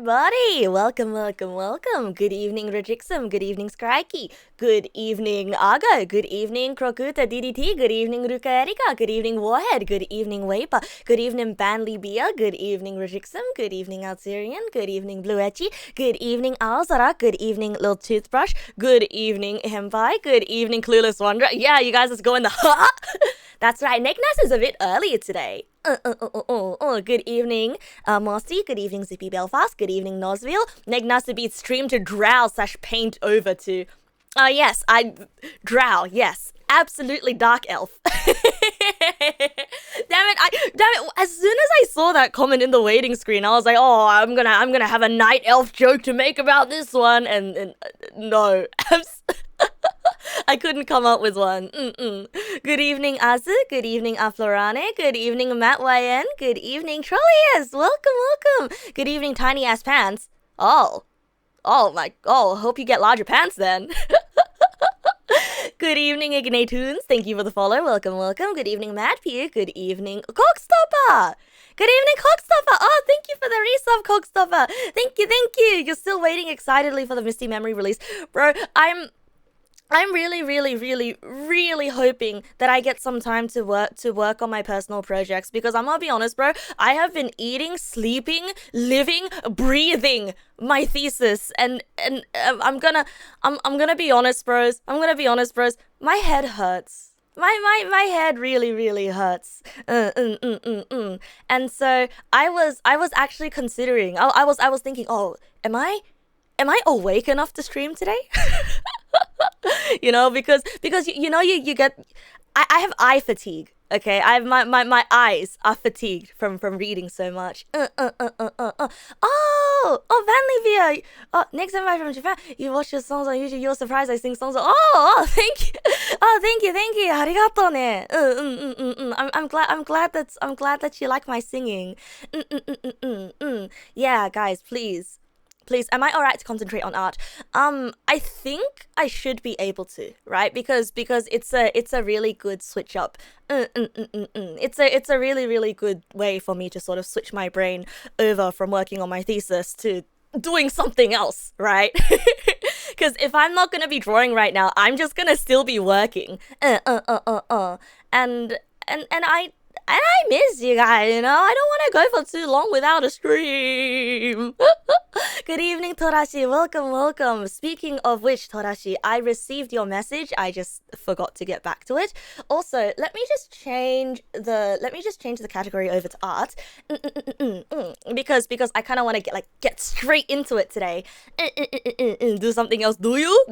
everybody! Welcome. Good evening, Rodrixam. Good evening, Skrikey. Good evening, Aga. Good evening, Crocuta DDT. Good evening, Ruka Erika. Good evening, Warhead. Good evening, Waper. Good evening, Banley Bia. Good evening, Rodrixam. Good evening, Alturian. Good evening, Bluetchi. Good evening, Alzara. Good evening, Little Toothbrush. Good evening, Hempai. Good evening, Clueless Wanderer. Yeah, you guys, let's go in the That's right, Neg Nass is a bit earlier today. Good evening, Mossy. Good evening, Zippy Belfast. Good evening, Nosville. Neg Nass to be streamed to drow / paint over to. Yes, drow, yes. Absolutely dark elf. Damn it, as soon as I saw that comment in the waiting screen, I was like, oh, I'm gonna have a night elf joke to make about this one, and no. I couldn't come up with one. Good evening, Azu. Good evening, Aflorane. Good evening, Matt YN. Good evening, Trollius. Welcome. Good evening, Tiny Ass Pants. Oh, hope you get larger pants then. Good evening, Ignatoons. Thank you for the follow. Welcome. Good evening, Matt Pew. Good evening, Cockstopper. Good evening, Cockstopper. Oh, thank you for the resub, Cockstopper. Thank you. You're still waiting excitedly for the Misty Memory release. Bro, I'm really hoping that I get some time to work on my personal projects, because I'm gonna be honest, bro, I have been eating, sleeping, living, breathing my thesis, and I'm gonna be honest, bros. My head hurts. My head really hurts. And so I was actually considering. I was thinking, oh, am I awake enough to stream today? You know, because you get, I have eye fatigue. Okay, I have my eyes are fatigued from reading so much. Oh, Vanley Via. Oh, next time from Japan, you watch your songs on YouTube. You're surprised I sing songs. Thank you. Oh, thank you. Arigato ne. I'm glad that you like my singing. Yeah, guys, please, am I alright to concentrate on art? I think I should be able to, right? Because it's a really good switch up. It's a really good way for me to sort of switch my brain over from working on my thesis to doing something else, right? Because if I'm not gonna be drawing right now, I'm just gonna still be working. And I miss you guys, you know? I don't want to go for too long without a stream. Good evening, Torashii. Welcome. Speaking of which, Torashii, I received your message. I just forgot to get back to it. Also, let me just change the category over to art. Because I kind of want to get straight into it today. Do something else. Do you?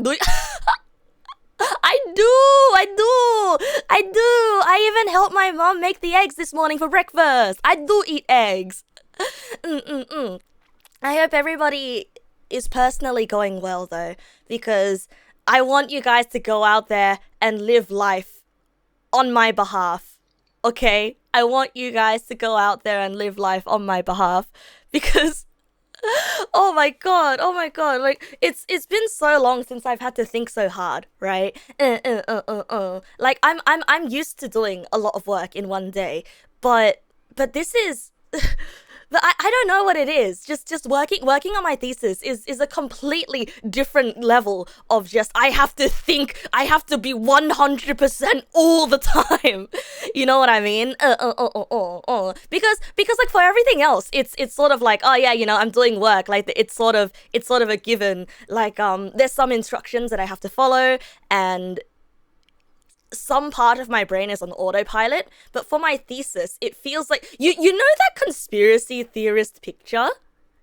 I do. I even helped my mom make the eggs this morning for breakfast. I do eat eggs. I hope everybody is personally going well, though, because I want you guys to go out there and live life on my behalf. Okay? I want you guys to go out there and live life on my behalf, because oh my god, like it's been so long since I've had to think so hard, right? Like I'm used to doing a lot of work in one day, but this is but I don't know what it is. Just working on my thesis is a completely different level of just, I have to think, I have to be 100% all the time. You know what I mean? Because like for everything else, it's sort of like, oh yeah, you know, I'm doing work. Like it's sort of a given. Like there's some instructions that I have to follow, and some part of my brain is on autopilot, but for my thesis, it feels like, you know that conspiracy theorist picture?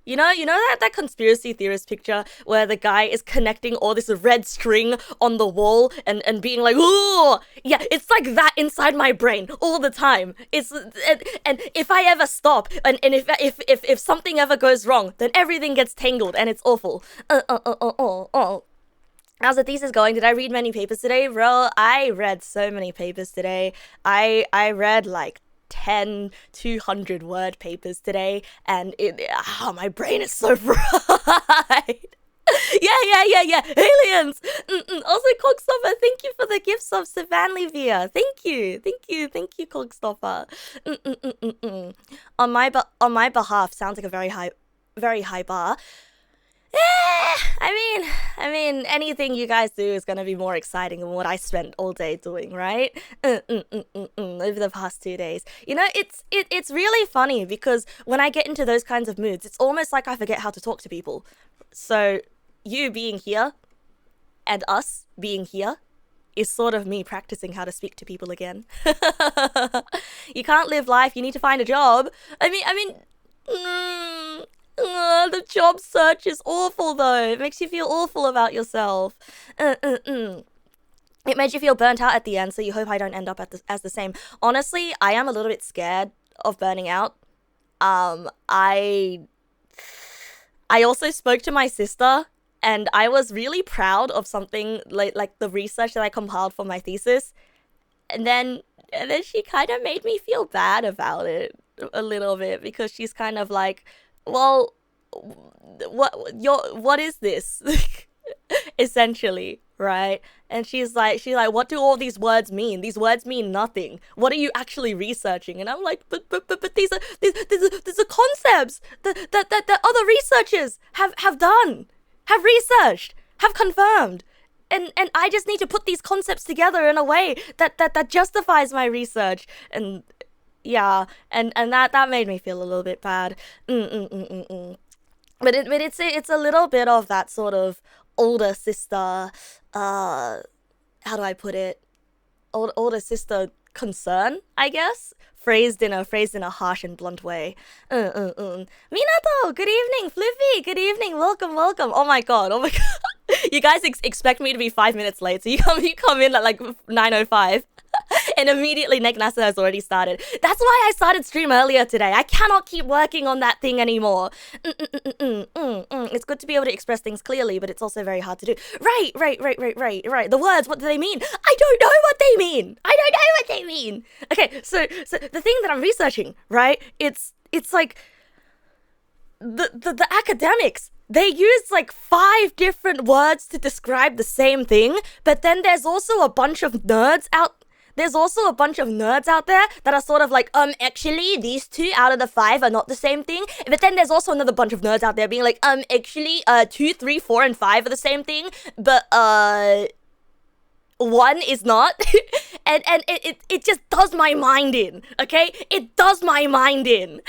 You know that conspiracy theorist picture where the guy is connecting all this red string on the wall and being like, oh, yeah, it's like that inside my brain all the time. It's and if I ever stop and if something ever goes wrong, then everything gets tangled and it's awful. How's the thesis going? Did I read many papers today? Bro, I read so many papers today. I read like 10 200 word papers today, and my brain is so fried. Yeah. Aliens. Also, Cogstopper, thank you for the gifts of Savanley Via. Thank you, Cogstopper. On my behalf sounds like a very high. very high bar. I mean, anything you guys do is gonna be more exciting than what I spent all day doing, right? Over the past 2 days. You know, it's really funny because when I get into those kinds of moods, it's almost like I forget how to talk to people. So, you being here and us being here is sort of me practicing how to speak to people again. You can't live life, you need to find a job. The job search is awful though. It makes you feel awful about yourself. It made you feel burnt out at the end, so you hope I don't end up as the same. Honestly, I am a little bit scared of burning out. I also spoke to my sister, and I was really proud of something like the research that I compiled for my thesis. And then she kind of made me feel bad about it a little bit, because she's kind of like, well, what is this? Essentially, right? And she's like, what do all these words mean? These words mean nothing. What are you actually researching? And I'm like, but these are concepts that other researchers have researched, have confirmed. And I just need to put these concepts together in a way that justifies my research. And yeah, and that made me feel a little bit bad. But it's a little bit of that sort of older sister, how do I put it? Older sister concern, I guess, phrased in a harsh and blunt way. Minato, good evening. Flippy, good evening. Welcome. Oh my god. You guys expect me to be 5 minutes late, so you come in at like 9:05. And immediately Neg nasu has already started. That's why I started stream earlier today. I cannot keep working on that thing anymore. It's good to be able to express things clearly, but it's also very hard to do. Right. The words, what do they mean? I don't know what they mean. Okay, so the thing that I'm researching, right? It's like the academics. They use like 5 different words to describe the same thing, but then there's also a bunch of nerds out there that are sort of like, actually, these 2 out of the 5 are not the same thing. But then there's also another bunch of nerds out there being like, actually, 2, 3, 4, and 5 are the same thing, but, 1 is not. and it just does my mind in, okay? It does my mind in.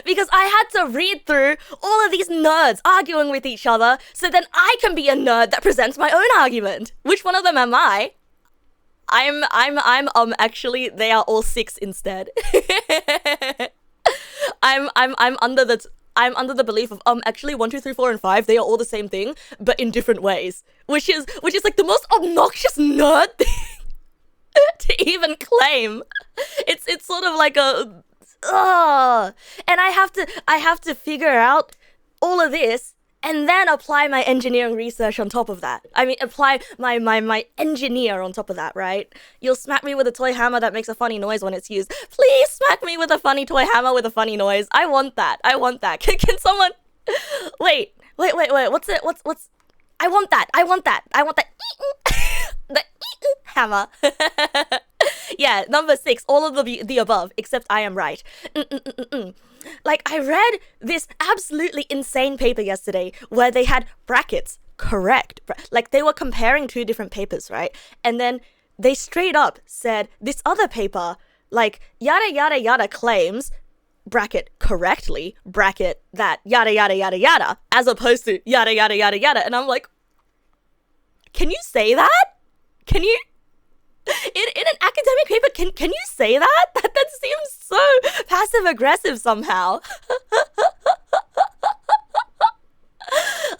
Because I had to read through all of these nerds arguing with each other, so then I can be a nerd that presents my own argument. Which one of them am I? Actually, they are all 6 instead. I'm under the belief of, actually 1, 2, 3, 4, and 5, they are all the same thing, but in different ways. Which is like the most obnoxious nerd thing to even claim. It's sort of like a, and I have to figure out all of this and then apply my engineering research on top of that. I mean, apply my engineer on top of that, right? You'll smack me with a toy hammer that makes a funny noise when it's used. Please smack me with a funny toy hammer with a funny noise. I want that. Can someone... Wait. What's it? What's... I want that. The hammer. Yeah, number 6, all of the above, except I am right. Like, I read this absolutely insane paper yesterday where they had brackets correct. Like, they were comparing 2 different papers, right? And then they straight up said, this other paper, like, yada yada yada claims, bracket correctly, bracket that yada yada yada yada, as opposed to yada yada yada yada. And I'm like, can you say that? Can you... In an academic paper, can you say that? That seems so passive-aggressive somehow.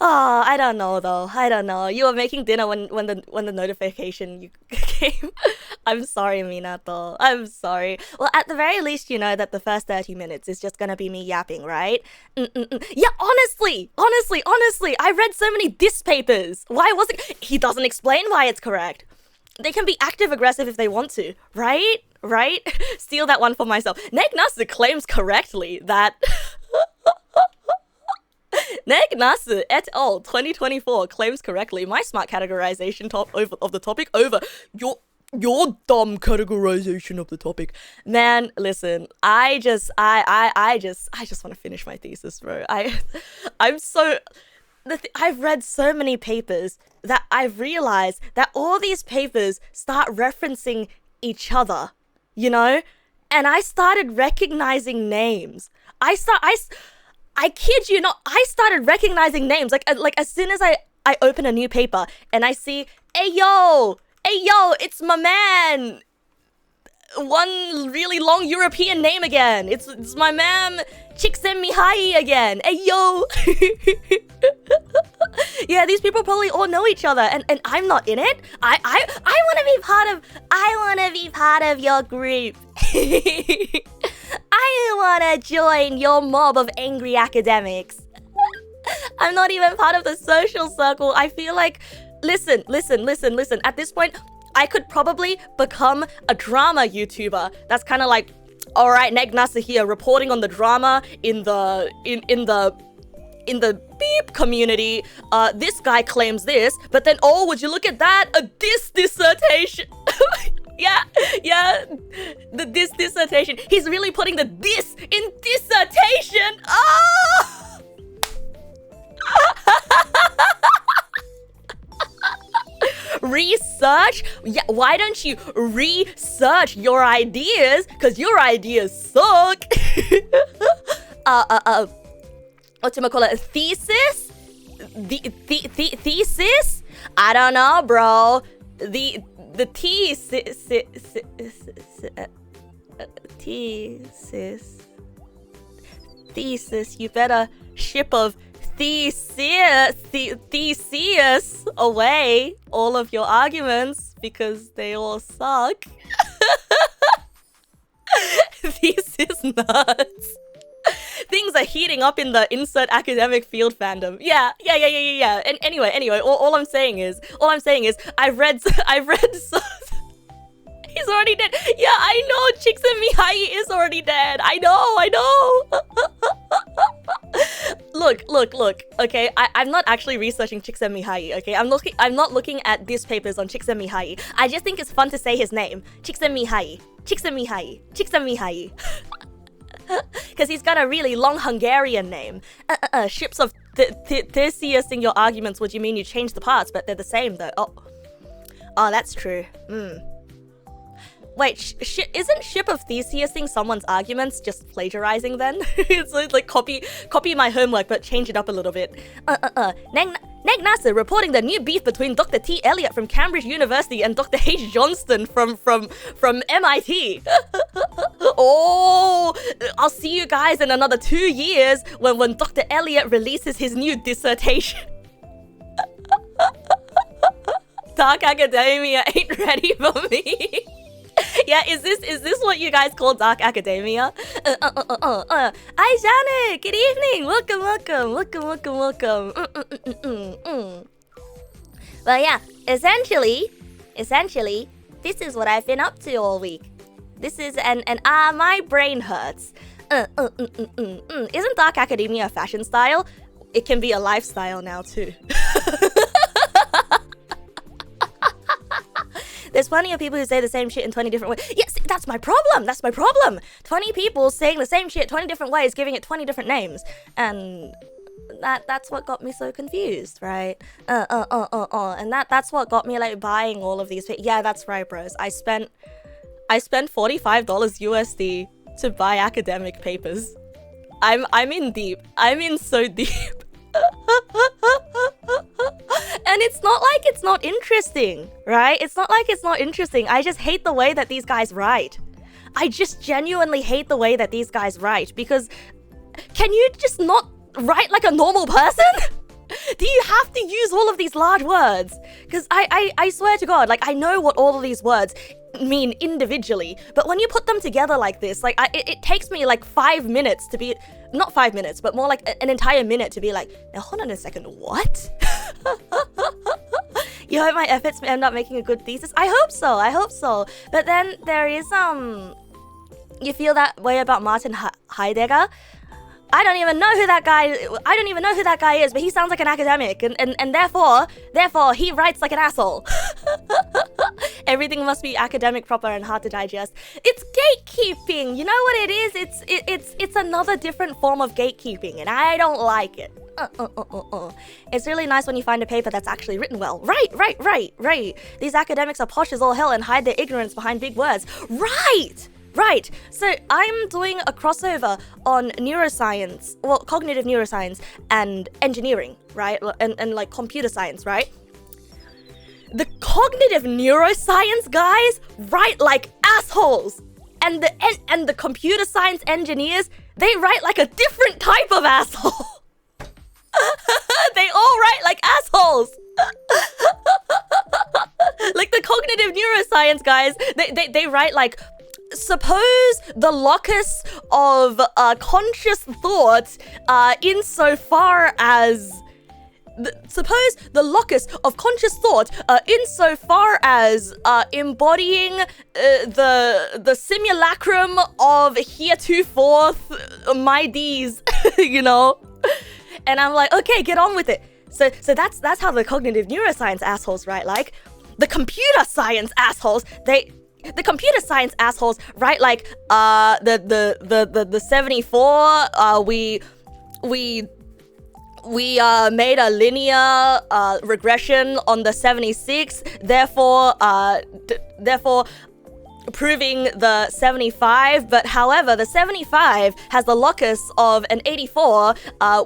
Oh, I don't know though. You were making dinner when the notification came. I'm sorry, Minato. I'm sorry. Well, at the very least, you know that the first 30 minutes is just gonna be me yapping, right? Yeah, honestly, I read so many diss papers. Why was it? He doesn't explain why it's correct. They can be active-aggressive if they want to, right? Steal that one for myself. Neg nasu claims correctly that... Neg nasu et al. 2024 claims correctly my smart categorization of the topic over your your dumb categorization of the topic. Man, listen, I just want to finish my thesis, bro. I've read so many papers that I've realized that all these papers start referencing each other, you know? And I started recognizing names. I kid you not, I started recognizing names. Like as soon as I open a new paper and I see, hey yo, it's my man. One really long European name again. It's my man Csikszentmihalyi again. Hey yo. Yeah, these people probably all know each other and I'm not in it. I want to be part of your group. I want to join your mob of angry academics. I'm not even part of the social circle. I feel like listen. At this point, I could probably become a drama YouTuber. That's kind of like, all right, Neg nasu here, reporting on the drama in the beep community. This guy claims this, but then would you look at that? A dissertation. yeah, the dissertation. He's really putting the this in dissertation. Oh. Research? Yeah, why don't you research your ideas? Because your ideas suck. Whatchamacallit? Thesis? Thesis? I don't know, bro. The thesis. You better ship of Theseus away all of your arguments because they all suck. Thesis nuts. Things are heating up in the insert academic field fandom. Yeah. And anyway, all I'm saying is I've read so he's already dead. Yeah, I know Csikszentmihalyi is already dead. I know. Look. Okay, I'm not actually researching Csikszentmihalyi. Okay, I'm not looking at these papers on Csikszentmihalyi. I just think it's fun to say his name, Csikszentmihalyi. Because he's got a really long Hungarian name. Ships of Theseus in your arguments. Would you mean you changed the parts, but they're the same though? Oh, that's true. Wait, isn't Ship of Theseusing someone's arguments just plagiarizing then? It's like copy my homework but change it up a little bit. Neg nasu reporting the new beef between Dr. T. Eliot from Cambridge University and Dr. H. Johnston from MIT. Oh, I'll see you guys in another 2 years when Dr. Eliot releases his new dissertation. Dark academia ain't ready for me. Yeah, is this what you guys call dark academia? Hi Janet, good evening. Welcome. Well, yeah, essentially, this is what I've been up to all week. This is my brain hurts. Isn't dark academia a fashion style? It can be a lifestyle now too. There's plenty of people who say the same shit in 20 different ways. Yes, that's my problem. 20 people saying the same shit 20 different ways, giving it 20 different names. And that's what got me so confused, right? And that's what got me like buying all of these. Yeah, that's right, bros. I spent $45 USD to buy academic papers. I'm in deep. I'm in so deep. And it's not like it's not interesting, right? It's not like it's not interesting. I just hate the way that these guys write. I just genuinely hate the way that these guys write because can you just not write like a normal person? Do you have to use all of these large words? Because I swear to God, like I know what all of these words mean individually, but when you put them together like this, like it takes me like 5 minutes to be, not 5 minutes, but more like an entire minute to be like, now hold on a second, what? You hope my efforts end up making a good thesis? I hope so. But then there is, you feel that way about Martin Heidegger? I don't even know who that guy is, but he sounds like an academic, and therefore he writes like an asshole. Everything must be academic, proper, and hard to digest. It's gatekeeping. You know what it is? It's another different form of gatekeeping, and I don't like it. It's really nice when you find a paper that's actually written well. Right. These academics are posh as all hell and hide their ignorance behind big words. Right. So I'm doing a crossover on neuroscience, well, cognitive neuroscience and engineering, right? And like computer science, right? The cognitive neuroscience guys write like assholes. And the computer science engineers, they write like a different type of asshole. They all write like assholes. Like the cognitive neuroscience guys, they write like, suppose the locus of conscious thought insofar as embodying the simulacrum of heretofore my D's, you know? And I'm like, okay, get on with it. So that's how the cognitive neuroscience assholes write. Like the computer science assholes, the computer science assholes write like the 74 we made a linear regression on the 76, therefore proving the 75, but however the 75 has the locus of an 84,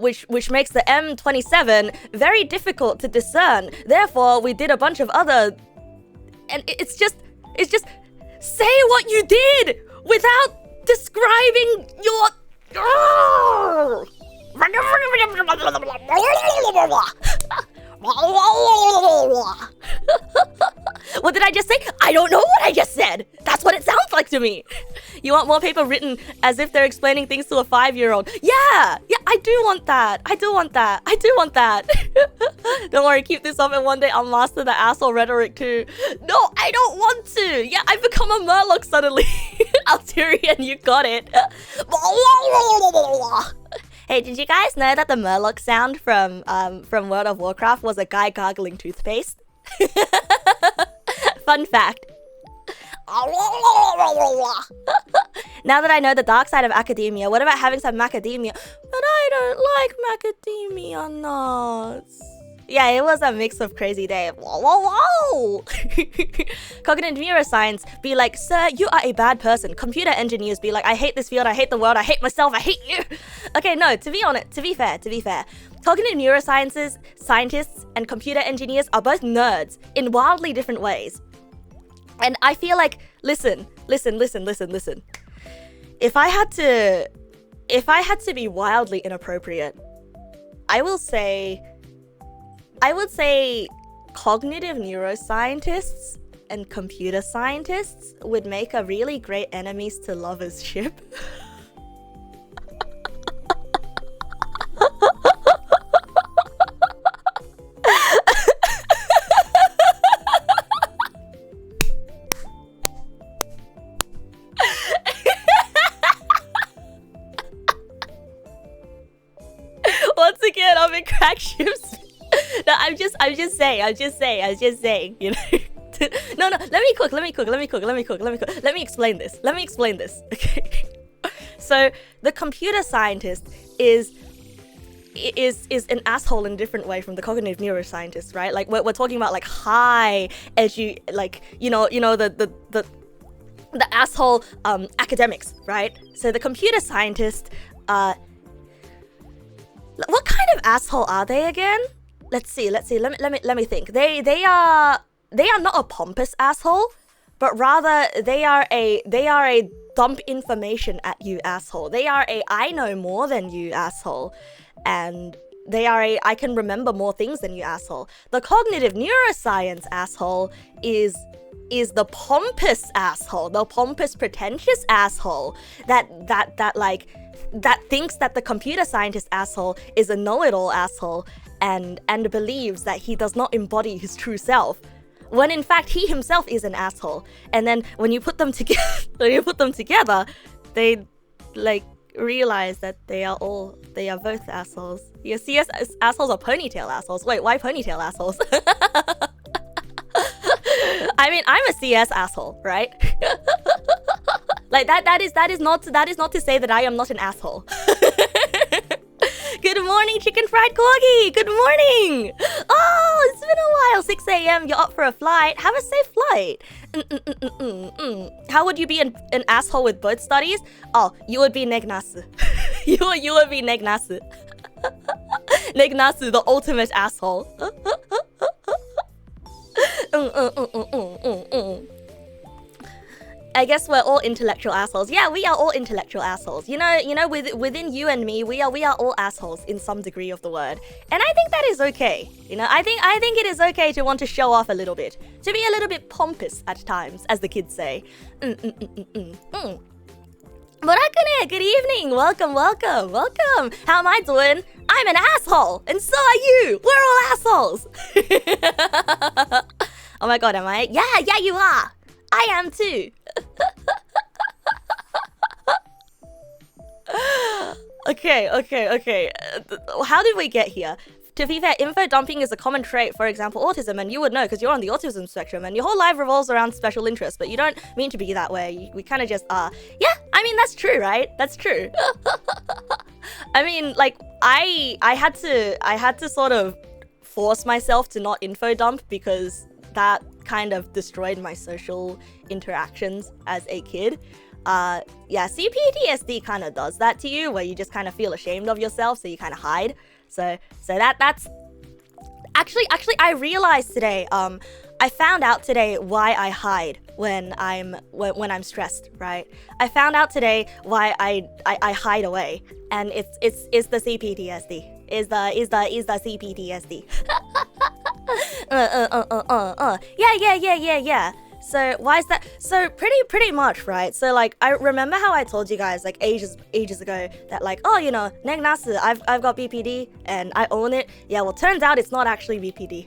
which makes the M27 very difficult to discern. Therefore we did a bunch of other, and it's just say what you did without describing your What did I just say? I don't know what I just said. That's what it sounds like to me. You want more paper written as if they're explaining things to a 5-year-old. Yeah, I do want that. Don't worry, keep this up and one day I'll master the asshole rhetoric too. No, I don't want to. Yeah, I've become a Murloc suddenly. Alturian, you got it. Hey, did you guys know that the Murloc sound from World of Warcraft was a guy gargling toothpaste? Fun fact. Now that I know the dark side of academia, what about having some macadamia? But I don't like macadamia nuts. Yeah, it was a mix of crazy day. Cognitive neuroscience be like, sir, you are a bad person. Computer engineers be like, I hate this field, I hate the world, I hate myself, I hate you. Okay, no, to be fair. Cognitive neurosciences, scientists, and computer engineers are both nerds in wildly different ways. And I feel like, listen. If I had to be wildly inappropriate, I would say cognitive neuroscientists and computer scientists would make a really great enemies to lovers ship. Once again, I'm in crack ships. No, I'm just saying, you know. No, let me cook. Let me explain this. Okay. So the computer scientist is an asshole in a different way from the cognitive neuroscientist, right? Like we're talking about like high like you know the asshole academics, right? So the computer scientist, what kind of asshole are they again? Let's see. Let me think. They are not a pompous asshole, but rather they are a dump information at you asshole. They are a I know more than you asshole, and they are a I can remember more things than you asshole. The cognitive neuroscience asshole is the pompous asshole, the pompous pretentious asshole that thinks that the computer scientist asshole is a know-it-all asshole and believes that he does not embody his true self, when in fact he himself is an asshole. And then when you put them together, they like realize that they are both assholes. You see, assholes are ponytail assholes. Wait, why ponytail assholes? I mean, I'm a CS asshole, right? Like that is not to say that I am not an asshole. Good morning, chicken fried corgi. Good morning. Oh, it's been a while. 6 a.m. You're up for a flight. Have a safe flight. How would you be an asshole with both studies? Oh, you would be Neg nasu. you would be Neg nasu. Neg nasu, the ultimate asshole. I guess we're all intellectual assholes. Yeah, we are all intellectual assholes. You know, within you and me, we are all assholes in some degree of the word. And I think that is okay. You know, I think it is okay to want to show off a little bit. To be a little bit pompous at times, as the kids say. Murakune, good evening. Welcome. How am I doing? I'm an asshole, and so are you. We're all assholes. Oh my god, am I? Yeah, you are. I am too. Okay. How did we get here? To be fair, info dumping is a common trait, for example, autism, and you would know because you're on the autism spectrum and your whole life revolves around special interests, but you don't mean to be that way. We kind of just are. Yeah, I mean, that's true, right? That's true. I mean, like, I had to sort of force myself to not info dump because that kind of destroyed my social interactions as a kid. Yeah, CPTSD kind of does that to you, where you just kind of feel ashamed of yourself, so you kind of hide. So that's actually I realized today. I found out today why I hide when I'm stressed. Right? I found out today why I hide away, and it's the CPTSD. Is the CPTSD. Yeah. So why is that? So pretty much, right? So like, I remember how I told you guys like ages ago that like, oh, you know, Neg nasu, I've got BPD and I own it. Yeah, well, turns out it's not actually BPD.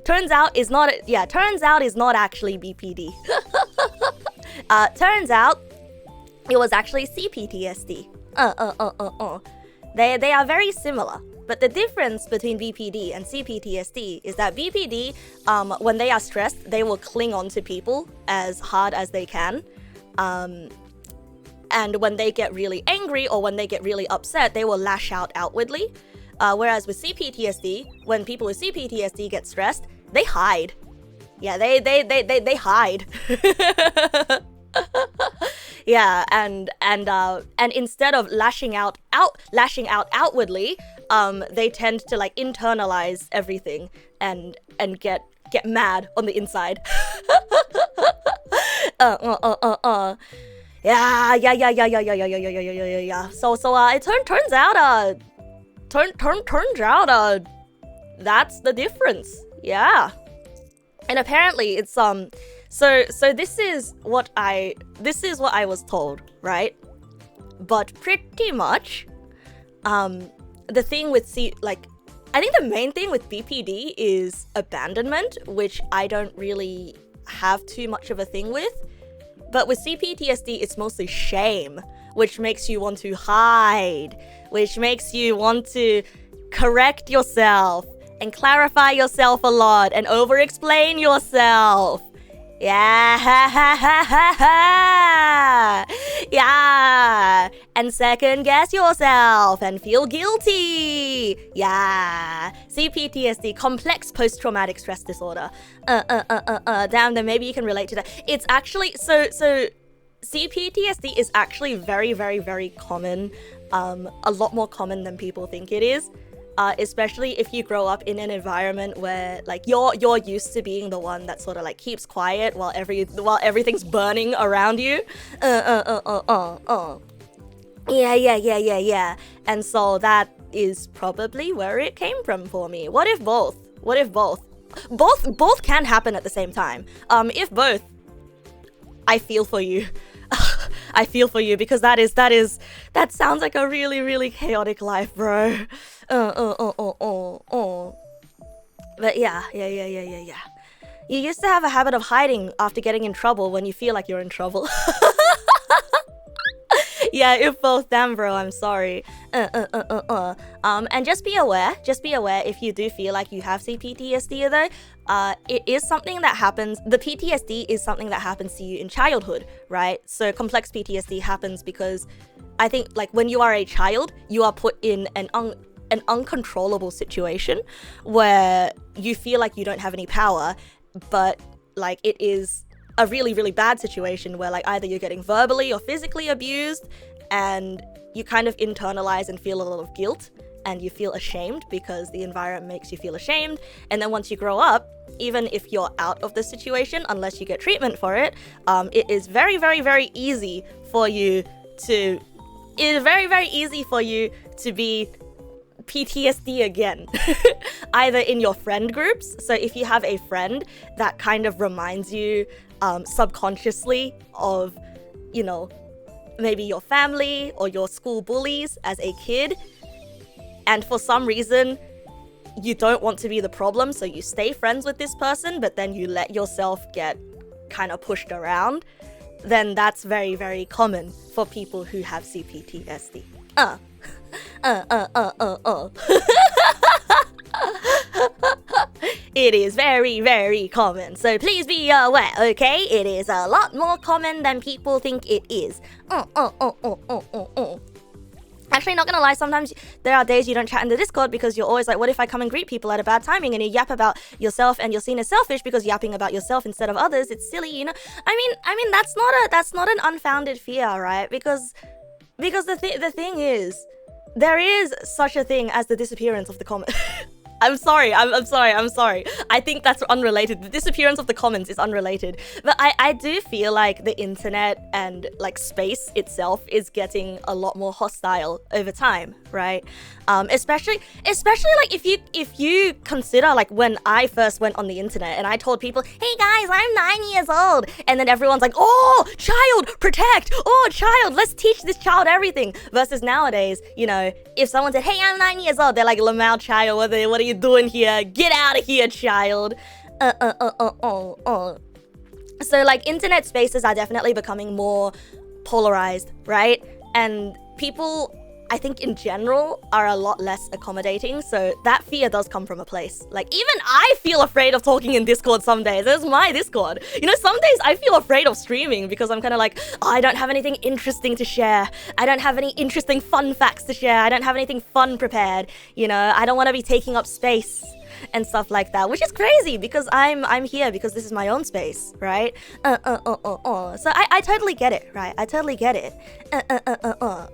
turns out it's not. Yeah, turns out it's not actually BPD. Turns out it was actually CPTSD. They are very similar. But the difference between BPD and CPTSD is that BPD, when they are stressed, they will cling on to people as hard as they can. And when they get really angry or when they get really upset, they will lash out outwardly. Whereas with CPTSD, when people with CPTSD get stressed, they hide. Yeah, they hide. Yeah, and instead of lashing out outwardly, they tend to like internalize everything and get mad on the inside. Yeah. So it turns out that's the difference. Yeah. And apparently it's so this is what I was told, right? But pretty much the thing with I think the main thing with BPD is abandonment, which I don't really have too much of a thing with. But with CPTSD, it's mostly shame, which makes you want to hide, which makes you want to correct yourself and clarify yourself a lot and over-explain yourself. Yeah, and second guess yourself and feel guilty. Yeah, CPTSD, complex post-traumatic stress disorder. Damn, then maybe you can relate to that. It's actually so CPTSD is actually very, very, very common. A lot more common than people think it is. Especially if you grow up in an environment where like you're used to being the one that sort of like keeps quiet while everything's burning around you. Yeah. And so that is probably where it came from for me. What if both? Both can happen at the same time. If both, I feel for you. I feel for you because that sounds like a really, really chaotic life, bro. But yeah. You used to have a habit of hiding after getting in trouble when you feel like you're in trouble. Yeah, if both, damn bro, I'm sorry. And just be aware if you do feel like you have CPTSD though, it is something that happens, the PTSD is something that happens to you in childhood, right? So complex PTSD happens because I think like when you are a child, you are put in an uncontrollable situation where you feel like you don't have any power, but like it is a really, really bad situation where like either you're getting verbally or physically abused and you kind of internalize and feel a lot of guilt and you feel ashamed because the environment makes you feel ashamed. And then once you grow up, even if you're out of the situation, unless you get treatment for it, it is very, very, very easy for you to be PTSD again. Either in your friend groups, so if you have a friend that kind of reminds you subconsciously of, you know, maybe your family or your school bullies as a kid, and for some reason you don't want to be the problem, so you stay friends with this person, but then you let yourself get kind of pushed around, then that's very, very common for people who have CPTSD. It is very, very common, so please be aware, okay? It is a lot more common than people think it is. Actually, not gonna lie, sometimes there are days you don't chat in the Discord because you're always like, what if I come and greet people at a bad timing and you yap about yourself and you're seen as selfish because yapping about yourself instead of others, it's silly, you know? I mean that's not an unfounded fear, right? Because the thing is, there is such a thing as the disappearance of the comment. I'm sorry. I think that's unrelated. The disappearance of the comments is unrelated. But I do feel like the internet and like space itself is getting a lot more hostile over time, right? Especially like if you consider like when I first went on the internet and I told people, hey guys, I'm 9 years old. And then everyone's like, oh, child, protect. Oh, child, let's teach this child everything. Versus nowadays, you know, if someone said, hey, I'm 9 years old, they're like, Lamau, child, what are you doing here? Get out of here, child. So like internet spaces are definitely becoming more polarized, right? And people, I think in general, are a lot less accommodating. So that fear does come from a place. Like even I feel afraid of talking in Discord some days. There's my Discord. You know, some days I feel afraid of streaming because I'm kind of like, oh, I don't have anything interesting to share. I don't have any interesting fun facts to share. I don't have anything fun prepared. You know, I don't want to be taking up space and stuff like that, which is crazy because I'm here because this is my own space, right? So I totally get it, right? I totally get it.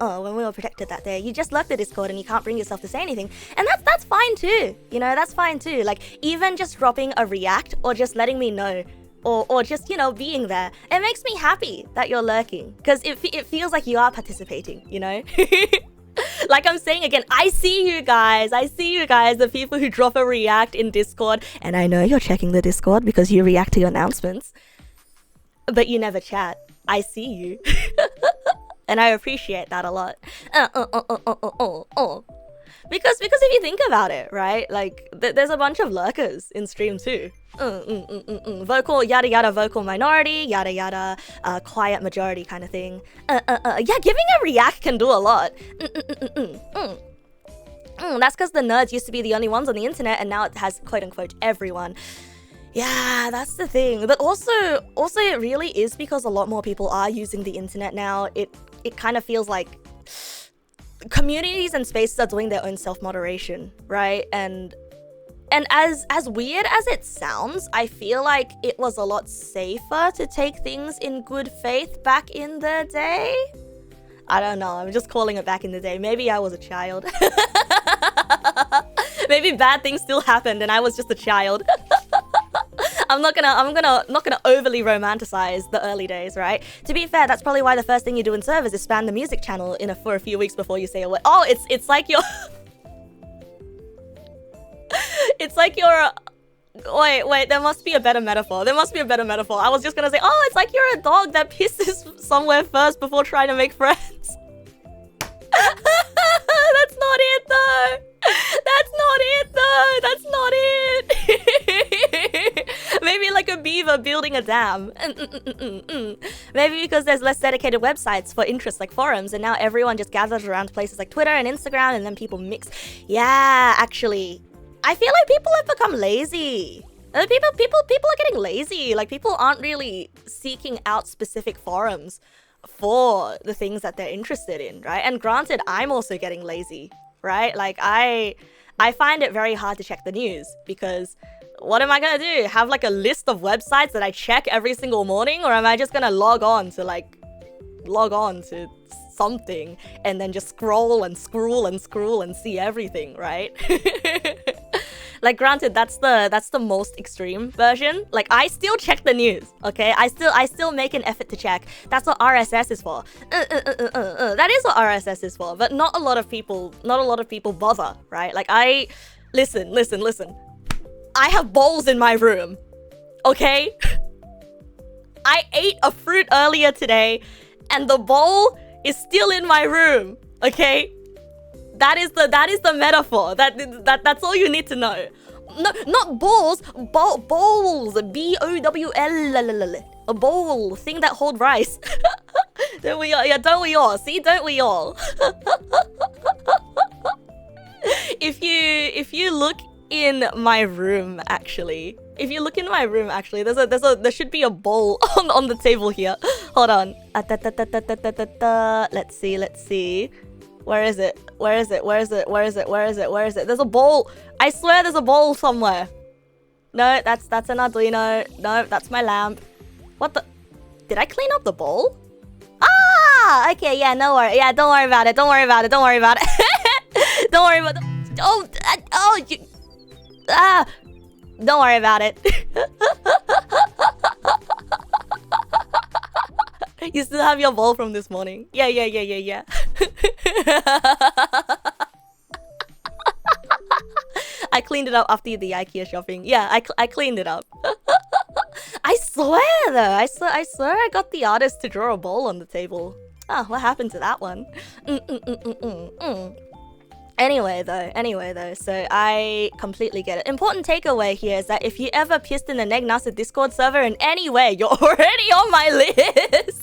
When we were protected that day, you just left the Discord and you can't bring yourself to say anything, and that's fine too. You know, that's fine too. Like even just dropping a react or just letting me know. Or just, you know, being there. It makes me happy that you're lurking because it feels like you are participating, you know? Like I'm saying again, I see you guys, the people who drop a react in Discord, and I know you're checking the Discord because you react to your announcements, but you never chat. I see you. And I appreciate that a lot. Because if you think about it, right, like there's a bunch of lurkers in stream too. Vocal yada yada, vocal minority yada yada, quiet majority kind of thing. Yeah, giving a react can do a lot. That's because the nerds used to be the only ones on the internet, and now it has quote unquote everyone. Yeah, that's the thing. But also it really is because a lot more people are using the internet now. It kind of feels like communities and spaces are doing their own self-moderation, right? And as weird as it sounds, I feel like it was a lot safer to take things in good faith back in the day. I don't know, I'm just calling it back in the day. Maybe I was a child. Maybe bad things still happened and I was just a child. I'm not gonna overly romanticize the early days, right? To be fair, that's probably why the first thing you do in servers is spam the music channel for a few weeks before you say a word. Oh, it's like you're it's like you're wait, there must be a better metaphor. I was just gonna say, oh, it's like you're a dog that pisses somewhere first before trying to make friends. That's not it though. Maybe like a beaver over building a dam. Maybe because there's less dedicated websites for interests like forums, and now everyone just gathers around places like Twitter and Instagram, and then people mix. Yeah, actually, I feel like people have become lazy. People are getting lazy. Like, people aren't really seeking out specific forums for the things that they're interested in, right? And granted, I'm also getting lazy, right? Like, I find it very hard to check the news because what am I gonna do? Have like a list of websites that I check every single morning, or am I just gonna log on to something and then just scroll and see everything, right? Like, granted, that's the most extreme version. Like, I still check the news, okay? I still make an effort to check. That's what RSS is for. That is what RSS is for. But not a lot of people bother, right? Like, listen. I have bowls in my room, okay? I ate a fruit earlier today, and the bowl is still in my room, okay? That is the metaphor. That's all you need to know. No, not balls. Bowls. BOWL. A bowl. Thing that hold rice. Don't we all? Yeah, don't we all? See, don't we all? If you look in my room, actually, there should be a bowl on the table here. Hold on. Let's see. Where is it? There's a bowl. I swear there's a bowl somewhere. No, that's an Arduino. No, that's my lamp. What the? Did I clean up the bowl? Ah! Okay, yeah, no worry. Yeah, don't worry about it. Don't worry about it. Don't worry about it. Don't worry about it. Don't worry about it. You still have your bowl from this morning. Yeah. I cleaned it up after the IKEA shopping. Yeah, I cleaned it up. I swear though, I swear I got the artist to draw a bowl on the table. Oh, what happened to that one? Anyway though, so I completely get it. Important takeaway here is that if you ever pissed in the Neg na's Discord server in any way, you're already on my list.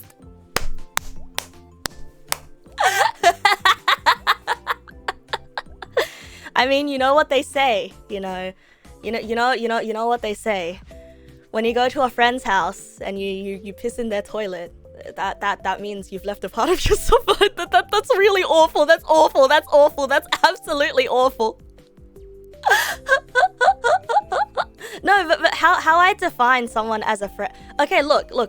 I mean, you know what they say, you know what they say. When you go to a friend's house and you piss in their toilet, that means you've left a part of yourself. That's really awful. That's awful. That's absolutely awful. No, but how I define someone as a friend? Okay, look. No.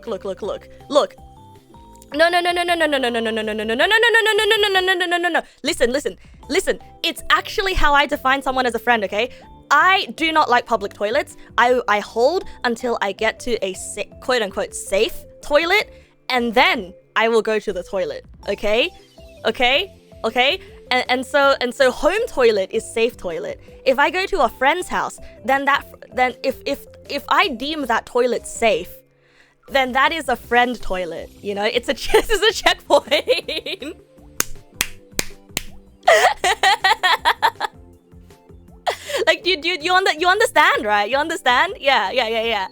Listen. It's actually how I define someone as a friend, okay? I do not like public toilets. I hold until I get to a quote-unquote safe toilet, and then I will go to the toilet, okay? And so home toilet is safe toilet. If I go to a friend's house, then if I deem that toilet safe, then that is a friend toilet, you know? It's a checkpoint. Like, you understand, right? You understand? Yeah.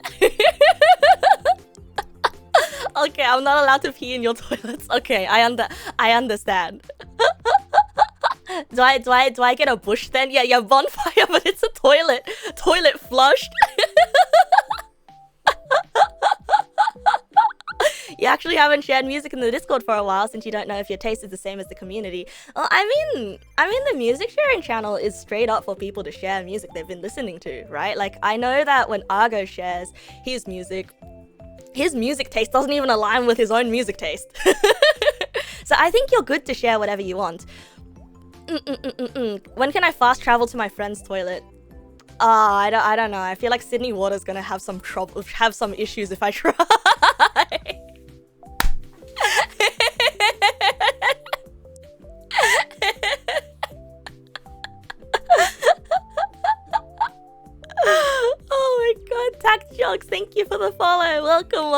Okay, I'm not allowed to pee in your toilets. Okay, I understand. Do I get a bush then? Yeah, bonfire, but it's a toilet. Toilet flushed. You actually haven't shared music in the Discord for a while since you don't know if your taste is the same as the community. Well, I mean the music sharing channel is straight up for people to share music they've been listening to, right? Like, I know that when Argo shares his music taste doesn't even align with his own music taste. So I think you're good to share whatever you want. When can I fast travel to my friend's toilet? I don't know. I feel like Sydney Water's gonna have some issues if I try. Oh my god, Tact Jokes, thank you for the follow. Welcome.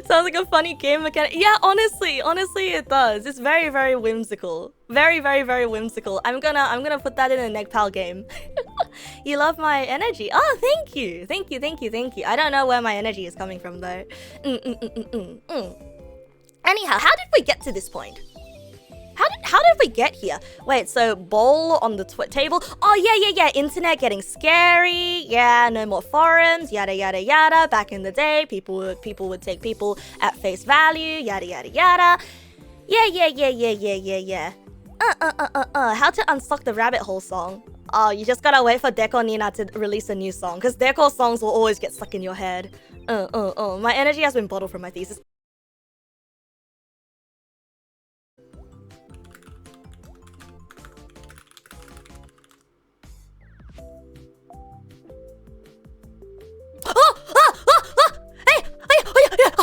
Sounds like a funny game mechanic. Yeah, honestly it does. It's very, very whimsical. Very, very, very whimsical. I'm gonna put that in a Negpal game. You love my energy. Oh, thank you. Thank you, thank you, thank you. I don't know where my energy is coming from though. Anyhow, how did we get to this point? How did we get here? Wait, so bowl on the table. Oh yeah. Internet getting scary. Yeah, no more forums. Yada yada yada. Back in the day, people would take people at face value. Yada yada yada. Yeah. How to unstock the rabbit hole song? Oh, you just gotta wait for Deco Nina to release a new song, because Deco songs will always get stuck in your head. My energy has been bottled from my thesis.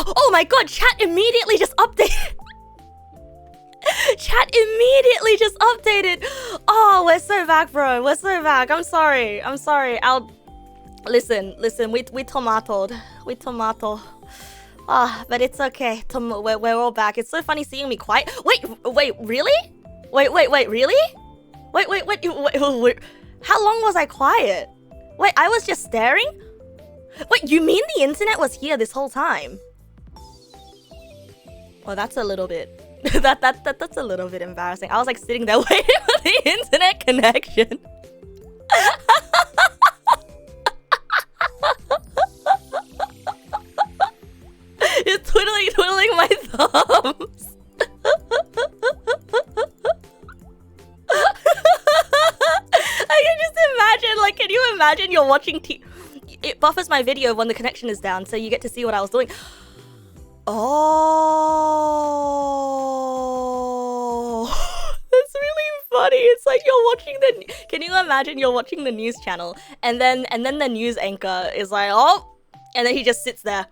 Oh my god, chat immediately just updated. Chat immediately just updated. Oh, we're so back, bro. We're so back. I'm sorry. I'll listen. We tomatoed. We tomato. But it's okay. We're all back. It's so funny seeing me quiet. Wait, really? Wait, really? Wait. How long was I quiet? Wait, I was just staring? Wait, you mean the internet was here this whole time? Well, that's a little bit... that's a little bit embarrassing. I was like sitting there waiting for the internet connection. Just twiddling my thumbs. I can just imagine, like, can you imagine you're watching it buffers my video when the connection is down, so you get to see what I was doing. Oh, that's really funny. It's like you're watching can you imagine you're watching the news channel and then the news anchor is like, oh, and then he just sits there.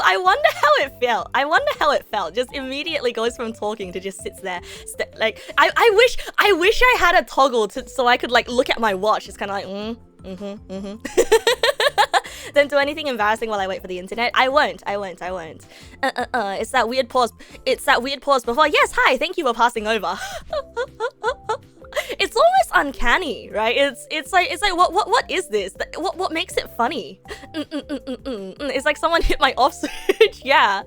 I wonder how it felt. Just immediately goes from talking to just sits there. Like, I wish I had a toggle so I could like look at my watch. It's kind of like, Then do anything embarrassing while I wait for the internet. I won't. It's that weird pause. Before. Yes, hi. Thank you for passing over. It's almost uncanny, right? It's like what is this? What makes it funny? It's like someone hit my off switch. Yeah.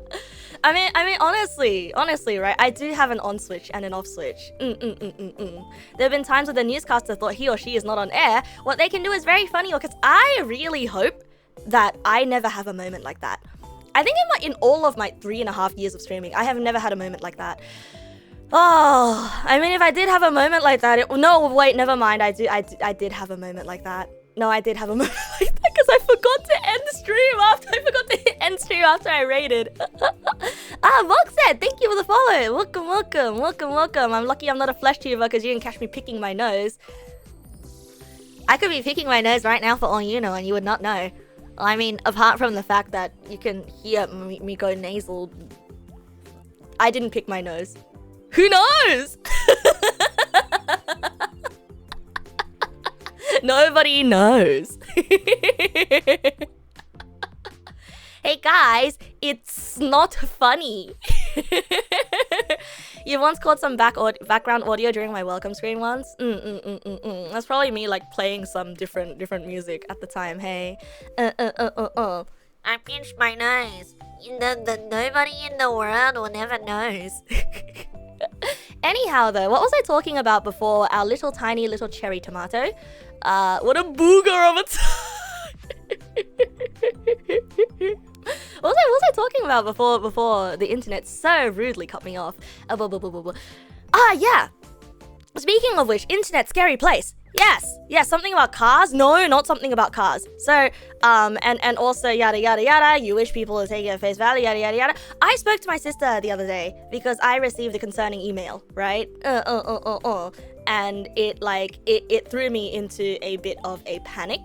I mean honestly, right? I do have an on switch and an off switch. There have been times where the newscaster thought he or she is not on air. What they can do is very funny, because I really hope that I never have a moment like that. I think in all of my 3.5 years of streaming, I have never had a moment like that. Oh, I mean, if I did have a moment like that, no, wait, never mind. I did have a moment like that. No, I did have a moment like that because I forgot to end stream after I raided. Voxhead, thank you for the follow. Welcome. I'm lucky I'm not a flesh tuber because you didn't catch me picking my nose. I could be picking my nose right now for all you know, and you would not know. I mean, apart from the fact that you can hear me go nasal, I didn't pick my nose. Who knows? Nobody knows. Hey guys, it's not funny. You once caught some background audio during my welcome screen once? That's probably me like playing some different music at the time. Hey. I pinched my nose. Nobody in the world will never knows. Anyhow though, what was I talking about before our tiny little cherry tomato? What a booger of a What was I talking about before the internet so rudely cut me off? Yeah. Speaking of which, internet scary place. Yes, something about cars? No, not something about cars. So, and also yada yada yada, you wish people to take it at face value, yada yada yada. I spoke to my sister the other day because I received a concerning email, right? And it threw me into a bit of a panic.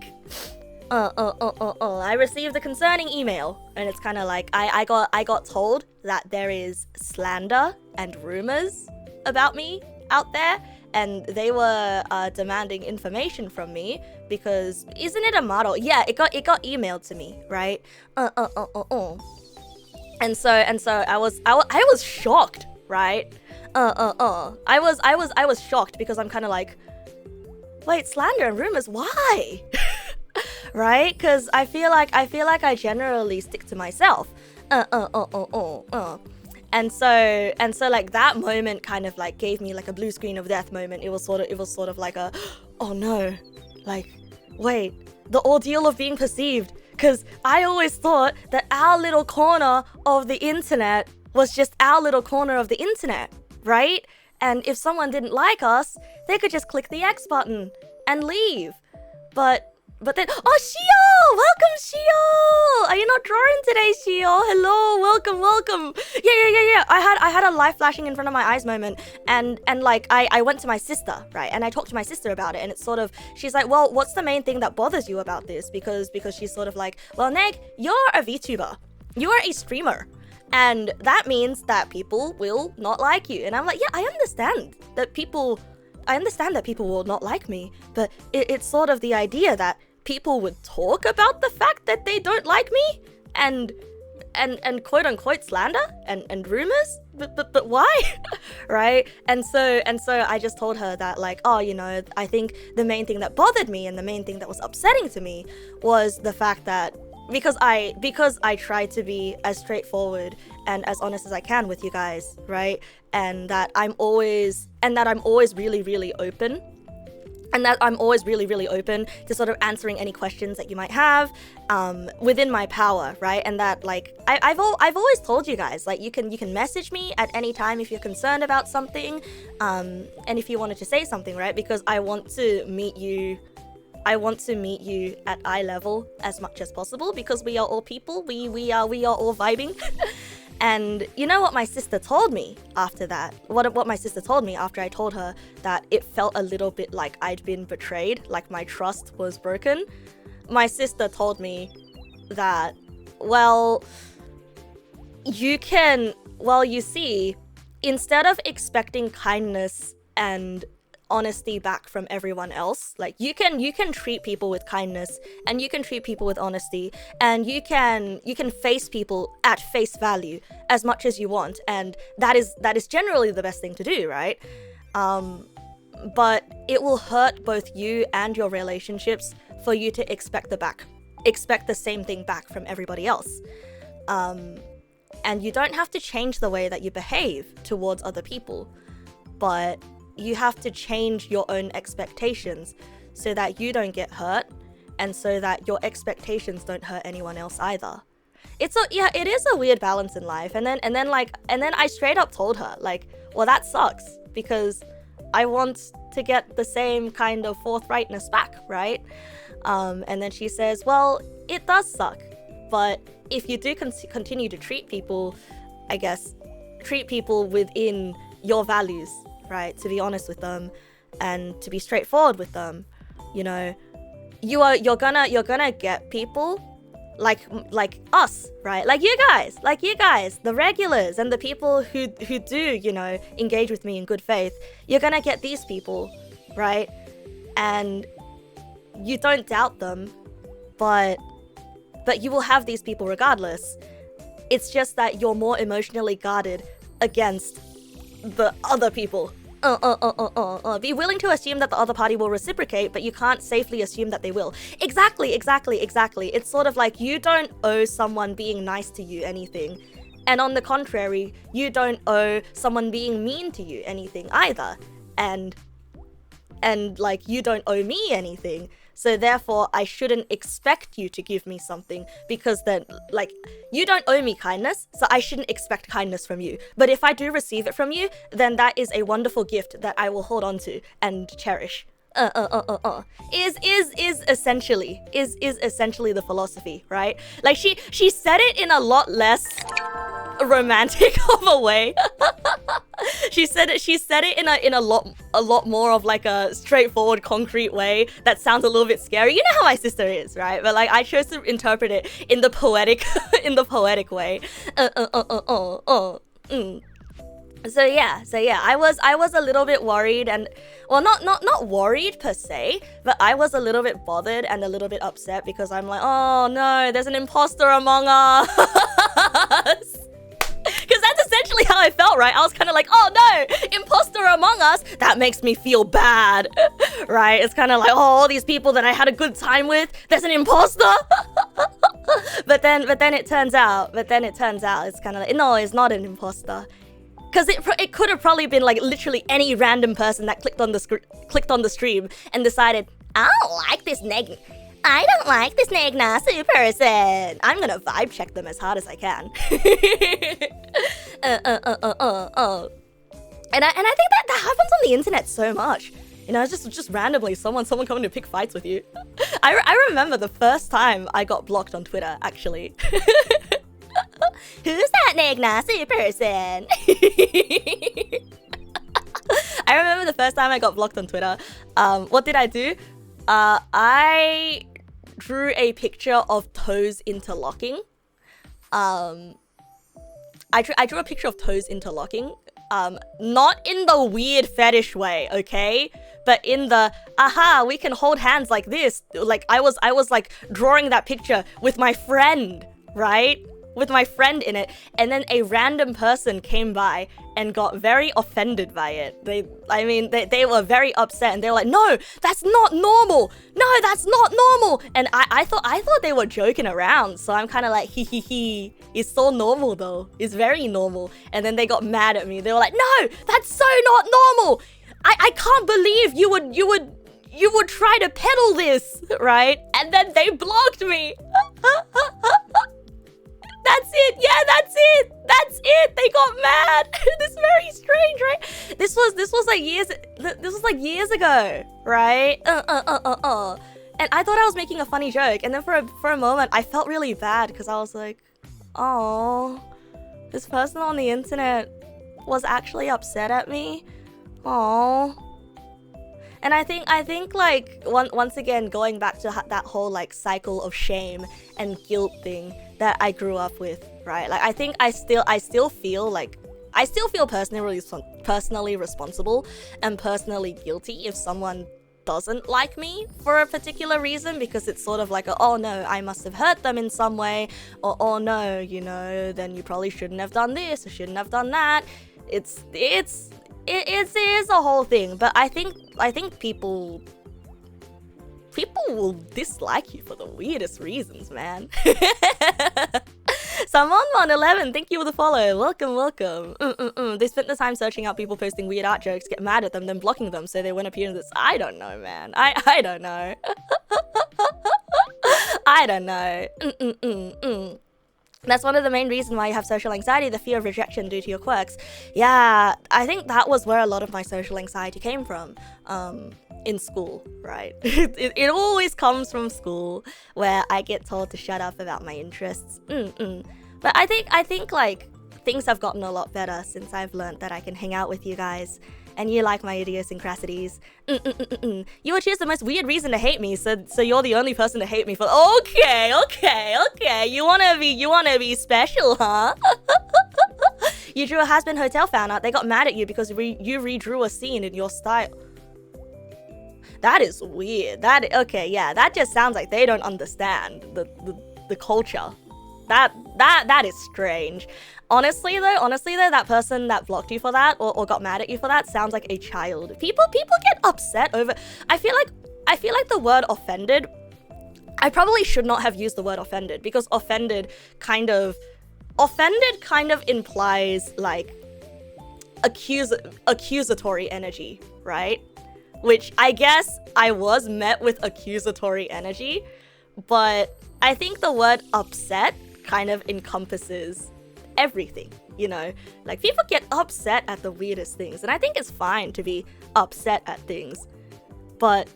I received a concerning email, and it's kind of like I got told that there is slander and rumors about me out there, and they were demanding information from me because isn't it a model? Yeah, it got emailed to me, right? And And so I was shocked, right? I was shocked because I'm kind of like, wait, slander and rumors, why? Right? Because I feel like I generally stick to myself. And so like that moment kind of like gave me like a blue screen of death moment. It was sort of like a, oh no, like, wait, the ordeal of being perceived. Because I always thought that our little corner of the internet was just our little corner of the internet, right? And if someone didn't like us, they could just click the X button and leave. But then, oh, Shio! Welcome, Shio! Are you not drawing today, Shio? Hello, welcome. Yeah. I had a light flashing in front of my eyes moment, and like I went to my sister, right? And I talked to my sister about it, and it's sort of, she's like, well, what's the main thing that bothers you about this? Because she's sort of like, well, Neg, you're a VTuber. You're a streamer. And that means that people will not like you. And I'm like, yeah, I understand that people will not like me, but it's sort of the idea that people would talk about the fact that they don't like me and quote unquote slander and rumors, but why? Right? And so I just told her that, like, oh, you know, I think the main thing that bothered me and the main thing that was upsetting to me was the fact that because I try to be as straightforward and as honest as I can with you guys, right? And that I'm always really, really open. And that I'm always really, really open to sort of answering any questions that you might have within my power, right? And that, like, I've always told you guys, like, you can message me at any time if you're concerned about something, and if you wanted to say something, right? Because I want to meet you at eye level as much as possible, because we are all people. We are all vibing. And you know what my sister told me after that? What my sister told me after I told her that it felt a little bit like I'd been betrayed, like my trust was broken. My sister told me that, well, you see, instead of expecting kindness and honesty back from everyone else, like you can treat people with kindness and you can treat people with honesty, and you can face people at face value as much as you want, and that is generally the best thing to do, right? But it will hurt both you and your relationships for you to expect the same thing back from everybody else. And you don't have to change the way that you behave towards other people, but you have to change your own expectations so that you don't get hurt, and so that your expectations don't hurt anyone else either. It is a weird balance in life. And then I straight up told her, like, well, that sucks, because I want to get the same kind of forthrightness back, right? And then she says, well, it does suck, but if you do continue to treat people within your values, right, to be honest with them and to be straightforward with them, you know, you're gonna get people like us, right? Like you guys, the regulars and the people who do, you know, engage with me in good faith. You're gonna get these people, right? And you don't doubt them, but you will have these people regardless. It's just that you're more emotionally guarded against the other people. Be willing to assume that the other party will reciprocate, but you can't safely assume that they will. Exactly. It's sort of like you don't owe someone being nice to you anything. And on the contrary, you don't owe someone being mean to you anything either. And like, you don't owe me anything. So therefore, I shouldn't expect you to give me something, because then, like, you don't owe me kindness, so I shouldn't expect kindness from you. But if I do receive it from you, then that is a wonderful gift that I will hold on to and cherish. Is essentially the philosophy, right? Like, she said it in a lot less romantic of a way. She said it in a lot more of like a straightforward, concrete way that sounds a little bit scary. You know how my sister is, right? But like, I chose to interpret it in the poetic way. So yeah, I was a little bit worried, and well, not worried per se, but I was a little bit bothered and a little bit upset, because I'm like, oh no, there's an imposter among us. out, right? I was kind of like, oh no, imposter among us. That makes me feel bad, right? It's kind of like, oh, all these people that I had a good time with, there's an imposter. but then it turns out it's kind of like, no, it's not an imposter. Because it could have probably been like literally any random person that clicked on the stream and decided, I don't like this Neg Nasu person. I'm gonna vibe check them as hard as I can. And I think that happens on the internet so much. You know, it's just randomly someone coming to pick fights with you. I remember the first time I got blocked on Twitter, actually. Who's that Neg Nasu person? I remember the first time I got blocked on Twitter. What did I do? I drew a picture of toes interlocking. I drew a picture of toes interlocking. Not in the weird fetish way, okay? But in the, aha, we can hold hands like this. Like, I was like drawing that picture with my friend, right? With my friend in it, and then a random person came by and got very offended by it. They were very upset, and they were like, no, that's not normal. No, that's not normal. And I thought they were joking around. So I'm kind of like, hee. It's so normal though. It's very normal. And then they got mad at me. They were like, no, that's so not normal. I can't believe you would try to peddle this, right? And then they blocked me. That's it. Yeah, that's it. That's it. They got mad. This is very strange, right? This was like years ago, right? And I thought I was making a funny joke, and then for a moment I felt really bad because I was like, oh, this person on the internet was actually upset at me. Oh. And I think like once again going back to that whole like cycle of shame and guilt thing that I grew up with, right? Like I think I still feel personally responsible and personally guilty if someone doesn't like me for a particular reason, because it's sort of like oh no, I must have hurt them in some way, or oh no, you know, then you probably shouldn't have done this or shouldn't have done that. It is a whole thing, but I think people will dislike you for the weirdest reasons, man. Someone111, thank you for the follow. Welcome. They spent the time searching out people posting weird art jokes, get mad at them, then blocking them so they won't appear in this. I don't know, man. I don't know. I don't know. That's one of the main reasons why you have social anxiety, the fear of rejection due to your quirks. Yeah, I think that was where a lot of my social anxiety came from. In school, right? It always comes from school, where I get told to shut up about my interests. But I think like things have gotten a lot better since I've learned that I can hang out with you guys and you like my idiosyncrasies. You would choose the most weird reason to hate me, so you're the only person to hate me for. Okay. You wanna be special, huh? You drew a Has-Been Hotel fan art. They got mad at you because you redrew a scene in your style. That is weird. That just sounds like they don't understand the culture. That is strange. Honestly though, that person that blocked you for that or got mad at you for that sounds like a child. People get upset over. I feel like the word offended. I probably should not have used the word offended, because offended kind of implies like accusatory energy, right? Which I guess I was met with accusatory energy, but I think the word upset kind of encompasses everything, you know? Like, people get upset at the weirdest things, and I think it's fine to be upset at things, but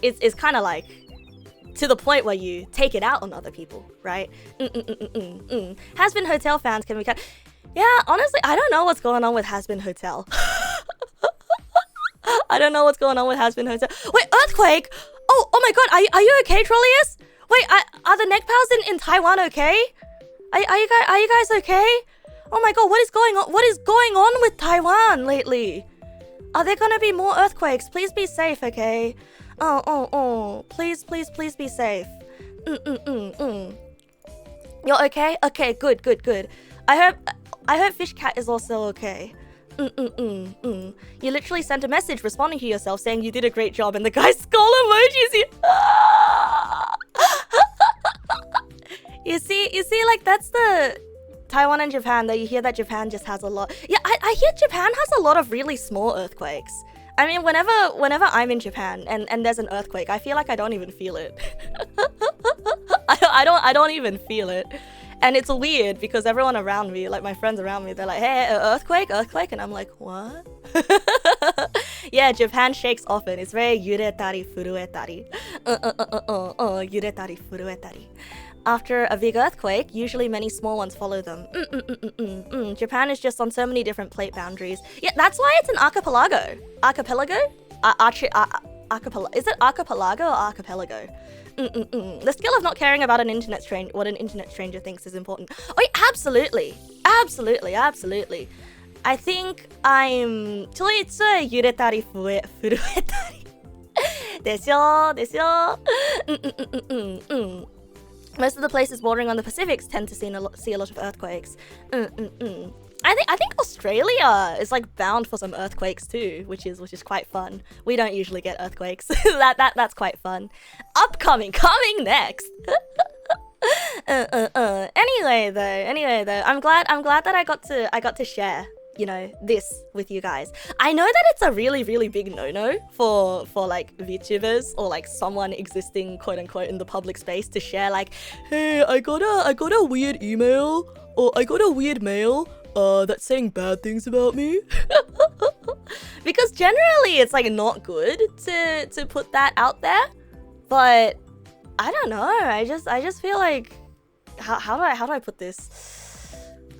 it's kind of like to the point where you take it out on other people, right? Has-Been Hotel fans can be kind. Yeah, honestly, I don't know what's going on with Has-Been Hotel. I don't know what's going on with Has-Been Hotel. Wait, earthquake! Oh my god, are you okay, Trollius? Wait, are the neck pals in Taiwan okay? Are you guys okay? Oh my god, what is going on? What is going on with Taiwan lately? Are there gonna be more earthquakes? Please be safe, okay? Oh. Please be safe. You're okay? Okay, good. I I hope Fish Cat is also okay. You literally sent a message responding to yourself saying you did a great job and the guy's skull emojis you. You see, like, that's the Taiwan and Japan, though. You hear that Japan just has a lot. Yeah, I hear Japan has a lot of really small earthquakes. I mean, whenever I'm in Japan and there's an earthquake, I feel like I don't even feel it. I don't even feel it. And it's weird because everyone around me, like my friends around me, they're like, hey, earthquake? And I'm like, what? Yeah, Japan shakes often. It's very yuretari, furuetari. Yuretari, furuetari. After a big earthquake, usually many small ones follow them. Japan is just on so many different plate boundaries. Yeah, that's why it's an archipelago. Archipelago? Is it archipelago or archipelago? The skill of not caring about what an internet stranger thinks is important. Oh, yeah, absolutely. I think I'm... ちょいちょい揺れたり震えたり。ですよ。Most of the places bordering on the Pacifics tend to see a lot of earthquakes. I think Australia is like bound for some earthquakes too, which is quite fun. We don't usually get earthquakes. That's quite fun. Coming next. Anyway though, I'm glad that I got to share, you know, this with you guys. I know that it's a really, really big no-no for like VTubers or like someone existing quote unquote in the public space to share like, hey, I got a weird email or I got a weird mail that's saying bad things about me. Because generally it's like not good to put that out there. But I don't know. I just feel like how do I put this?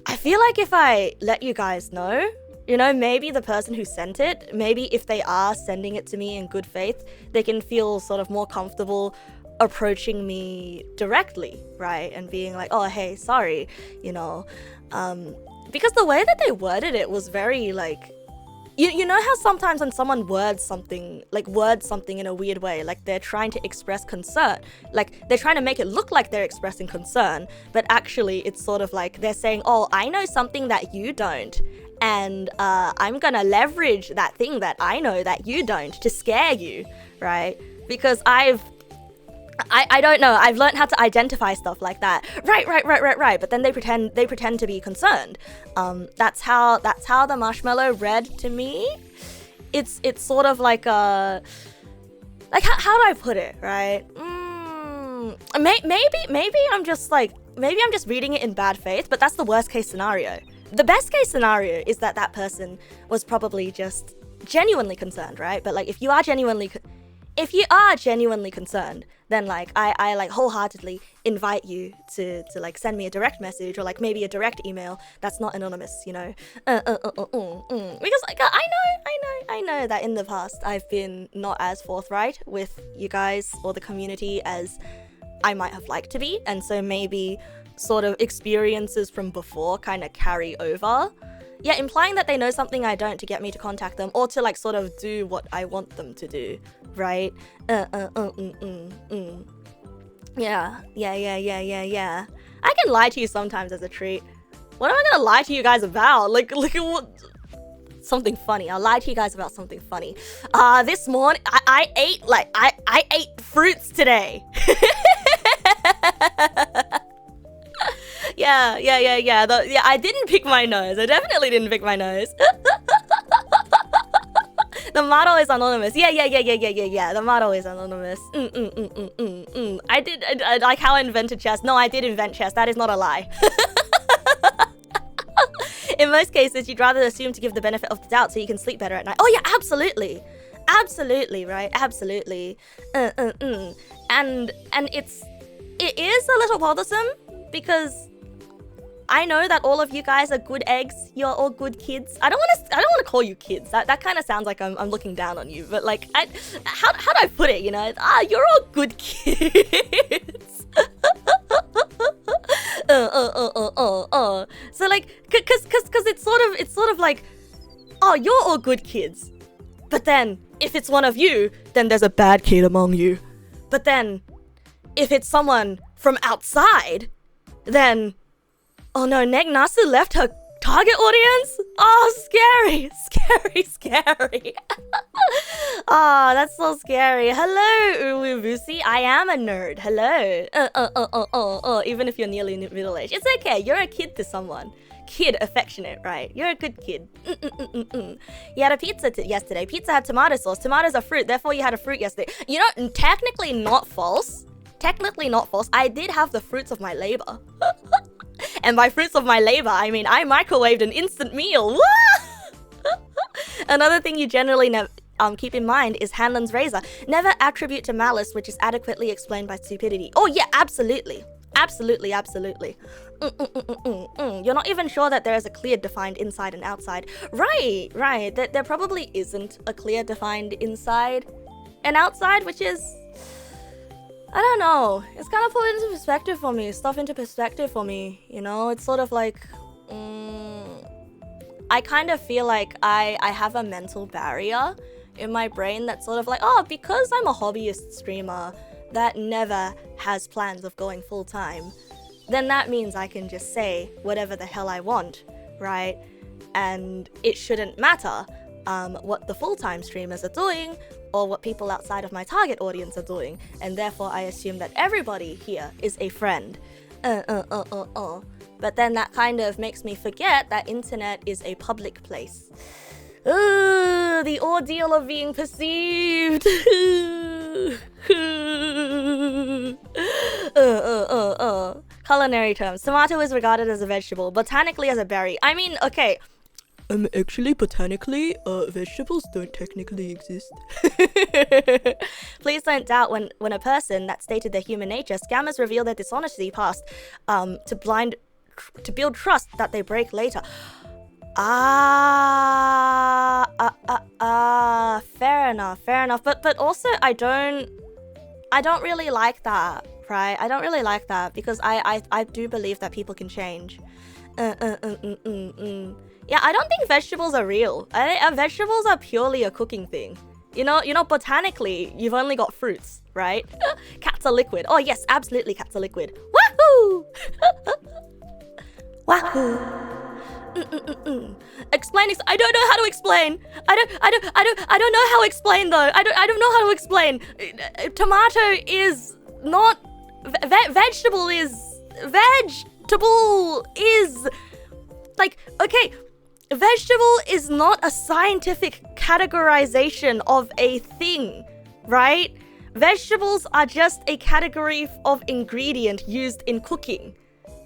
I feel like if I let you guys know, you know, maybe the person who sent it, maybe if they are sending it to me in good faith, they can feel sort of more comfortable approaching me directly, right? And being like, oh, hey, sorry, you know. Because the way that they worded it was very like, you know how sometimes when someone words something in a weird way, like they're trying to express concern, like they're trying to make it look like they're expressing concern, but actually it's sort of like they're saying, oh, I know something that you don't, and I'm gonna leverage that thing that I know that you don't to scare you, right? Because I don't know, I've learned how to identify stuff like that. Right. But then they pretend to be concerned. That's how the marshmallow read to me. It's sort of like a, like how do I put it, right? Maybe I'm just reading it in bad faith, but that's the worst case scenario. The best case scenario is that person was probably just genuinely concerned, right? But like if you are genuinely concerned, then like I like wholeheartedly invite you to like send me a direct message or like maybe a direct email that's not anonymous, you know. Because like I know that in the past I've been not as forthright with you guys or the community as I might have liked to be, and so maybe sort of experiences from before kind of carry over. Yeah, implying that they know something I don't to get me to contact them or to like sort of do what I want them to do, right? Yeah. I can lie to you sometimes as a treat. What am I gonna lie to you guys about? Like what? Something funny. I'll lie to you guys about something funny. This morning I ate fruits today. Yeah. I didn't pick my nose. I definitely didn't pick my nose. The model is anonymous. Yeah. The model is anonymous. I like how I invented chess. No, I did invent chess. That is not a lie. In most cases, you'd rather assume to give the benefit of the doubt so you can sleep better at night. Oh yeah, absolutely, right? Absolutely. And it is a little bothersome because I know that all of you guys are good eggs. You're all good kids. I don't want to call you kids. That kind of sounds like I'm looking down on you. But like, how do I put it? You know, you're all good kids. So like, cause it's sort of like, oh, you're all good kids. But then if it's one of you, then there's a bad kid among you. But then if it's someone from outside, then oh no, Neg Nasu left her target audience? Oh, scary, scary, scary. Oh, that's so scary. Hello, Uwubusi. I am a nerd. Hello. Even if you're nearly middle-aged. It's okay. You're a kid to someone. Kid, affectionate, right? You're a good kid. You had a pizza yesterday. Pizza had tomato sauce. Tomatoes are fruit. Therefore, you had a fruit yesterday. You know, technically not false. Technically not false. I did have the fruits of my labor. And by fruits of my labor, I mean I microwaved an instant meal. Another thing you generally keep in mind is Hanlon's razor. Never attribute to malice which is adequately explained by stupidity. Oh yeah, absolutely. Absolutely, absolutely. You're not even sure that there is a clear defined inside and outside. Right, right. There probably isn't a clear defined inside and outside, which is... I don't know. It's kind of put into perspective for me. Stuff into perspective for me. You know, it's sort of like... I kind of feel like I have a mental barrier in my brain that's sort of like, oh, because I'm a hobbyist streamer that never has plans of going full-time, then that means I can just say whatever the hell I want, right? And it shouldn't matter what the full-time streamers are doing or what people outside of my target audience are doing, and therefore I assume that everybody here is a friend. But then that kind of makes me forget that internet is a public place. The ordeal of being perceived. Culinary terms. Tomato is regarded as a vegetable, botanically as a berry. I mean, okay. Actually, botanically, vegetables don't technically exist. Please don't doubt when a person that stated their human nature, scammers reveal their dishonesty past to build trust that they break later. Fair enough. But also, I don't really like that, right? I don't really like that because I do believe that people can change. Yeah, I don't think vegetables are real. Vegetables are purely a cooking thing. You know, botanically, you've only got fruits, right? Cats are liquid. Oh yes, absolutely, cats are liquid. Wahoo! Wahoo! Explain. I don't know how to explain. I don't know how to explain though. I don't know how to explain. Tomato is not vegetable is like, okay, vegetable is not a scientific categorization of a thing, right? Vegetables are just a category of ingredient used in cooking.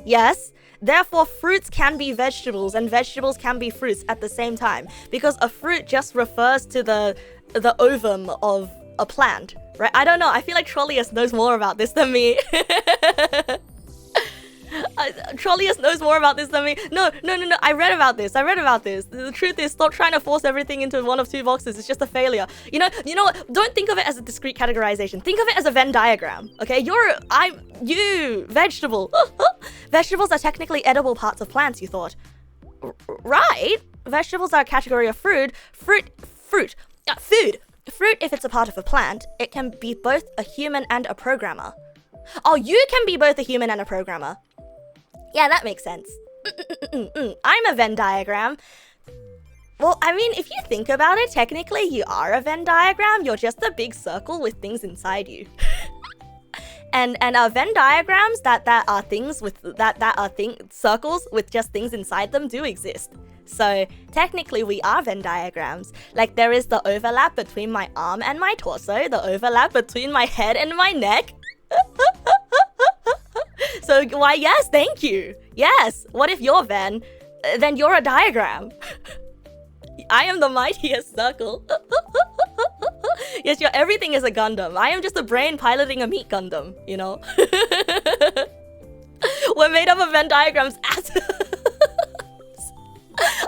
Yes? Therefore, fruits can be vegetables and vegetables can be fruits at the same time, because a fruit just refers to the ovum of a plant, right? I don't know. I feel like Trollius knows more about this than me. Trollius knows more about this than me. No. I read about this. The truth is, stop trying to force everything into one of two boxes. It's just a failure. You know what? Don't think of it as a discrete categorization. Think of it as a Venn diagram. Okay? You, vegetable. Vegetables are technically edible parts of plants, you thought. Right? Vegetables are a category of food. Food. Fruit, if it's a part of a plant, it can be both a human and a programmer. Oh, you can be both a human and a programmer. Yeah, that makes sense. I'm a Venn diagram. Well, I mean, if you think about it, technically you are a Venn diagram. You're just a big circle with things inside you. and Venn diagrams that are things with circles with just things inside them do exist. So technically we are Venn diagrams. Like there is the overlap between my arm and my torso, the overlap between my head and my neck. So why, yes, thank you. Yes, what if you're Venn? Then you're a diagram. I am the mightiest circle. Yes, everything is a Gundam. I am just a brain piloting a meat Gundam, you know? We're made up of Venn diagrams.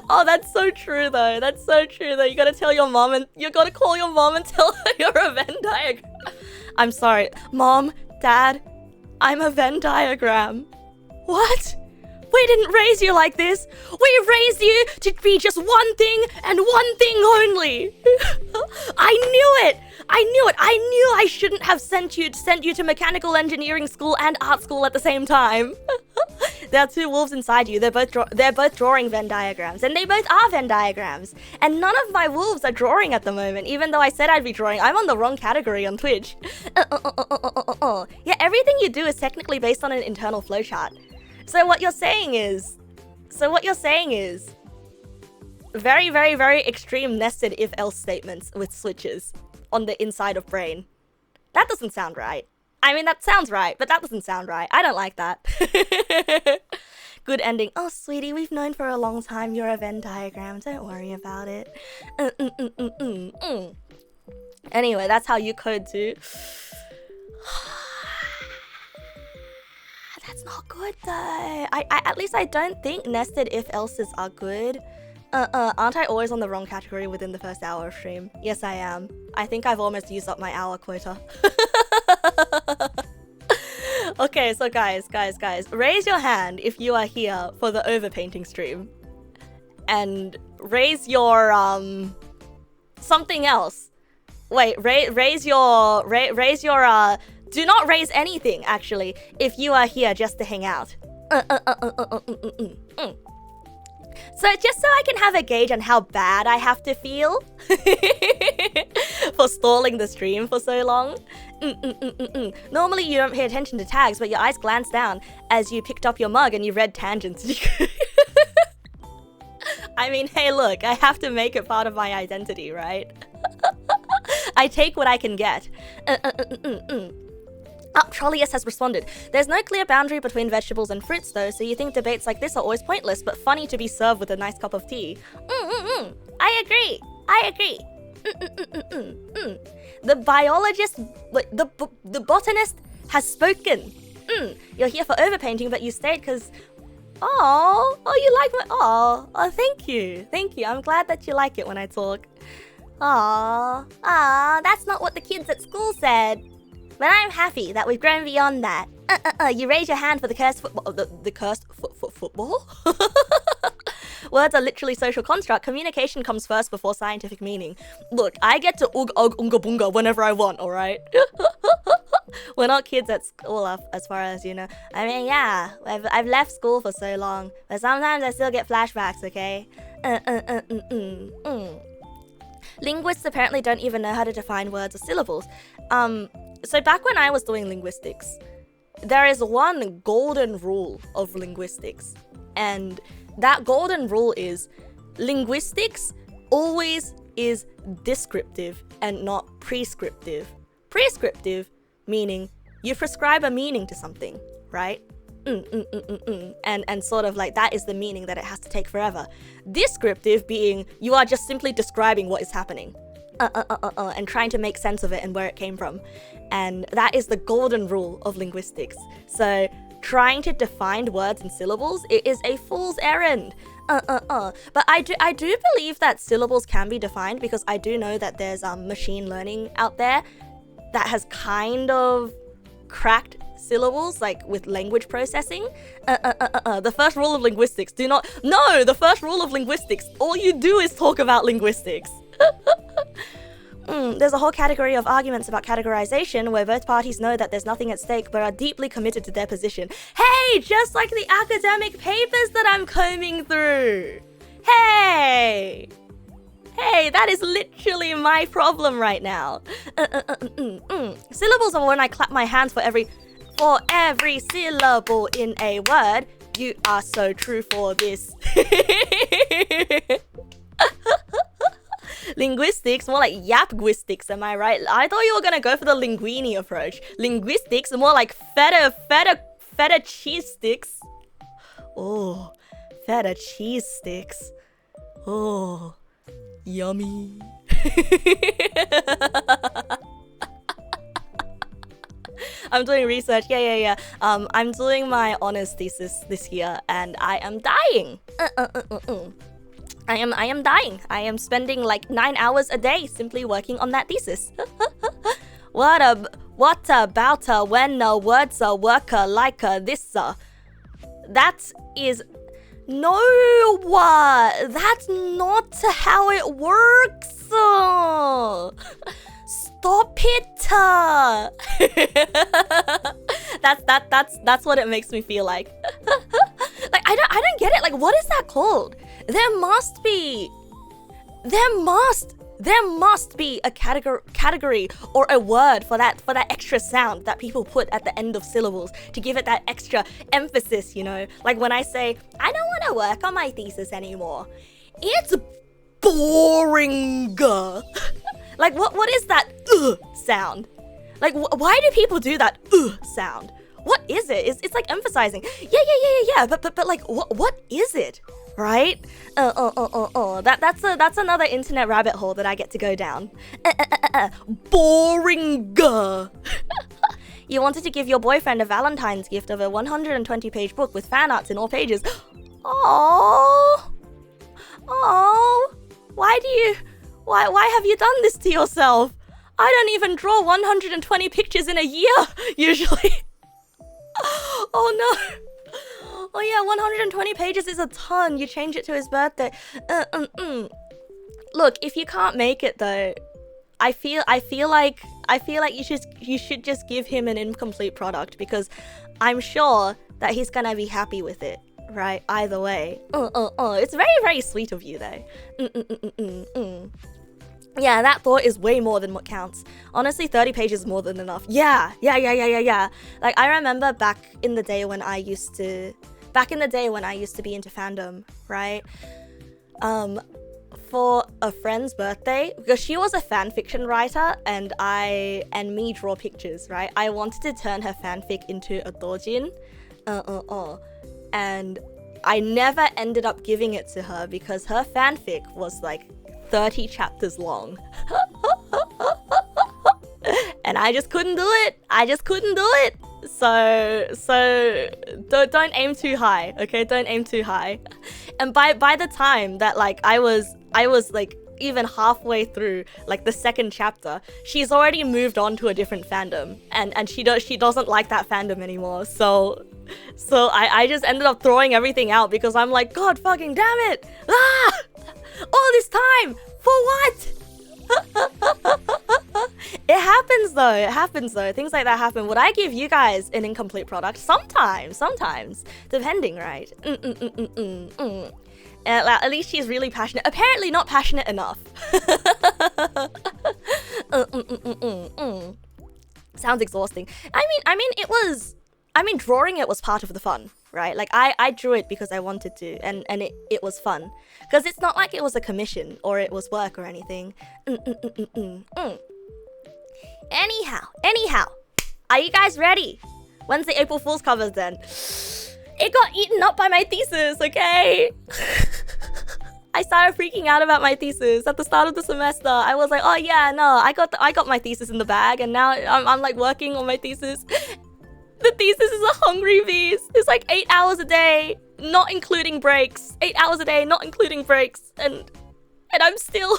Oh, that's so true though. You gotta tell your mom and you gotta call your mom and tell her you're a Venn diagram. I'm sorry. Mom, Dad, I'm a Venn diagram. What? We didn't raise you like this. We raised you to be just one thing and one thing only. I knew it. I knew I shouldn't have sent you to mechanical engineering school and art school at the same time. There are two wolves inside you. They're both drawing Venn diagrams, and they both are Venn diagrams. And none of my wolves are drawing at the moment, even though I said I'd be drawing. I'm on the wrong category on Twitch. Yeah, everything you do is technically based on an internal flowchart. So what you're saying is very, very, very extreme nested if-else statements with switches on the inside of brain. That doesn't sound right. I mean, that sounds right, but that doesn't sound right. I don't like that. Good ending. Oh, sweetie, we've known for a long time you're a Venn diagram. Don't worry about it. Anyway, that's how you code too. That's not good though. At least I don't think nested if-elses are good. Aren't I always on the wrong category within the first hour of stream? Yes, I am. I think I've almost used up my hour quota. Okay, so guys, raise your hand if you are here for the overpainting stream. And raise your, something else. Wait, raise your, do not raise anything, actually, if you are here just to hang out. So just so I can have a gauge on how bad I have to feel for stalling the stream for so long. Normally you don't pay attention to tags, but your eyes glanced down as you picked up your mug and you read tangents. I mean, hey look, I have to make it part of my identity, right? I take what I can get. Trollius has responded. There's no clear boundary between vegetables and fruits though, so you think debates like this are always pointless, but funny to be served with a nice cup of tea. I agree. The biologist, the botanist has spoken. You're here for overpainting, but you stayed because... Oh, you like my... Oh, thank you. I'm glad that you like it when I talk. That's not what the kids at school said. But I'm happy that we've grown beyond that. You raise your hand for the cursed football. The cursed football? Words are literally social construct. Communication comes first before scientific meaning. Look, I get to unga bunga whenever I want, alright? We're not kids at school, as far as you know. I mean, yeah, I've left school for so long, but sometimes I still get flashbacks, okay? Linguists apparently don't even know how to define words or syllables. So back when I was doing linguistics, there is one golden rule of linguistics. And that golden rule is linguistics always is descriptive and not prescriptive. Prescriptive meaning you prescribe a meaning to something, right? And sort of like that is the meaning that it has to take forever. Descriptive being you are just simply describing what is happening. And trying to make sense of it and where it came from. And that is the golden rule of linguistics. So trying to define words and syllables, it is a fool's errand. But I do believe that syllables can be defined, because I do know that there's machine learning out there that has kind of cracked syllables, like with language processing. The first rule of linguistics, the first rule of linguistics, all you do is talk about linguistics. There's a whole category of arguments about categorization where both parties know that there's nothing at stake but are deeply committed to their position. Hey, just like the academic papers that I'm combing through. Hey, that is literally my problem right now. Syllables are when I clap my hands for every syllable in a word. You are so true for this. Linguistics, more like yapguistics, am I right? I thought you were gonna go for the linguini approach. Linguistics, more like feta cheese sticks. Oh, feta cheese sticks. Oh, yummy. I'm doing research, yeah. I'm doing my honors thesis this year, and I am dying. I am dying. I am spending like 9 hours a day simply working on that thesis. What about when words work like this? That is No, that's not how it works. Stop it. That's what it makes me feel like. Like I don't get it. Like, what is that called? There must be a category or a word for that extra sound that people put at the end of syllables to give it that extra emphasis, you know? Like when I say, I don't want to work on my thesis anymore. It's boring. Like what is that sound? Like why do people do that sound? What is it? It's like emphasizing. Yeah. But like what is it? Right? That's another internet rabbit hole that I get to go down. Boring. You wanted to give your boyfriend a Valentine's gift of a 120-page book with fan arts in all pages. Oh. Why have you done this to yourself? I don't even draw 120 pictures in a year, usually. Oh no. Oh yeah, 120 pages is a ton. You change it to his birthday. Look, if you can't make it though, I feel like you should just give him an incomplete product, because I'm sure that he's gonna be happy with it, right? Either way. It's very, very sweet of you though. Yeah, that thought is way more than what counts. Honestly, 30 pages is more than enough. Yeah. Like, I remember back in the day when I used to be into fandom, right? For a friend's birthday, because she was a fan fiction writer and me draw pictures, right? I wanted to turn her fanfic into a doujin. And I never ended up giving it to her because her fanfic was like 30 chapters long. And I just couldn't do it. So don't aim too high, okay? Don't aim too high. And by the time that like I was like even halfway through like the second chapter, she's already moved on to a different fandom, and she doesn't like that fandom anymore. So I just ended up throwing everything out because I'm like, God fucking damn it! All this time for what? It happens though. Things like that happen. Would I give you guys an incomplete product? Sometimes, depending, right? At least she's really passionate. Apparently not passionate enough. Sounds exhausting. I mean, drawing it was part of the fun, right? Like I drew it because I wanted to, and it was fun. Because it's not like it was a commission or it was work or anything. Anyhow, are you guys ready? When's the April Fool's covers then? It got eaten up by my thesis, okay? I started freaking out about my thesis at the start of the semester. I was like, oh yeah, no, I got my thesis in the bag, and now I'm like working on my thesis. The thesis is a hungry beast. It's like 8 hours a day, not including breaks. 8 hours a day, not including breaks, and I'm still.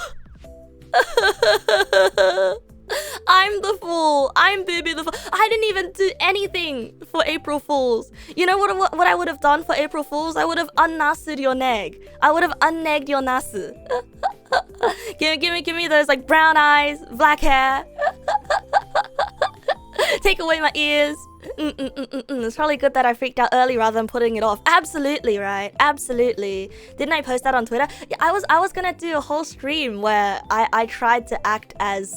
I'm the fool. I'm Booby the fool. I didn't even do anything for April Fools. You know what I would have done for April Fools? I would have unnasu'd your neg. I would have unnegged your nasu. give me those like brown eyes, black hair. Take away my ears. It's probably good that I freaked out early rather than putting it off. Absolutely, right? Absolutely. Didn't I post that on Twitter? Yeah, I was gonna do a whole stream where I tried to act as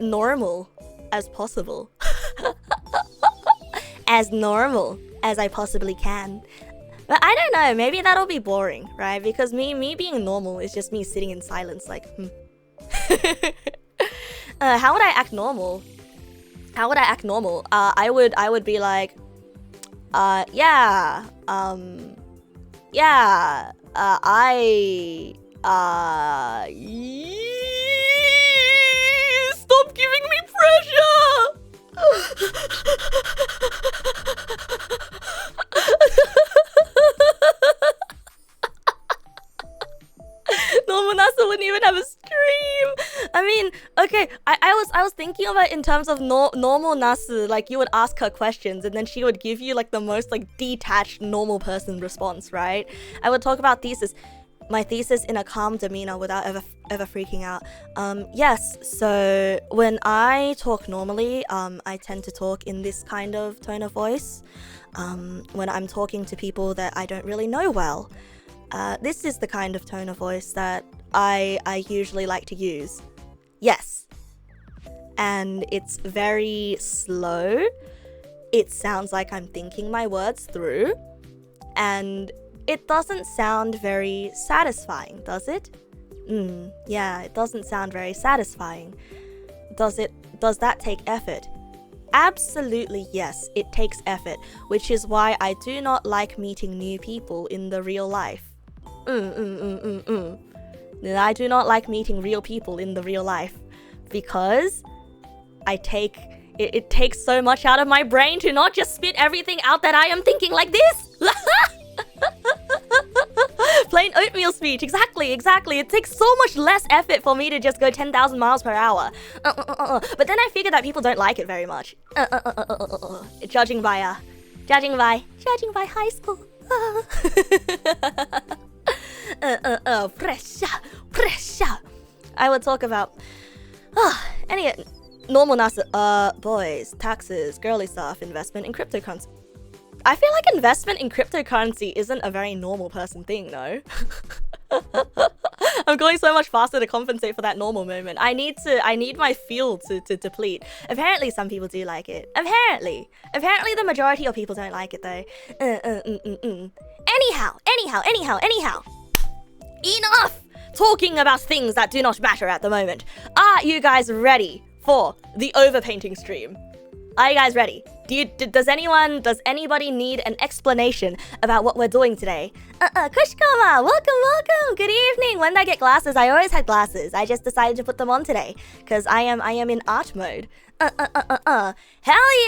normal as possible. As normal as I possibly can. But I don't know, maybe that'll be boring, right? Because me being normal is just me sitting in silence like, how would I act normal? I would be like, stop giving me pressure! Normal Nasu wouldn't even have a stream. I mean, okay, I was thinking of it in terms of normal Nasu. Like, you would ask her questions and then she would give you like the most like detached normal person response, right? I would talk about thesis. My thesis in a calm demeanor without ever freaking out. Yes, so when I talk normally, I tend to talk in this kind of tone of voice. When I'm talking to people that I don't really know well. This is the kind of tone of voice that I usually like to use. Yes. And it's very slow. It sounds like I'm thinking my words through. And it doesn't sound very satisfying, does it? Yeah, it doesn't sound very satisfying. Does that take effort? Absolutely yes, it takes effort, which is why I do not like meeting new people in the real life. I do not like meeting real people in the real life because it takes so much out of my brain to not just spit everything out that I am thinking like this. Plain oatmeal speech, exactly. It takes so much less effort for me to just go 10,000 miles per hour. But then I figured that people don't like it very much. Judging by high school. Pressure. I would talk about any normal Nasu, boys, taxes, girly stuff, investment in cryptocurrency. I feel like investment in cryptocurrency isn't a very normal person thing, no? I'm going so much faster to compensate for that normal moment. I need my field to deplete. Apparently some people do like it. Apparently the majority of people don't like it though. Anyhow. Enough talking about things that do not matter at the moment. Are you guys ready for the overpainting stream? Are you guys ready? Does anybody need an explanation about what we're doing today? Kushkama, welcome. Good evening. When did I get glasses? I always had glasses. I just decided to put them on today because I am in art mode. Hell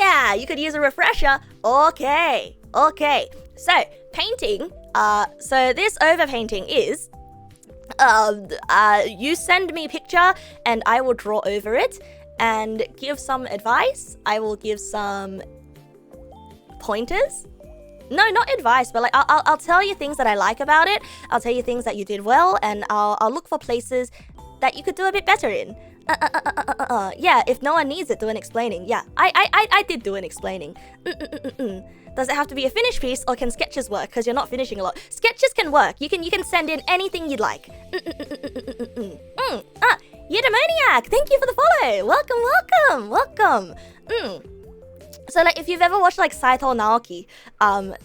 yeah! You could use a refresher. Okay. So painting. So this overpainting is. You send me a picture and I will draw over it. And give some advice. I will give some pointers. No, not advice, but like I'll tell you things that I like about it. I'll tell you things that you did well, and I'll look for places that you could do a bit better in. Yeah, if no one needs it, do an explaining. Yeah, I did do an explaining. Does it have to be a finished piece, or can sketches work? Because you're not finishing a lot. Sketches can work. You can send in anything you'd like. Eudaimoniac, thank you for the follow. Welcome. So like if you've ever watched like Saito Naoki, and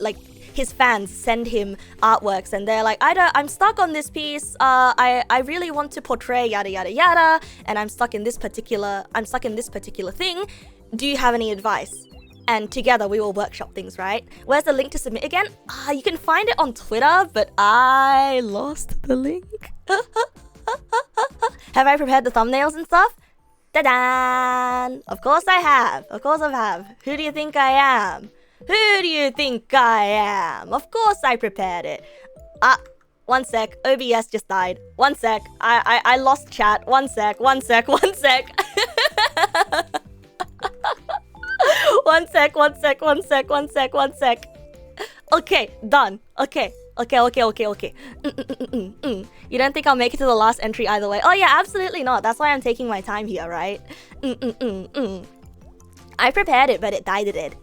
like his fans send him artworks and they're like, I'm stuck on this piece. I really want to portray yada yada yada, and I'm stuck in this particular thing. Do you have any advice? And together we will workshop things, right? Where's the link to submit again? You can find it on Twitter, but I lost the link. Have I prepared the thumbnails and stuff? Ta-da! Of course I have. Who do you think I am? Of course I prepared it. One sec. OBS just died. One sec. I lost chat. One sec. One sec. Okay, done. Okay. You don't think I'll make it to the last entry either way? Oh yeah, absolutely not. That's why I'm taking my time here, right? I prepared it, but it died.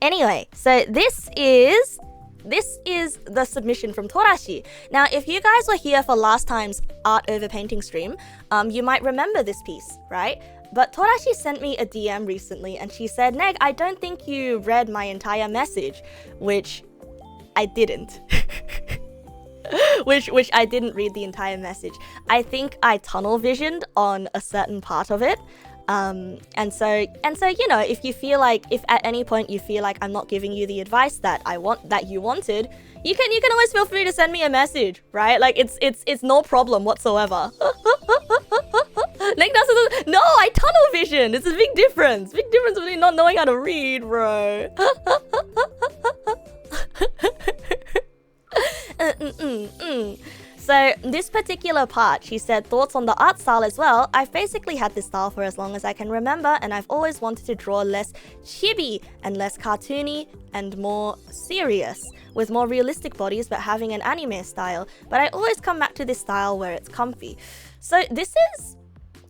Anyway, so this is the submission from Torashii. Now, if you guys were here for last time's art overpainting stream, you might remember this piece, right? But Torashii sent me a DM recently and she said, Neg, I don't think you read my entire message, which I didn't. which I didn't read the entire message. I think I tunnel visioned on a certain part of it. And so, you know, if at any point you feel like I'm not giving you the advice that you wanted, you can always feel free to send me a message, right? Like it's no problem whatsoever. Neg nasu, no, I tunnel vision. It's a big difference. Big difference between not knowing how to read, bro. So this particular part, she said, thoughts on the art style as well. I've basically had this style for as long as I can remember, and I've always wanted to draw less chibi and less cartoony and more serious, with more realistic bodies but having an anime style. But I always come back to this style where it's comfy. So this is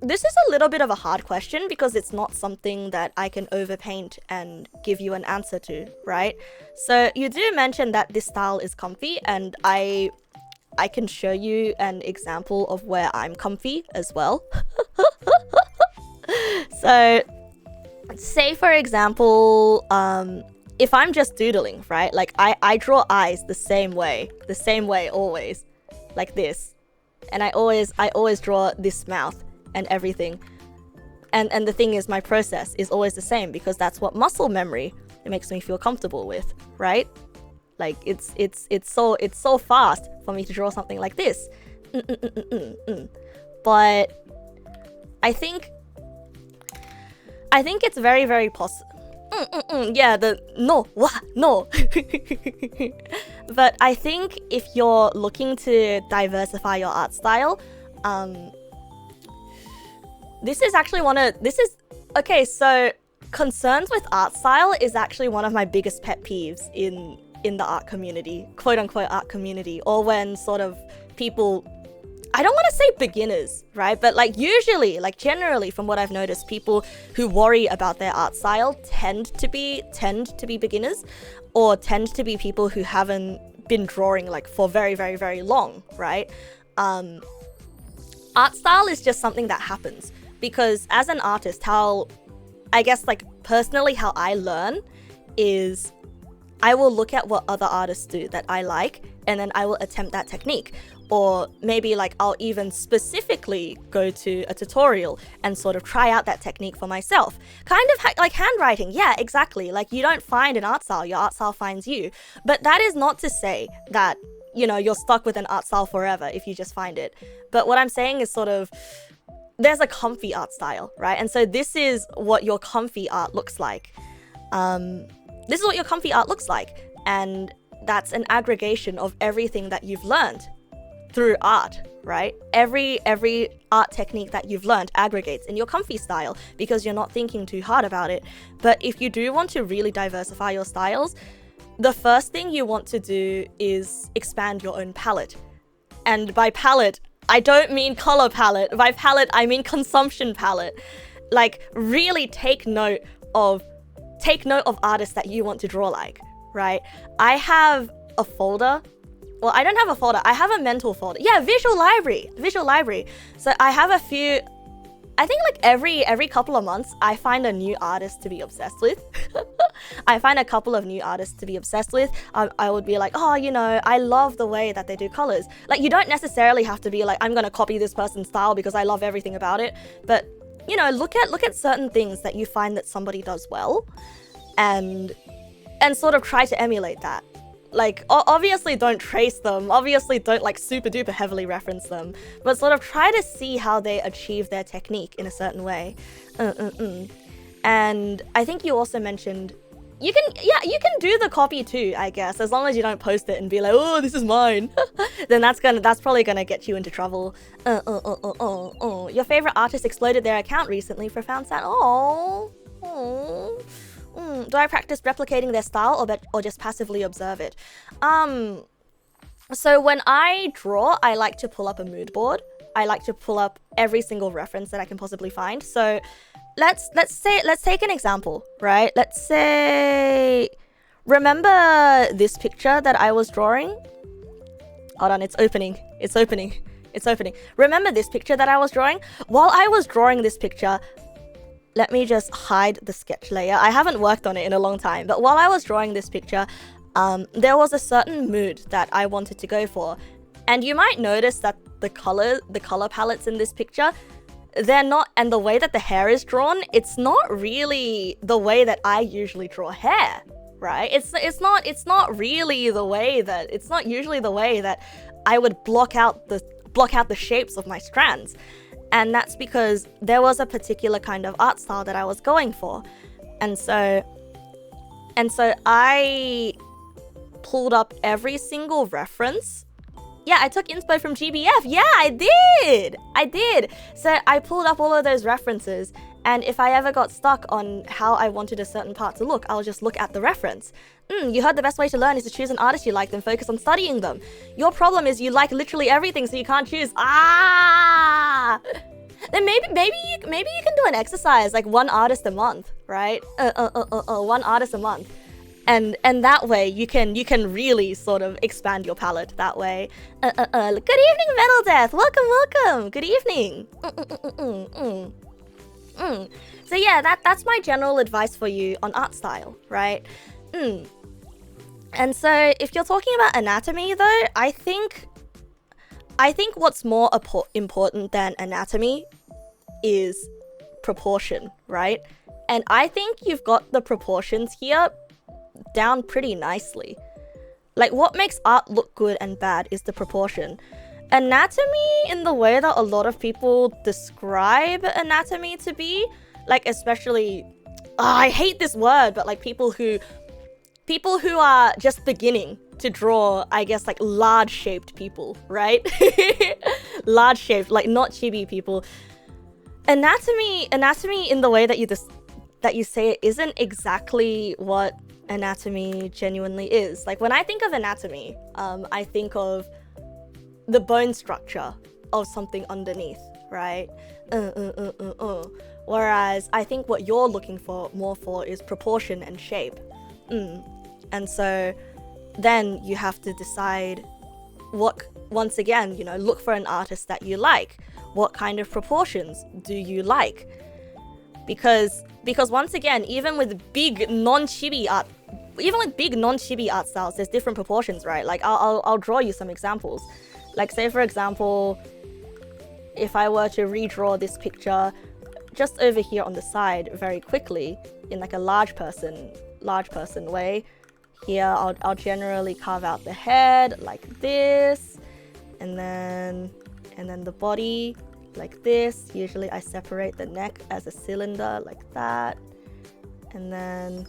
a little bit of a hard question because it's not something that I can overpaint and give you an answer to, right? So you do mention that this style is comfy, and I can show you an example of where I'm comfy as well. So say for example, if I'm just doodling, right? Like I draw eyes the same way always, like this. And I always draw this mouth and everything. And the thing is, my process is always the same because that's what muscle memory it makes me feel comfortable with, right? Like it's so fast for me to draw something like this. But I think it's very, very possible. Yeah, no. But I think if you're looking to diversify your art style, okay, so concerns with art style is actually one of my biggest pet peeves in the art community, quote unquote art community, or when sort of people, I don't want to say beginners, right? But like usually, like generally from what I've noticed, people who worry about their art style tend to be beginners, or tend to be people who haven't been drawing like for very, very, very long, right? Art style is just something that happens because as an artist, I guess like personally how I learn is I will look at what other artists do that I like, and then I will attempt that technique. Or maybe like I'll even specifically go to a tutorial and sort of try out that technique for myself. Kind of like handwriting, yeah, exactly. Like you don't find an art style, your art style finds you. But that is not to say that, you know, you're stuck with an art style forever if you just find it. But what I'm saying is sort of, there's a comfy art style, right? And so this is what your comfy art looks like. This is what your comfy art looks like. And that's an aggregation of everything that you've learned through art, right? Every art technique that you've learned aggregates in your comfy style because you're not thinking too hard about it. But if you do want to really diversify your styles, the first thing you want to do is expand your own palette. And by palette, I don't mean color palette. By palette, I mean consumption palette. Like really take note of artists that you want to draw like, right? I have a folder. Well, I don't have a folder. I have a mental folder. Yeah, visual library. So I have a few, I think like every couple of months, I find a new artist to be obsessed with. I find a couple of new artists to be obsessed with. I would be like, oh, you know, I love the way that they do colors. Like you don't necessarily have to be like, I'm gonna copy this person's style because I love everything about it. But you know, look at certain things that you find that somebody does well, and sort of try to emulate that. Like, obviously don't trace them, obviously don't like super duper heavily reference them, but sort of try to see how they achieve their technique in a certain way. And I think you also mentioned, you can do the copy too, I guess, as long as you don't post it and be like, oh, this is mine. Then that's probably gonna get you into trouble. Your favorite artist exploded their account recently for found sad. Do I practice replicating their style or just passively observe it? So when I draw, I like to pull up a mood board. I like to pull up every single reference that I can possibly find. So let's take an example, right? Let's say, remember this picture that I was drawing? Hold on, it's opening. Remember this picture that I was drawing? While I was drawing this picture, let me just hide the sketch layer. I haven't worked on it in a long time, but while I was drawing this picture, there was a certain mood that I wanted to go for. And you might notice that the color palettes in this picture, they're not, and the way that the hair is drawn, it's not really the way that I usually draw hair, right? It's not usually the way that I would block out the shapes of my strands. And that's because there was a particular kind of art style that I was going for. And so I pulled up every single reference Yeah, I took inspo from GBF. Yeah, I did. So I pulled up all of those references, and if I ever got stuck on how I wanted a certain part to look, I'll just look at the reference. You heard the best way to learn is to choose an artist you like, then focus on studying them. Your problem is you like literally everything, so you can't choose. Then maybe you can do an exercise, like one artist a month, right? One artist a month. And that way you can really sort of expand your palette that way. Good evening, Metal Death. Welcome. Good evening. So yeah, that's my general advice for you on art style, right? And so if you're talking about anatomy though, I think what's more important than anatomy is proportion, right? And I think you've got the proportions here down pretty nicely. Like, what makes art look good and bad is the proportion. Anatomy, in the way that a lot of people describe anatomy to be, like, especially, I hate this word, but like people who are just beginning to draw, I guess, like large shaped people, right? Large shaped, like not chibi people. Anatomy in the way that you say it isn't exactly what anatomy genuinely is. Like, when I think of anatomy, I think of the bone structure of something underneath, right? Whereas I think what you're looking more for is proportion and shape. And so then you have to decide once again, look for an artist that you like. What kind of proportions do you like? Because once again, even with big non-chibi art styles, there's different proportions, right? Like, I'll draw you some examples. Like, say for example, if I were to redraw this picture just over here on the side very quickly in like a large person way, here I'll generally carve out the head like this, and then the body like this. Usually I separate the neck as a cylinder like that, and then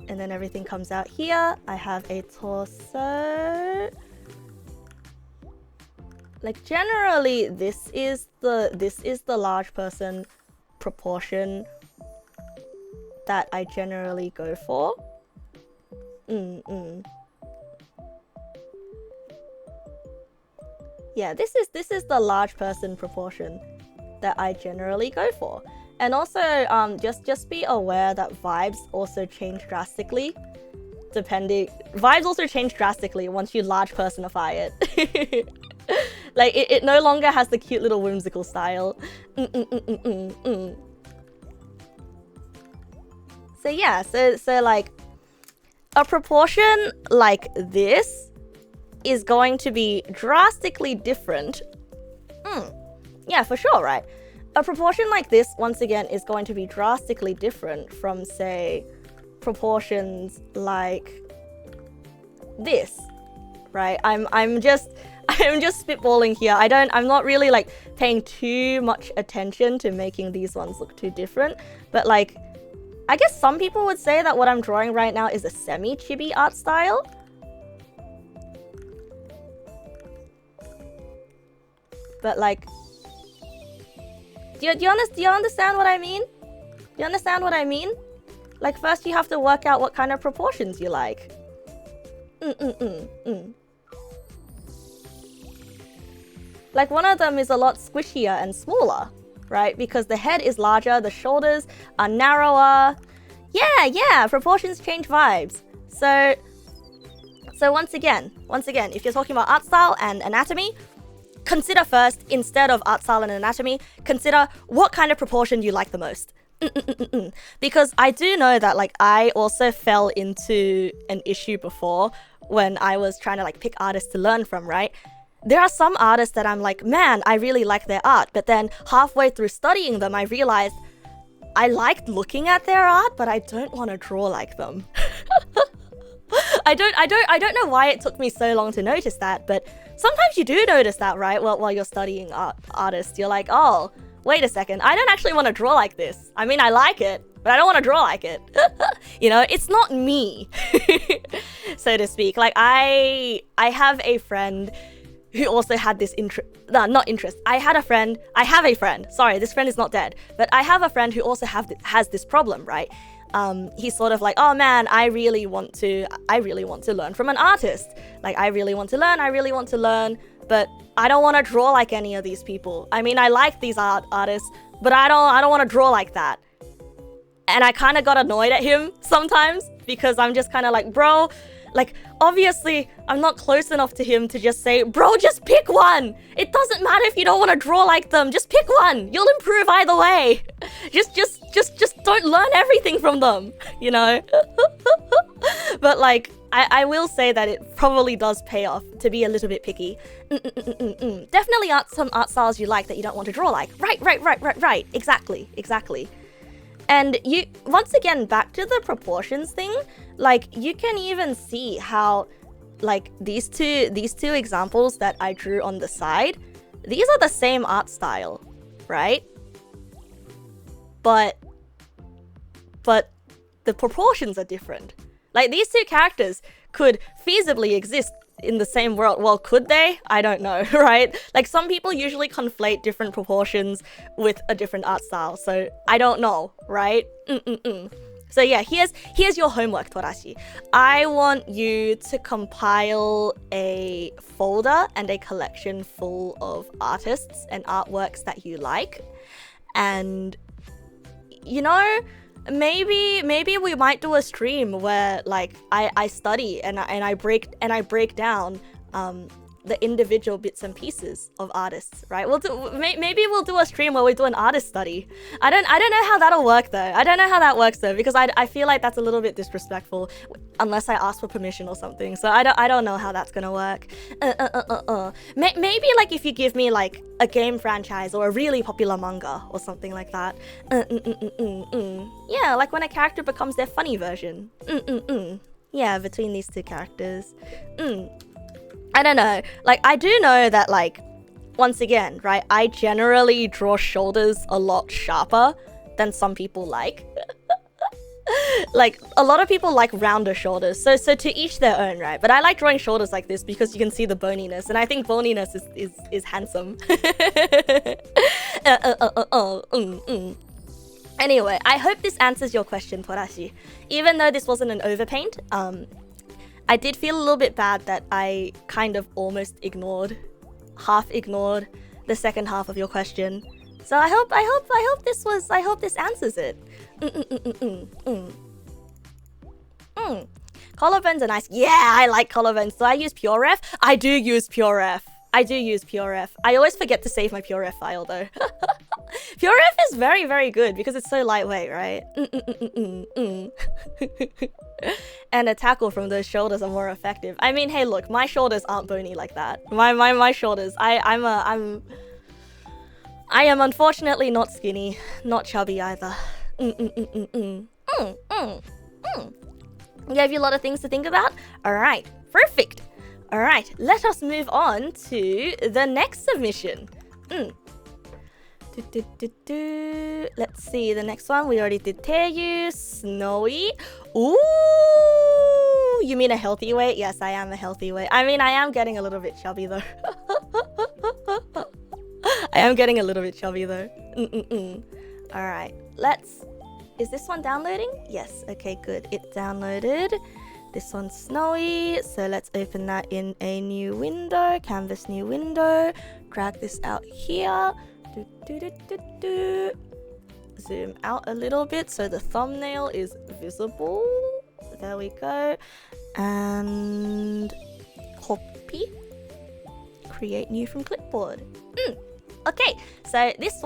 everything comes out here. I have a torso. Like, generally this is the large person proportion that I generally go for. Yeah, this is the large person proportion that I generally go for. And also, just be aware that vibes also change drastically. Vibes also change drastically once you large personify it. Like, it no longer has the cute little whimsical style. So yeah, so like, a proportion like this is going to be drastically different. Yeah, for sure, right? A proportion like this, once again, is going to be drastically different from, say, proportions like this, right? I'm just spitballing here. I'm not really like paying too much attention to making these ones look too different, but like, I guess some people would say that what I'm drawing right now is a semi-chibi art style. But like, do you understand what I mean? Do you understand what I mean? Like, first you have to work out what kind of proportions you like. Like, one of them is a lot squishier and smaller, right? Because the head is larger, the shoulders are narrower. Yeah, proportions change vibes. So once again, if you're talking about art style and anatomy, consider first, instead of art style and anatomy, consider what kind of proportion you like the most. Because I do know that, like, I also fell into an issue before when I was trying to like pick artists to learn from, right? There are some artists that I'm like, man, I really like their art, but then halfway through studying them, I realized I liked looking at their art, but I don't want to draw like them. I don't know why it took me so long to notice that, but sometimes you do notice that, right? Well, while you're studying artists, you're like, oh, wait a second, I don't actually want to draw like this. I mean, I like it, but I don't want to draw like it. You know, it's not me. so to speak. Like I have a friend who also had this I have a friend. Sorry, this friend is not dead. But I have a friend who also has this problem, right? He's sort of like, oh man, I really want to learn from an artist. Like I really want to learn, but I don't want to draw like any of these people. I mean, I like these artists, but I don't want to draw like that. And I kind of got annoyed at him sometimes because I'm just kind of like, bro, like, obviously, I'm not close enough to him to just say, bro, just pick one. It doesn't matter if you don't want to draw like them. Just pick one. You'll improve either way. Just don't learn everything from them, you know? But like, I will say that it probably does pay off to be a little bit picky. Definitely some art styles you like that you don't want to draw like. Right. Exactly. And you, once again, back to the proportions thing, like you can even see how like these two examples that I drew on the side, these are the same art style, right? But the proportions are different. Like these two characters could feasibly exist in the same world. Well, could they? I don't know, right? Like some people usually conflate different proportions with a different art style, so I don't know, right? So yeah, here's your homework, Torashii. I want you to compile a folder and a collection full of artists and artworks that you like, and you know, maybe we might do a stream where like I study and I break down the individual bits and pieces of artists, right? Maybe we'll do a stream where we do an artist study. I don't know how that'll work though. I don't know how that works though, because I feel like that's a little bit disrespectful unless I ask for permission or something. So I don't know how that's gonna work. Maybe like if you give me like a game franchise or a really popular manga or something like that. Yeah, like when a character becomes their funny version. Yeah, between these two characters. I don't know. Like, I do know that, like, once again, right, I generally draw shoulders a lot sharper than some people like. Like, a lot of people like rounder shoulders, so to each their own, right? But I like drawing shoulders like this because you can see the boniness, and I think boniness is handsome. Anyway, I hope this answers your question, Torashii. Even though this wasn't an overpaint, I did feel a little bit bad that I kind of almost half ignored the second half of your question. So I hope this answers it. Collarbones are nice. Yeah, I like collarbones. Do I use PureRef? I do use PureRef. I always forget to save my PureRef file though. PureRef is very, very good because it's so lightweight, right? And a tackle from those shoulders are more effective. I mean, hey, look, my shoulders aren't bony like that. My shoulders. I am unfortunately not skinny, not chubby either. Gave you a lot of things to think about. All right, perfect. All right, let us move on to the next submission. Let's see, the next one, we already did Teiyu, Snowy. Ooh, you mean a healthy weight? Yes, I am a healthy weight. I mean, I am getting a little bit chubby though. All right, is this one downloading? Yes, okay, good. It downloaded. This one's Snowy, so let's open that in a new window, canvas new window, drag this out here, zoom out a little bit so the thumbnail is visible, there we go, and copy, create new from clipboard. Okay, so this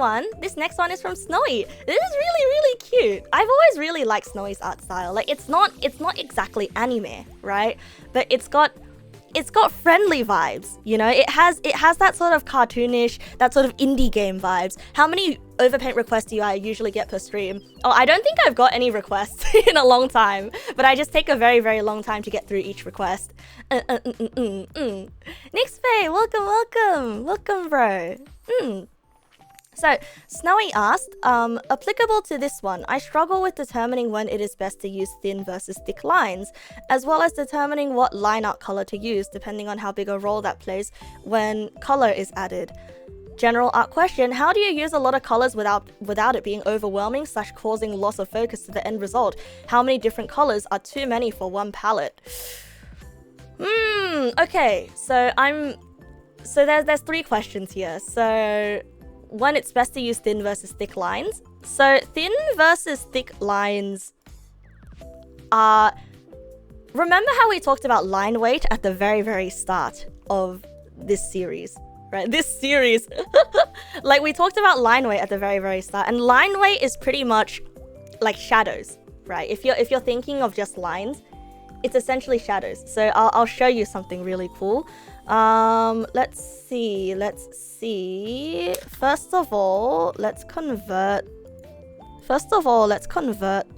next one is from Snowy. This is really, really cute. I've always really liked Snowy's art style. Like it's not exactly anime, right? But it's got friendly vibes, you know? It has that sort of cartoonish, that sort of indie game vibes. How many overpaint requests do I usually get per stream? Oh, I don't think I've got any requests in a long time, but I just take a very, very long time to get through each request. Nixpay, welcome, bro. So So, Snowy asked, applicable to this one, I struggle with determining when it is best to use thin versus thick lines, as well as determining what line art color to use, depending on how big a role that plays when color is added. General art question, how do you use a lot of colors without it being overwhelming / causing loss of focus to the end result? How many different colors are too many for one palette? Okay, so there's 3 questions here. So when it's best to use thin versus thick lines. So thin versus thick lines are... Remember how we talked about line weight at the very, very start of this series, right? This series. Like, we talked about line weight at the very, very start. And line weight is pretty much like shadows, right? If you're thinking of just lines, it's essentially shadows. So I'll show you something really cool. Let's see. First of all, let's convert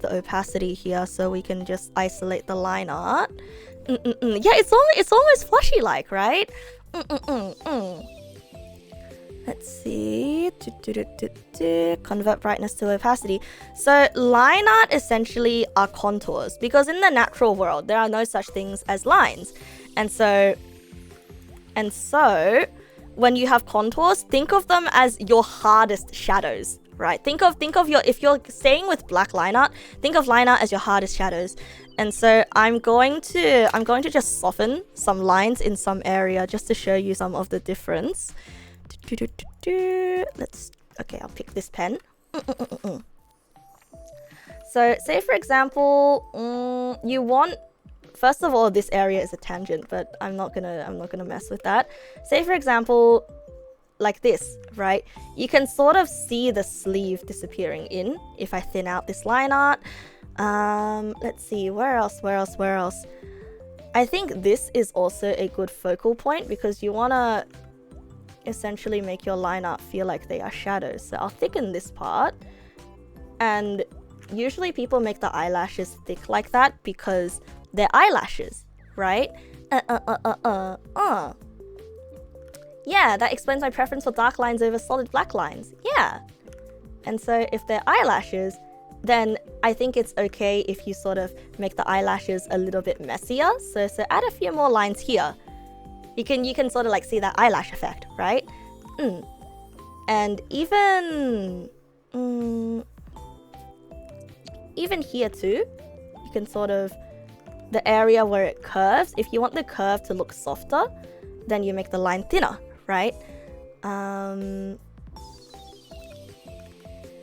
the opacity here so we can just isolate the line art. Yeah, it's almost flushy like, right? Let's see. Convert brightness to opacity. So line art essentially are contours, because in the natural world there are no such things as lines. And so when you have contours, think of them as your hardest shadows, right? Think of your, if you're staying with black line art, think of line art as your hardest shadows. And so I'm going to just soften some lines in some area just to show you some of the difference. Okay, I'll pick this pen. So say for example, you want, first of all, this area is a tangent, but I'm not gonna mess with that. Say for example, like this, right? You can sort of see the sleeve disappearing in if I thin out this line art. Let's see, where else? I think this is also a good focal point because you wanna essentially make your line art feel like they are shadows. So I'll thicken this part, and usually people make the eyelashes thick like that because they're eyelashes, right? Yeah, that explains my preference for dark lines over solid black lines. Yeah. And so if they're eyelashes, then I think it's okay if you sort of make the eyelashes a little bit messier. So add a few more lines here. You can sort of like see that eyelash effect, right? And even here too, you can sort of, the area where it curves, if you want the curve to look softer, then you make the line thinner, right?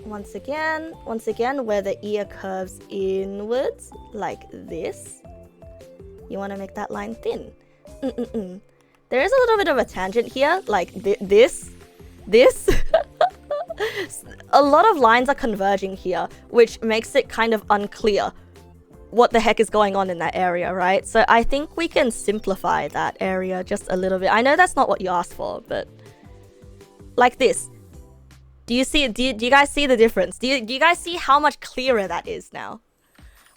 Once again, where the ear curves inwards, like this, you want to make that line thin. There is a little bit of a tangent here, like this. A lot of lines are converging here, which makes it kind of unclear what the heck is going on in that area, right? So I think we can simplify that area just a little bit. I know that's not what you asked for, but like this. Do you see? Do you guys see the difference? Do you guys see how much clearer that is now?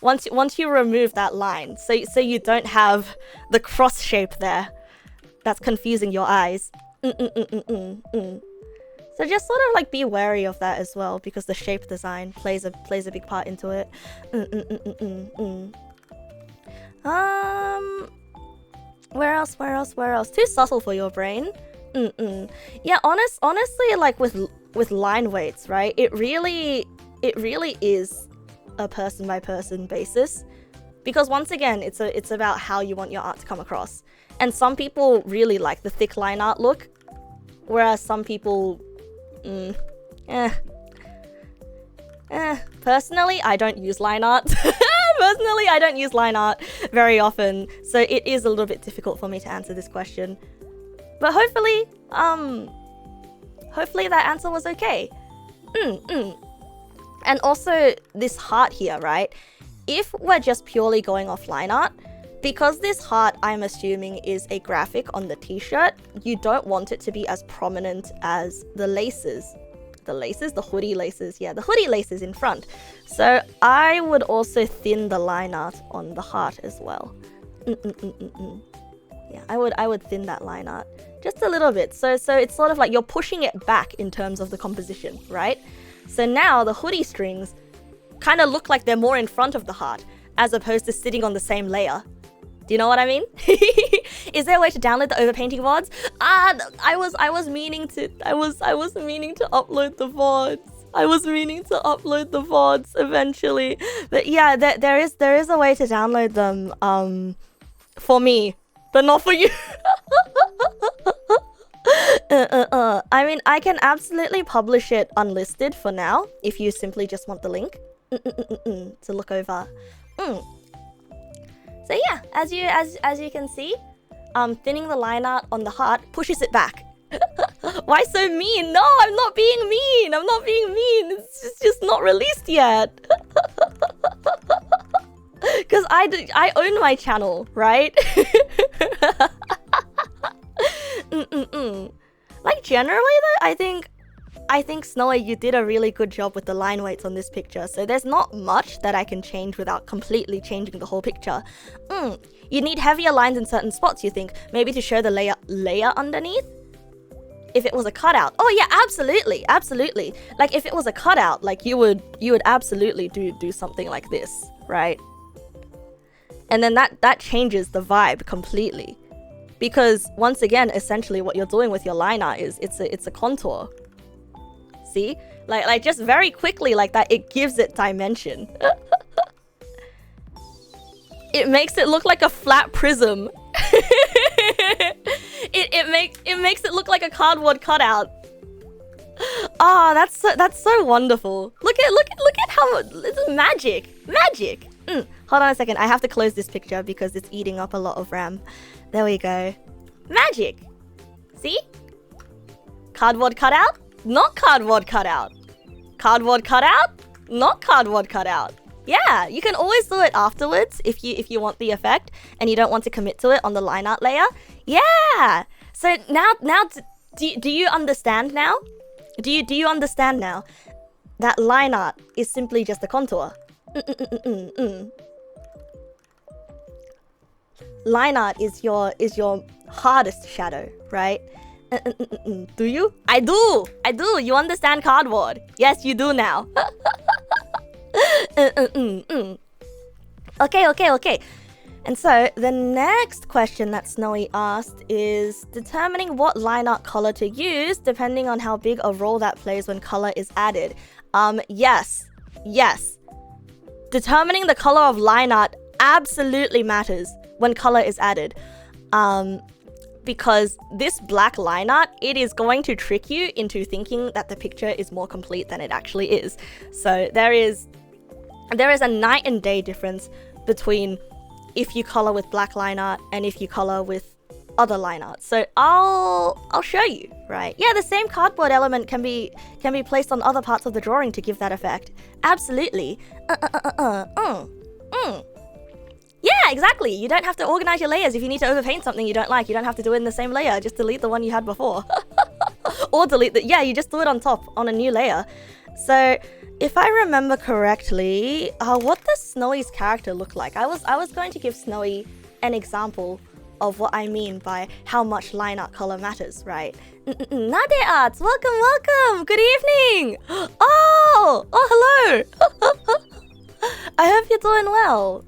Once you remove that line, so you don't have the cross shape there that's confusing your eyes. So just sort of like be wary of that as well, because the shape design plays a big part into it. Where else? Too subtle for your brain. Yeah, honestly, like with line weights, right? It really is a person by person basis, because once again, it's about how you want your art to come across. And some people really like the thick line art look, whereas some people, personally, I don't use line art. Personally, I don't use line art very often, so it is a little bit difficult for me to answer this question. But hopefully that answer was okay. And also this heart here, right? If we're just purely going off line art, because this heart, I'm assuming, is a graphic on the t-shirt, you don't want it to be as prominent as the laces. The hoodie laces, yeah, the hoodie laces in front. So I would also thin the line art on the heart as well. Yeah, I would thin that line art just a little bit. So it's sort of like you're pushing it back in terms of the composition, right? So now the hoodie strings kind of look like they're more in front of the heart as opposed to sitting on the same layer. Do you know what I mean? Is there a way to download the overpainting VODs? I was meaning to upload the VODs. I was meaning to upload the VODs eventually. But yeah, there is a way to download them for me, but not for you. I mean, I can absolutely publish it unlisted for now if you simply just want the link to look over. So yeah, as you can see, thinning the line art on the heart pushes it back. Why so mean? No, I'm not being mean. I'm not being mean. It's just not released yet. Because I own my channel, right? Like generally though, I think Snowy, you did a really good job with the line weights on this picture, so there's not much that I can change without completely changing the whole picture. You need heavier lines in certain spots, you think? Maybe to show the layer underneath? If it was a cutout. Oh yeah, absolutely, absolutely. Like if it was a cutout, like you would absolutely do something like this, right? And then that changes the vibe completely. Because once again, essentially what you're doing with your line art is it's a contour. See? Like just very quickly like that, it gives it dimension. It makes it look like a flat prism. it makes it look like a cardboard cutout. Oh, that's so wonderful. Look at how it's magic. Hold on a second. I have to close this picture because it's eating up a lot of RAM. There we go. Magic. See? Cardboard cutout? Not cardboard cutout. Cardboard cutout? Not cardboard cutout. Yeah, you can always do it afterwards if you want the effect and you don't want to commit to it on the line art layer. Yeah. So now do you understand now? Do you understand now that line art is simply just a contour? Line art is your hardest shadow, right? Do you? I do. You understand cardboard? Yes, you do now. Okay. And so the next question that Snowy asked is determining what line art color to use depending on how big a role that plays when color is added. Yes. Determining the color of line art absolutely matters when color is added. Because this black line art, it is going to trick you into thinking that the picture is more complete than it actually is. So there is a night and day difference between if you color with black line art and if you color with other line art. So I'll show you, right? Yeah, the same cardboard element can be placed on other parts of the drawing to give that effect. Absolutely. Yeah, exactly. You don't have to organize your layers if you need to overpaint something you don't like. You don't have to do it in the same layer. Just delete the one you had before. Or delete the... Yeah, you just do it on top, on a new layer. So, if I remember correctly, what does Snowy's character look like? I was going to give Snowy an example of what I mean by how much line art color matters, right? Nade Arts, welcome! Good evening! Oh, hello! I hope you're doing well.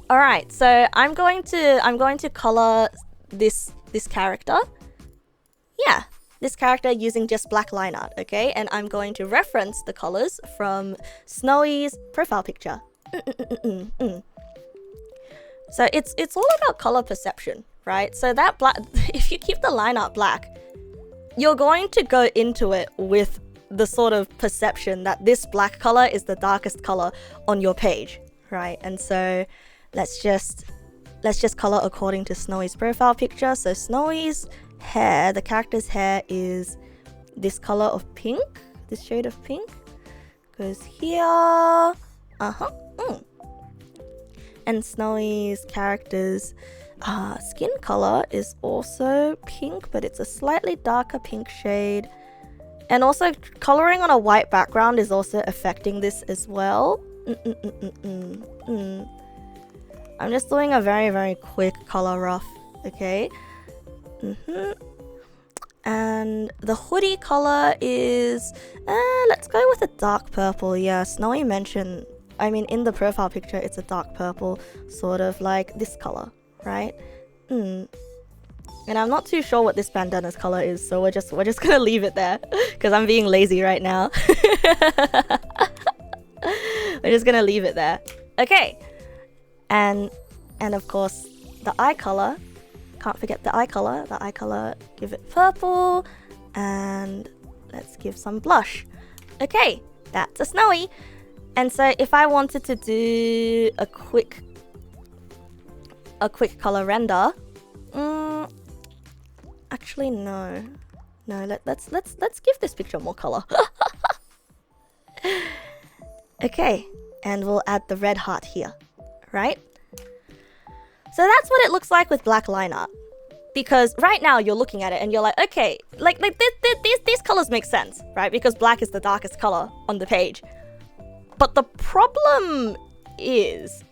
All right, so I'm going to color this character. Yeah, this character using just black line art, okay? And I'm going to reference the colors from Snowy's profile picture. So it's all about color perception, right? So that black, if you keep the line art black, you're going to go into it with the sort of perception that this black color is the darkest color on your page, right? And so let's just color according to Snowy's profile picture. So Snowy's hair, the character's hair is this color of pink, this shade of pink. Goes here. And Snowy's character's skin color is also pink, but it's a slightly darker pink shade. And also coloring on a white background is also affecting this as well. I'm just doing a very, very quick color rough, okay? And the hoodie color is... let's go with a dark purple. Yeah, Snowy mentioned... I mean, in the profile picture, it's a dark purple, sort of like this color, right? And I'm not too sure what this bandana's color is, so we're just gonna leave it there, because I'm being lazy right now. We're just gonna leave it there. Okay. And of course, the eye color. Can't forget the eye color. The eye color, give it purple. And let's give some blush. Okay, that's a Snowy. And so if I wanted to do a quick color render, actually no, let's give this picture more color. Okay, and we'll add the red heart here, right? So that's what it looks like with black line art. Because right now you're looking at it and you're like, okay, like these colors make sense, right? Because black is the darkest color on the page. But the problem is,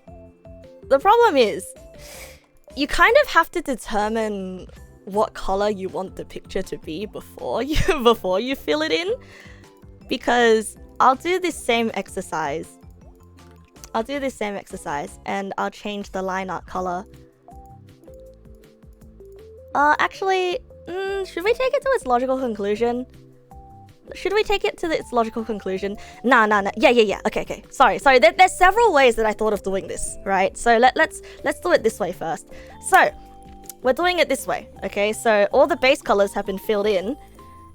you kind of have to determine what color you want the picture to be before you fill it in. Because I'll do this same exercise. And I'll change the line art color. Actually, should we take it to its logical conclusion? Nah. Yeah. Okay. Sorry. There's several ways that I thought of doing this, right? So let's do it this way first. So we're doing it this way, okay? So all the base colors have been filled in,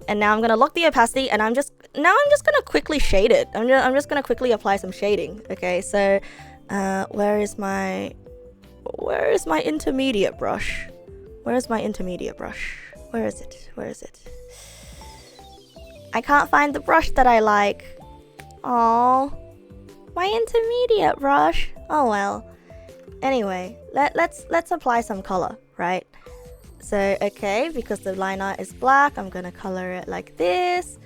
and now I'm gonna lock the opacity, and I'm just gonna quickly shade it. I'm just gonna quickly apply some shading, okay? So where is my intermediate brush? Where is it? I can't find the brush that I like. Oh, my intermediate brush. Oh well. Anyway, let's apply some color, right? So okay, because the line art is black, I'm gonna color it like this,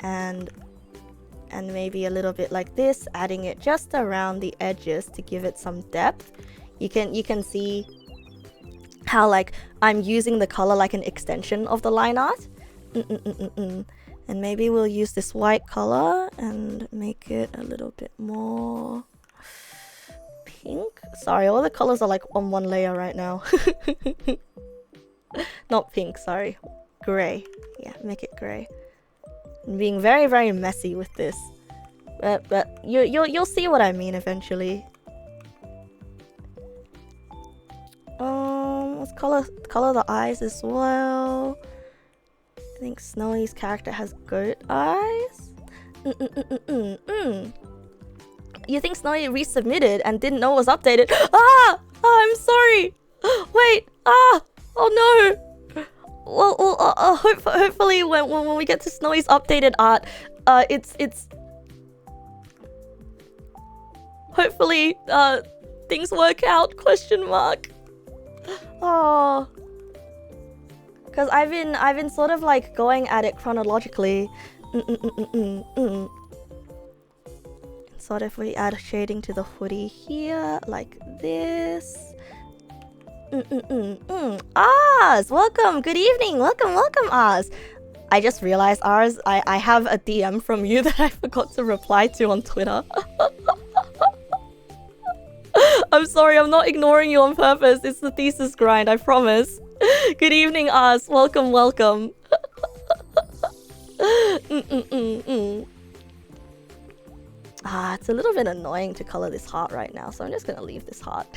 and maybe a little bit like this, adding it just around the edges to give it some depth. You can see how like I'm using the color like an extension of the line art. And maybe we'll use this white color and make it a little bit more pink. Sorry, all the colors are like on one layer right now. Not pink, sorry. Gray. Yeah, make it gray. I'm being very, very messy with this. But you'll see what I mean eventually. Let's color the eyes as well. I think Snowy's character has goat eyes. You think Snowy resubmitted and didn't know it was updated? I'm sorry. Wait. Oh no. Well, hopefully when we get to Snowy's updated art, it's hopefully things work out? Question mark. Oh. Because I've been sort of like going at it chronologically. So if we add shading to the hoodie here, like this. Oz, welcome, good evening, welcome, Oz. I just realized, Oz, I have a DM from you that I forgot to reply to on Twitter. I'm sorry, I'm not ignoring you on purpose. It's the thesis grind, I promise. Good evening, Oz. Welcome. It's a little bit annoying to color this heart right now, so I'm just gonna leave this heart.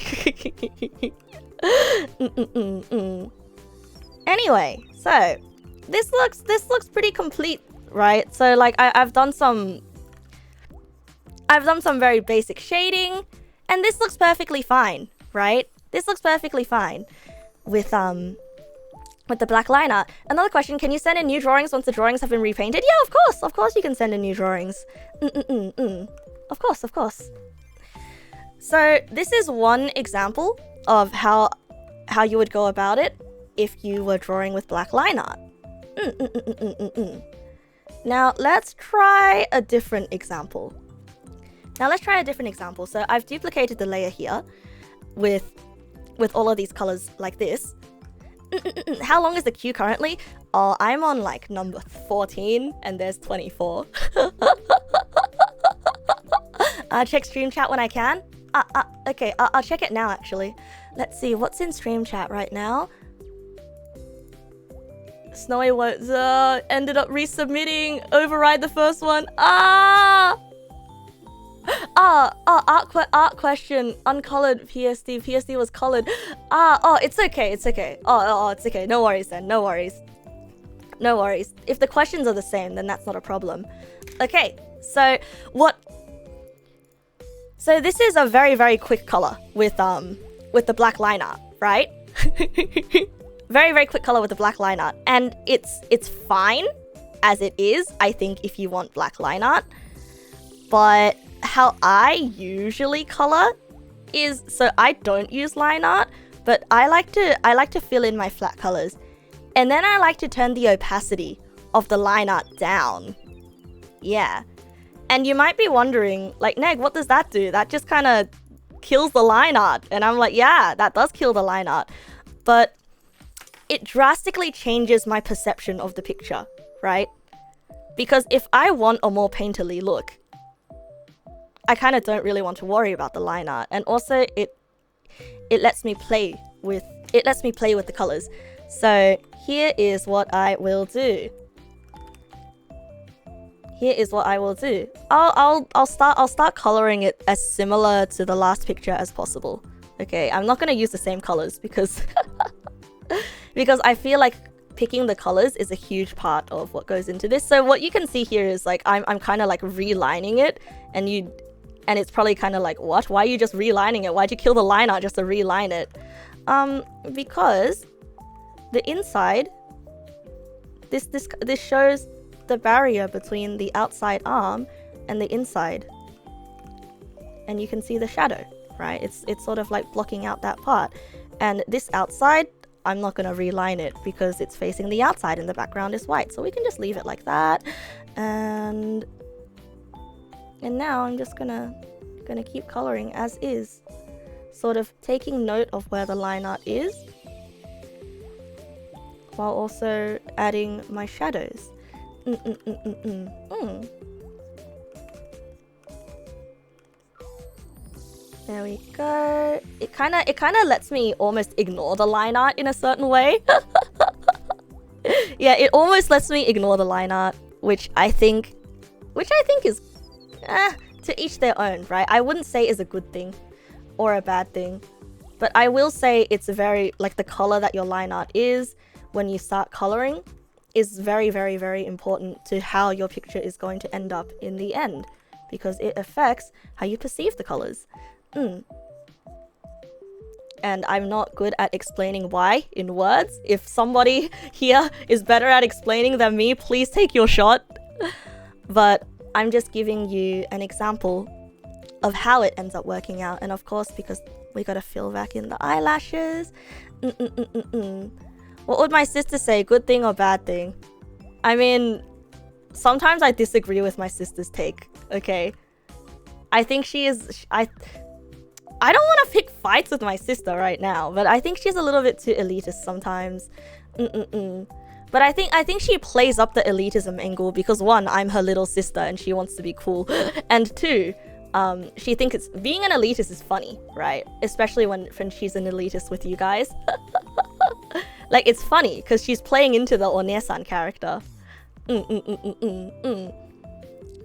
Anyway, so this looks pretty complete, right? So like I've done some very basic shading, and this looks perfectly fine, right? This looks perfectly fine with the black line art. Another question, can you send in new drawings once the drawings have been repainted? Yeah, of course you can send in new drawings. Of course. So this is one example of how you would go about it if you were drawing with black line art. Now let's try a different example. So I've duplicated the layer here, with all of these colors like this. How long is the queue currently? Oh, I'm on like number 14 and there's 24. Check stream chat when I can. Okay, I'll check it now actually. Let's see, what's in stream chat right now? Snowy Woes ended up resubmitting. Override the first one. Art question. Uncolored PSD. PSD was colored. Oh, it's okay. It's okay. Oh, it's okay. No worries then. No worries. No worries. If the questions are the same, then that's not a problem. Okay. So So this is a very, very quick color with the black line art, right? Very, very quick color with the black line art. And it's fine as it is, I think, if you want black line art. But how I usually color is, so I don't use line art, but I like to fill in my flat colors. And then I like to turn the opacity of the line art down. Yeah. And you might be wondering, like, Neg, what does that do? That just kind of kills the line art. And I'm like, yeah, that does kill the line art. But it drastically changes my perception of the picture, right? Because if I want a more painterly look, I kind of don't really want to worry about the line art. And also it lets me play with the colors. So here is what I will do. Here is what I will do. I'll start coloring it as similar to the last picture as possible. Okay, I'm not gonna use the same colors because because I feel like picking the colors is a huge part of what goes into this. So what you can see here is like I'm kind of like relining it, and it's probably kind of like, what? Why are you just relining it? Why'd you kill the line art just to reline it? Because the inside, this shows the barrier between the outside arm and the inside, and you can see the shadow, right? It's sort of like blocking out that part. And this outside, I'm not gonna reline it because it's facing the outside and the background is white, so we can just leave it like that. And now I'm just gonna keep coloring as is, sort of taking note of where the line art is while also adding my shadows. There we go. It kind of lets me almost ignore the line art in a certain way. Yeah, it almost lets me ignore the line art, which I think is to each their own, right? I wouldn't say is a good thing or a bad thing, but I will say it's a very, like, the color that your line art is when you start coloring is very, very, very important to how your picture is going to end up in the end, because it affects how you perceive the colors. And I'm not good at explaining why in words. If somebody here is better at explaining than me, please take your shot. But I'm just giving you an example of how it ends up working out. And of course, because we gotta fill back in the eyelashes. What would my sister say? Good thing or bad thing? I mean, sometimes I disagree with my sister's take, okay? I think she is... I don't want to pick fights with my sister right now, but I think she's a little bit too elitist sometimes. But I think she plays up the elitism angle because, one, I'm her little sister and she wants to be cool. And two, she thinks being an elitist is funny, right? Especially when she's an elitist with you guys. Like, it's funny because she's playing into the Onesan character.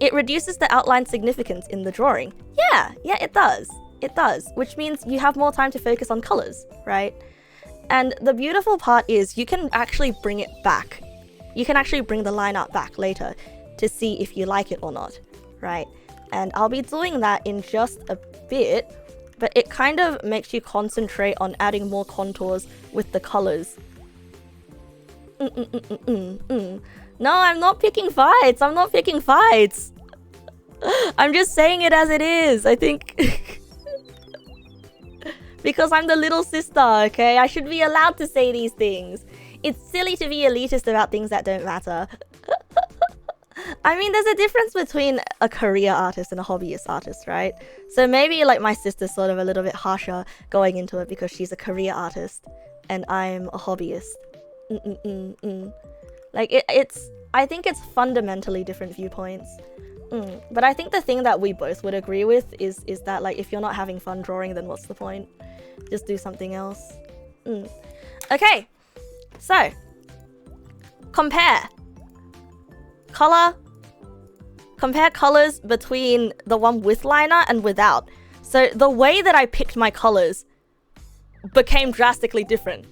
It reduces the outline significance in the drawing. Yeah, it does. It does, which means you have more time to focus on colors, right? And the beautiful part is you can actually bring it back. You can actually bring the line art back later to see if you like it or not, right? And I'll be doing that in just a bit, but it kind of makes you concentrate on adding more contours with the colors. No, I'm not picking fights. I'm not picking fights. I'm just saying it as it is. I think... Because I'm the little sister, okay? I should be allowed to say these things. It's silly to be elitist about things that don't matter. I mean, there's a difference between a career artist and a hobbyist artist, right? So maybe like my sister's sort of a little bit harsher going into it because she's a career artist and I'm a hobbyist. Like I think it's fundamentally different viewpoints. But I think the thing that we both would agree with is that like if you're not having fun drawing, then what's the point? Just do something else. Okay, so compare colors between the one with liner and without. So the way that I picked my colors became drastically different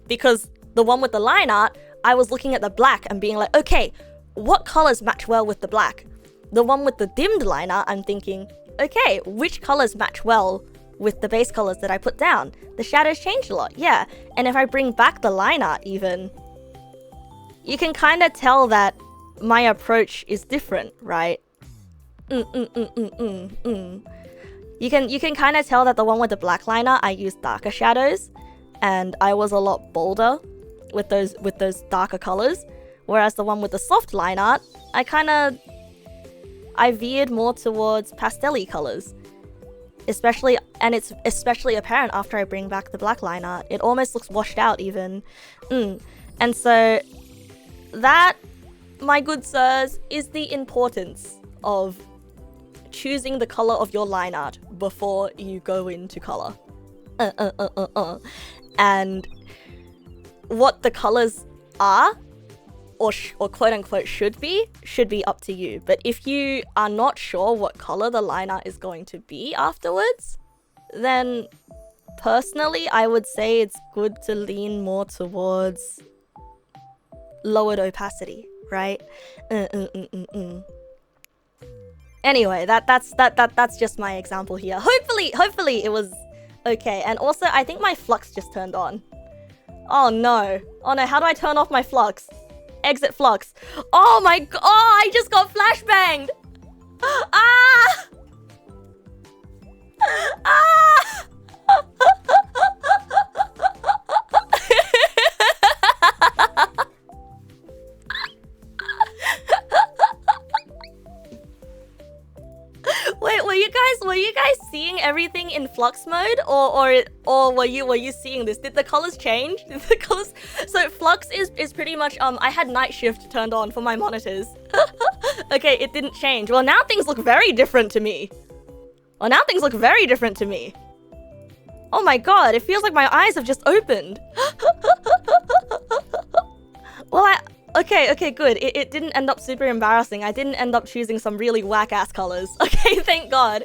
because the one with the line art, I was looking at the black and being like, okay, what colors match well with the black? The one with the dimmed line art, I'm thinking, okay, which colors match well with the base colors that I put down? The shadows changed a lot, yeah. And if I bring back the line art even, you can kind of tell that my approach is different, right? You can kind of tell that the one with the black liner, I used darker shadows, and I was a lot bolder with those darker colors. Whereas the one with the soft line art, I veered more towards pastel-y colors. It's especially apparent after I bring back the black line art. It almost looks washed out even. And so that, my good sirs, is the importance of choosing the color of your line art before you go into color. And what the colors are, or quote unquote should be up to you. But if you are not sure what color the line art is going to be afterwards, then personally I would say it's good to lean more towards lowered opacity, right? Anyway, that's just my example here. Hopefully it was okay. And also I think my flux just turned on. Oh no, how do I turn off my flux? Exit flux. Oh my god, I just got flashbanged. Ah! Ah! Wait, were you guys seeing everything in flux mode, or were you seeing this? Did the colors change? So flux is pretty much I had night shift turned on for my monitors. Okay, it didn't change. Well, now things look very different to me. Oh my god, it feels like my eyes have just opened. Well, Okay, good. It didn't end up super embarrassing. I didn't end up choosing some really whack-ass colors. Okay, thank God.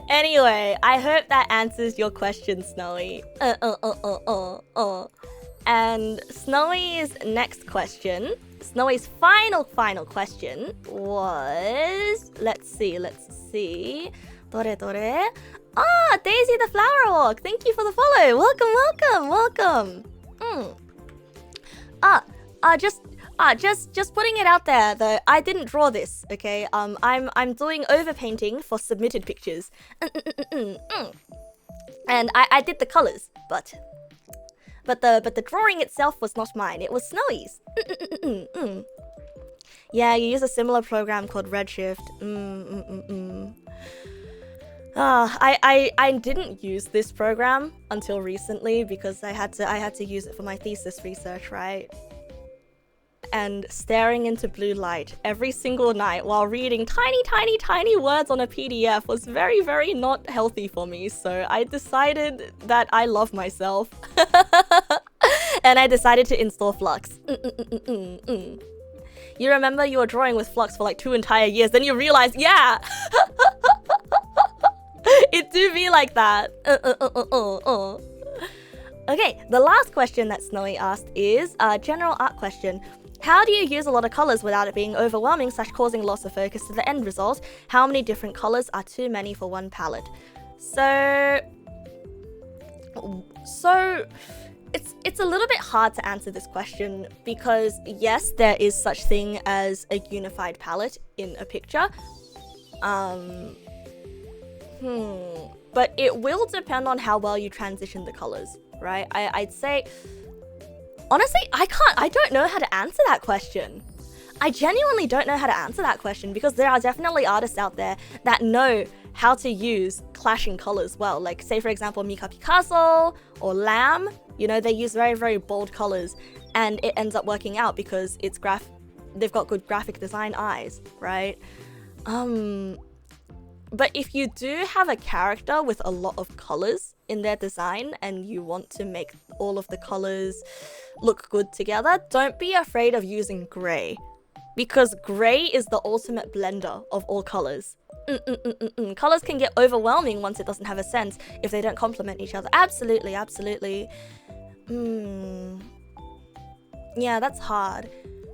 Anyway, I hope that answers your question, Snowy. And Snowy's next question, Snowy's final question was... Let's see. Dore. Ah, Daisy the Flower Walk! Thank you for the follow! Welcome! Just putting it out there though, I didn't draw this, okay? I'm doing overpainting for submitted pictures. And I did the colors, but the drawing itself was not mine, it was Snowy's. Yeah, you use a similar program called Redshift. I didn't use this program until recently because I had to use it for my thesis research, right? And staring into blue light every single night while reading tiny words on a PDF was very, very not healthy for me. So I decided that I love myself. And I decided to install Flux. You remember you were drawing with Flux for like 2 entire years, then you realize, yeah! It do be like that. Okay, the last question that Snowy asked is a general art question. How do you use a lot of colors without it being overwhelming / causing loss of focus to the end result? How many different colors are too many for one palette? So it's a little bit hard to answer this question because yes, there is such thing as a unified palette in a picture. But it will depend on how well you transition the colors, right? I'd say Honestly, I don't know how to answer that question. I genuinely don't know how to answer that question because there are definitely artists out there that know how to use clashing colors well. Like, say for example, Mika Picasso or Lamb, you know, they use very, very bold colors and it ends up working out because they've got good graphic design eyes, right? But if you do have a character with a lot of colors in their design and you want to make all of the colors look good together, don't be afraid of using gray. Because gray is the ultimate blender of all colors. Colors can get overwhelming once it doesn't have a sense if they don't complement each other. Absolutely, absolutely. Yeah, that's hard.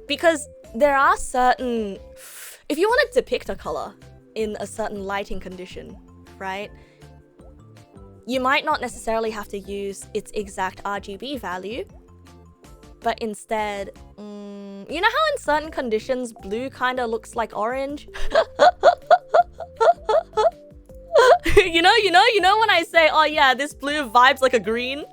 Because there are certain... If you want to depict a color in a certain lighting condition, right? You might not necessarily have to use its exact RGB value, but instead, you know how in certain conditions blue kind of looks like orange? you know when I say, oh yeah, this blue vibes like a green?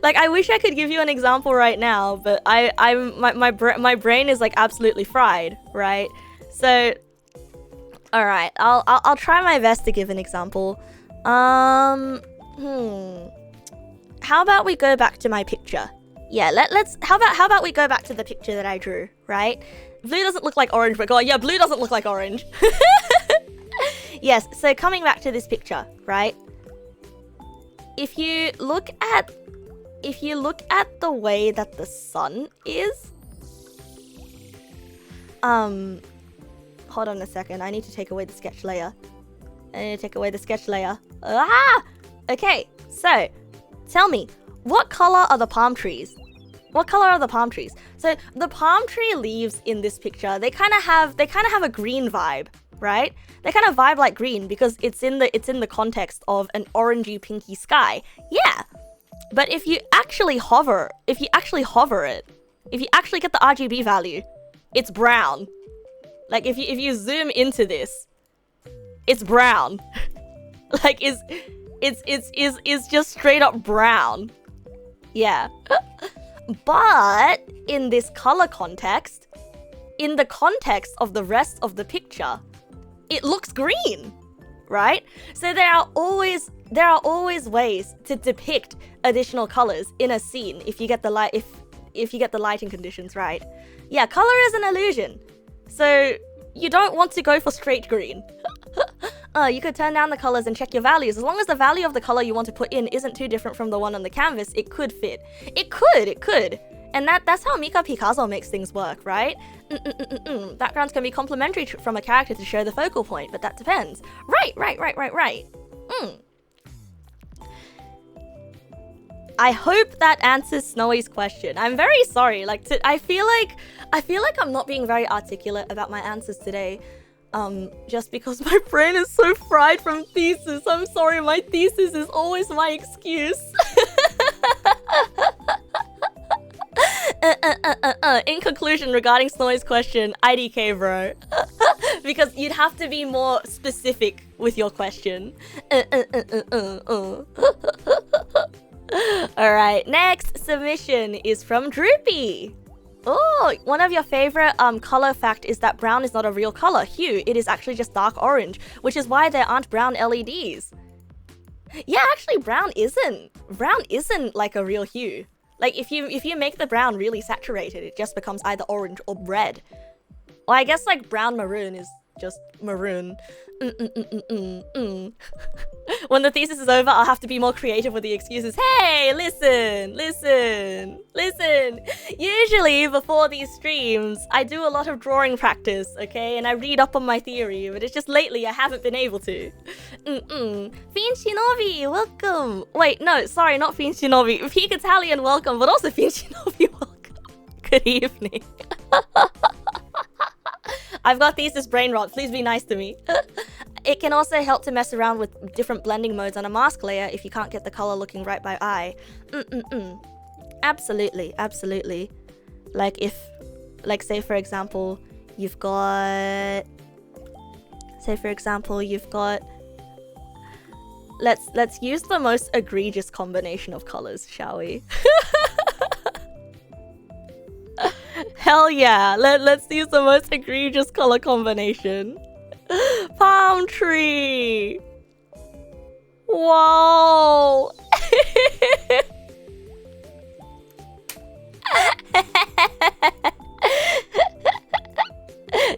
Like, I wish I could give you an example right now, but my brain is like absolutely fried, right? So, all right, I'll try my best to give an example. How about we go back to my picture? Yeah, how about we go back to the picture that I drew, right? Blue doesn't look like orange, but God, yeah, blue doesn't look like orange. Yes, so coming back to this picture, right? If you look at the way that the sun is, hold on a second, I need to take away the sketch layer. Okay, so tell me, what color are the palm trees? So the palm tree leaves in this picture, they kind of have a green vibe, right? They kind of vibe like green because it's in the context of an orangey pinky sky. Yeah. But if you actually hover it, if you actually get the RGB value, it's brown. Like if you zoom into this, it's brown. Like it's just straight up brown. Yeah. But in this color context, in the context of the rest of the picture, it looks green, right? So there are always ways to depict additional colors in a scene if you get the lighting conditions right. Yeah, color is an illusion. So you don't want to go for straight green. You could turn down the colors and check your values. As long as the value of the color you want to put in isn't too different from the one on the canvas, it could fit. It could. And that's how Mika Picasso makes things work, right? Backgrounds can be complementary from a character to show the focal point, but that depends. Right. I hope that answers Snowy's question. I'm very sorry. I feel like I'm not being very articulate about my answers today. Just because my brain is so fried from Thesis. I'm sorry, my thesis is always my excuse. In conclusion, regarding Snowy's question, IDK, bro. Because you'd have to be more specific with your question. Alright, next submission is from Droopy. Oh, one of your favorite color fact is that brown is not a real color hue. It is actually just dark orange, which is why there aren't brown LEDs. Yeah, actually brown isn't like a real hue. Like if you make the brown really saturated, it just becomes either orange or red. Well, I guess like brown maroon is just maroon. When the thesis is over, I'll have to be more creative with the excuses. Hey, listen. Usually before these streams, I do a lot of drawing practice, okay? And I read up on my theory, but it's just lately I haven't been able to. Fiend Shinobi, welcome. Wait, no, sorry, not Fiend Shinobi. Peak Italian, welcome, but also Fiend Shinobi, welcome. Good evening. I've got Thesis Brainrot, please be nice to me. It can also help to mess around with different blending modes on a mask layer if you can't get the color looking right by eye. Absolutely. Like say for example, you've got let's use the most egregious combination of colors, shall we? Hell yeah, let's use the most egregious color combination. Palm tree. Whoa.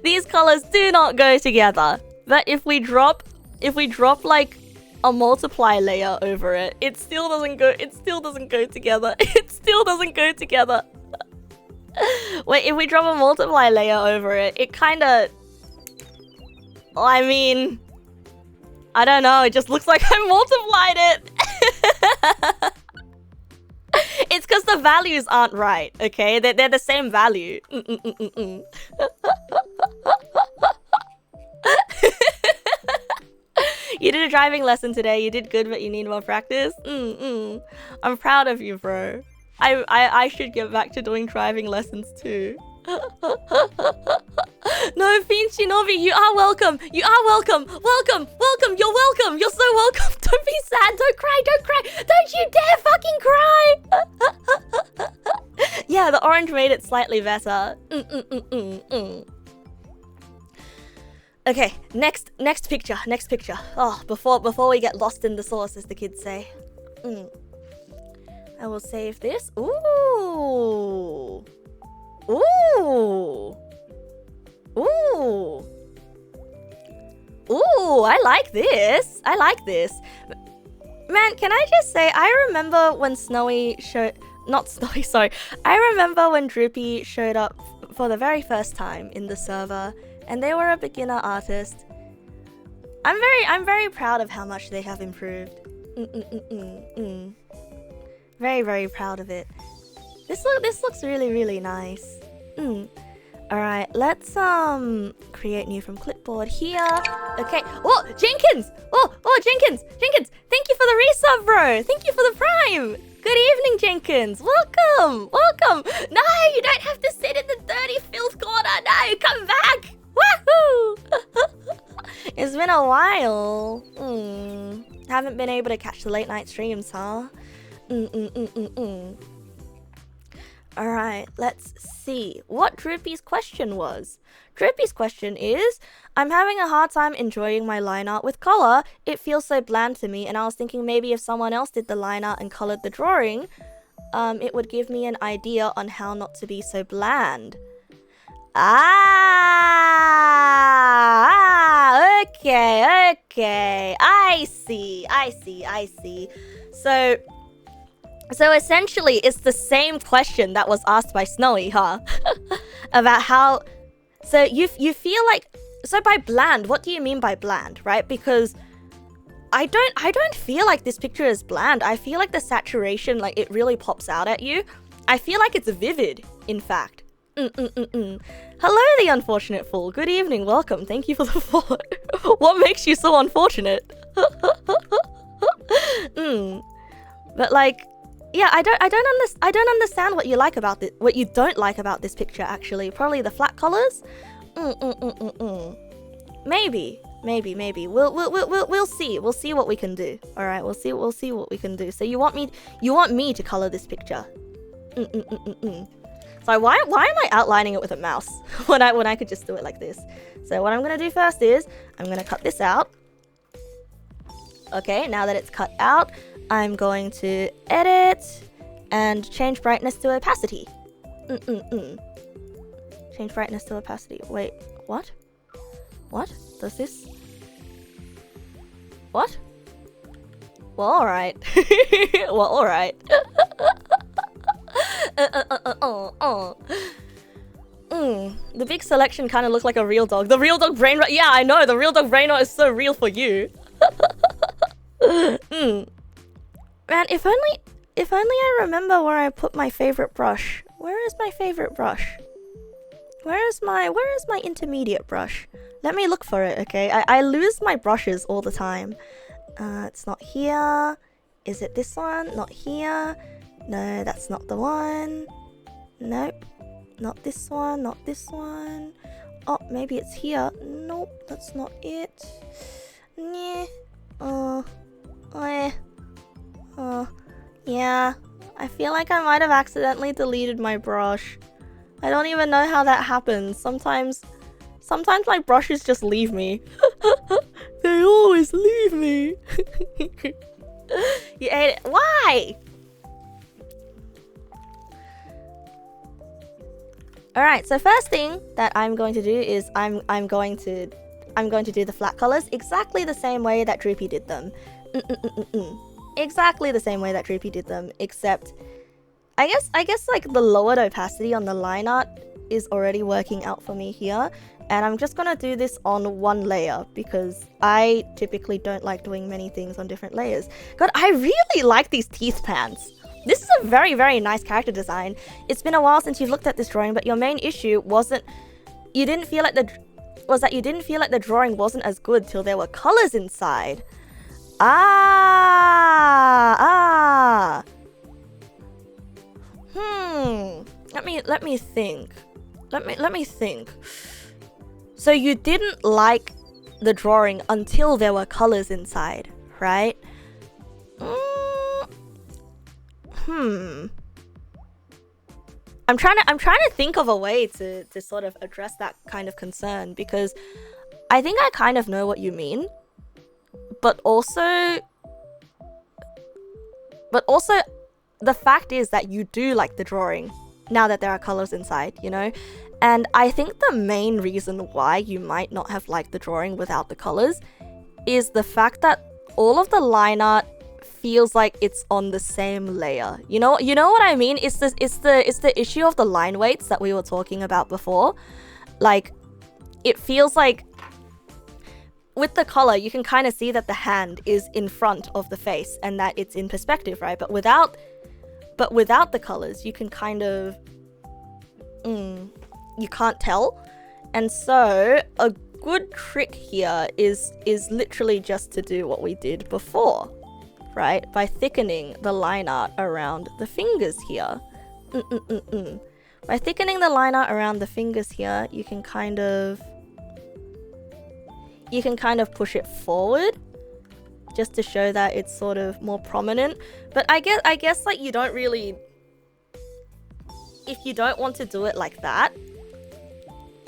These colors do not go together. But if we drop like a multiply layer over it, it still doesn't go together. It still doesn't go together. Wait, if we drop a multiply layer over it, it kinda... I mean... I don't know, it just looks like I multiplied it! It's because the values aren't right, okay? They're the same value. You did a driving lesson today, you did good, but you need more practice? I'm proud of you, bro. I should get back to doing driving lessons too. No, Finchinobi, you are welcome. You are welcome. Welcome. Welcome. You're welcome. You're so welcome. Don't be sad. Don't cry. Don't cry. Don't you dare fucking cry. Yeah, the orange made it slightly better. Okay, next picture. Next picture. Oh, before we get lost in the sauce, as the kids say. I will save this. Ooh. Ooh. Ooh. Ooh, I like this. I like this. Man, can I just say, I remember when Snowy showed... Not Snowy, sorry. I remember when Droopy showed up for the very first time in the server, and they were a beginner artist. I'm very proud of how much they have improved. Very, very proud of it. This looks really, really nice. Alright, let's create new from clipboard here. Okay. Oh, Jenkins! Oh, Jenkins! Thank you for the resub, bro! Thank you for the prime! Good evening, Jenkins! Welcome! Welcome! No, you don't have to sit in the dirty filth corner! No, come back! Woohoo! It's been a while. Haven't been able to catch the late night streams, huh? Alright, let's see what Droopy's question was. Droopy's question is, I'm having a hard time enjoying my line art with color. It feels so bland to me, and I was thinking maybe if someone else did the line art and colored the drawing, it would give me an idea on how not to be so bland. Okay. I see. So essentially, it's the same question that was asked by Snowy, huh? About how... So you feel like... So by bland, what do you mean by bland, right? Because I don't feel like this picture is bland. I feel like the saturation, like, it really pops out at you. I feel like it's vivid, in fact. Hello, the unfortunate fool. Good evening, welcome. Thank you for the follow. What makes you so unfortunate? But like... Yeah, I don't understand what you like about this. What you don't like about this picture, actually. Probably the flat colors. Maybe. We'll see. We'll see what we can do. All right, we'll see what we can do. So you want me to color this picture? So why am I outlining it with a mouse when I could just do it like this? So what I'm gonna do first is I'm gonna cut this out. Okay, now that it's cut out, I'm going to edit and change brightness to opacity. Change brightness to opacity. Wait, what? What? Does this... What? Well, alright. Well, alright. The big selection kind of looked like a real dog. The real dog Brainrot. Yeah, I know. The real dog Brainrot is so real for you. Man, if only I remember where I put my favorite brush. Where is my favorite brush? Where is my intermediate brush? Let me look for it, okay? I lose my brushes all the time. It's not here. Is it this one? Not here. No, that's not the one. Nope. Not this one, not this one. Oh, maybe it's here. Nope, that's not it. Nyeh. I feel like I might have accidentally deleted my brush. I don't even know how that happens. Sometimes my brushes just leave me. They always leave me. You ate it. Why? Alright, so first thing that I'm going to do is I'm going to do the flat colors exactly the same way that Droopy did them. Exactly the same way that Droopy did them, except I guess like the lowered opacity on the line art is already working out for me here, and I'm just gonna do this on one layer because I typically don't like doing many things on different layers. God, I really like these teeth pants. This is a very, very nice character design. It's been a while since you've looked at this drawing, but your main issue wasn't you didn't feel like the drawing wasn't as good till there were colors inside. Let me think. Let me think. So you didn't like the drawing until there were colors inside, right? I'm trying to think of a way to sort of address that kind of concern, because I think I kind of know what you mean, but also the fact is that you do like the drawing now that there are colors inside, you know? And I think the main reason why you might not have liked the drawing without the colors is the fact that all of the line art feels like it's on the same layer. You know what I mean? It's the issue of the line weights that we were talking about before. Like, it feels like with the color you can kind of see that the hand is in front of the face and that it's in perspective, right? But without the colors you can kind of you can't tell. And so a good trick here is literally just to do what we did before, right? By thickening the line art around the fingers here. By thickening the line art around the fingers here, you can kind of push it forward just to show that it's sort of more prominent. But I guess like you don't really, if you don't want to do it like that,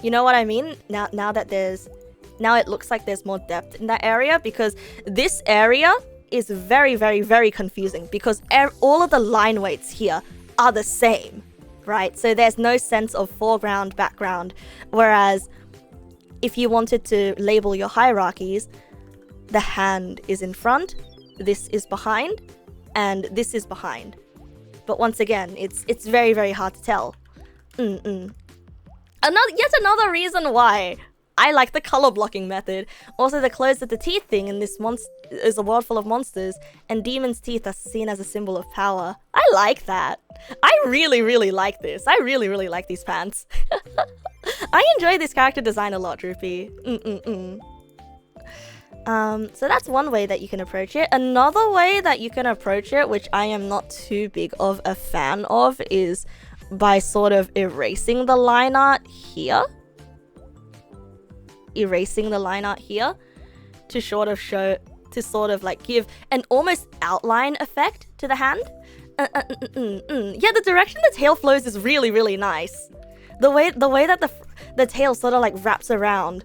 you know what I mean? Now it looks like there's more depth in that area, because this area is very, very, very confusing because all of the line weights here are the same, right? So there's no sense of foreground, background. Whereas if you wanted to label your hierarchies, the hand is in front, this is behind, and this is behind. But once again, it's very, very hard to tell. Yet another reason why I like the color blocking method. Also, the close of the teeth thing in this is a world full of monsters, and demons' teeth are seen as a symbol of power. I like that. I really, really like this. I really, really like these pants. I enjoy this character design a lot, Droopy. So that's one way that you can approach it. Another way that you can approach it, which I am not too big of a fan of, is by sort of erasing the line art here. Erasing the line art here to sort of like give an almost outline effect to the hand. Yeah, the direction the tail flows is really, really nice. The way that the tail sort of like wraps around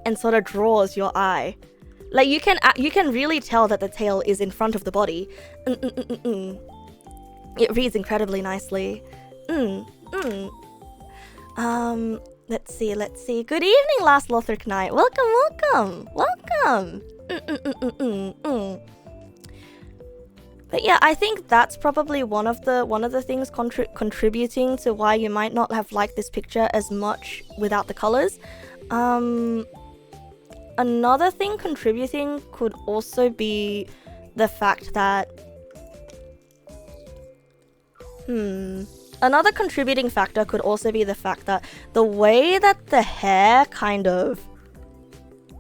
and sort of draws your eye. Like you can really tell that the tail is in front of the body. It reads incredibly nicely. Let's see. Good evening, Last Lothric Knight. Welcome. But yeah, I think that's probably one of the things contributing to why you might not have liked this picture as much without the colors. Another thing contributing could also be the fact that another contributing factor could also be the fact that the way that the hair kind of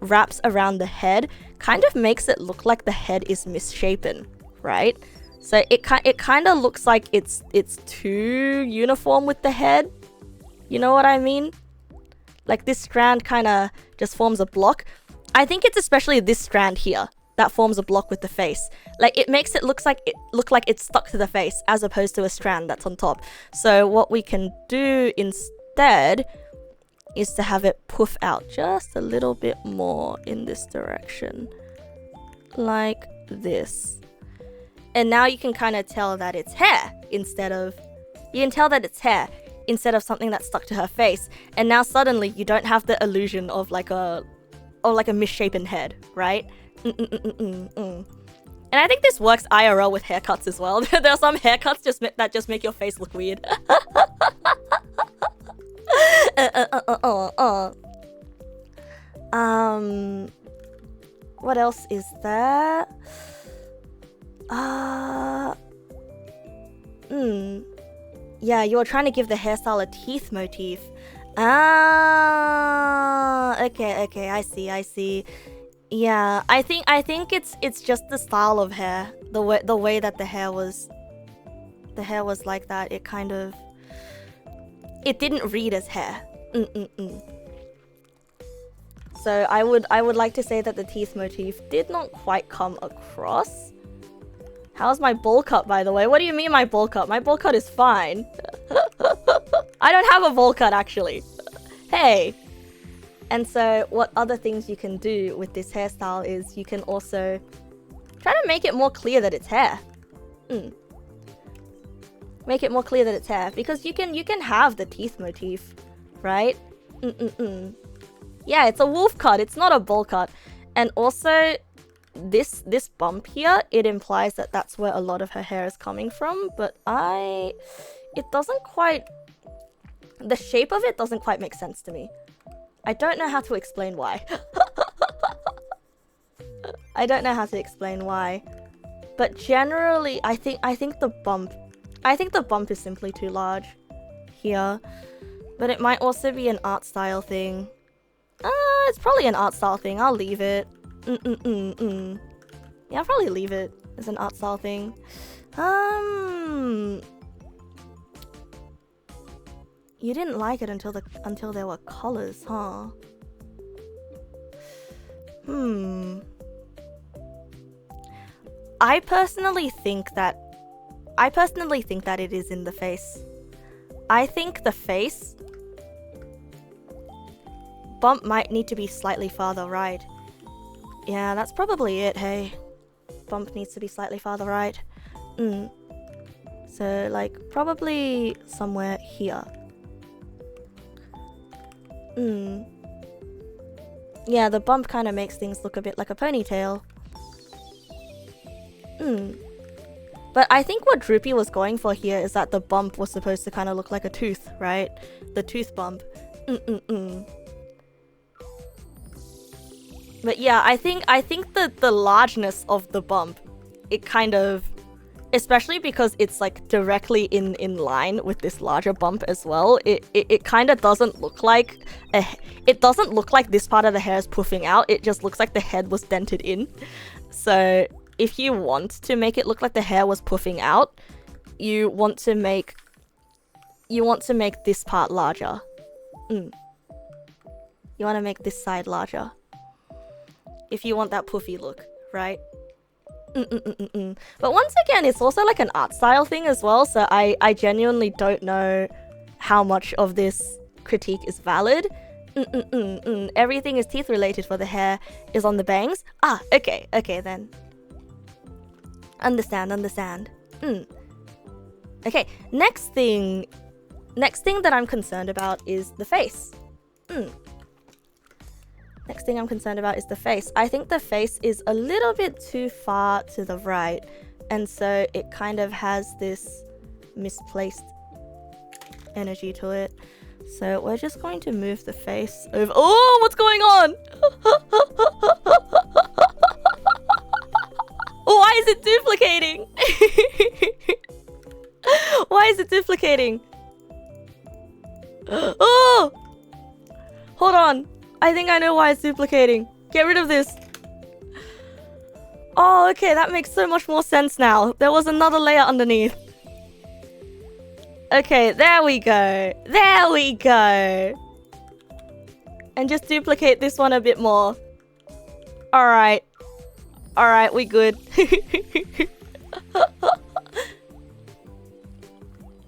wraps around the head kind of makes it look like the head is misshapen, right? So it kind of looks like it's too uniform with the head. You know what I mean? Like this strand kind of just forms a block. I think it's especially this strand here that forms a block with the face. Like, it makes it look like it's stuck to the face as opposed to a strand that's on top. So what we can do instead is to have it poof out just a little bit more in this direction. Like this. And now you can kind of tell that it's hair instead of... You can tell that it's hair instead of something that's stuck to her face. And now suddenly you don't have the illusion of like a misshapen head, right? And I think this works IRL with haircuts as well. There are some haircuts that just make your face look weird. What else is there? Yeah, you're trying to give the hairstyle a teeth motif. Okay, I see. Yeah, I think it's just the style of hair, the way that the hair was like that. It kind of, it didn't read as hair. So I would like to say that the teeth motif did not quite come across. How's my bowl cut, by the way? What do you mean my bowl cut? My bowl cut is fine. I don't have a bowl cut, actually. Hey. And so what other things you can do with this hairstyle is you can also try to make it more clear that it's hair. Make it more clear that it's hair, because you can have the teeth motif, right? Yeah, it's a wolf cut. It's not a bowl cut. And also this bump here, it implies that that's where a lot of her hair is coming from, but it doesn't quite, the shape of it doesn't quite make sense to me. I don't know how to explain why. I don't know how to explain why. But generally, I think the bump is simply too large here. But it might also be an art style thing. It's probably an art style thing. I'll leave it. Yeah, I'll probably leave it as an art style thing. You didn't like it until there were colors, huh? I personally think that it is in the face. I think the face bump might need to be slightly farther right. Yeah, that's probably it, hey. Bump needs to be slightly farther right. So, like, probably somewhere here. Yeah, the bump kind of makes things look a bit like a ponytail. But I think what Droopy was going for here is that the bump was supposed to kind of look like a tooth, right? The tooth bump. But yeah, I think that the largeness of the bump, it kind of, especially because it's like directly in line with this larger bump as well, it kind of doesn't look like it doesn't look like this part of the hair is puffing out. It just looks like the head was dented in. So if you want to make it look like the hair was puffing out, you want to make this part larger. You want to make this side larger if you want that puffy look, right? But once again, it's also like an art style thing as well, so I genuinely don't know how much of this critique is valid. Everything is teeth related for the hair is on the bangs. Okay then. Understand. Okay, next thing that I'm concerned about is the face. Next thing I'm concerned about is the face. I think the face is a little bit too far to the right, and so it kind of has this misplaced energy to it. So we're just going to move the face over. Oh, what's going on? Why is it duplicating? Why is it duplicating? Oh! Hold on. I think I know why it's duplicating. Get rid of this. Oh, okay, that makes so much more sense now. There was another layer underneath. Okay, there we go. There we go. And just duplicate this one a bit more. Alright. Alright, we good.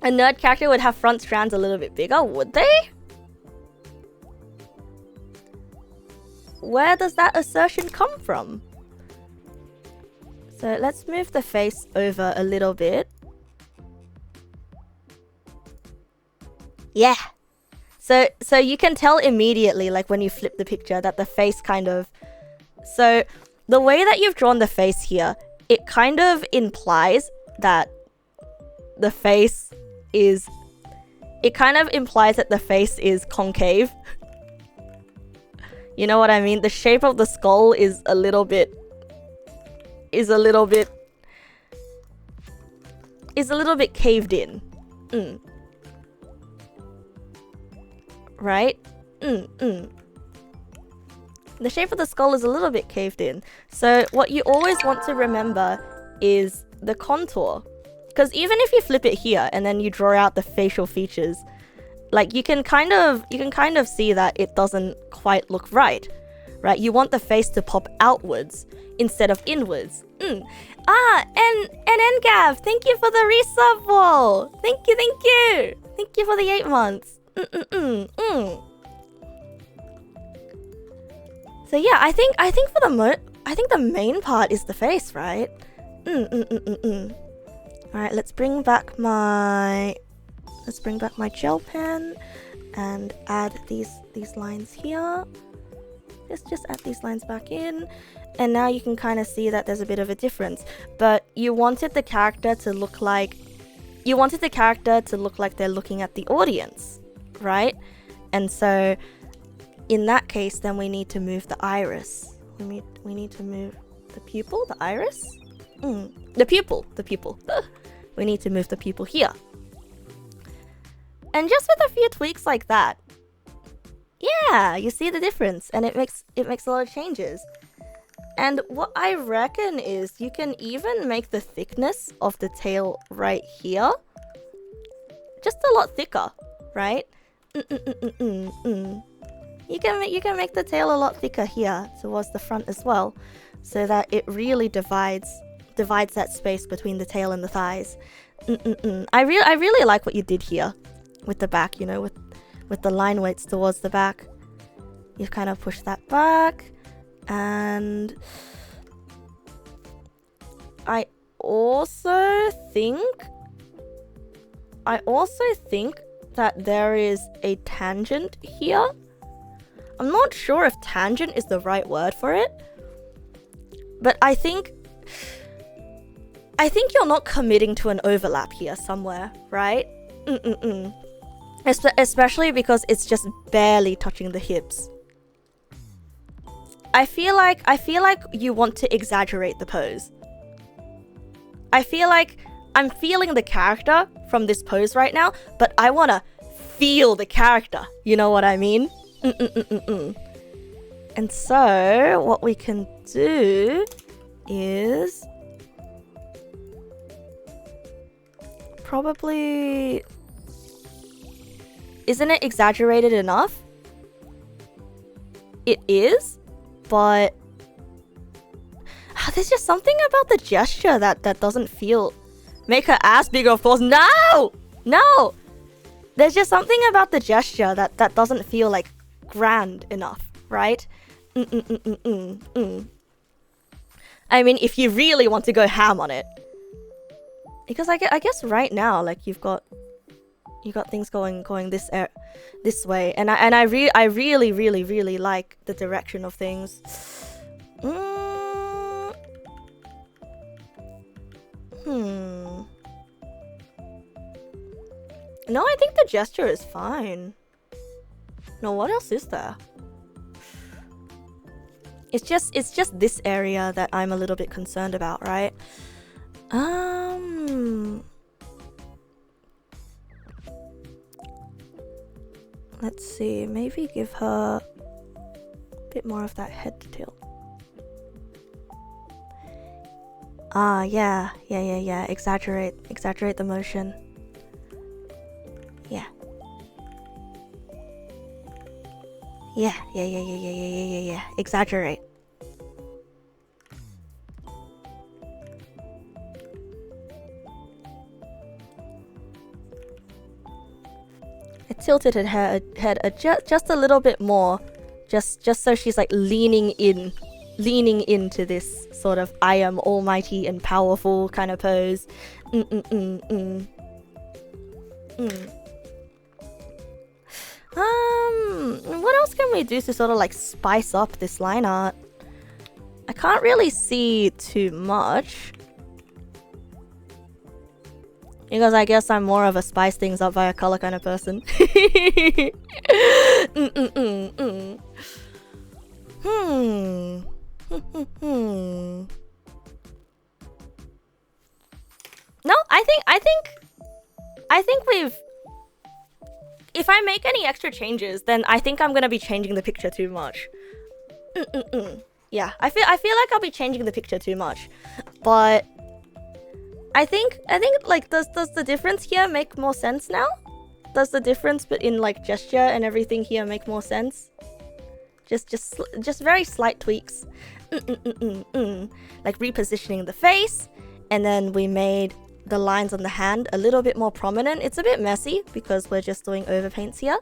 A nerd character would have front strands a little bit bigger, would they? Where does that assertion come from? So let's move the face over a little bit. Yeah. So you can tell immediately, like when you flip the picture, that the face kind of... So the way that you've drawn the face here, it kind of implies that the face is... It kind of implies that the face is concave. You know what I mean? The shape of the skull is a little bit caved in. Right? The shape of the skull is a little bit caved in. So what you always want to remember is the contour. Because even if you flip it here and then you draw out the facial features, like you can kind of see that it doesn't quite look right. Right? You want the face to pop outwards instead of inwards. Ah, and Ngav, thank you for the resub wall. Thank you. Thank you for the 8 months. So yeah, I think the main part is the face, right? Alright, let's bring back my gel pen and add these lines here. Just add these lines back in, and now you can kind of see that there's a bit of a difference. But you wanted the character to look like they're looking at the audience, right? And so in that case, then we need to move the iris. We need to move the pupil, the iris? The pupil. We need to move the pupil here. And just with a few tweaks like that, yeah, you see the difference, and it makes a lot of changes. And what I reckon is you can even make the thickness of the tail right here just a lot thicker, right? You can make the tail a lot thicker here towards the front as well, so that it really divides that space between the tail and the thighs. I really like what you did here with the back, you know, with the line weights towards the back. You've kind of pushed that back, and I also think that there is a tangent here. I'm not sure if tangent is the right word for it, but I think you're not committing to an overlap here somewhere, right? Especially because it's just barely touching the hips. I feel like you want to exaggerate the pose. I feel like I'm feeling the character from this pose right now, but I want to feel the character. You know what I mean? And so what we can do is probably... Isn't it exaggerated enough? It is, but there's just something about the gesture that doesn't feel... Make her ass bigger, of course. No! There's just something about the gesture that doesn't feel like grand enough, right? I mean, if you really want to go ham on it. Because I guess right now, like, you got things going this way, and I really like the direction of things. No, I think the gesture is fine. No, what else is there? It's just this area that I'm a little bit concerned about, right? Let's see, maybe give her a bit more of that head detail. Yeah. Exaggerate the motion. Yeah. Exaggerate. tilted her head just a little bit more, just so she's like leaning into this sort of I am almighty and powerful kind of pose. What else can we do to sort of like spice up this line art? I can't really see too much, because I guess I'm more of a spice things up via color kind of person. No, I think we've... If I make any extra changes, then I think I'm gonna be changing the picture too much. Yeah, I feel like I'll be changing the picture too much, but I think like does the difference here make more sense now? Does the difference in like gesture and everything here make more sense? Just very slight tweaks. Like repositioning the face, and then we made the lines on the hand a little bit more prominent. It's a bit messy because we're just doing overpaints here.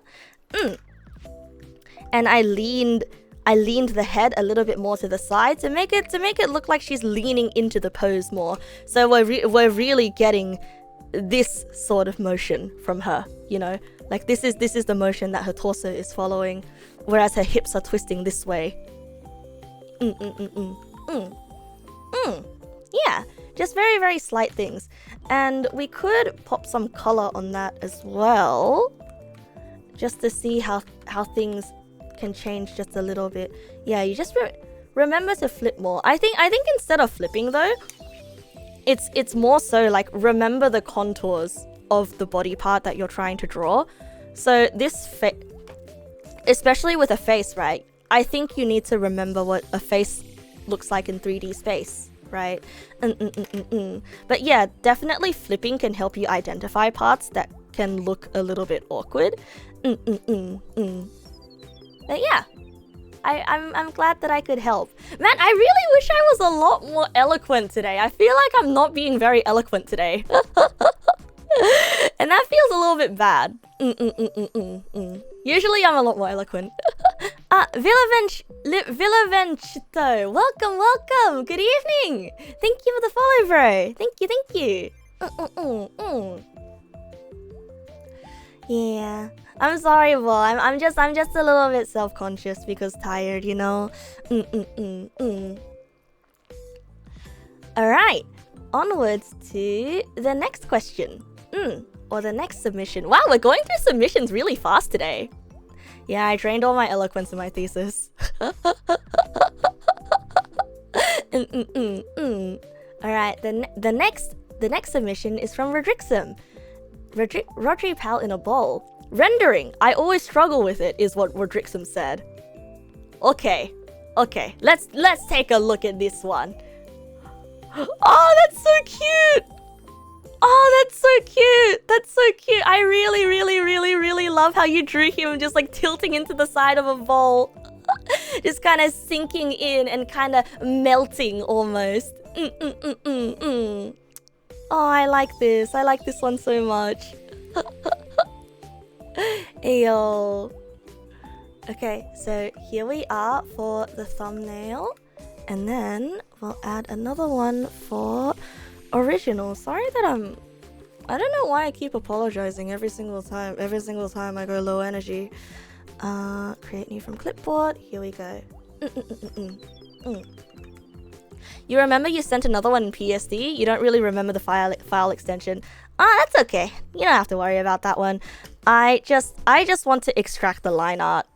And I leaned the head a little bit more to the side to make it look like she's leaning into the pose more. So we're really getting this sort of motion from her, you know? Like this is the motion that her torso is following, whereas her hips are twisting this way. Yeah, just very, very slight things. And we could pop some color on that as well, just to see how things can change just a little bit. Yeah, you just remember to flip more. I think instead of flipping though, it's more so like remember the contours of the body part that you're trying to draw. So this especially with a face, right? I think you need to remember what a face looks like in 3D space, right? But yeah, definitely flipping can help you identify parts that can look a little bit awkward. But yeah, I'm glad that I could help. Man, I really wish I was a lot more eloquent today. I feel like I'm not being very eloquent today. And that feels a little bit bad. Usually I'm a lot more eloquent. Villavenchito, welcome. Good evening. Thank you for the follow, bro. Thank you. Yeah, I'm sorry, Bo. I'm just a little bit self-conscious because tired, you know. All right, onwards to the next question. Or the next submission. Wow, we're going through submissions really fast today. Yeah, I drained all my eloquence in my thesis. Alright, the next submission is from Rodrixam. Rodrixam in a bowl. Rendering. I always struggle with it, is what Rodrixam said. Okay. Let's take a look at this one. Oh, that's so cute! Oh, that's so cute! I really love how you drew him just like tilting into the side of a bowl. Just kind of sinking in and kind of melting almost. Oh, I like this. I like this one so much. Ayo. Okay, so here we are for the thumbnail. And then we'll add another one for original. Sorry that I don't know why I keep apologizing every single time I go low energy. Create new from clipboard. Here we go. You remember you sent another one in PSD? You don't really remember the file extension. That's okay. You don't have to worry about that one. I just want to extract the line art.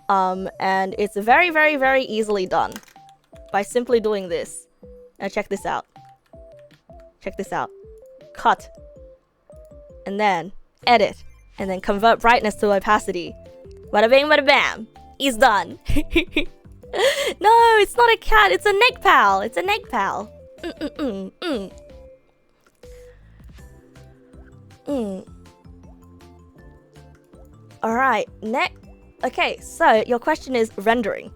And it's very easily done by simply doing this. Now check this out. Cut. And then edit. And then convert brightness to opacity. Bada bing, bada bam. He's done. No, it's not a cat. It's a Neg pal. Alright, okay, so your question is rendering.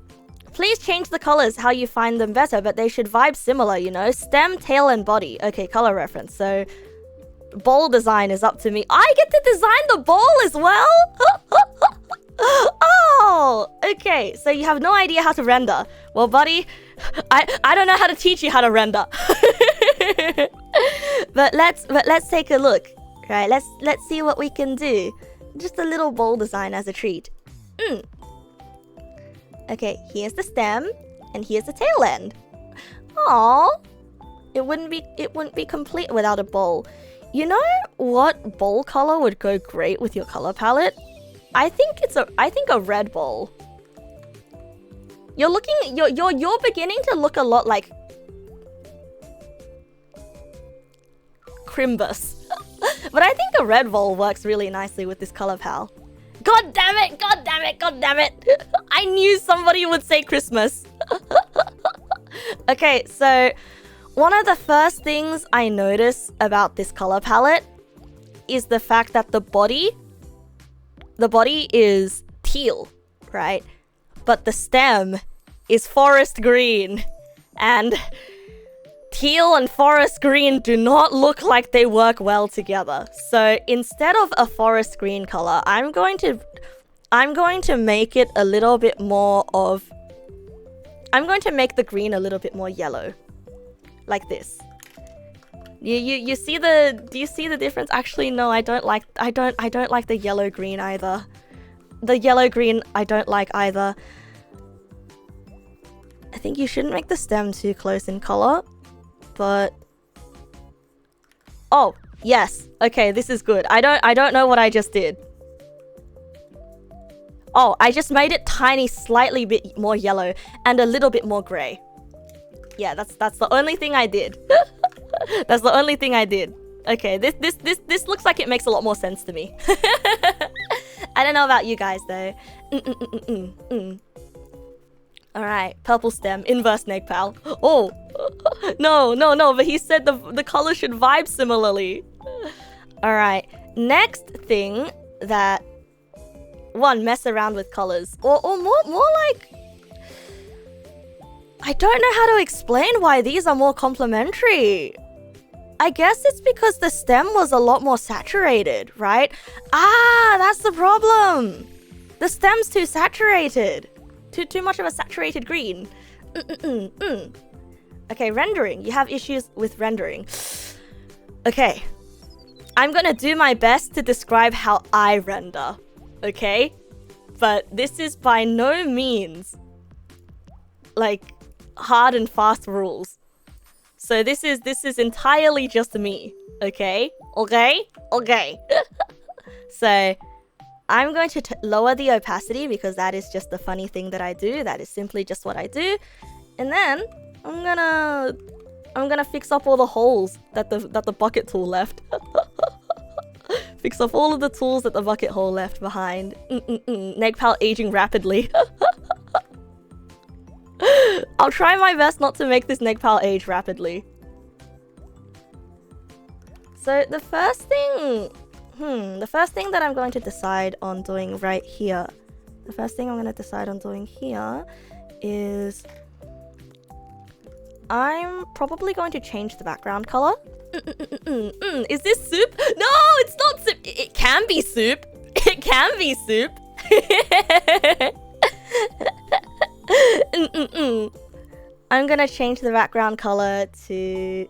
Please change the colors how you find them better, but they should vibe similar, you know? Stem, tail, and body. Okay, color reference. So, bowl design is up to me. I get to design the bowl as well? Oh, okay. So you have no idea how to render. Well, buddy, I don't know how to teach you how to render. but let's take a look. Right, let's see what we can do. Just a little bowl design as a treat. Okay, here's the stem, and here's the tail end. Aww. It wouldn't be complete without a bowl. You know what bowl color would go great with your color palette? I think a red bowl. You're beginning to look a lot like Crimbus. But I think a red bowl works really nicely with this color pal. God damn it! God damn it! God damn it! I knew somebody would say Christmas. Okay, so one of the first things I notice about this color palette is the fact that the body is teal, right? But the stem is forest green. And teal and forest green do not look like they work well together. So instead of a forest green color, I'm going to make it a little bit more of... I'm going to make the green a little bit more yellow. Like this. You see the... Do you see the difference? Actually, no, I don't like the yellow green either. The yellow green I don't like either. I think you shouldn't make the stem too close in color. But oh, yes. Okay, this is good. I don't know what I just did. Oh, I just made it tiny, slightly bit more yellow and a little bit more gray. Yeah, that's the only thing I did. That's the only thing I did. Okay, this looks like it makes a lot more sense to me. I don't know about you guys though. Alright, purple stem, inverse neg pal. Oh! No, but he said the color should vibe similarly. Alright, next thing that... One, mess around with colors. Or more like... I don't know how to explain why these are more complementary. I guess it's because the stem was a lot more saturated, right? Ah, that's the problem! The stem's too saturated. Too much of a saturated green. Okay, rendering. You have issues with rendering. Okay. I'm gonna do my best to describe how I render. Okay? But this is by no means like hard and fast rules. So this is entirely just me. Okay? Okay? So I'm going to lower the opacity because that is just the funny thing that I do. That is simply just what I do. And then I'm gonna fix up all the holes that the bucket tool left. Fix up all of the tools that the bucket hole left behind. Negpal aging rapidly. I'll try my best not to make this Negpal age rapidly. So the first thing that I'm going to decide on doing right here, is I'm probably going to change the background color. Is this soup? No, it's not soup. It can be soup. It can be soup. I'm gonna change the background color to...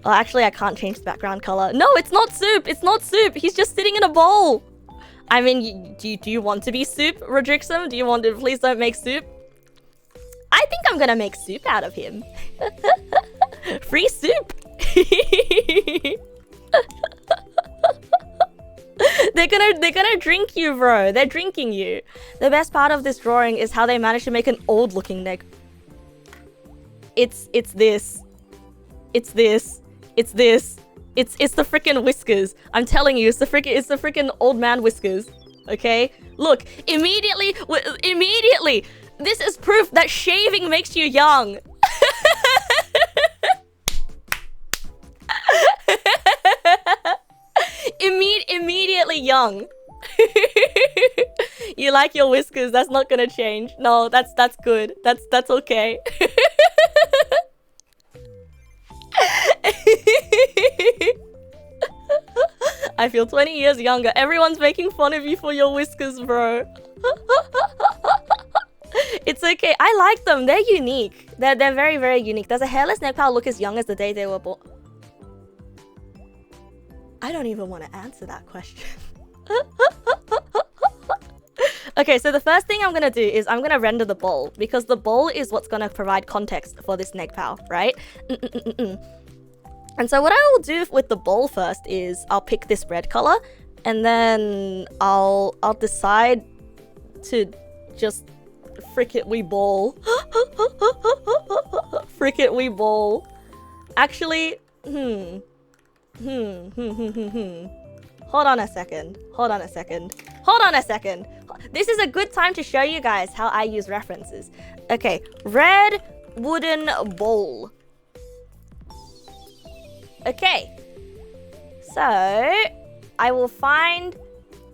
Oh, actually, I can't change the background color. No, it's not soup. It's not soup. He's just sitting in a bowl. I mean, do you want to be soup, Rodrixam? Do you want to... Please don't make soup. I think I'm gonna make soup out of him. Free soup. They're gonna drink you, bro. They're drinking you. The best part of this drawing is how they managed to make an old looking neg. It's this. It's this. It's this. It's the freaking whiskers. I'm telling you, it's the freaking old man whiskers. Okay? Look, immediately, this is proof that shaving makes you young. Immediately young. You like your whiskers, that's not gonna change. No, that's good. That's okay. I feel 20 years younger. Everyone's making fun of you for your whiskers, bro. It's okay. I like them. They're unique. They're very, very unique. Does a hairless neck pal look as young as the day they were born? I don't even want to answer that question. Okay, so the first thing I'm going to do is I'm going to render the bowl, because the bowl is what's going to provide context for this neck pal, right? And so what I will do with the bowl first is I'll pick this red color, and then I'll decide to just frick it, we ball. Frick it, we ball. Actually, Hold on a second. This is a good time to show you guys how I use references. Okay, red wooden bowl. Okay, so I will find,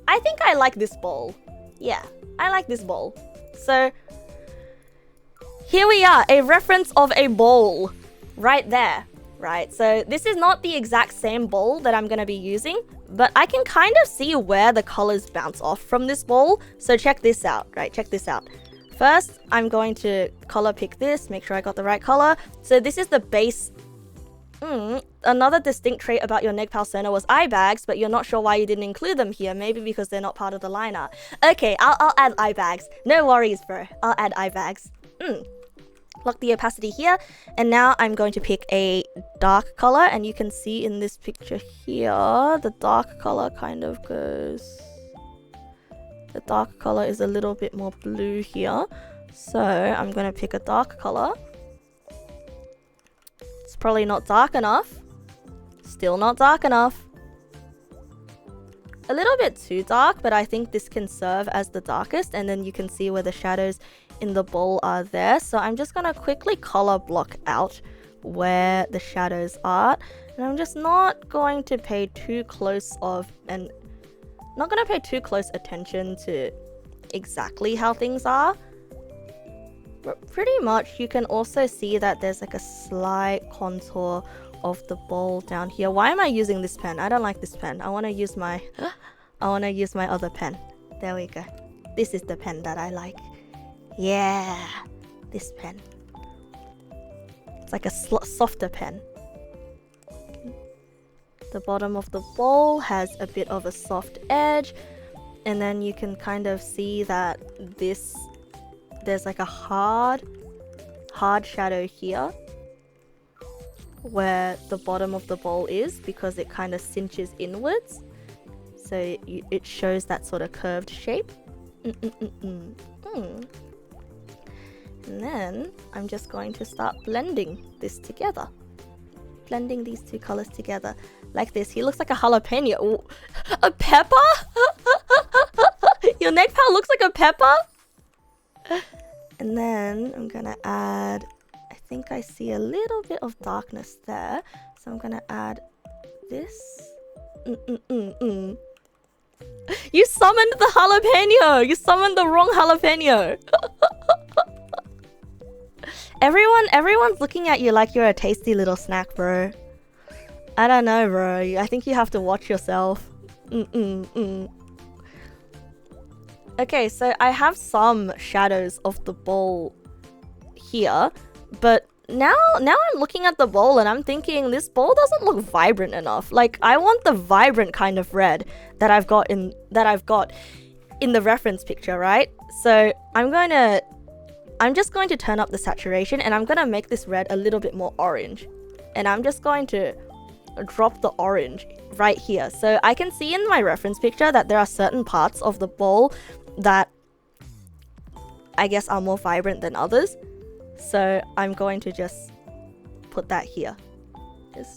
I think I like this bowl. Yeah, I like this bowl. So here we are, a reference of a bowl right there, right? So this is not the exact same bowl that I'm going to be using, but I can kind of see where the colors bounce off from this bowl. So check this out, right? Check this out. First, I'm going to color pick this, make sure I got the right color. So this is the base. Another distinct trait about your neg pal Sona was eye bags, but you're not sure why you didn't include them here. Maybe because they're not part of the liner. Okay, I'll add eye bags. No worries, bro. I'll add eye bags. Lock the opacity here, and now I'm going to pick a dark color, and you can see in this picture here, the dark color kind of goes. The dark color is a little bit more blue here, so I'm going to pick a dark color. It's probably not dark enough. Still not dark enough. A little bit too dark, but I think this can serve as the darkest, and then you can see where the shadows in the bowl are there. So I'm just gonna quickly color block out where the shadows are, and I'm just not going to pay too close attention to exactly how things are. But pretty much you can also see that there's like a slight contour of the bowl down here. Why am I using this pen? I don't like this pen. I want to use my other pen. There we go. This is the pen that I like. Yeah, this pen. It's like a softer pen. The bottom of the bowl has a bit of a soft edge, and then you can kind of see that there's like a hard shadow here where the bottom of the bowl is, because it kind of cinches inwards, so it shows that sort of curved shape. And then I'm just going to start blending this together. Blending these two colors together like this. He looks like a jalapeno. Ooh. A pepper? Your neck pal looks like a pepper? And then I'm gonna add, I think I see a little bit of darkness there, so I'm gonna add this. You summoned the jalapeno! You summoned the wrong jalapeno! Everyone's looking at you like you're a tasty little snack, bro. I don't know, bro. I think you have to watch yourself. Okay, so I have some shadows of the bowl here, but now I'm looking at the bowl and I'm thinking this bowl doesn't look vibrant enough. Like, I want the vibrant kind of red that I've got in the reference picture, right? So I'm just going to turn up the saturation, and I'm going to make this red a little bit more orange. And I'm just going to drop the orange right here. So I can see in my reference picture that there are certain parts of the bowl that I guess are more vibrant than others. So I'm going to just put that here.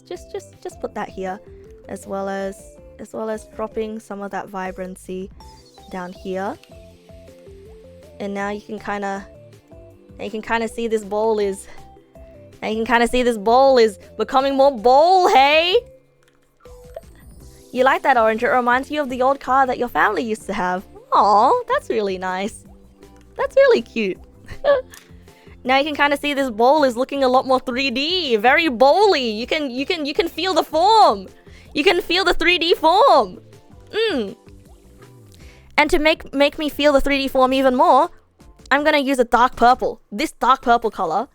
Just put that here, as well as dropping some of that vibrancy down here. And now you can kind of see this bowl is becoming more bowl, hey? You like that orange? It reminds you of the old car that your family used to have. Aw, that's really nice. That's really cute. Now you can kind of see this bowl is looking a lot more 3D, very bowly. You can feel the form. You can feel the 3D form. And to make me feel the 3D form even more, I'm gonna use a dark purple. This dark purple color.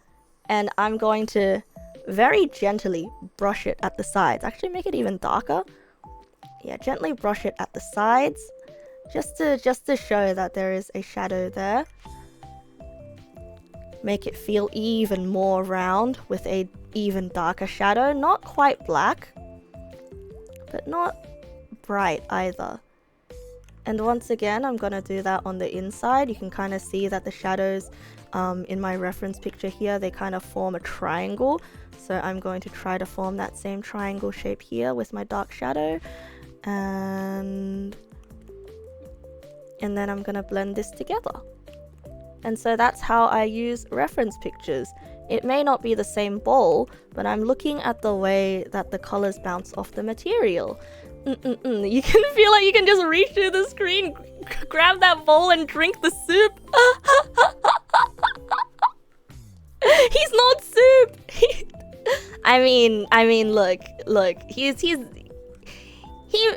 And I'm going to very gently brush it at the sides. Actually make it even darker. Yeah, gently brush it at the sides. Just to show that there is a shadow there. Make it feel even more round with a even darker shadow. Not quite black, but not bright either. And once again, I'm gonna do that on the inside. You can kind of see that the shadows in my reference picture here, they kind of form a triangle. So I'm going to try to form that same triangle shape here with my dark shadow. And then I'm gonna blend this together. And so that's how I use reference pictures. It may not be the same bowl, but I'm looking at the way that the colors bounce off the material. You can feel like you can just reach through the screen, grab that bowl and drink the soup. He's not soup. I mean, look.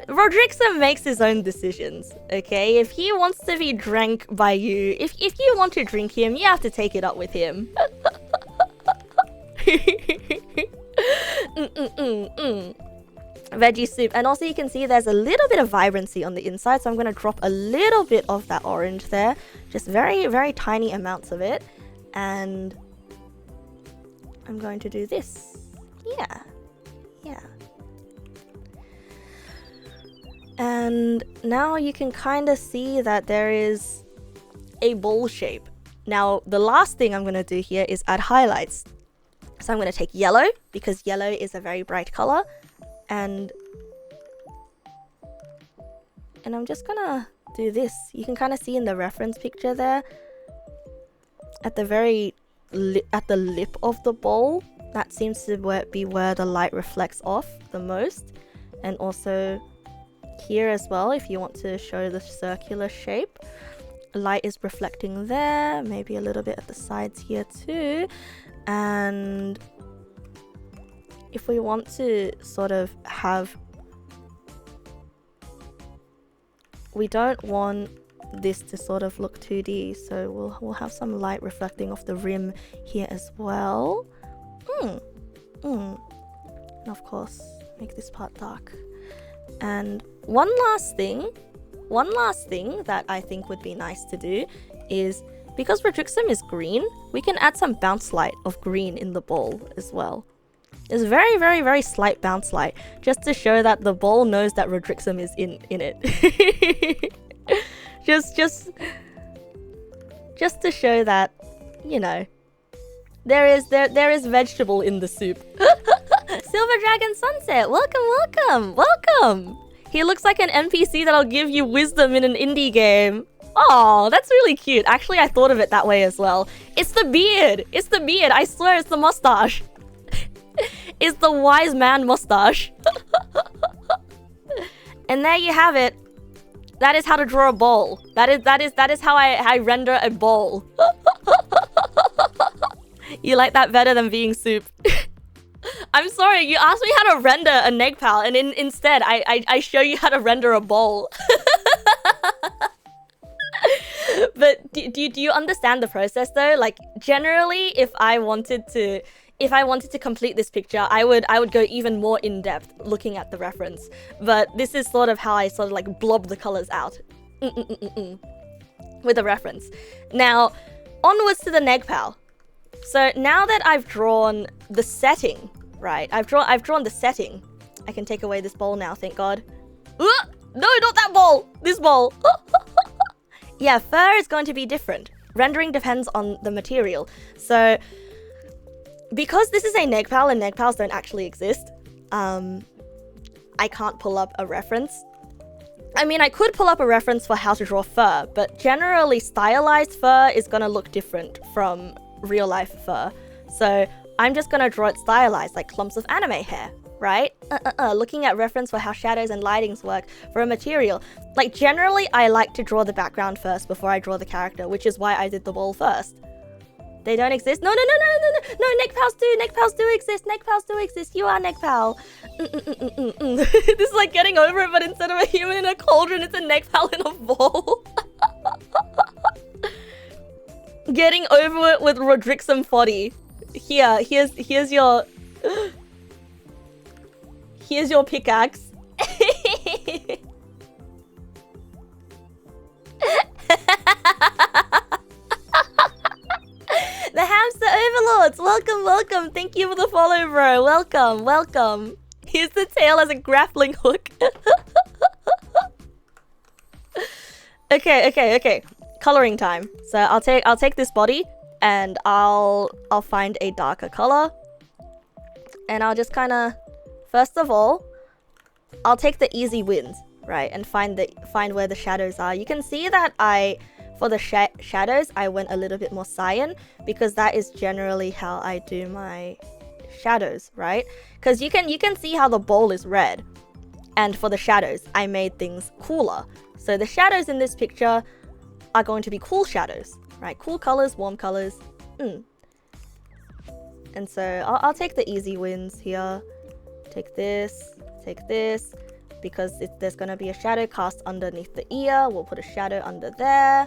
Rodrixam makes his own decisions, okay? If he wants to be drank by you, if you want to drink him, you have to take it up with him. Veggie soup. And also you can see there's a little bit of vibrancy on the inside, so I'm going to drop a little bit of that orange there. Just very, very tiny amounts of it. And I'm going to do this. Yeah. And now you can kind of see that there is a bowl shape. Now, the last thing I'm going to do here is add highlights. So I'm going to take yellow, because yellow is a very bright color. And I'm just going to do this. You can kind of see in the reference picture there, at the lip of the bowl, that seems to be where the light reflects off the most. And also here as well, if you want to show the circular shape, light is reflecting there, maybe a little bit at the sides here too. And if we want to sort of have, we don't want this to sort of look 2D, so we'll have some light reflecting off the rim here as well. And of course, make this part dark. And one last thing that I think would be nice to do is, because Rodrixam is green, we can add some bounce light of green in the bowl as well. It's very, very, very slight bounce light, just to show that the bowl knows that Rodrixam is in it. just to show that, you know, there is vegetable in the soup. Silver Dragon Sunset, welcome. He looks like an NPC that'll give you wisdom in an indie game. Oh, that's really cute. Actually, I thought of it that way as well. It's the beard. I swear it's the mustache. It's the wise man mustache. And there you have it. That is how to draw a bowl. That is how I render a bowl. You like that better than being soup? I'm sorry, you asked me how to render a neg pal, and instead I show you how to render a bowl. But do you understand the process though? Like, generally, if I wanted to complete this picture, I would go even more in depth looking at the reference. But this is sort of how I sort of like blob the colors out with a reference. Now, onwards to the neg pal. So now that I've drawn the setting, right? I've drawn the setting. I can take away this bowl now, thank God. No, not that bowl! This bowl! Yeah, fur is going to be different. Rendering depends on the material. So, because this is a neg pal and neg pals don't actually exist, I can't pull up a reference. I mean, I could pull up a reference for how to draw fur, but generally stylized fur is gonna look different from real life fur. So I'm just gonna draw it stylized, like clumps of anime hair, right? Looking at reference for how shadows and lightings work for a material. Like, generally I like to draw the background first before I draw the character, which is why I did the bowl first. They don't exist. No, neg pals do. Neg pals do exist. Neg pals do exist. You are neg pal. This is like getting over it, but instead of a human in a cauldron, it's a neg pal in a bowl. Getting over it with Rodrixam foddy. Here's your here's your pickaxe. The hamster overlords, welcome. Thank you for the follow, bro. Welcome. Here's the tail as a grappling hook. Okay. Coloring time. So I'll take this body and I'll find a darker color. And I'll just kind of, first of all, I'll take the easy wins, right? And find where the shadows are. You can see that for the shadows, I went a little bit more cyan because that is generally how I do my shadows, right? Because you can see how the bowl is red. And for the shadows, I made things cooler. So the shadows in this picture are going to be cool shadows, right? Cool colors, warm colors. And so I'll take the easy wins here. Take this, because there's going to be a shadow cast underneath the ear. We'll put a shadow under there.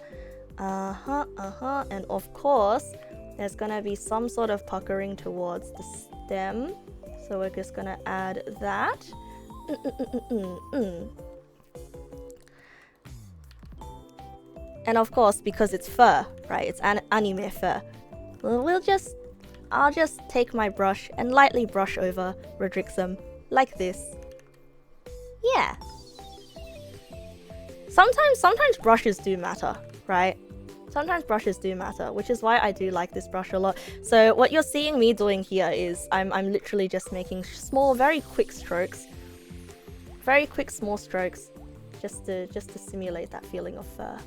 And of course, there's going to be some sort of puckering towards the stem. So we're just going to add that. And of course, because it's fur, right? It's anime fur. I'll just take my brush and lightly brush over Rodrixam like this. Yeah. Sometimes brushes do matter, right? Sometimes brushes do matter, which is why I do like this brush a lot. So what you're seeing me doing here is I'm literally just making small, very quick strokes. Very quick, small strokes, just to simulate that feeling of fur.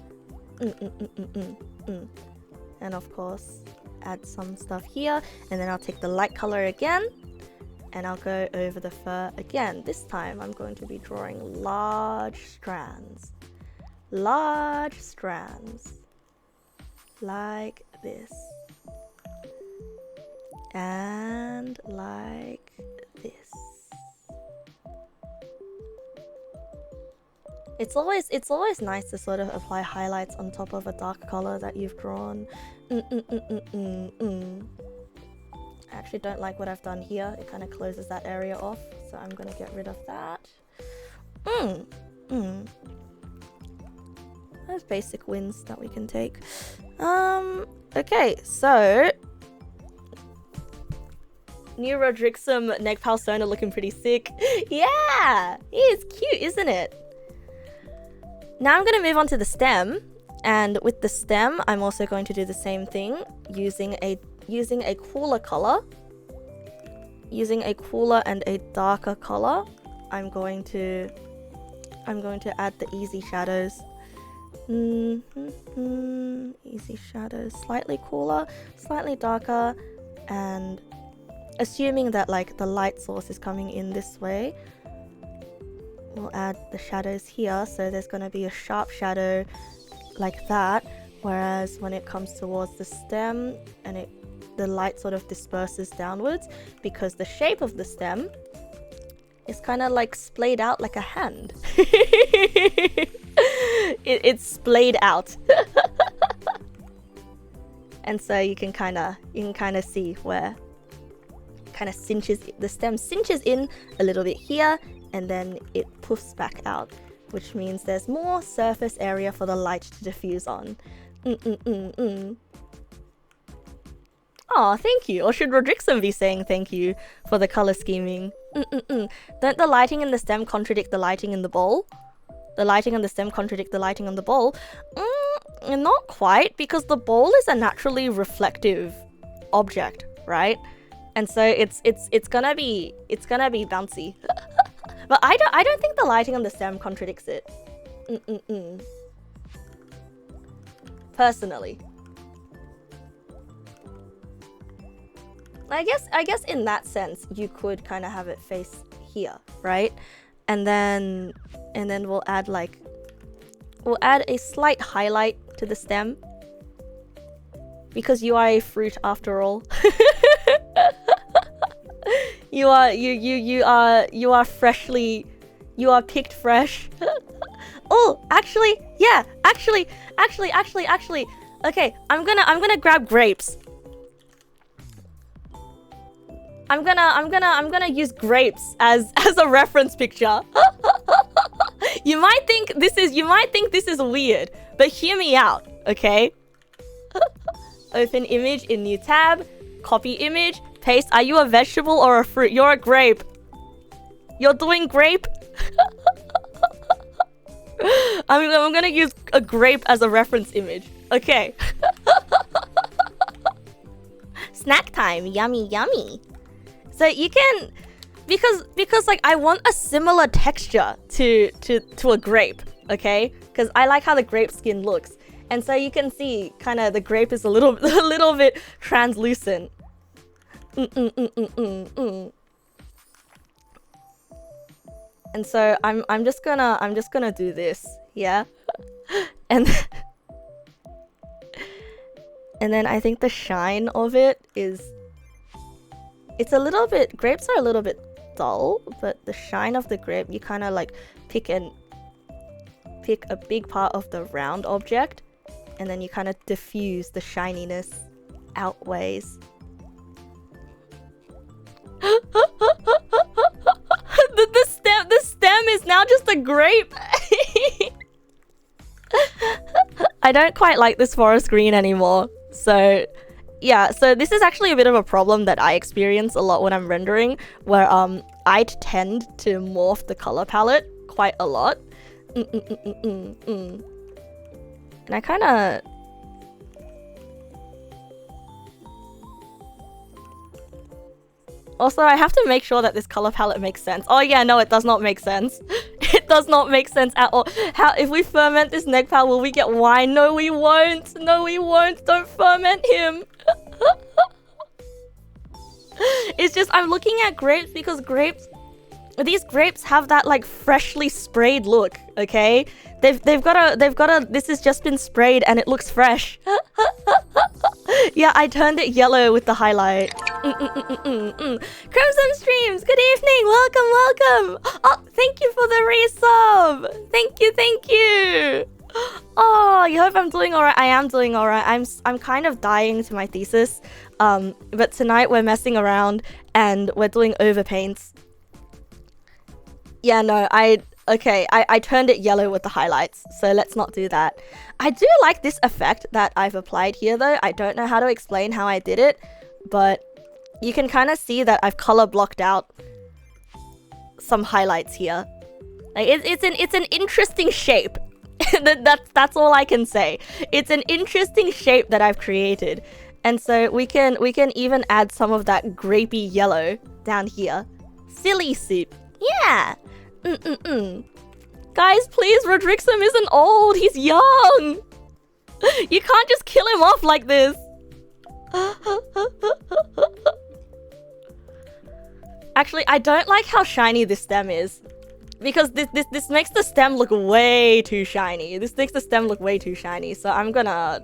And of course, add some stuff here, and then I'll take the light color again, and I'll go over the fur again. This time I'm going to be drawing large strands. Large strands. Like this. And like this. It's always nice to sort of apply highlights on top of a dark color that you've drawn. I actually don't like what I've done here. It kind of closes that area off, so I'm gonna get rid of that. There's basic wins that we can take. Okay, so new Rodrixam Neg Palsona looking pretty sick. Yeah, it's cute, isn't it? Now I'm going to move on to the stem, and with the stem I'm also going to do the same thing using a cooler color. Using a cooler and a darker color, I'm going to add the easy shadows. Easy shadows, slightly cooler, slightly darker, and assuming that like the light source is coming in this way, we'll add the shadows here. So there's going to be a sharp shadow like that, whereas when it comes towards the stem and the light sort of disperses downwards, because the shape of the stem is kind of like splayed out like a hand. It's splayed out. And so you can kind of see where kind of the stem cinches in a little bit here, and then it puffs back out, which means there's more surface area for the light to diffuse on. Oh, thank you. Or should Rodrixam be saying thank you for the color scheming? Don't the lighting in the stem contradict the lighting in the bowl? The lighting on the stem contradict the lighting on the bowl? Not quite, because the bowl is a naturally reflective object, right? And so it's gonna be bouncy. But I don't think the lighting on the stem contradicts it. Personally. I guess in that sense you could kind of have it face here, right? And then we'll add a slight highlight to the stem. Because you are a fruit after all. You are freshly, you are picked fresh. Oh, actually, yeah, actually. Okay, I'm gonna grab grapes. I'm gonna use grapes as a reference picture. You might think this is weird, but hear me out, okay? Open image in new tab, copy image, paste. Are you a vegetable or a fruit? You're a grape. You're doing grape? I'm gonna use a grape as a reference image. Okay. Snack time. Yummy, yummy. So you can, because like I want a similar texture to a grape, okay? Because I like how the grape skin looks, and so you can see kind of the grape is a little bit translucent. And so I'm just gonna do this, yeah, and then I think the shine of it is. It's a little bit, grapes are a little bit dull, but the shine of the grape, you kind of like pick a big part of the round object, and then you kind of diffuse the shininess outways. The stem is now just a grape. I don't quite like this forest green anymore, so yeah, so this is actually a bit of a problem that I experience a lot when I'm rendering, where I tend to morph the color palette quite a lot. And I kind of... Also, I have to make sure that this color palette makes sense. Oh yeah, no, it does not make sense. It does not make sense at all. How, if we ferment this neg pal, will we get wine? No, we won't. No, we won't. Don't ferment him. It's just, I'm looking at grapes because these grapes have that like freshly sprayed look, okay? They've got a, this has just been sprayed and it looks fresh. Yeah, I turned it yellow with the highlight. Crimson Streams, good evening, welcome. Oh, thank you for the resub. Thank you. Oh, you hope I'm doing alright. I am doing alright. I'm kind of dying to my thesis. But tonight we're messing around and we're doing overpaints. Yeah, no, I turned it yellow with the highlights, so let's not do that. I do like this effect that I've applied here though. I don't know how to explain how I did it, but you can kind of see that I've color blocked out some highlights here. Like it's an interesting shape. That's all I can say. It's an interesting shape that I've created. And so we can even add some of that grapey yellow down here. Silly soup. Yeah. Guys, please, Rodrixam isn't old. He's young. You can't just kill him off like this. Actually, I don't like how shiny this stem is. Because this makes the stem look way too shiny. This makes the stem look way too shiny. So I'm gonna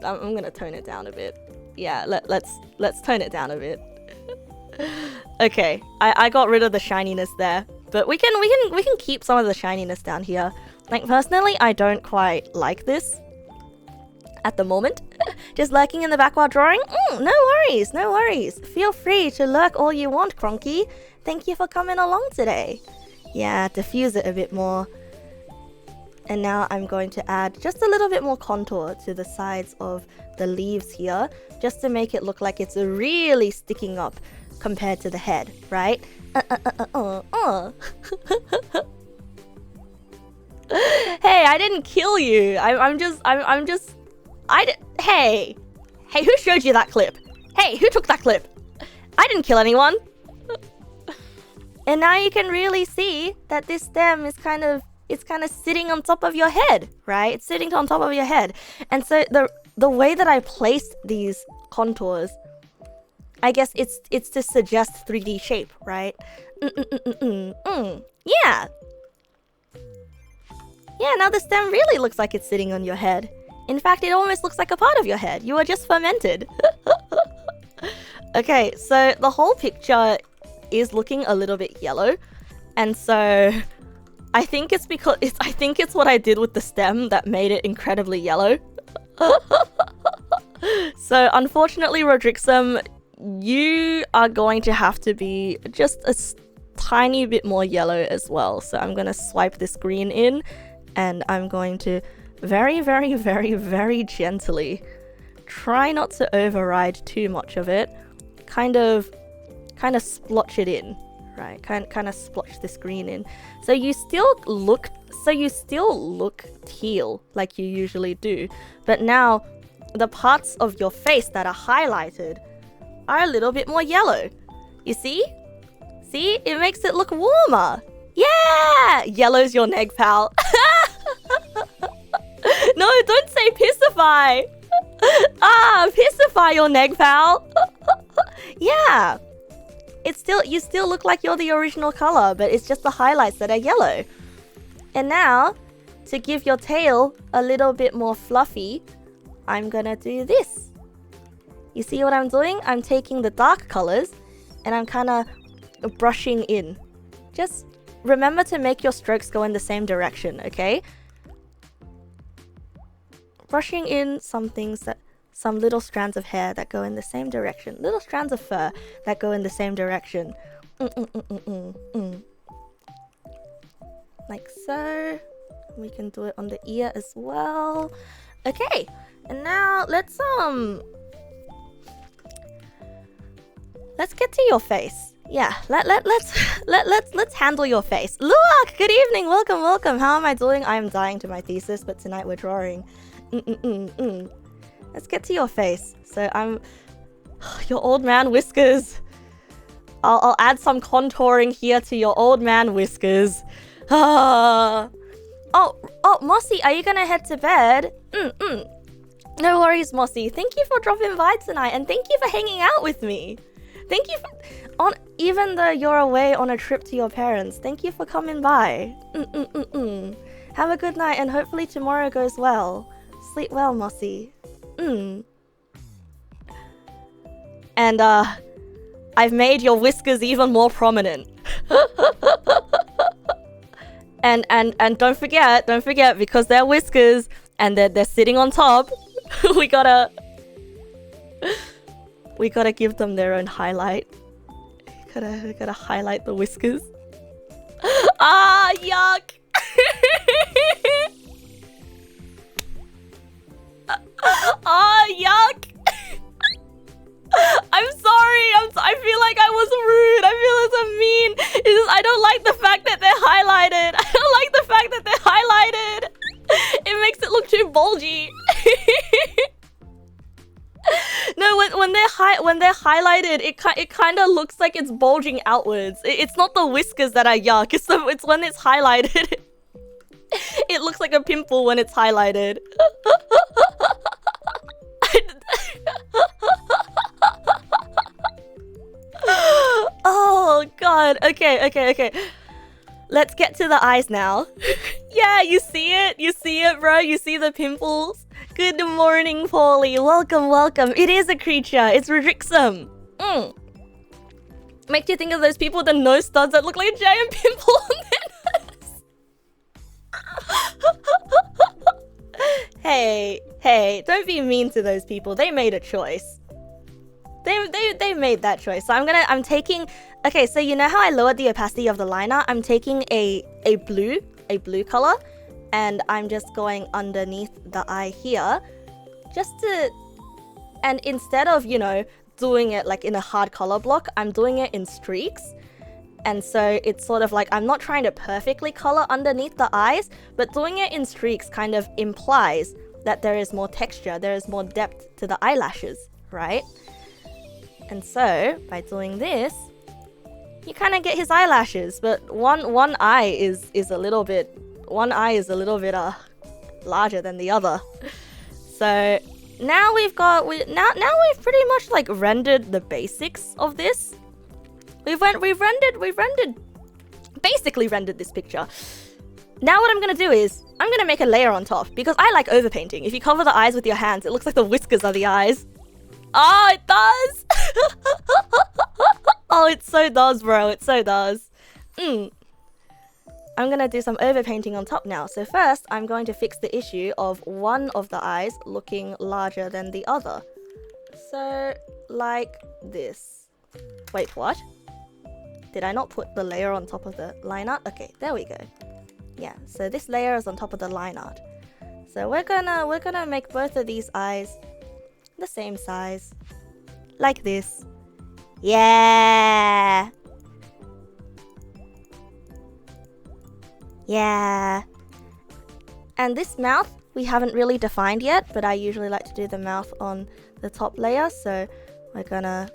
tone it down a bit. Yeah, let's tone it down a bit. Okay, I got rid of the shininess there, but we can keep some of the shininess down here. Like personally, I don't quite like this at the moment. Just lurking in the back while drawing. No worries. Feel free to lurk all you want, Cronky. Thank you for coming along today. Yeah, diffuse it a bit more. And now I'm going to add just a little bit more contour to the sides of the leaves here, just to make it look like it's really sticking up compared to the head, right? Hey, I didn't kill you. Hey, who showed you that clip? Hey, who took that clip? I didn't kill anyone. And now you can really see that this stem is kind of sitting on top of your head, right? It's sitting on top of your head. And so the way that I placed these contours, I guess it's to suggest 3D shape, right? Yeah. Yeah, now the stem really looks like it's sitting on your head. In fact, it almost looks like a part of your head. You are just fermented. Okay, so the whole picture is looking a little bit yellow. And so I think it's because I think it's what I did with the stem that made it incredibly yellow. So unfortunately, Rodrixam, you are going to have to be just a tiny bit more yellow as well. So I'm going to swipe this green in, and I'm going to very, very, very, very gently try not to override too much of it. Kind of splotch it in, right? Kind of splotch this green in. So you still look teal like you usually do, but now the parts of your face that are highlighted are a little bit more yellow. You see? See? It makes it look warmer. Yeah! Yellow's your neg, pal. No, don't say pissify. Pissify your neg, pal. Yeah. You still look like you're the original color, but it's just the highlights that are yellow. And now, to give your tail a little bit more fluffy, I'm gonna do this. You see what I'm doing? I'm taking the dark colors and I'm kind of brushing in. Just remember to make your strokes go in the same direction, okay? Brushing in some little strands of hair that go in the same direction. Little strands of fur that go in the same direction. Like so. We can do it on the ear as well. Okay, and now let's get to your face. Yeah, let's handle your face. Look, good evening, welcome. How am I doing? I am dying to my thesis, but tonight we're drawing. Let's get to your face. So your old man whiskers. I'll add some contouring here to your old man whiskers. Oh, Mossy, are you gonna head to bed? No worries, Mossy. Thank you for dropping by tonight, and thank you for hanging out with me. Thank you even though you're away on a trip to your parents, thank you for coming by. Have a good night, and hopefully tomorrow goes well. Sleep well, Mossy. And I've made your whiskers even more prominent. And don't forget, because they're whiskers and they're sitting on top, we gotta give them their own highlight. We gotta highlight the whiskers. Ah, yuck! Ah, yuck! I'm sorry. I feel like I was rude. I feel it's mean. It's just, I don't like the fact that they're highlighted. I don't like the fact that they're highlighted. It makes it look too bulgy. No, when they're highlighted, it kind of looks like it's bulging outwards. It's not the whiskers that are yuck. It's when it's highlighted. It looks like a pimple when it's highlighted. Oh god. Okay. Let's get to the eyes now. Yeah, you see it, bro. You see the pimples. Good morning, Paulie. Welcome. It is a creature. It's Rodrixam. Makes you think of those people with the nose studs that look like a giant pimple on their nose. Hey, don't be mean to those people. They made a choice. They made that choice. So I'm taking. Okay, so you know how I lowered the opacity of the liner? I'm taking a blue color, and I'm just going underneath the eye here, and instead of, doing it like in a hard color block, I'm doing it in streaks. And so it's sort of like I'm not trying to perfectly color underneath the eyes, but doing it in streaks kind of implies that there is more texture, there is more depth to the eyelashes, right? And so by doing this, you kind of get his eyelashes, but one eye is a little bit larger than the other. So now we've pretty much like rendered the basics of this. We've basically rendered this picture. Now what I'm gonna do is, I'm gonna make a layer on top, because I like overpainting. If you cover the eyes with your hands, it looks like the whiskers are the eyes. Oh, it does! Oh, it so does, bro. It so does. I'm gonna do some overpainting on top now. So first, I'm going to fix the issue of one of the eyes looking larger than the other. So, like this. Wait, what? Did I not put the layer on top of the line art? Okay, there we go. Yeah, so this layer is on top of the line art. So we're gonna make both of these eyes the same size. Like this. Yeah! Yeah! And this mouth, we haven't really defined yet, but I usually like to do the mouth on the top layer, so we're gonna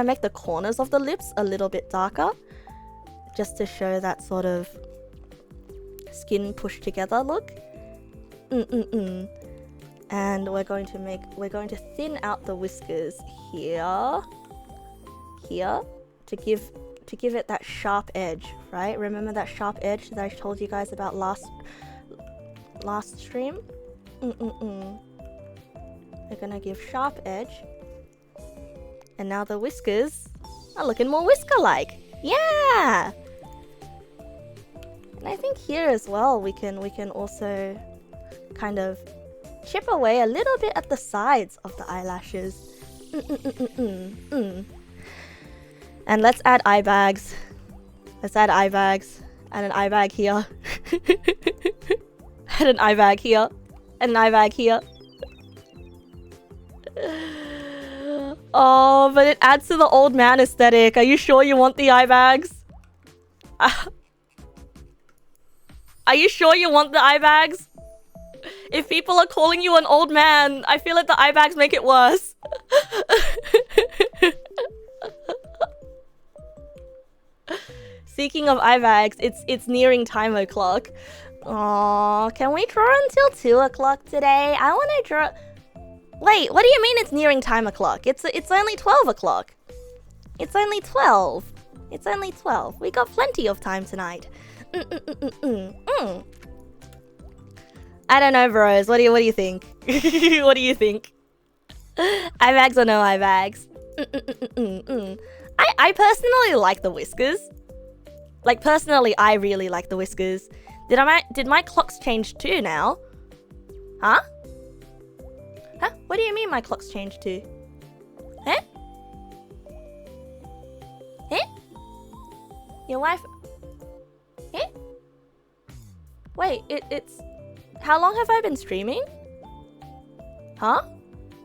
make the corners of the lips a little bit darker, just to show that sort of skin pushed together look. And we're going to thin out the whiskers here to give it that sharp edge, right? Remember that sharp edge that I told you guys about last stream? We're gonna give sharp edge. And now the whiskers are looking more whisker-like. Yeah! And I think here as well we can also kind of chip away a little bit at the sides of the eyelashes. And let's add eye bags. Let's add eye bags. Add an eye bag here. Add an eye bag here. Add an eye bag here. Oh, but it adds to the old man aesthetic. Are you sure you want the eye bags? Are you sure you want the eye bags? If people are calling you an old man, I feel like the eye bags make it worse. Speaking of eye bags, it's nearing time o'clock. Aww, can we draw until 2 o'clock today? I want to draw... Wait, what do you mean it's nearing time o'clock? It's only 12 o'clock. It's only 12. It's only 12. We got plenty of time tonight. I don't know, bros. What do you think? What do you think? Eye bags or no eye bags? I personally like the whiskers. Like, personally, I really like the whiskers. Did my clocks change too now? Huh? Huh? What do you mean my clocks changed too? Huh? Huh? Your wife... Huh? Wait, it's... How long have I been streaming? Huh?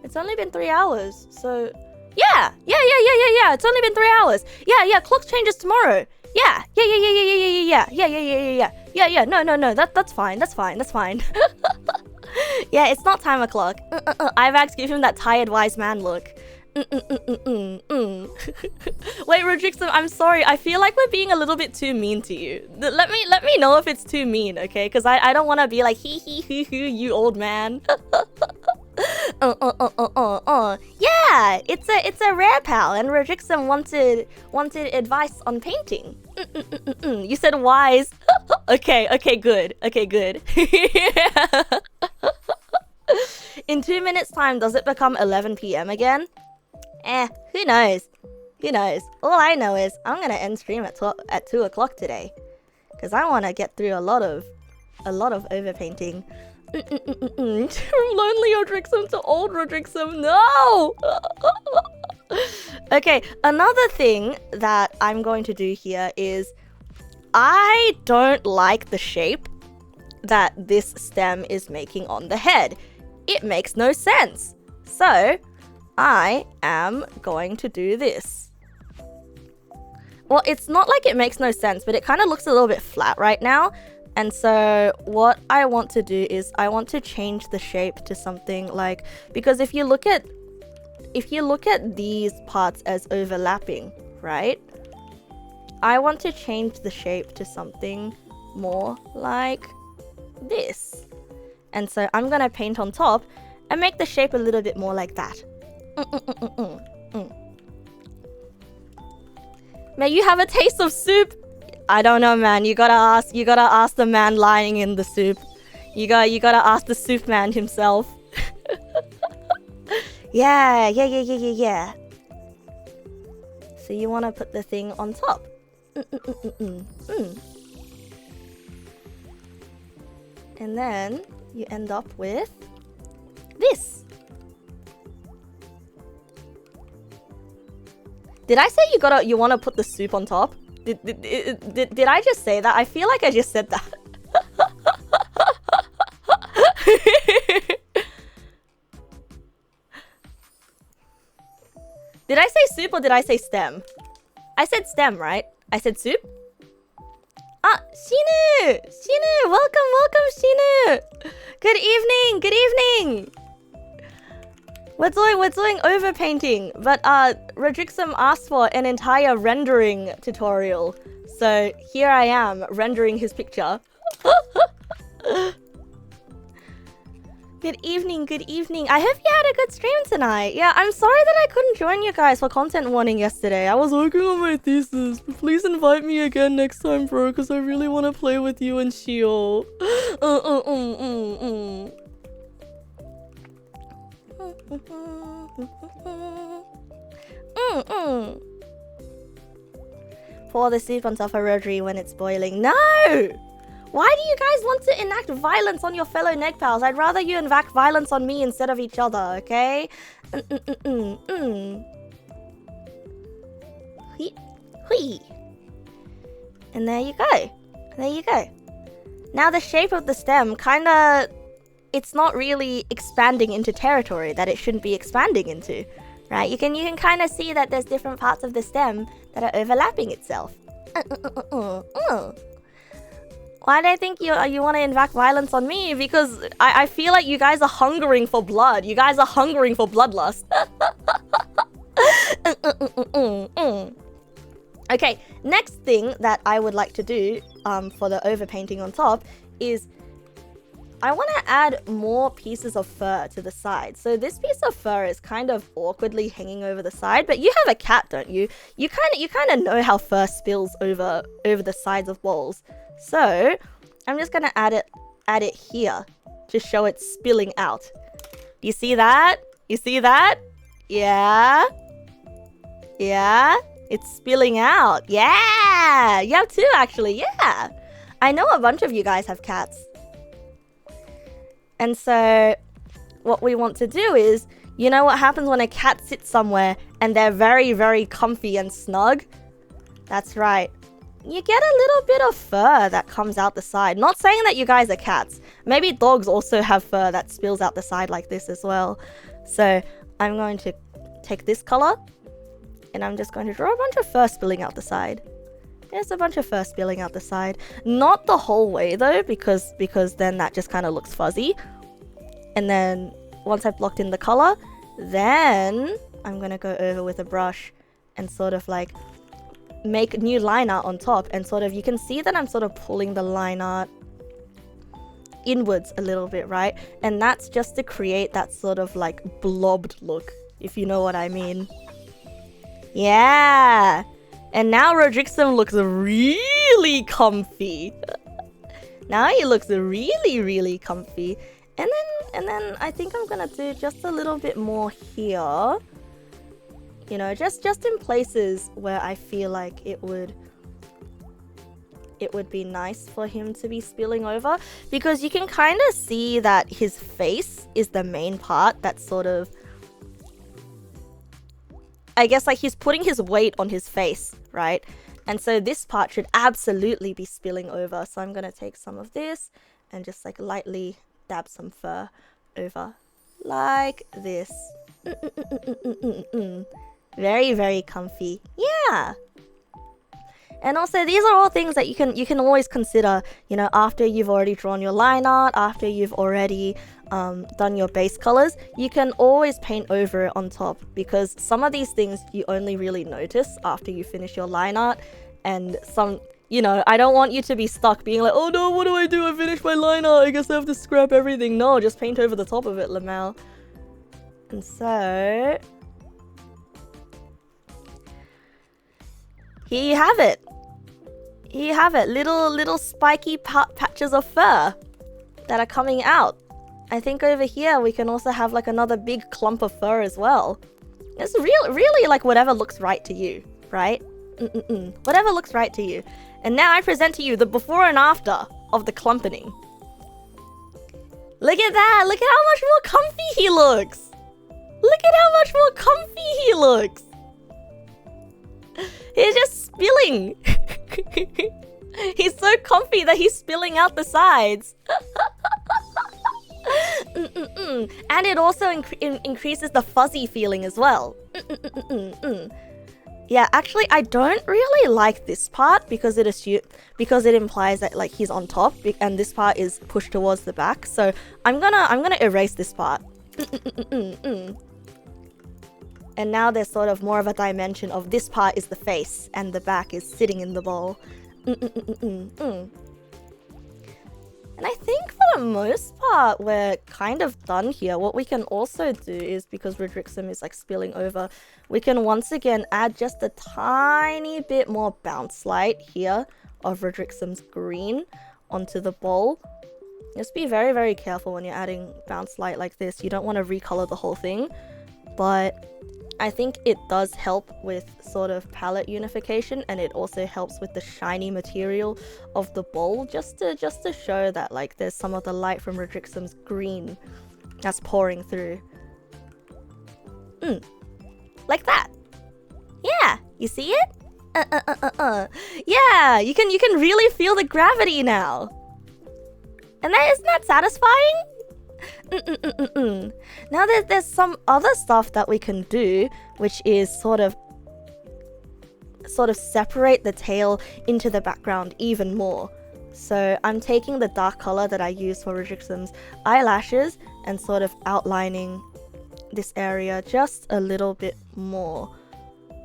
It's only been 3 hours, so... Yeah! It's only been 3 hours. Yeah, clock changes tomorrow. Yeah. No, that's fine. Yeah, it's not time o'clock. Ivax, give him that tired wise man look. Wait, Rodrixam, I'm sorry. I feel like we're being a little bit too mean to you. Let me know if it's too mean, okay? Because I don't want to be like, hee, you old man. Yeah, it's a rare pal, and Rodrixam wanted advice on painting. You said wise. Okay, good. In 2 minutes time, does it become 11 PM again? Who knows? All I know is I'm gonna end stream at 2 o'clock today, because I want to get through a lot of overpainting. From lonely Rodrixam to old Rodrixam, no! Okay, another thing that I'm going to do here is I don't like the shape that this stem is making on the head. It makes no sense. So I am going to do this. Well, it's not like it makes no sense, but it kind of looks a little bit flat right now. And so what I want to do is I want to change the shape to something like, because if you look at these parts as overlapping, right? I want to change the shape to something more like this. And so I'm gonna paint on top and make the shape a little bit more like that. May you have a taste of soup. I don't know, man. You gotta ask the man lying in the soup. You gotta ask the soup man himself. Yeah. So you wanna put the thing on top. And then you end up with this. Did I say you wanna put the soup on top? Did I just say that? I feel like I just said that. Did I say soup or did I say stem? I said stem, right? I said soup? Ah, Shinu! Shinu! Welcome, Shinu! Good evening! We're doing overpainting, but Rodrixam asked for an entire rendering tutorial. So here I am, rendering his picture. Good evening. I hope you had a good stream tonight. Yeah, I'm sorry that I couldn't join you guys for content warning yesterday. I was working on my thesis. Please invite me again next time, bro, because I really want to play with you and Shio. Pour the soup on top of Rodri when it's boiling. No! Why do you guys want to enact violence on your fellow Neg pals? I'd rather you enact violence on me instead of each other, okay? Hui. And there you go. Now the shape of the stem kinda... It's not really expanding into territory that it shouldn't be expanding into, right? You can kind of see that there's different parts of the stem that are overlapping itself. Why do I think you want to enact violence on me? Because I feel like you guys are hungering for blood. You guys are hungering for bloodlust. Okay, next thing that I would like to do for the overpainting on top is I want to add more pieces of fur to the side. So this piece of fur is kind of awkwardly hanging over the side, but you have a cat, don't you? You kind of know how fur spills over the sides of bowls. So I'm just gonna add it here to show it spilling out. You see that? Yeah, it's spilling out. Yeah, you have two actually. Yeah, I know a bunch of you guys have cats. And so what we want to do is, you know what happens when a cat sits somewhere and they're very, very comfy and snug? That's right. You get a little bit of fur that comes out the side. Not saying that you guys are cats. Maybe dogs also have fur that spills out the side like this as well. So I'm going to take this color and I'm just going to draw a bunch of fur spilling out the side. There's a bunch of fur spilling out the side. Not the whole way though, because then that just kind of looks fuzzy. And then once I've blocked in the color, then I'm going to go over with a brush and sort of like make new line art on top. And sort of, you can see that I'm sort of pulling the line art inwards a little bit, right? And that's just to create that sort of like blobbed look, if you know what I mean. Yeah! And now Rodrixam looks really comfy. Now he looks really, really comfy. And then I think I'm gonna do just a little bit more here. You know, just in places where I feel like it would be nice for him to be spilling over. Because you can kind of see that his face is the main part that's sort of... I guess like he's putting his weight on his face, right? And so this part should absolutely be spilling over. So I'm going to take some of this and just like lightly dab some fur over like this. Very, very comfy. Yeah. And also these are all things that you can always consider, you know, after you've already drawn your line art, after you've already done your base colors, you can always paint over it on top, because some of these things you only really notice after you finish your line art. And some, you know, I don't want you to be stuck being like, oh no, what do? I finished my line art, I guess I have to scrap everything. No, just paint over the top of it, Lamel. And so here you have it. you have it. Little spiky patches of fur that are coming out. I think over here we can also have like another big clump of fur as well. It's really like whatever looks right to you, right? Whatever looks right to you. And now I present to you the before and after of the clumpening. Look at that! Look at how much more comfy he looks! Look at how much more comfy he looks! He's just spilling! He's so comfy that he's spilling out the sides. And it also increases the fuzzy feeling as well. Yeah, actually, I don't really like this part because it implies that like he's on top, and this part is pushed towards the back. So I'm gonna erase this part. And now there's sort of more of a dimension of this part is the face, and the back is sitting in the bowl. And I think for the most part, we're kind of done here. What we can also do is, because Rodrixam is like spilling over, we can once again add just a tiny bit more bounce light here of Rodrixam's green onto the bowl. Just be very, very careful when you're adding bounce light like this. You don't want to recolor the whole thing, but I think it does help with sort of palette unification, and it also helps with the shiny material of the bowl, just to show that like there's some of the light from Rodrixam's green that's pouring through. Like that. Yeah, you see it? Yeah, you can really feel the gravity now. And isn't that satisfying? Now there's some other stuff that we can do, which is sort of separate the tail into the background even more. So I'm taking the dark color that I used for Rodrixam's eyelashes and sort of outlining this area just a little bit more.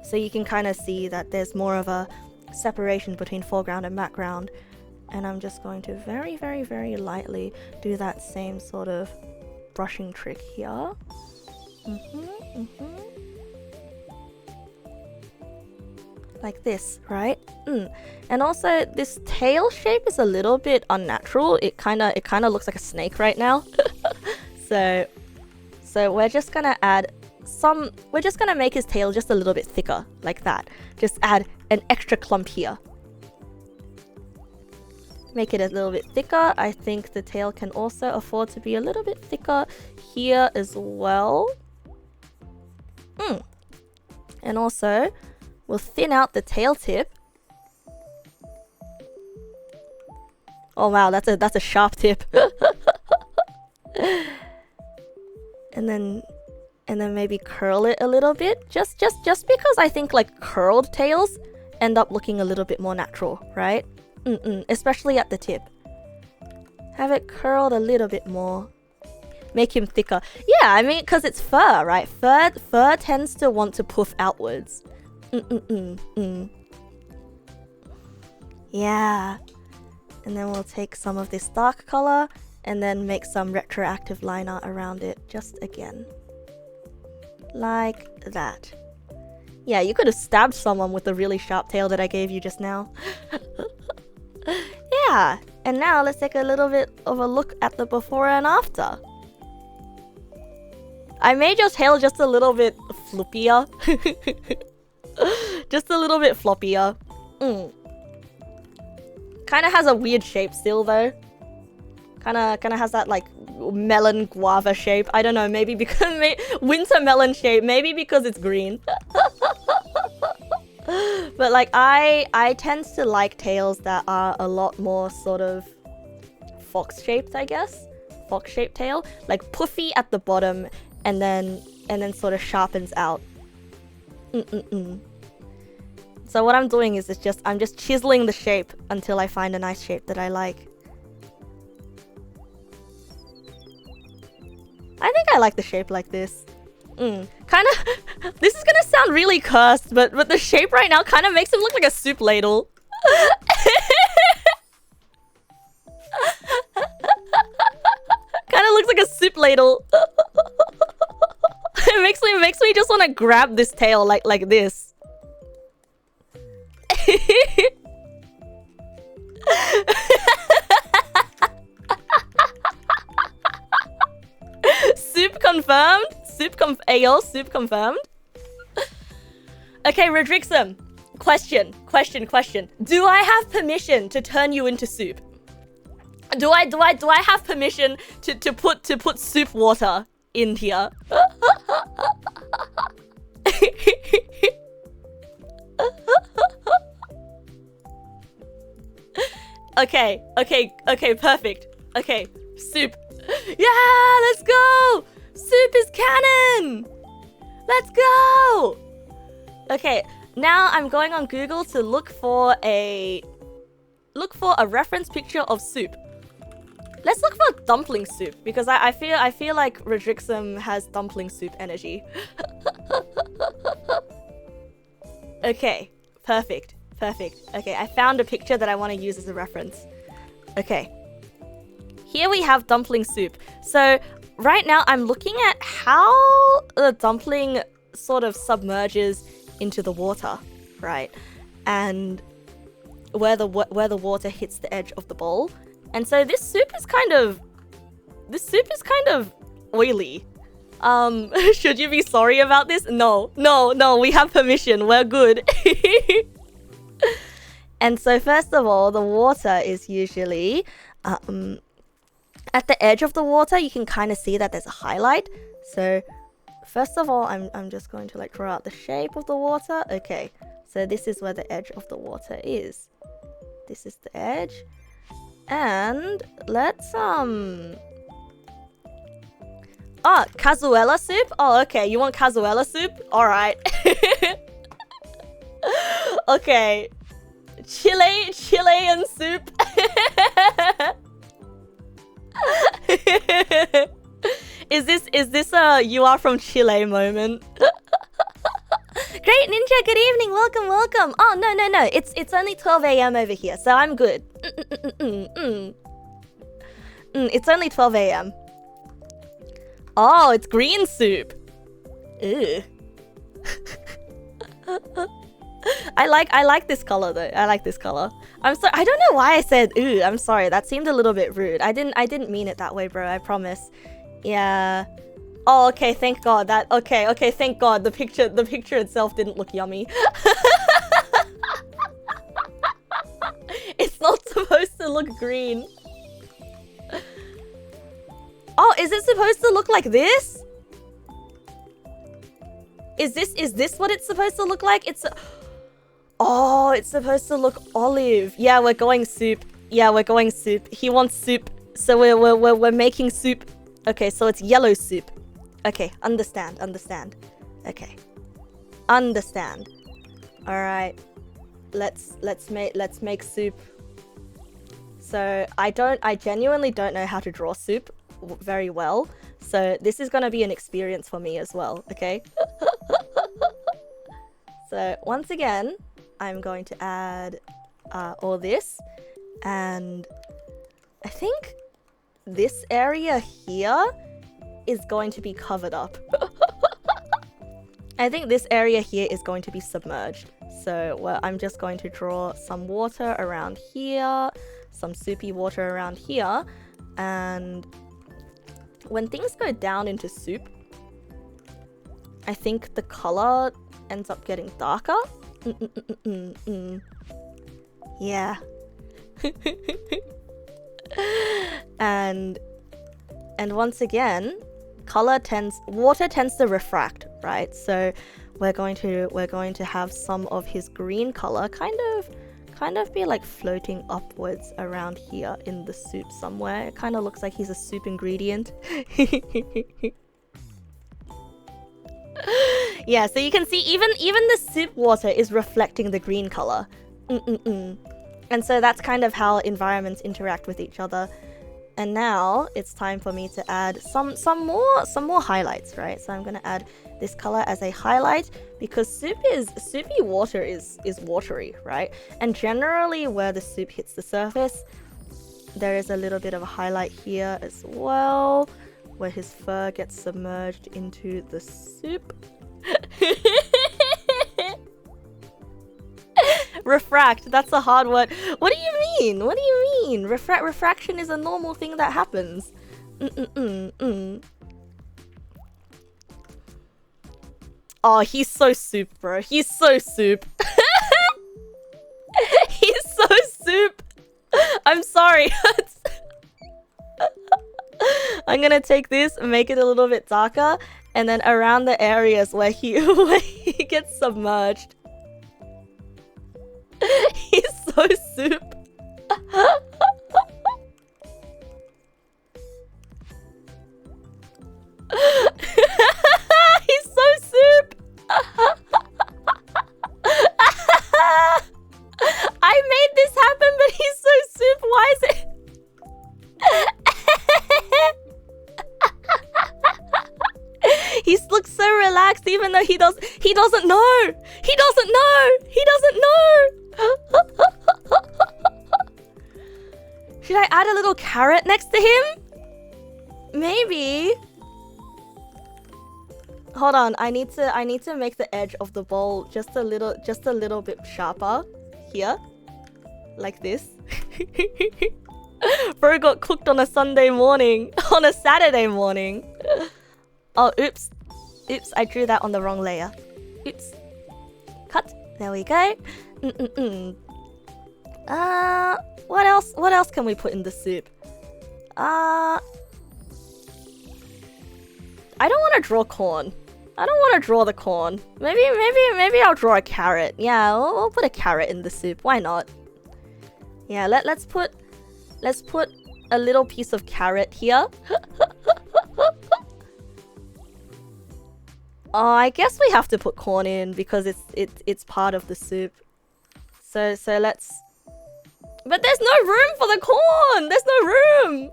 So you can kind of see that there's more of a separation between foreground and background. And I'm just going to very, very, very lightly do that same sort of brushing trick here. Like this, right? And also this tail shape is a little bit unnatural. It kind of looks like a snake right now. So we're just gonna add we're just gonna make his tail just a little bit thicker, like that. Just add an extra clump here. Make it a little bit thicker. I think the tail can also afford to be a little bit thicker here as well. And also, we'll thin out the tail tip. Oh wow, that's a sharp tip. And then maybe curl it a little bit. Just because I think like curled tails end up looking a little bit more natural, right? Especially at the tip. Have it curled a little bit more. Make him thicker. Yeah, I mean, because it's fur, right? Fur tends to want to puff outwards. Yeah. And then we'll take some of this dark color and then make some retroactive line art around it just again. Like that. Yeah, you could have stabbed someone with the really sharp tail that I gave you just now. Yeah, and now let's take a little bit of a look at the before and after. I made your tail just a little bit floppier. Just a little bit floppier. Kind of has a weird shape still though. Kind of has that like melon guava shape. I don't know, maybe because winter melon shape, maybe because it's green. But like I tend to like tails that are a lot more sort of fox shaped, I guess. Fox shaped tail, like puffy at the bottom and then sort of sharpens out. So what I'm doing is I'm just chiseling the shape until I find a nice shape that I like. I think I like the shape like this. Kind of. This is gonna sound really cursed, but the shape right now kind of makes him look like a soup ladle. Kind of looks like a soup ladle. It makes me just want to grab this tail like this. Ayo, soup confirmed. Okay, Rodrixam. Question. Do I have permission to turn you into soup? Do I have permission to put soup water in here? Okay, perfect. Okay, soup. Yeah, let's go! Soup is canon! Let's go! Okay, now I'm going on Google to look for a reference picture of soup. Let's look for dumpling soup because I feel like Rodrixam has dumpling soup energy. Okay, perfect. Okay, I found a picture that I want to use as a reference. Okay. Here we have dumpling soup. So right now I'm looking at how the dumpling sort of submerges into the water, right? And where the water hits the edge of the bowl. And so this soup is kind of oily. Should you be sorry about this? No, we have permission. We're good. And so first of all, the water is usually at the edge of the water. You can kind of see that there's a highlight. So first of all, I'm just going to like draw out the shape of the water. Okay, so this is where the edge of the water is. This is the edge. And let's oh, cazuela soup? Oh, okay, you want cazuela soup? Alright. Okay. Chilean soup. Is this a you are from Chile moment? Great Ninja, good evening, welcome. Oh no, it's only 12 AM over here, so I'm good. It's only 12 AM. Oh, it's green soup. Ew. I like this color though. I like this color. I'm sorry. I don't know why I said ooh. I'm sorry. That seemed a little bit rude. I didn't mean it that way, bro. I promise. Yeah. Oh, okay. Thank God. That okay. Thank God. The picture itself didn't look yummy. It's not supposed to look green. Oh, is it supposed to look like this? Is this what it's supposed to look like? Oh, it's supposed to look olive. Yeah, we're going soup. He wants soup. So we're making soup. Okay, so it's yellow soup. Okay, understand. Okay. Understand. All right. Let's make soup. So I genuinely don't know how to draw soup very well. So this is going to be an experience for me as well, okay? So once again, I'm going to add all this, and I think this area here is going to be covered up. I think this area here is going to be submerged. So well, I'm just going to draw some water around here, some soupy water around here, and when things go down into soup, I think the color ends up getting darker. Yeah. And once again, water tends to refract, right? So we're going to have some of his green color kind of be like floating upwards around here in the soup somewhere. It kind of looks like he's a soup ingredient. Yeah, so you can see even the soup water is reflecting the green color. And so that's kind of how environments interact with each other. And now it's time for me to add some more highlights, right? So I'm gonna add this color as a highlight because soupy water is watery, right? And generally where the soup hits the surface, there is a little bit of a highlight here as well, where his fur gets submerged into the soup. Refract, that's a hard word. What do you mean? Refraction is a normal thing that happens. Oh, he's so soup, bro. He's so soup. He's so soup. I'm sorry. I'm gonna take this and make it a little bit darker, and then around the areas where he gets submerged. He's so soup. He's so soup. I made this happen, but he's so soup. Why is it? He looks so relaxed, even though he doesn't know. He doesn't know. He doesn't know. Should I add a little carrot next to him? Maybe. Hold on. I need to make the edge of the bowl just a little bit sharper here, like this. Bro got cooked on a Sunday morning, on a Saturday morning. Oh, oops. Oops, I drew that on the wrong layer. Oops. Cut. There we go. What else can we put in the soup? I don't want to draw corn. I don't want to draw the corn. Maybe I'll draw a carrot. Yeah, we'll put a carrot in the soup. Why not? Yeah, let's put a little piece of carrot here. Oh, I guess we have to put corn in because it's part of the soup. So let's. But there's no room for the corn. There's no room.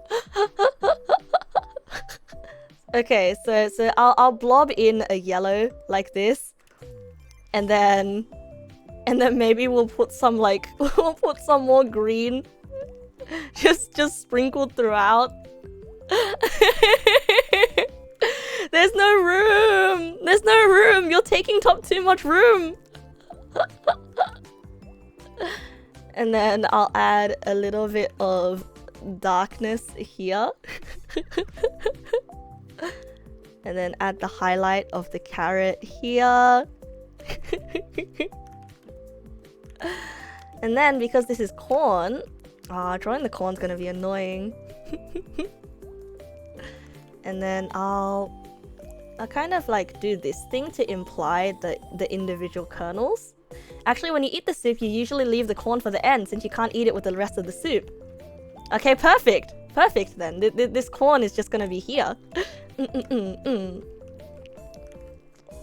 Okay, so I'll blob in a yellow like this, and then maybe we'll put some more green, just sprinkled throughout. There's no room. There's no room. You're taking up too much room. And then I'll add a little bit of darkness here. And then add the highlight of the carrot here. And then because this is corn, drawing the corn's gonna be annoying. And then I'll kind of like do this thing to imply the individual kernels. Actually, when you eat the soup, you usually leave the corn for the end since you can't eat it with the rest of the soup. Okay, perfect. Perfect then. This corn is just gonna be here.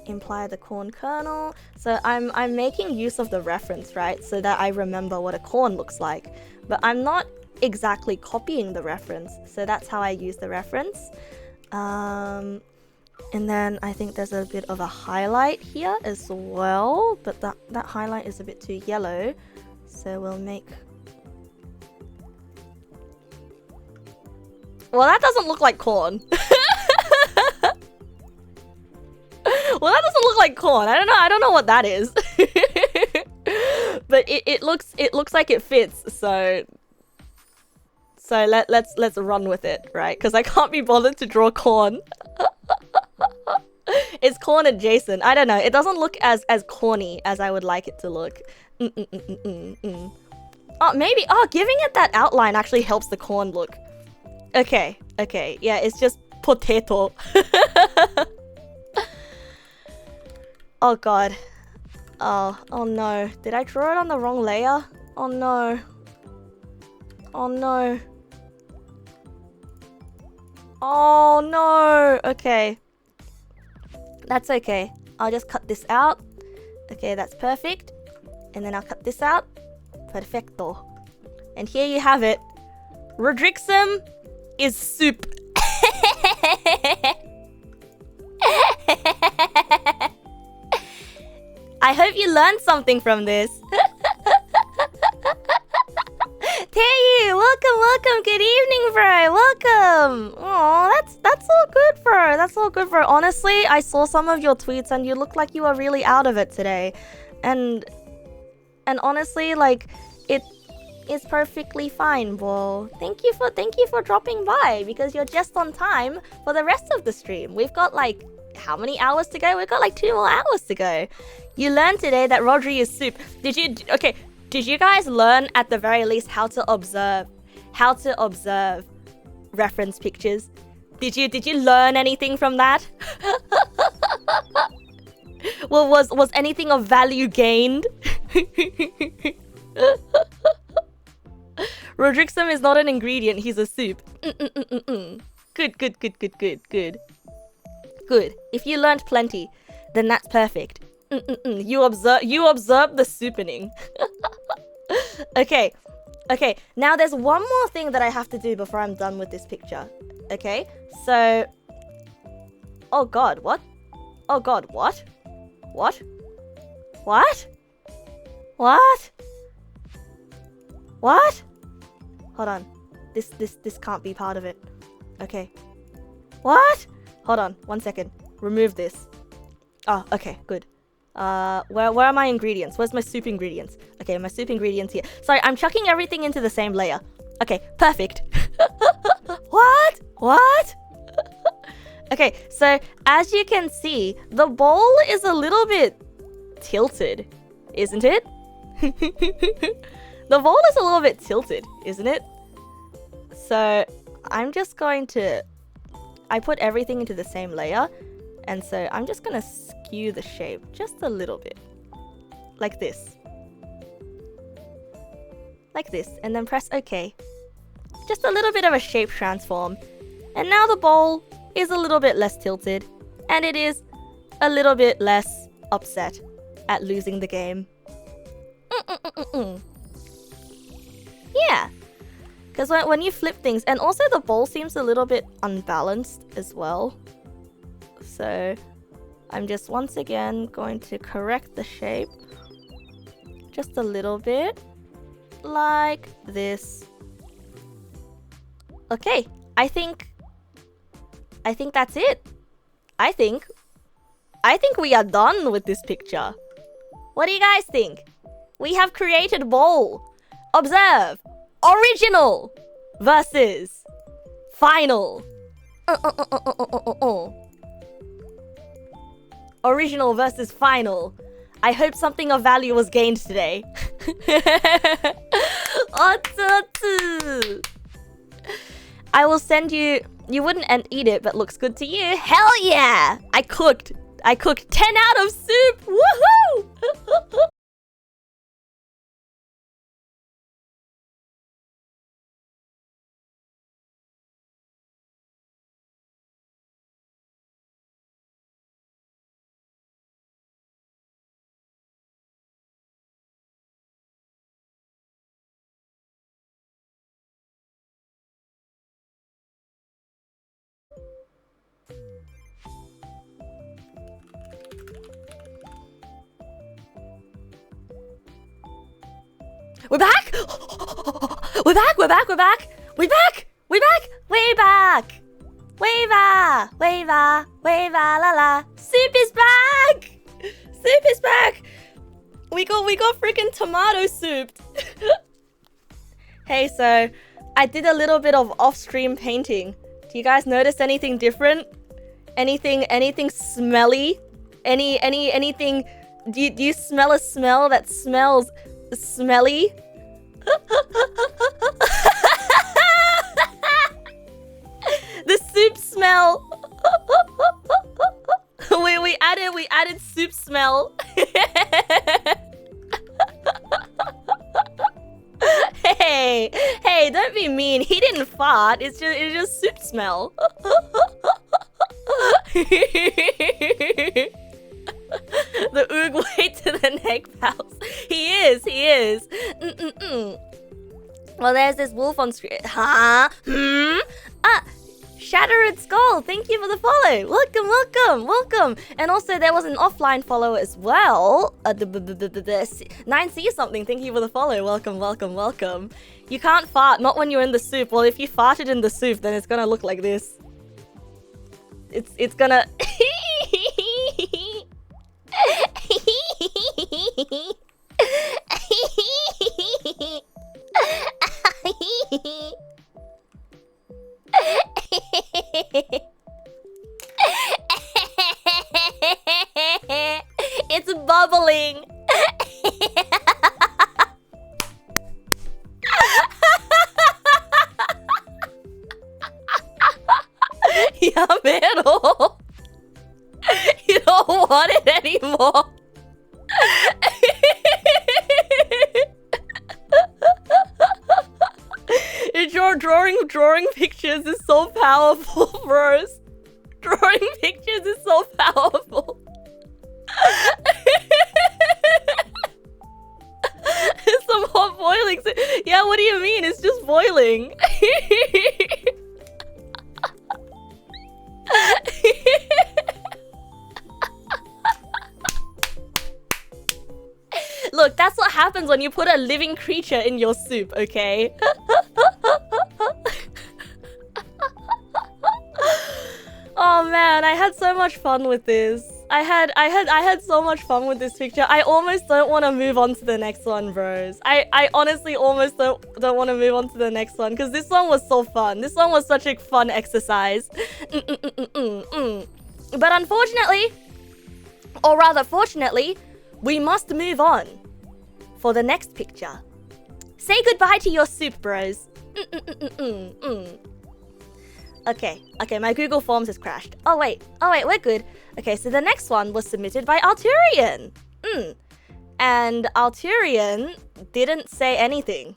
Imply the corn kernel. So I'm making use of the reference, right? So that I remember what a corn looks like. But I'm not exactly copying the reference. So that's how I use the reference. And then I think there's a bit of a highlight here as well. But that highlight is a bit too yellow. So we'll make... Well, that doesn't look like corn. Well, that doesn't look like corn. I don't know what that is. But it looks like it fits. So let's run with it, right? Because I can't be bothered to draw corn. It's corn adjacent. I don't know. It doesn't look as corny as I would like it to look. Oh, maybe. Oh, giving it that outline actually helps the corn look. Okay. Yeah, it's just potato. Oh god. Oh no. Did I draw it on the wrong layer? Oh no. Oh no. Oh no. Okay. That's okay. I'll just cut this out. Okay, that's perfect. And then I'll cut this out. Perfecto. And here you have it. Rodrixam is soup. I hope you learned something from this. Taeyu, welcome. Good evening, bro. Welcome. Oh, that's all good, bro. That's all good, bro. Honestly, I saw some of your tweets and you look like you were really out of it today. And honestly, like it's perfectly fine, bro. Thank you for dropping by because you're just on time for the rest of the stream. We've got like how many hours to go? We've got like 2 more hours to go. You learned today that Rodri is soup. Did you guys learn at the very least how to observe reference pictures? Did you learn anything from that? Well, was anything of value gained? Rodrixam is not an ingredient, he's a soup. Good. Good. If you learned plenty, then that's perfect. You observe the soupening. Okay. Now there's one more thing that I have to do before I'm done with this picture. Okay, so... Oh god, what? Oh god, what? What? What? What? What? Hold on. This can't be part of it. Okay. What? Hold on, 1 second. Remove this. Oh, okay, good. Where are my ingredients? Where's my soup ingredients? Okay, my soup ingredients here. Sorry, I'm chucking everything into the same layer. Okay, perfect. What? What? Okay, so as you can see, the bowl is a little bit tilted, isn't it? The bowl is a little bit tilted, isn't it? So I'm just going to... I put everything into the same layer, and so I'm just gonna skew the shape just a little bit. Like this. Like this, and then press OK. Just a little bit of a shape transform. And now the bowl is a little bit less tilted, and it is a little bit less upset at losing the game. Yeah. Because when you flip things, and also the bowl seems a little bit unbalanced as well. So I'm just once again going to correct the shape just a little bit, like this. Okay, I think that's it. I think we are done with this picture. What do you guys think? We have created bowl. Observe. Original versus final. Original versus final. I hope something of value was gained today. I will send you... You wouldn't eat it, but looks good to you. Hell yeah! I cooked 10 out of soup! Woohoo! We're back! We're back! Way back! La la! Soup is back! Soup is back! We got freaking tomato soup! Hey, so I did a little bit of off-stream painting. Do you guys notice anything different? Anything smelly? Anything? Do you smell a smell that smells smelly? The soup smell. we added soup smell. Hey, don't be mean. He didn't fart. It's just soup smell. The oog way to the neck pals. He is. Well, there's this wolf on screen. Huh? Shattered Skull, thank you for the follow. Welcome. And also, there was an offline follow as well. 9C something, thank you for the follow. Welcome. You can't fart, not when you're in the soup. Well, if you farted in the soup, then it's gonna look like this. It's gonna... 야메로. You don't want it anymore. Drawing pictures is so powerful, bros. Drawing pictures is so powerful. Some hot boiling. Yeah, what do you mean? It's just boiling. Look, that's what happens when you put a living creature in your soup, okay? Oh man, I had so much fun with this. I had so much fun with this picture. I almost don't want to move on to the next one, bros. I honestly almost don't want to move on to the next one because this one was so fun. This one was such a fun exercise. But unfortunately, or rather fortunately, we must move on for the next picture. Say goodbye to your soup, bros. Okay, my Google Forms has crashed. Oh wait, we're good. Okay, so the next one was submitted by Alturian. And Alturian didn't say anything.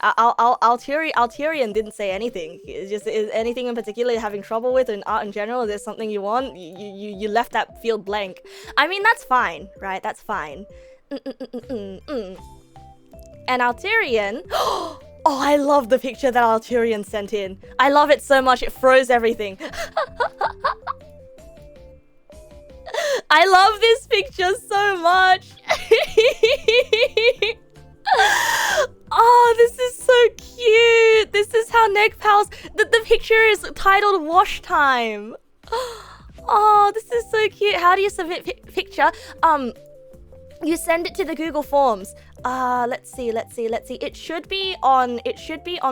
Alturian didn't say anything. It's just, is anything in particular you're having trouble with in art in general? Is there something you want? You left that field blank. I mean, that's fine, right? That's fine. And Alturian... Oh, I love the picture that Alturian sent in. I love it so much, it froze everything. I love this picture so much. Oh, this is so cute. This is how Neg Pals... The picture is titled Wash Time. Oh, this is so cute. How do you submit picture? You send it to the Google Forms. Let's see. It should be on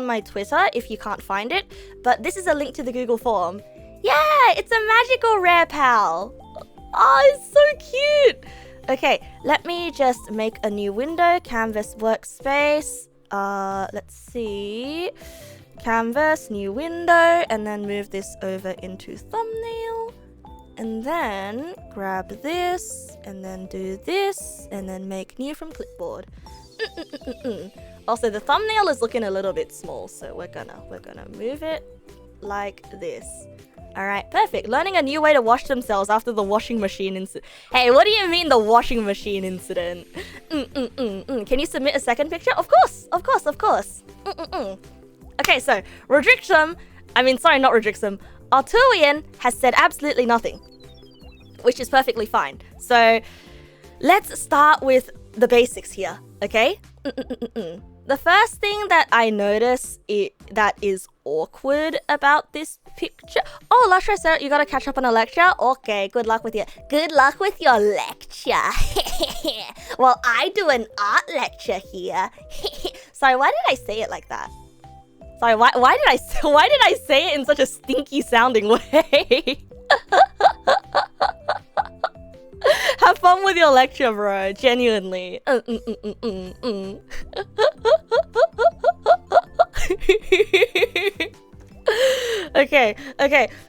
my Twitter if you can't find it. But this is a link to the Google Form. Yeah, it's a magical rare pal. Oh, it's so cute. Okay, let me just make a new window. Canvas workspace. Let's see. Canvas, new window, and then move this over into thumbnail. And then grab this, and then do this, and then make new from clipboard. Also, the thumbnail is looking a little bit small, so we're gonna move it like this. All right, perfect. Learning a new way to wash themselves after the washing machine incident. Hey, what do you mean the washing machine incident? Can you submit a second picture? Of course. Okay, so Rodrixam, not Rodrixam. Alturian has said absolutely nothing, which is perfectly fine. So let's start with the basics here, okay? The first thing that I notice that is awkward about this picture... Oh, Lustra, Sarah, you gotta catch up on a lecture? Okay, good luck with your lecture. Well, I do an art lecture here. Sorry, why did I say it like that? Sorry, why did I say it in such a stinky sounding way? Have fun with your lecture, bro. Genuinely. Okay.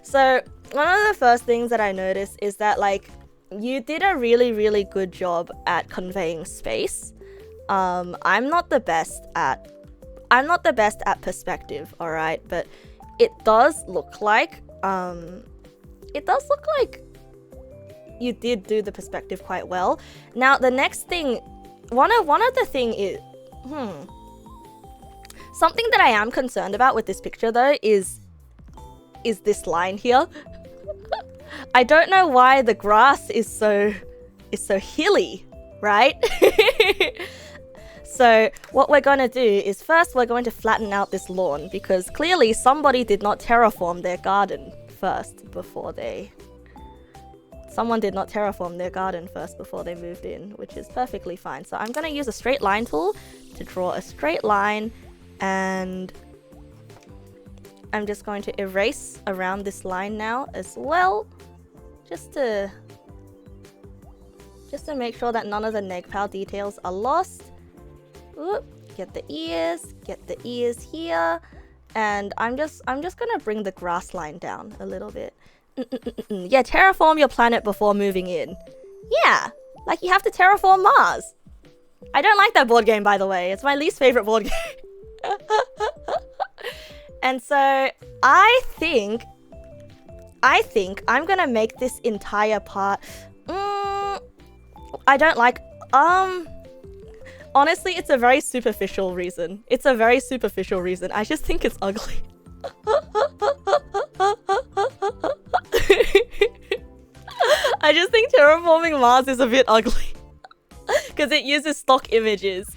So one of the first things that I noticed is that, like, you did a really, really good job at conveying space. I'm not the best at perspective, all right, but it does look like you did do the perspective quite well. Now the next thing, one of the thing is something that I am concerned about with this picture though is this line here. I don't know why the grass is so hilly, right? So what we're going to do is first we're going to flatten out this lawn because clearly somebody did not terraform their garden first before they... Someone did not terraform their garden first before they moved in, which is perfectly fine. So I'm going to use a straight line tool to draw a straight line, and I'm just going to erase around this line now as well, just to make sure that none of the Negpal details are lost. Oop, get the ears here, And I'm just gonna bring the grass line down a little bit. Yeah, terraform your planet before moving in. Yeah, like you have to terraform Mars. I don't like that board game, by the way. It's my least favorite board game. And so I think I'm gonna make this entire part. I don't like. Honestly, it's a very superficial reason. I just think it's ugly. I just think terraforming Mars is a bit ugly. Because it uses stock images.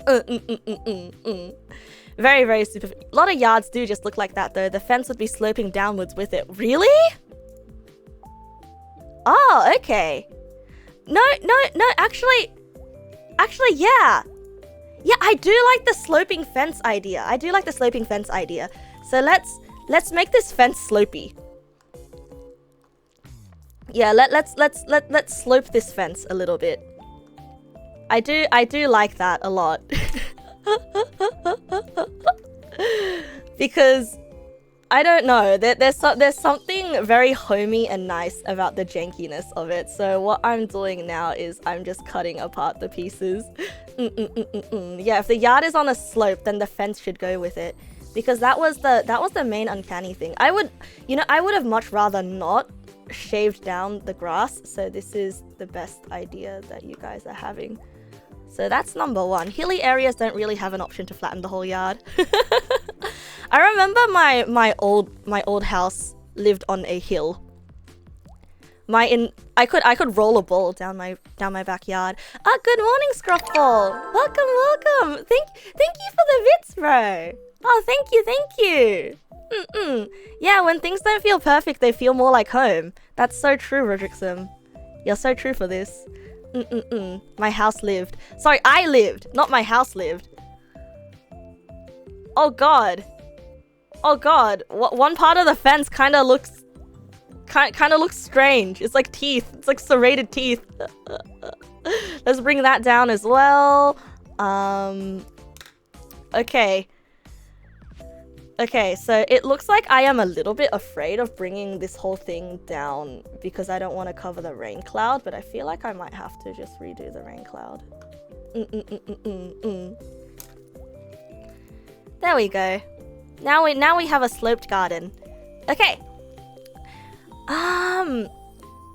Very, very super. A lot of yards do just look like that, though. The fence would be sloping downwards with it. Really? Oh, okay. No, actually, yeah. Yeah, I do like the sloping fence idea. So let's make this fence slopey. Yeah, let's slope this fence a little bit. I do like that a lot. Because I don't know, there's something very homey and nice about the jankiness of it. So what I'm doing now is I'm just cutting apart the pieces. Yeah, if the yard is on a slope, then the fence should go with it, because that was the main uncanny thing. I would have much rather not shaved down the grass. So this is the best idea that you guys are having. So that's number one. Hilly areas don't really have an option to flatten the whole yard. I remember my old house lived on a hill. I could roll a ball down my backyard. Ah, good morning, Scruffball. Welcome. Thank you for the bits, bro. Oh, thank you. Yeah, when things don't feel perfect, they feel more like home. That's so true, Rodrixam. You're so true for this. My house lived. Sorry, I lived, not my house lived. Oh god. One part of the fence kind of looks strange. It's like teeth. It's like serrated teeth. Let's bring that down as well. Okay, so it looks like I am a little bit afraid of bringing this whole thing down because I don't want to cover the rain cloud, but I feel like I might have to just redo the rain cloud. There we go. Now we have a sloped garden. Okay.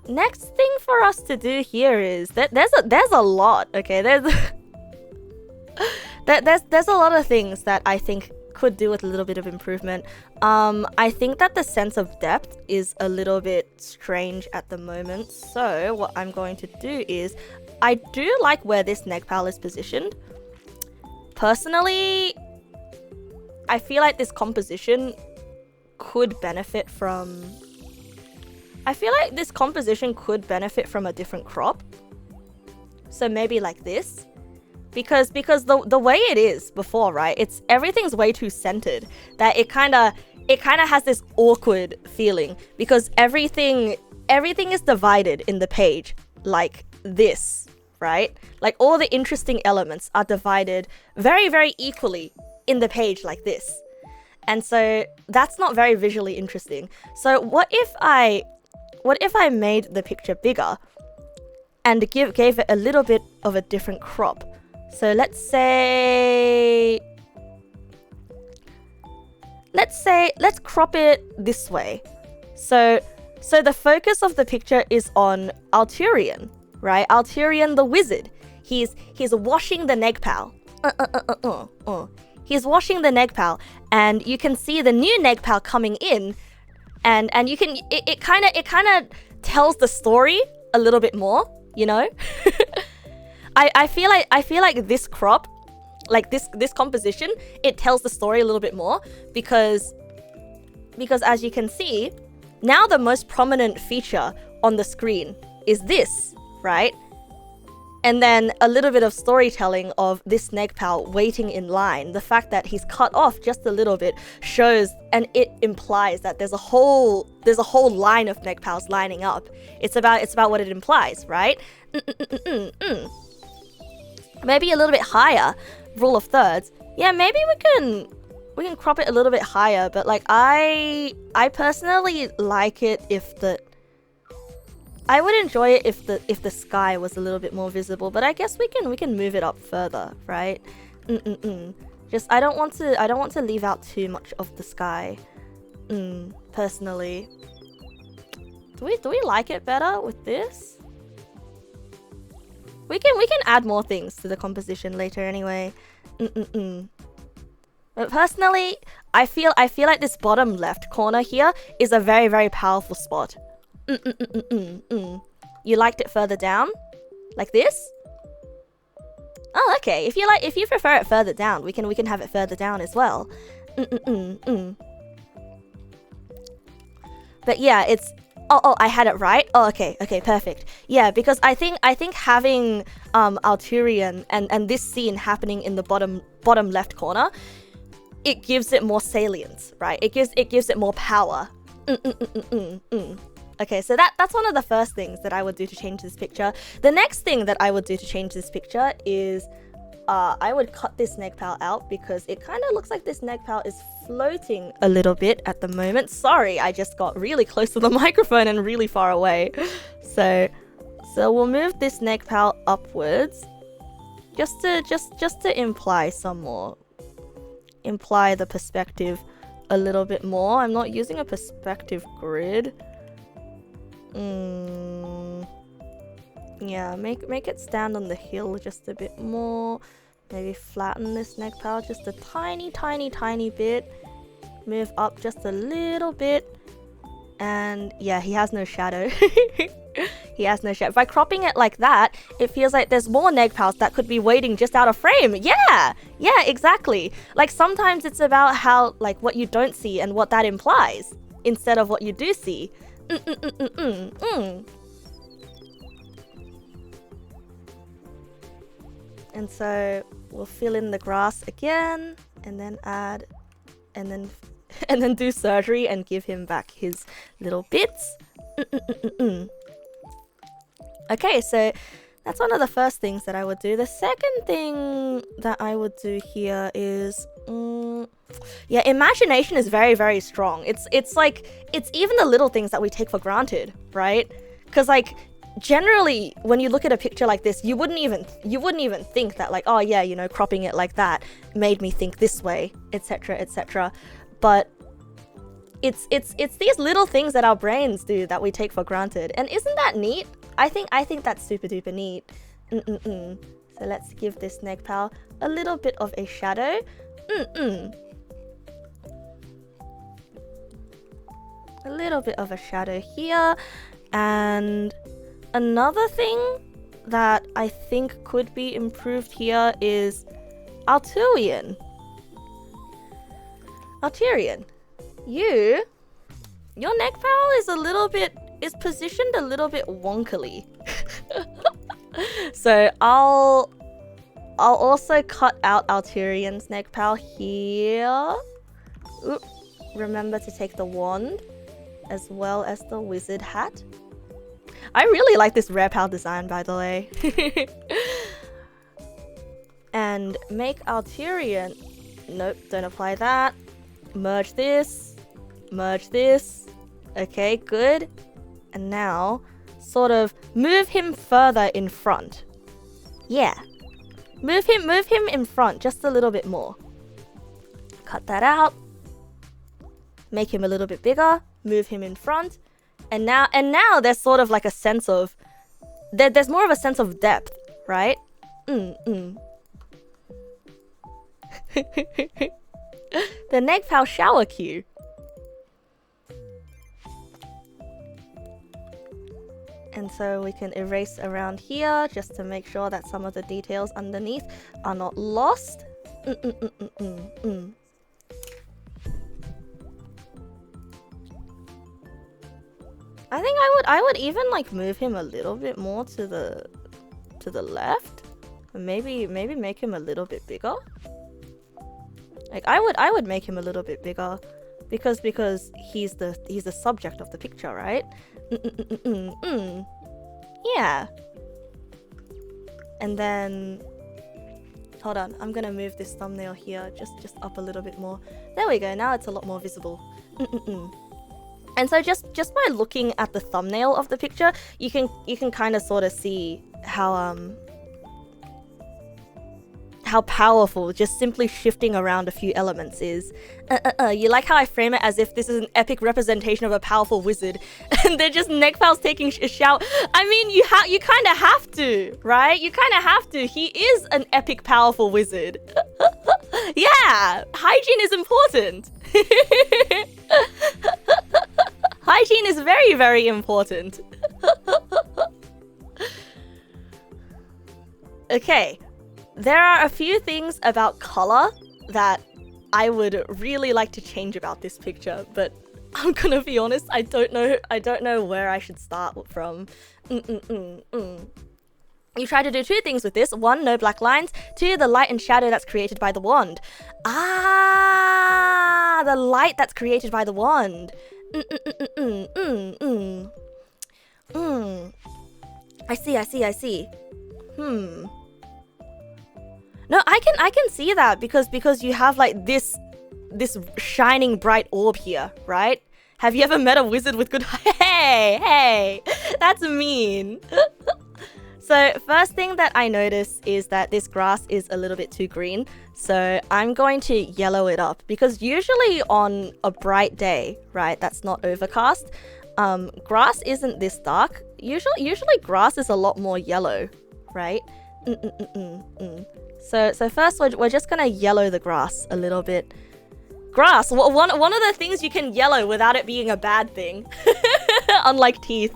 Next thing for us to do here is that there's a lot. Okay, there's a lot of things that I think could do with a little bit of improvement. I think that the sense of depth is a little bit strange at the moment. So what I'm going to do is, I do like where this neg pal is positioned. Personally, I feel like this composition could benefit from... a different crop. So maybe like this. Because the way it is before, right? Everything's way too centered that it kind of has this awkward feeling because everything is divided in the page like this, right? Like all the interesting elements are divided very, very equally in the page like this. And so that's not very visually interesting. So what if I made the picture bigger and gave it a little bit of a different crop? So let's crop it this way. So the focus of the picture is on Alturian, right? Alturian the wizard. He's washing the neg pal. He's washing the neg pal, and you can see the new neg pal coming in, and you can it kind of tells the story a little bit more, you know. I feel like this crop, like this composition, it tells the story a little bit more because as you can see, now the most prominent feature on the screen is this, right? And then a little bit of storytelling of this neg pal waiting in line. The fact that he's cut off just a little bit shows, and it implies that there's a whole line of neg pals lining up. It's about what it implies, right? Maybe a little bit higher, rule of thirds. Yeah, maybe we can crop it a little bit higher, but like I personally like it if the I would enjoy it if the sky was a little bit more visible, but I guess we can move it up further, right? Just I don't want to leave out too much of the sky. Personally. Do we like it better with this? We can add more things to the composition later anyway. But personally, I feel like this bottom left corner here is a very, very powerful spot. You liked it further down? Like this? Oh, okay. If you prefer it further down, we can have it further down as well. But yeah, it's oh, I had it right. Oh, okay, perfect. Yeah, because I think having Alturian and this scene happening in the bottom left corner, it gives it more salience, right? It gives it more power. Okay, so that's one of the first things that I would do to change this picture. The next thing that I would do to change this picture is I would cut this neg pal out because it kind of looks like this neg pal is floating a little bit at the moment. Sorry, I just got really close to the microphone and really far away. So we'll move this neg pal upwards just to imply some more. Imply the perspective a little bit more. I'm not using a perspective grid. Yeah, make it stand on the hill just a bit more. Maybe flatten this neg pal just a tiny bit. Move up just a little bit. And yeah, he has no shadow. He has no shadow. By cropping it like that, it feels like there's more neg pals that could be waiting just out of frame. Yeah, exactly. Like sometimes it's about how, like, what you don't see and what that implies instead of what you do see. And so we'll fill in the grass again, and then add, and then do surgery and give him back his little bits. Okay, so that's one of the first things that I would do. The second thing that I would do here is, yeah, imagination is very, very strong. It's like, it's even the little things that we take for granted, right? Because like, generally, when you look at a picture like this, you wouldn't even think that, like, oh yeah, you know, cropping it like that made me think this way, etc., etc. But it's these little things that our brains do that we take for granted, and isn't that neat? I think that's super duper neat. So let's give this neg pal a little bit of a shadow. A little bit of a shadow here, and another thing that I think could be improved here is Alturian. Your neg pal is positioned a little bit wonkily. So I'll also cut out Alturian's neg pal here. Oop. Remember to take the wand as well as the wizard hat. I really like this rare pal design, by the way. And make Alturian. Nope, don't apply that. Merge this. Okay, good. And now, sort of move him further in front. Yeah. Move him in front just a little bit more. Cut that out. Make him a little bit bigger. Move him in front. And now there's sort of like a sense of... There's more of a sense of depth, right? The neg pal shower cue. And so we can erase around here just to make sure that some of the details underneath are not lost. I think I would even like move him a little bit more to the left. Maybe make him a little bit bigger. Like I would make him a little bit bigger because he's the subject of the picture, right? Yeah. And then Hold on, I'm gonna move this thumbnail here just up a little bit more. There we go, now it's a lot more visible. And so just by looking at the thumbnail of the picture, you can kind of sort of see how powerful just simply shifting around a few elements is. You like how I frame it as if this is an epic representation of a powerful wizard, and they're just neck pals taking a shout. I mean, you kind of have to, right? You kind of have to. He is an epic, powerful wizard. Yeah, hygiene is important. Hygiene is very, very important. Okay. There are a few things about color that I would really like to change about this picture, but I'm gonna be honest, I don't know where I should start from. You try to do two things with this. One, no black lines. Two, the light and shadow that's created by the wand. Ah, the light that's created by the wand. I see. No, I can see that because you have like this shining bright orb here, right? Have you ever met a wizard with good hey, that's mean. So first thing that I notice is that this grass is a little bit too green. So I'm going to yellow it up because usually on a bright day, right, that's not overcast, grass isn't this dark. Usually grass is a lot more yellow, right? So first we're just gonna yellow the grass a little bit. Grass, one of the things you can yellow without it being a bad thing. Unlike teeth.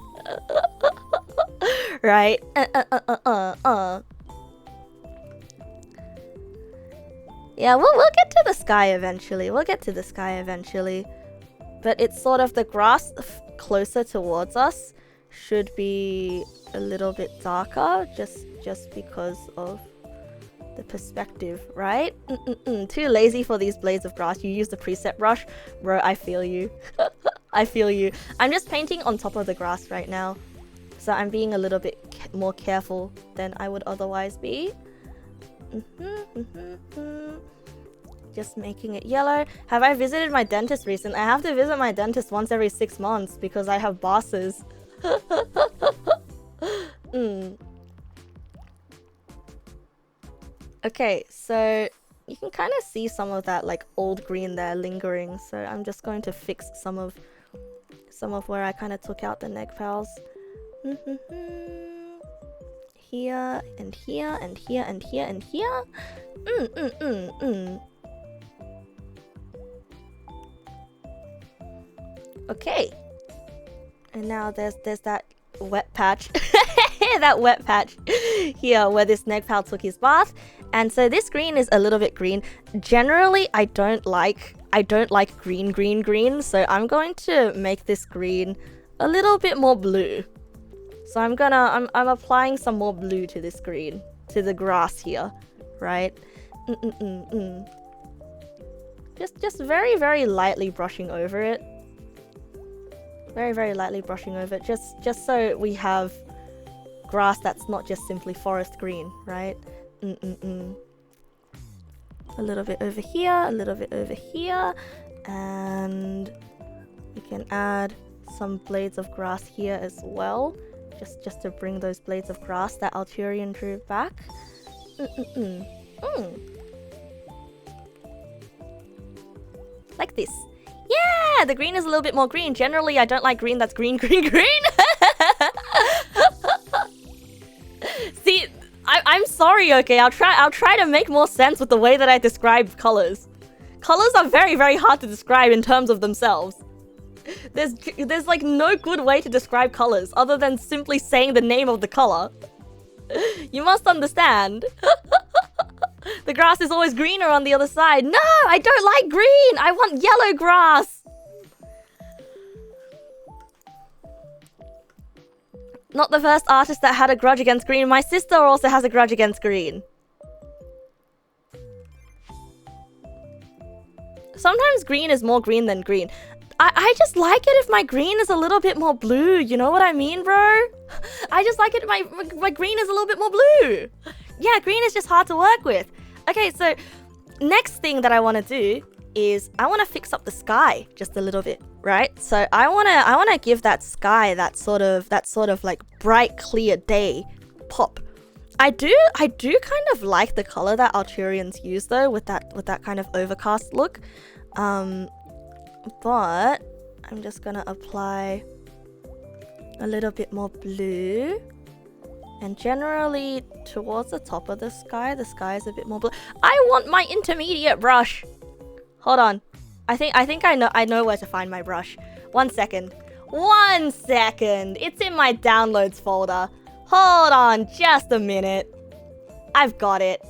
Right? Yeah, we'll get to the sky eventually. But it's sort of the grass closer towards us should be a little bit darker just because of the perspective, right? Too lazy for these blades of grass. You use the preset brush. Bro, I feel you. I feel you. I'm just painting on top of the grass right now. So I'm being a little bit more careful than I would otherwise be. Just making it yellow. Have I visited my dentist recently? I have to visit my dentist once every 6 months because I have bosses. Okay, so you can kind of see some of that like old green there lingering. So I'm just going to fix some of where I kind of took out the neg pals. Here and here and here and here and here. Okay. And now there's that wet patch. That wet patch here where this neg pal took his bath. And so this green is a little bit green. Generally, I don't like green. So I'm going to make this green a little bit more blue. So I'm applying some more blue to this green, to the grass here, right? Just very, very lightly brushing over it. Very, very lightly brushing over it, just so we have grass that's not just simply forest green, right? A little bit over here, a little bit over here, and we can add some blades of grass here as well, just to bring those blades of grass that Alturian drew back. Like this. Yeah, the green is a little bit more green. Generally, I don't like green that's green. See, I'm sorry, okay? I'll try to make more sense with the way that I describe colors. Colors are very, very hard to describe in terms of themselves. There's like no good way to describe colors other than simply saying the name of the color. You must understand. The grass is always greener on the other side. No, I don't like green. I want yellow grass. Not the first artist that had a grudge against green. My sister also has a grudge against green. Sometimes green is more green than green. I just like it if my green is a little bit more blue. You know what I mean, bro? I just like it if my green is a little bit more blue. Yeah, green is just hard to work with. Okay, so next thing that I want to do is I want to fix up the sky just a little bit, right? So I want to give that sky that sort of like bright, clear day pop. I do kind of like the color that Alturians use though, with that kind of overcast look. But I'm just gonna apply a little bit more blue, and generally towards the top of the sky is a bit more blue. I want my intermediate brush. Hold on, I think I know where to find my brush. 1 second. It's in my downloads folder. Hold on just a minute. I've got it.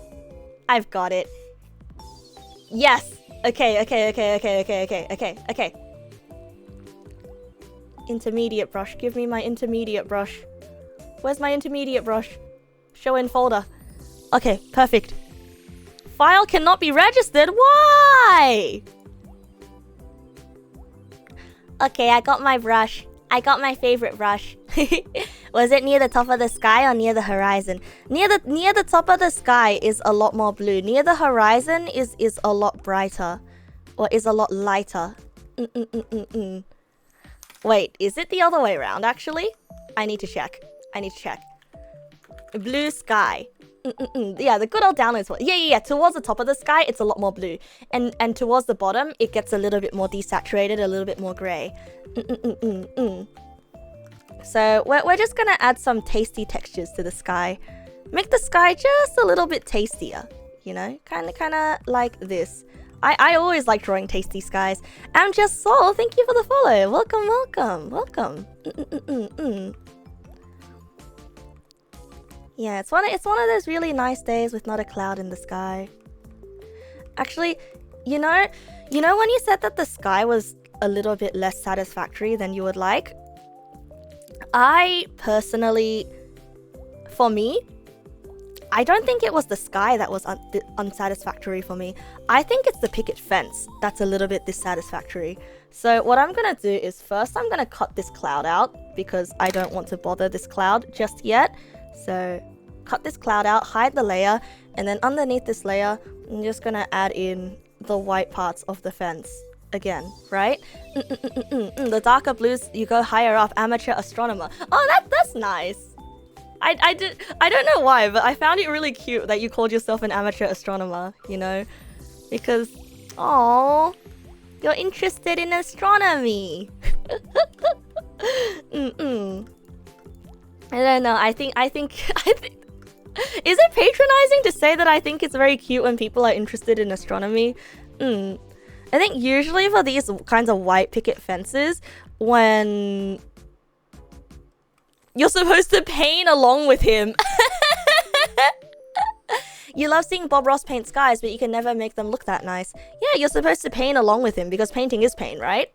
Yes. Okay. Intermediate brush. Give me my intermediate brush. Where's my intermediate brush? Show in folder. Okay, perfect. File cannot be registered. Why? Okay, I got my brush. I got my favorite brush. Was it near the top of the sky or near the horizon? Near the top of the sky is a lot more blue. Near the horizon is a lot brighter, or is a lot lighter. Wait, is it the other way around actually? I need to check. Blue sky. Yeah, the good old downloads one. Yeah. Towards the top of the sky, it's a lot more blue, and towards the bottom, it gets a little bit more desaturated, a little bit more grey. So we're just gonna add some tasty textures to the sky, make the sky just a little bit tastier. You know, kind of like this. I always like drawing tasty skies. I'm just Soul. Thank you for the follow. Welcome. Yeah, it's one of those really nice days with not a cloud in the sky. Actually, you know when you said that the sky was a little bit less satisfactory than you would like, I personally, for me, I don't think it was the sky that was unsatisfactory for me. I think it's the picket fence that's a little bit dissatisfactory. So what I'm gonna do is first I'm gonna cut this cloud out because I don't want to bother this cloud just yet. So cut this cloud out, hide the layer, and then underneath this layer, I'm just gonna add in the white parts of the fence again, right? The darker blues, you go higher up, amateur astronomer. Oh, that's nice. I don't know why, but I found it really cute that you called yourself an amateur astronomer, you know? Because, oh, you're interested in astronomy. I don't know. I think is it patronizing to say that I think it's very cute when people are interested in astronomy? I think usually for these kinds of white picket fences, when you're supposed to paint along with him. You love seeing Bob Ross paint skies, but you can never make them look that nice. Yeah, you're supposed to paint along with him because painting is pain, right?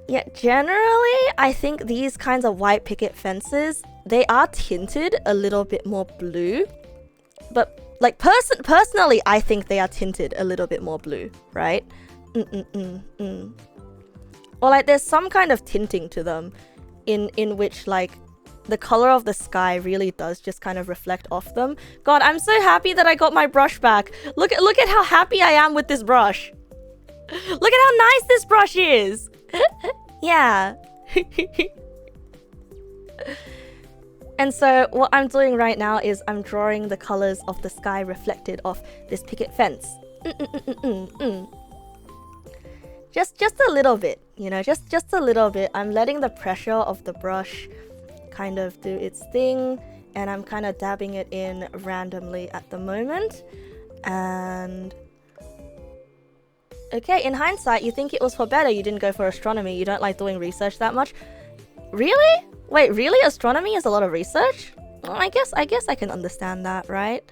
Yeah, generally, I think these kinds of white picket fences, they are tinted a little bit more blue. But, like, personally, I think they are tinted a little bit more blue, right? Or, like, there's some kind of tinting to them in which, like, the color of the sky really does just kind of reflect off them. God, I'm so happy that I got my brush back. Look at how happy I am with this brush. Look at how nice this brush is. Yeah. And so what I'm doing right now is I'm drawing the colors of the sky reflected off this picket fence. Just a little bit, you know, just a little bit. I'm letting the pressure of the brush kind of do its thing, and I'm kind of dabbing it in randomly at the moment. And okay, in hindsight, you think it was for better you didn't go for astronomy. You don't like doing research that much. Really? Wait, really? Astronomy is a lot of research? Well, I guess I can understand that, right?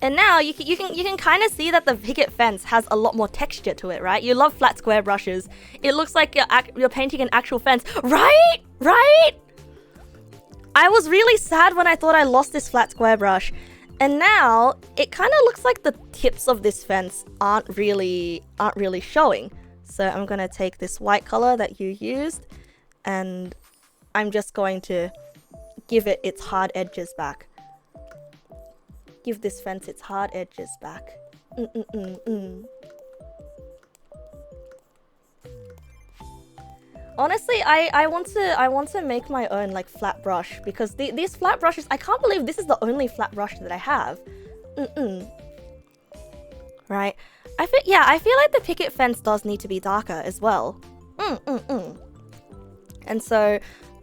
And now you can kind of see that the picket fence has a lot more texture to it, right? You love flat square brushes. It looks like you're painting an actual fence, right? Right? I was really sad when I thought I lost this flat square brush. And now it kind of looks like the tips of this fence aren't really showing. So I'm gonna take this white color that you used, and I'm just going to give it its hard edges back. Give this fence its hard edges back. Honestly, I want to make my own like flat brush, because these flat brushes, I can't believe this is the only flat brush that I have. Right? I feel like the picket fence does need to be darker as well. And so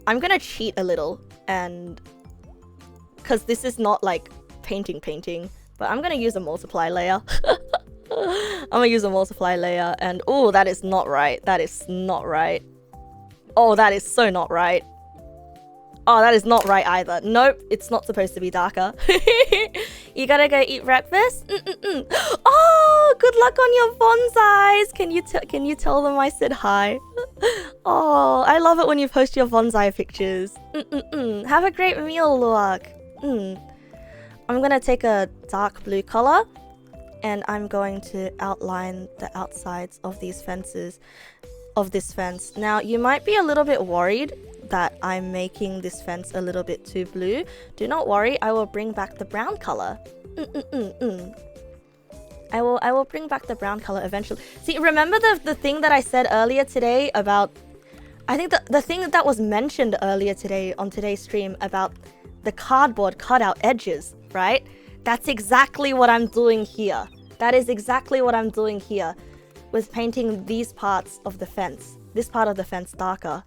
I'm gonna cheat a little, and because this is not like painting, but I'm gonna use a multiply layer. I'm gonna use a multiply layer, and oh, that is not right. That is not right. Oh, that is so not right. Oh, that is not right either. Nope, it's not supposed to be darker. You gotta go eat breakfast? Oh, good luck on your bonsais. Can you tell them I said hi? Oh, I love it when you post your bonsai pictures. Have a great meal, Luak. I'm gonna take a dark blue color, and I'm going to outline the outsides of these fences, of this fence. Now, you might be a little bit worried that I'm making this fence a little bit too blue. Do not worry, I will bring back the brown color. I will bring back the brown color eventually. See, remember the thing that I said earlier today about, I think the thing that was mentioned earlier today on today's stream about the cardboard cutout edges, right? That's exactly what I'm doing here. That is exactly what I'm doing here with painting these parts of the fence. This part of the fence darker.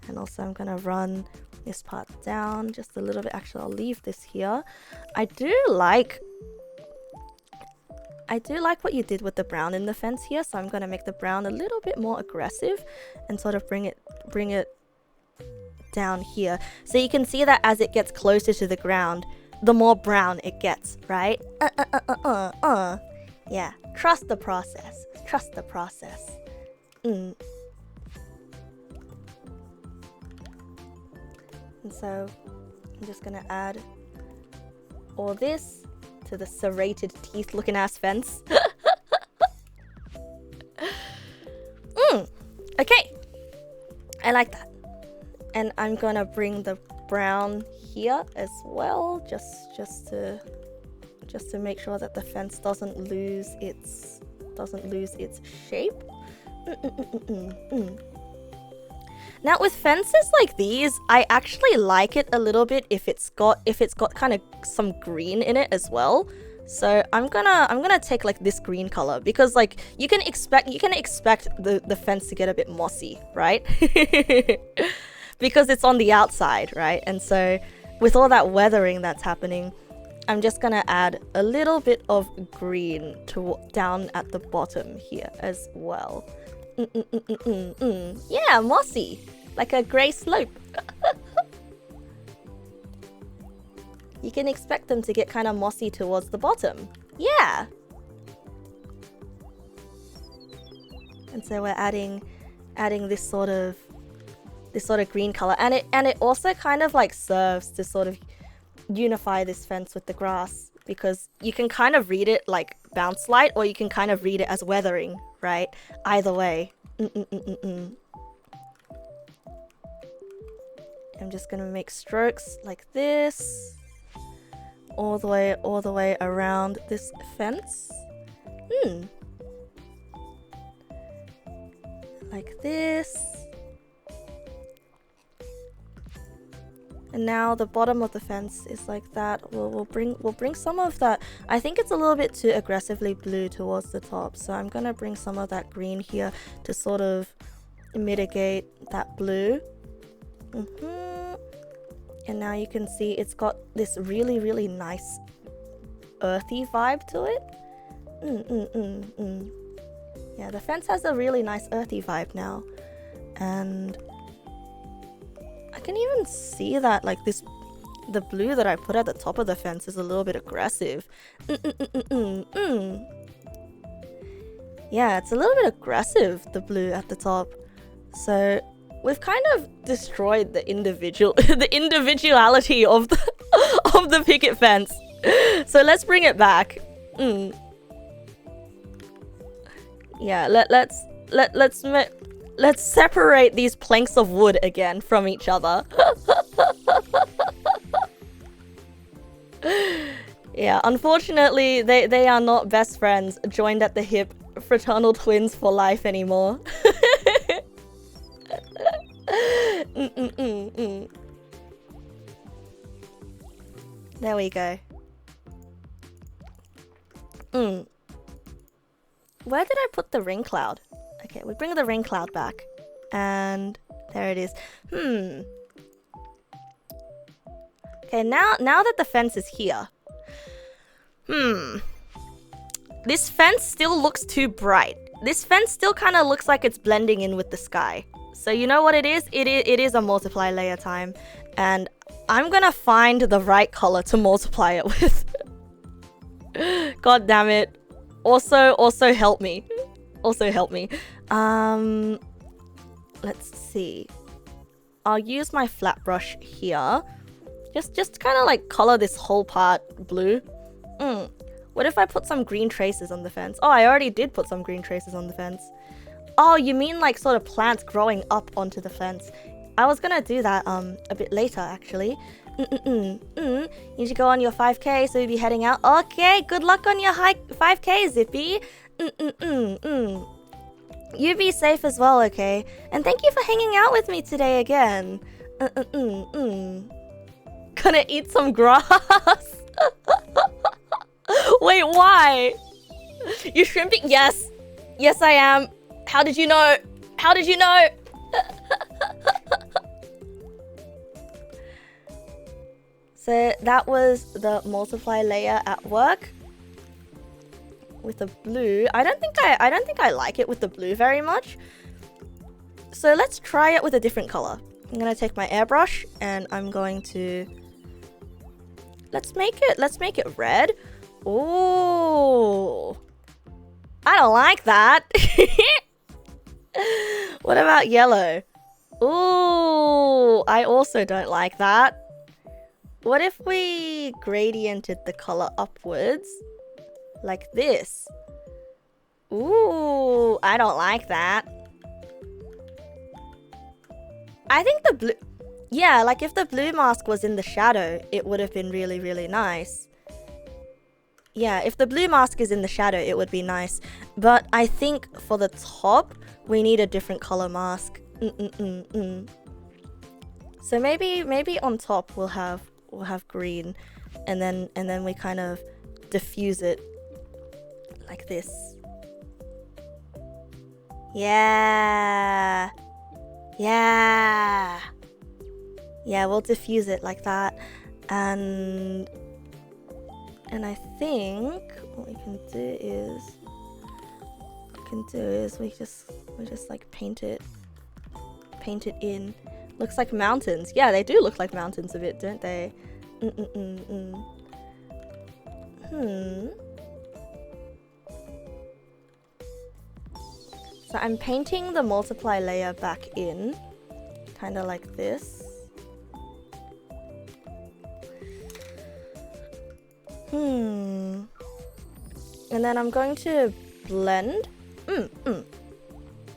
And also I'm gonna run this part down just a little bit. Actually, I'll leave this here. I do like what you did with the brown in the fence here, so I'm gonna make the brown a little bit more aggressive and sort of bring it down here. So you can see that as it gets closer to the ground, the more brown it gets, right? Yeah, trust the process. Trust the process. And so I'm just gonna add all this to the serrated teeth looking ass fence. Okay, I like that. And I'm gonna bring the brown here as well, just to make sure that the fence doesn't lose its shape. Now with fences like these, I actually like it a little bit if it's got kind of some green in it as well. So I'm gonna take like this green color, because like you can expect the fence to get a bit mossy, right? Because it's on the outside, right? And so with all that weathering that's happening, I'm just gonna add a little bit of green down at the bottom here as well. Yeah, mossy, like a grey slope. You can expect them to get kind of mossy towards the bottom. Yeah. And so we're adding this sort of green color, and it also kind of like serves to sort of unify this fence with the grass, because you can kind of read it like bounce light, or you can kind of read it as weathering, right? Either way. I'm just gonna make strokes like this all the way around this fence. Like this. And now the bottom of the fence is like that. We'll bring some of that. I think it's a little bit too aggressively blue towards the top, so I'm gonna bring some of that green here to sort of mitigate that blue. And now you can see it's got this really, really nice earthy vibe to it. Yeah, the fence has a really nice earthy vibe now. And I can even see that like the blue that I put at the top of the fence is a little bit aggressive. Yeah, it's a little bit aggressive, the blue at the top. So we've kind of destroyed the individuality of the picket fence. So let's bring it back. Yeah, let's separate these planks of wood again from each other. Yeah, unfortunately, they are not best friends, joined at the hip, fraternal twins for life anymore. There we go. Where did I put the ring cloud? Okay, we bring the ring cloud back. And there it is. Okay, now that the fence is here. This fence still looks too bright. This fence still kind of looks like it's blending in with the sky. So you know what it is? It is a multiply layer time. And I'm gonna find the right color to multiply it with. God damn it. Also help me. Also help me. Let's see. I'll use my flat brush here. Just kind of like color this whole part blue. What if I put some green traces on the fence? Oh, I already did put some green traces on the fence. Oh, you mean like sort of plants growing up onto the fence? I was gonna do that a bit later actually. You should go on your 5K, so you'll be heading out. Okay, good luck on your 5K, Zippy. You be safe as well, okay? And thank you for hanging out with me today again. Gonna eat some grass. Wait, why? You shrimping? Yes. Yes, I am. How did you know? How did you know? So that was the multiply layer at work with the blue. I don't think I like it with the blue very much. So let's try it with a different color. I'm gonna take my airbrush and I'm going to let's make it red. Ooh. I don't like that. What about yellow? Ooh, I also don't like that. What if we gradiented the color upwards? Like this. Ooh, I don't like that. I think the blue... Yeah, like if the blue mask was in the shadow, it would have been really, really nice. Yeah, if the blue mask is in the shadow, it would be nice. But I think for the top, we need a different color mask. So maybe on top we'll have green, and then we kind of diffuse it like this. Yeah, we'll diffuse it like that, and I think what we can do is we just like paint it in. Looks like mountains. Yeah, they do look like mountains a bit, don't they? So I'm painting the multiply layer back in, kind of like this. And then I'm going to blend.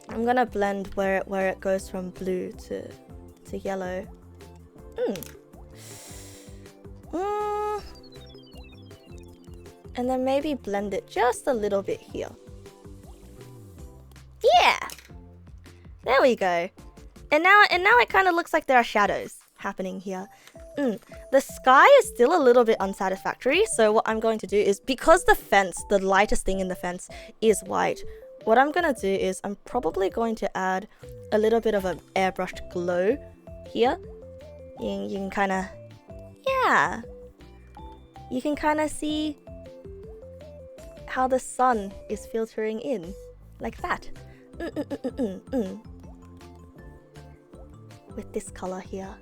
I'm gonna blend where it goes from blue to yellow. And then maybe blend it just a little bit here. Yeah, there we go. And now it kind of looks like there are shadows happening here. The sky is still a little bit unsatisfactory, so what I'm going to do is, because the fence, the lightest thing in the fence is white, what I'm gonna do is I'm probably going to add a little bit of an airbrushed glow here. You can kind of, yeah, you can kind of see how the sun is filtering in, like that. With this color here.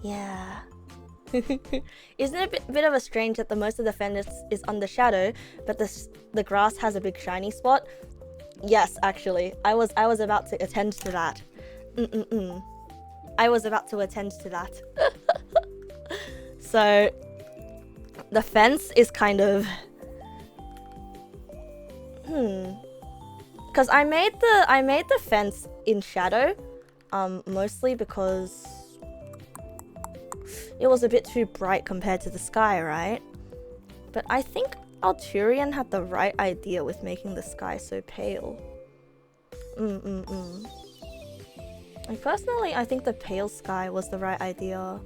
Yeah. Isn't it a bit of a strange that the most of the fence is under shadow, but the grass has a big shiny spot? Yes, actually. I was about to attend to that. I was about to attend to that. So the fence is kind of because I made the fence in shadow, mostly because it was a bit too bright compared to the sky, right? But I think Alturian had the right idea with making the sky so pale. Like, personally, I think the pale sky was the right idea.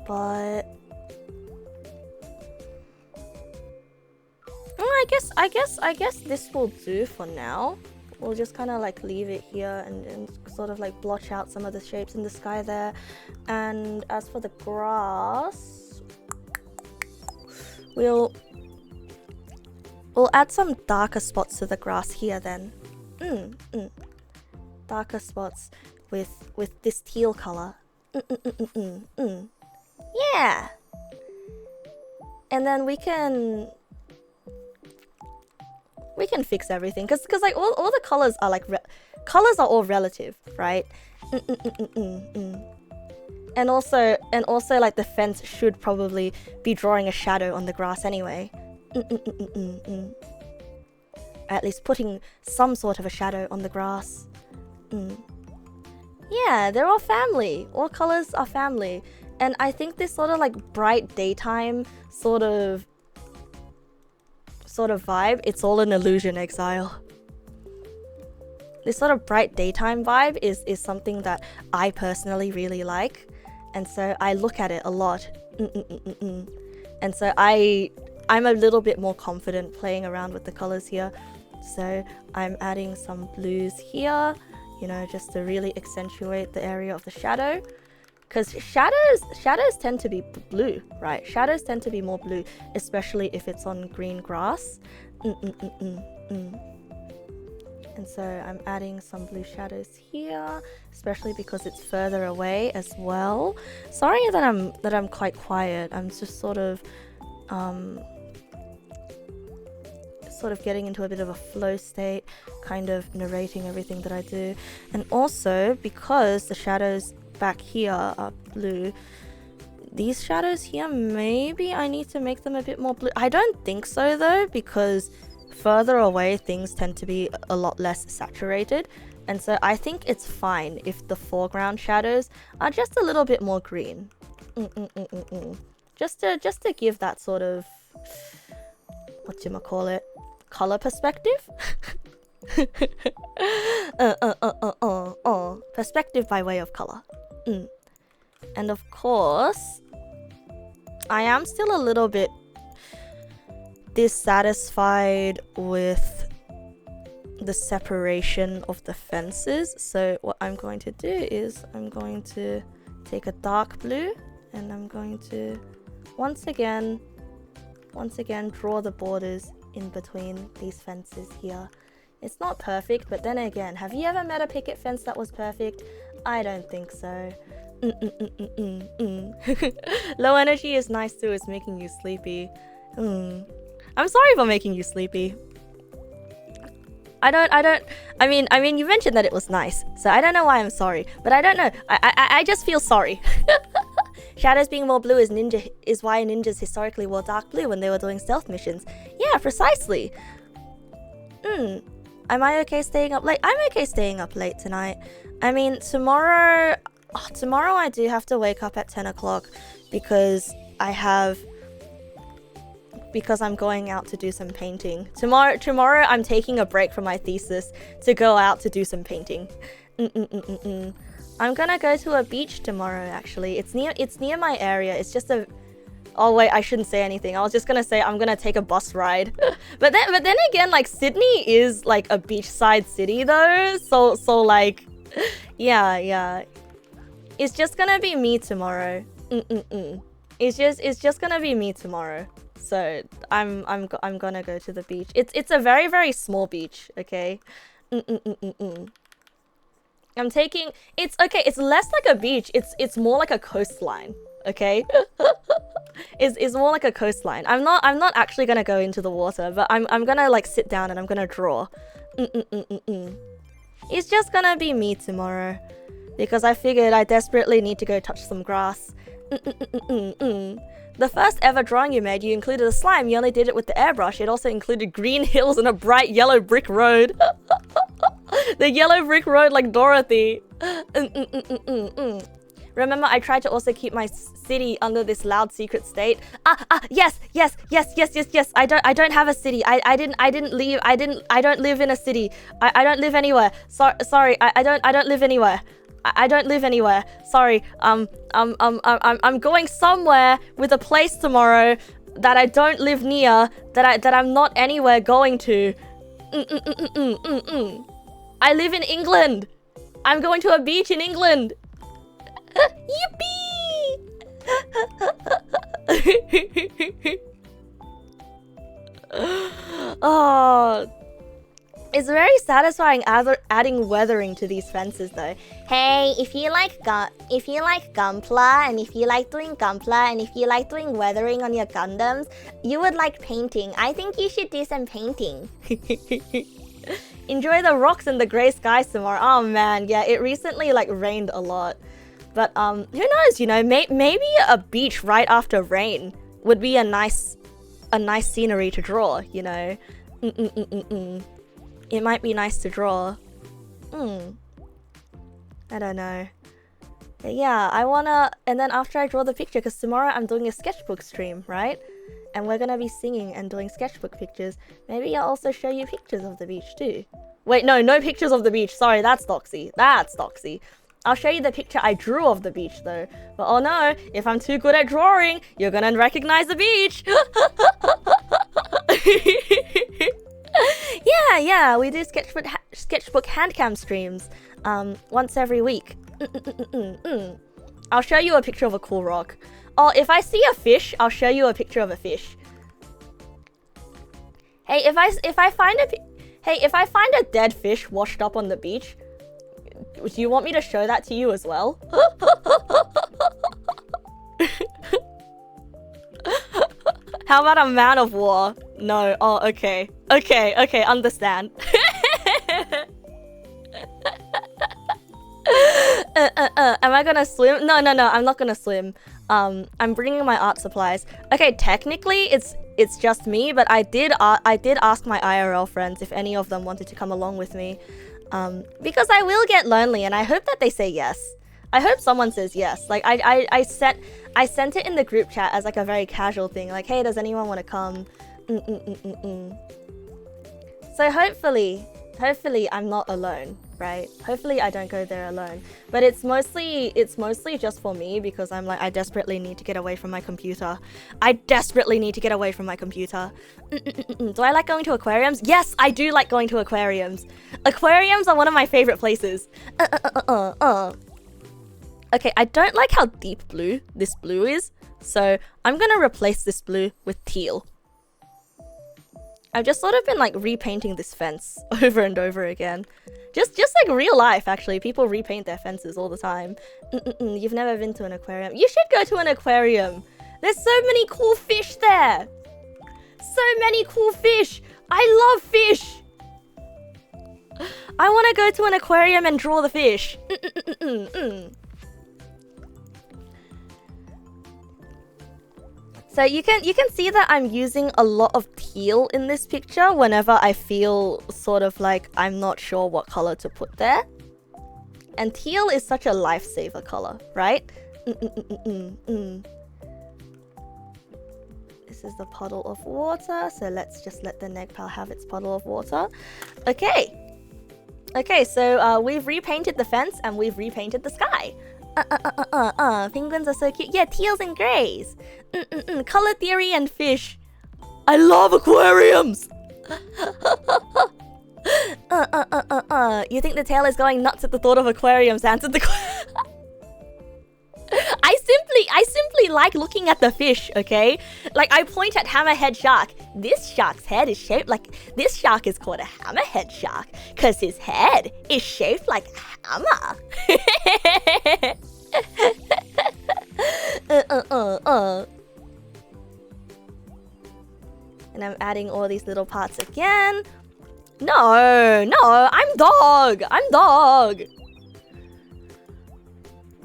But I guess this will do for now. We'll just kind of like leave it here and sort of like blotch out some of the shapes in the sky there. And as for the grass, we'll add some darker spots to the grass here then. Darker spots with this teal color. Yeah. And then we can fix everything because like all the colors are like colors are all relative, right? And also like the fence should probably be drawing a shadow on the grass anyway. At least putting some sort of a shadow on the grass. Yeah, they're all family. All colors are family. And I think this sort of like bright daytime sort of vibe, it's all an illusion, Exile. This sort of bright daytime vibe is something that I personally really like. And so I look at it a lot. And so I'm a little bit more confident playing around with the colors here. So I'm adding some blues here, you know, just to really accentuate the area of the shadow. Because shadows tend to be blue, right? Shadows tend to be more blue, especially if it's on green grass. And so I'm adding some blue shadows here, especially because it's further away as well. Sorry that I'm quite quiet. I'm just sort of getting into a bit of a flow state, kind of narrating everything that I do. And also because the shadows back here are blue, these shadows here, maybe I need to make them a bit more blue. I don't think so though, because further away things tend to be a lot less saturated, and so I think it's fine if the foreground shadows are just a little bit more green. Just to give that sort of, whatchamacallit, color perspective. Perspective by way of color. And of course, I am still a little bit dissatisfied with the separation of the fences. So what I'm going to do is I'm going to take a dark blue and I'm going to once again draw the borders in between these fences here. It's not perfect, but then again, have you ever met a picket fence that was perfect? I don't think so. Low energy is nice too, it's making you sleepy. I'm sorry for making you sleepy. I mean you mentioned that it was nice, so I don't know why I'm sorry, but I don't know. I just feel sorry. Shadows being more blue is why ninjas historically wore dark blue when they were doing stealth missions. Yeah, precisely. Am I okay staying up late? I'm okay staying up late tonight. I mean, tomorrow I do have to wake up at 10 o'clock because I'm going out to do some painting. Tomorrow I'm taking a break from my thesis to go out to do some painting. I'm gonna go to a beach tomorrow, actually. It's near my area. It's just a... Oh wait, I shouldn't say anything. I was just gonna say I'm gonna take a bus ride. but then again, like, Sydney is like a beachside city though. So like, yeah. It's just gonna be me tomorrow. It's just gonna be me tomorrow. So I'm gonna go to the beach. It's a very, very small beach, okay? I'm taking... It's okay, it's less like a beach. It's more like a coastline, okay? It's more like a coastline. I'm not actually gonna go into the water, but I'm gonna like sit down and I'm gonna draw. It's just gonna be me tomorrow because I figured I desperately need to go touch some grass. The first ever drawing you made, you included a slime. You only did it with the airbrush. It also included green hills and a bright yellow brick road. The yellow brick road like Dorothy. Remember, I tried to also keep my city under this loud secret state. Yes. I don't have a city. I didn't leave. I don't live in a city. I don't live anywhere. Sorry. I don't live anywhere. I don't live anywhere. Sorry. I'm going somewhere with a place tomorrow that I don't live near, that I'm not anywhere going to. I live in England. I'm going to a beach in England. Yippee! Oh, it's very satisfying adding weathering to these fences, though. Hey, if you like Gunpla, and if you like doing Gunpla, and if you like doing weathering on your Gundams, you would like painting. I think you should do some painting. Enjoy the rocks and the grey skies tomorrow. Oh man, yeah, it recently like rained a lot. But who knows, you know, maybe a beach right after rain would be a nice scenery to draw, you know. It might be nice to draw. I don't know. But yeah, I wanna, and then after I draw the picture, because tomorrow I'm doing a sketchbook stream, right? And we're gonna be singing and doing sketchbook pictures. Maybe I'll also show you pictures of the beach too. Wait, no pictures of the beach. Sorry, that's doxy. That's doxy. I'll show you the picture I drew of the beach though. But oh no, if I'm too good at drawing, you're gonna recognize the beach. Yeah, we do sketchbook handcam streams once every week. I'll show you a picture of a cool rock. Oh, if I see a fish, I'll show you a picture of a fish. Hey, if I find a dead fish washed up on the beach, do you want me to show that to you as well? How about a man of war? No. Oh, okay. Okay, understand. Am I gonna swim? No, I'm not gonna swim. I'm bringing my art supplies. Okay, technically it's just me, but I did ask my IRL friends if any of them wanted to come along with me. Because I will get lonely, and I hope that they say yes. I hope someone says yes. Like I sent it in the group chat as like a very casual thing, like, hey, does anyone want to come? So hopefully I'm not alone, right? Hopefully I don't go there alone. But it's mostly just for me, because I'm like, I desperately need to get away from my computer. Do I like going to aquariums? Yes, I do like going to aquariums. Aquariums are one of my favorite places. Okay, I don't like how deep blue this blue is, so I'm gonna replace this blue with teal. I've just sort of been like repainting this fence over and over again. Just like real life, actually. People repaint their fences all the time. You've never been to an aquarium. You should go to an aquarium. There's so many cool fish there. So many cool fish. I love fish. I want to go to an aquarium and draw the fish. So you can see that I'm using a lot of teal in this picture whenever I feel sort of like I'm not sure what color to put there. And teal is such a lifesaver color, right? This is the puddle of water, so let's just let the Negpal have its puddle of water. Okay, so we've repainted the fence and we've repainted the sky. Penguins are so cute. Yeah, teals and greys. Color theory and fish. I love aquariums. You think the tail is going nuts at the thought of aquariums? Answered the question. I simply like looking at the fish, okay? Like, I point at hammerhead shark. This shark's head is shaped like... This shark is called a hammerhead shark because his head is shaped like a hammer. And I'm adding all these little parts again. No, I'm dog.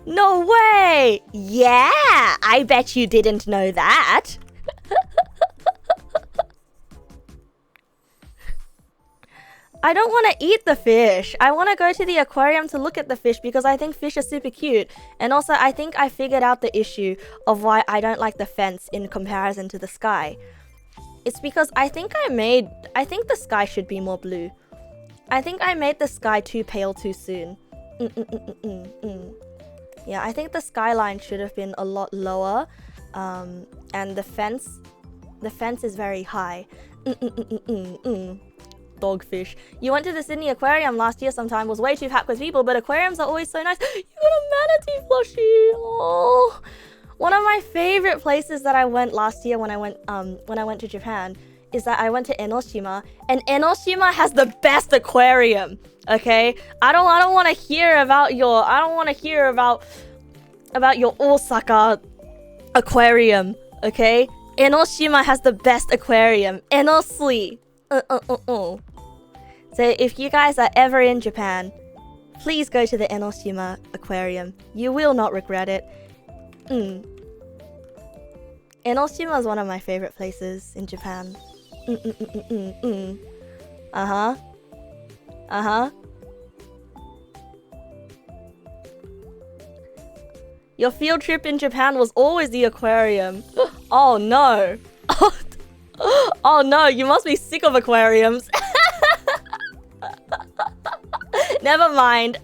No way! Yeah, I bet you didn't know that. I don't want to eat the fish. I want to go to the aquarium to look at the fish because I think fish are super cute. And also, I think I figured out the issue of why I don't like the fence in comparison to the sky. It's because I think the sky should be more blue. I think I made the sky too pale too soon. Yeah, I think the skyline should have been a lot lower. And the fence is very high. Dogfish. You went to the Sydney Aquarium last year sometime, was way too packed with people, but aquariums are always so nice. You got a manatee plushie! Oh. One of my favorite places that I went last year when I went to Japan is that I went to Enoshima, and Enoshima has the best aquarium. Okay? I don't want to hear about your Osaka aquarium, okay? Enoshima has the best aquarium. Enosui. So if you guys are ever in Japan, please go to the Enoshima aquarium. You will not regret it. Enoshima is one of my favorite places in Japan. Your field trip in Japan was always the aquarium. Oh no. Oh no, you must be sick of aquariums. Never mind.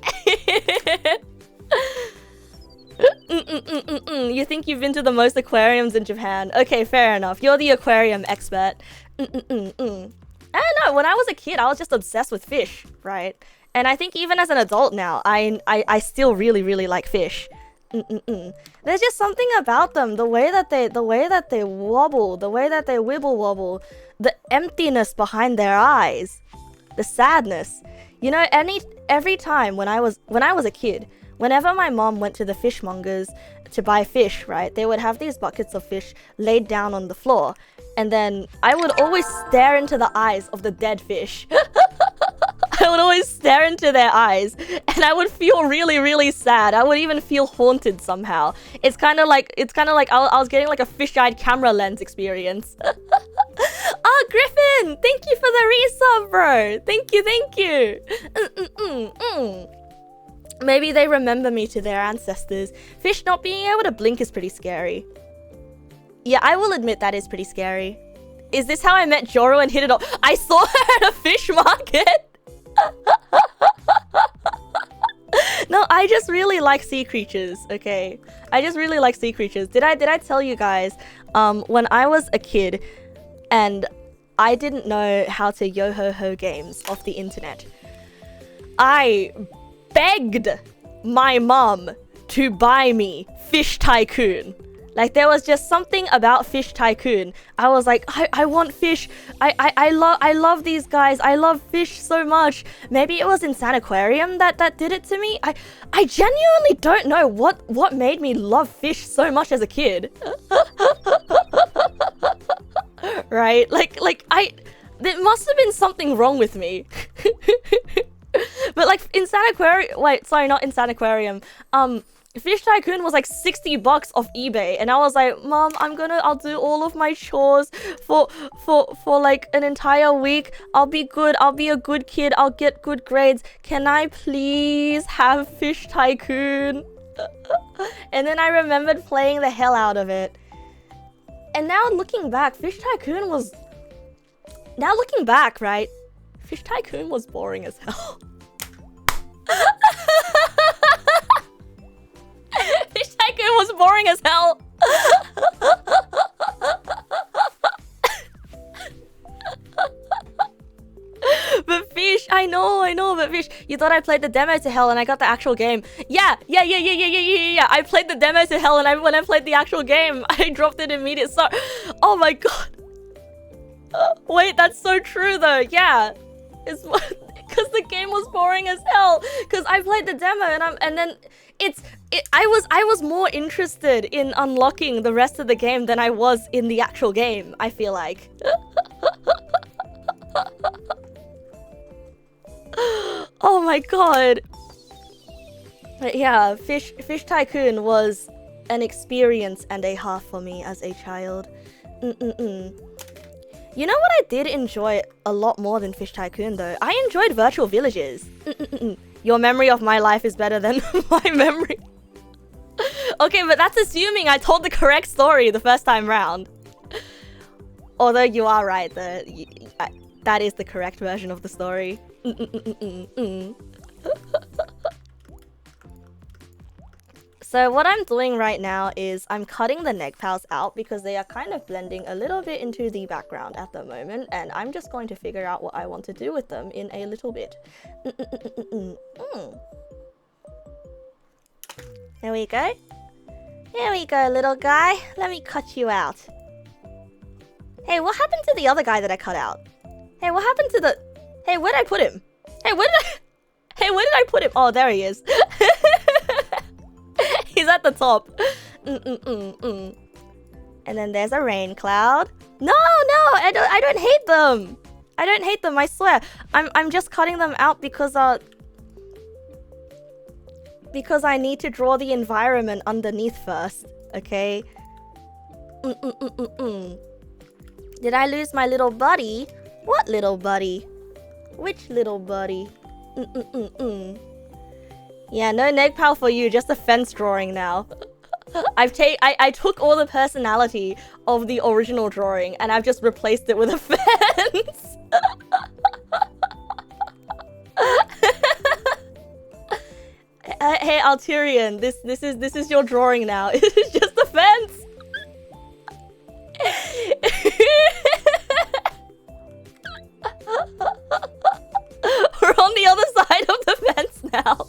You think you've been to the most aquariums in Japan. Okay, fair enough. You're the aquarium expert. I don't know, when I was a kid, I was just obsessed with fish, right? And I think even as an adult now, I still really like fish. There's just something about them, the way that they wobble, the way that they wibble wobble, the emptiness behind their eyes, the sadness. You know, every time when I was a kid, whenever my mom went to the fishmongers to buy fish, right, they would have these buckets of fish laid down on the floor, and then I would always stare into the eyes of the dead fish. I would always stare into their eyes, and I would feel really sad. I would even feel haunted somehow. It's kind of like I was getting like a fish-eyed camera lens experience. Oh, Griffin! Thank you for the resub, bro. Thank you. Maybe they remember me to their ancestors. Fish not being able to blink is pretty scary. Yeah, I will admit that is pretty scary. Is this how I met Joro and hit it off? I saw her at a fish market. No, I just really like sea creatures, okay? I just really like sea creatures. Did I tell you guys, when I was a kid and I didn't know how to yo-ho-ho games off the internet, I begged my mom to buy me Fish Tycoon. Like, there was just something about Fish Tycoon. I was like, I want fish. I love these guys. I love fish so much. Maybe it was Insane Aquarium that did it to me. I genuinely don't know what made me love fish so much as a kid. Right? Like there must have been something wrong with me. But like Insane Aquarium, wait, sorry, not Insane Aquarium. Fish Tycoon was like $60 off eBay, and I was like, Mom, I'll do all of my chores for like an entire week. I'll be good. I'll be a good kid. I'll get good grades. Can I please have Fish Tycoon? And then I remembered playing the hell out of it. And now looking back, Fish Tycoon was... Now looking back, right? Fish Tycoon was boring as hell. Fish Tycoon was boring as hell. But Fish, I know, but Fish, you thought I played the demo to hell and I got the actual game. Yeah. I played the demo to hell, and when I played the actual game, I dropped it immediately. So, oh my god. Wait, that's so true though. Yeah, it's because the game was boring as hell. Because I played the demo and then I was more interested in unlocking the rest of the game than I was in the actual game, I feel like. Oh my god. But yeah, Fish Tycoon was an experience and a half for me as a child. You know what I did enjoy a lot more than Fish Tycoon though? I enjoyed Virtual Villages. Your memory of my life is better than my memory. Okay, but that's assuming I told the correct story the first time round. Although you are right, that is the correct version of the story. So what I'm doing right now is I'm cutting the neg pals out because they are kind of blending a little bit into the background at the moment, and I'm just going to figure out what I want to do with them in a little bit. There we go. There we go, little guy. Let me cut you out. Hey, what happened to the other guy that I cut out? Hey, what happened to the... Hey, where did I put him? Hey, where did I put him? Oh, there he is. He's at the top. And then there's a rain cloud. No, I don't hate them. I don't hate them, I swear. I'm just cutting them out because I need to draw the environment underneath first, okay? Did I lose my little buddy? What little buddy? Which little buddy? Yeah, no neg pal for you, just a fence drawing now. I took all the personality of the original drawing and I've just replaced it with a fence. Hey Alturian, this is your drawing now. It's just a fence. We're on the other side of the fence now.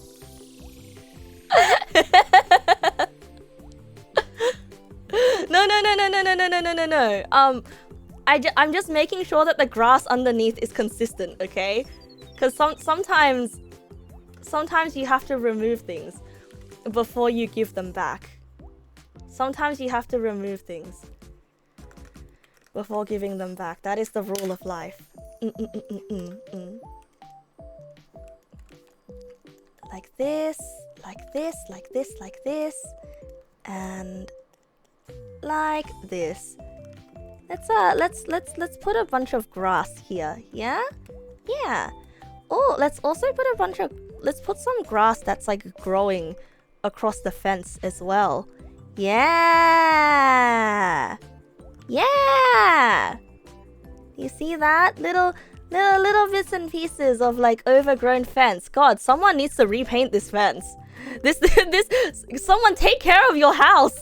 No. I'm just making sure that the grass underneath is consistent, okay? Because sometimes you have to remove things before you give them back. Sometimes you have to remove things before giving them back. That is the rule of life. Like this, like this, like this, like this, and like this. Let's put a bunch of grass here. Yeah. Oh, let's also put let's put some grass that's like growing across the fence as well. Yeah. You see that? Little bits and pieces of like overgrown fence. God, someone needs to repaint this fence. Someone take care of your house.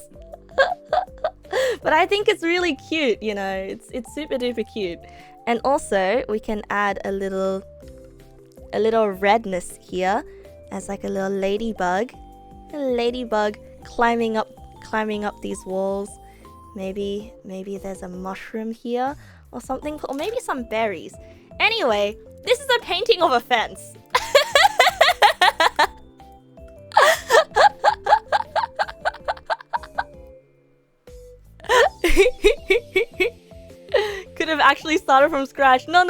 But I think it's really cute, you know. It's super duper cute. And also we can add a little redness here as like a little ladybug. A ladybug climbing up these walls. Maybe there's a mushroom here or something, or maybe some berries. Anyway, this is a painting of a fence. Could have actually started from scratch. No.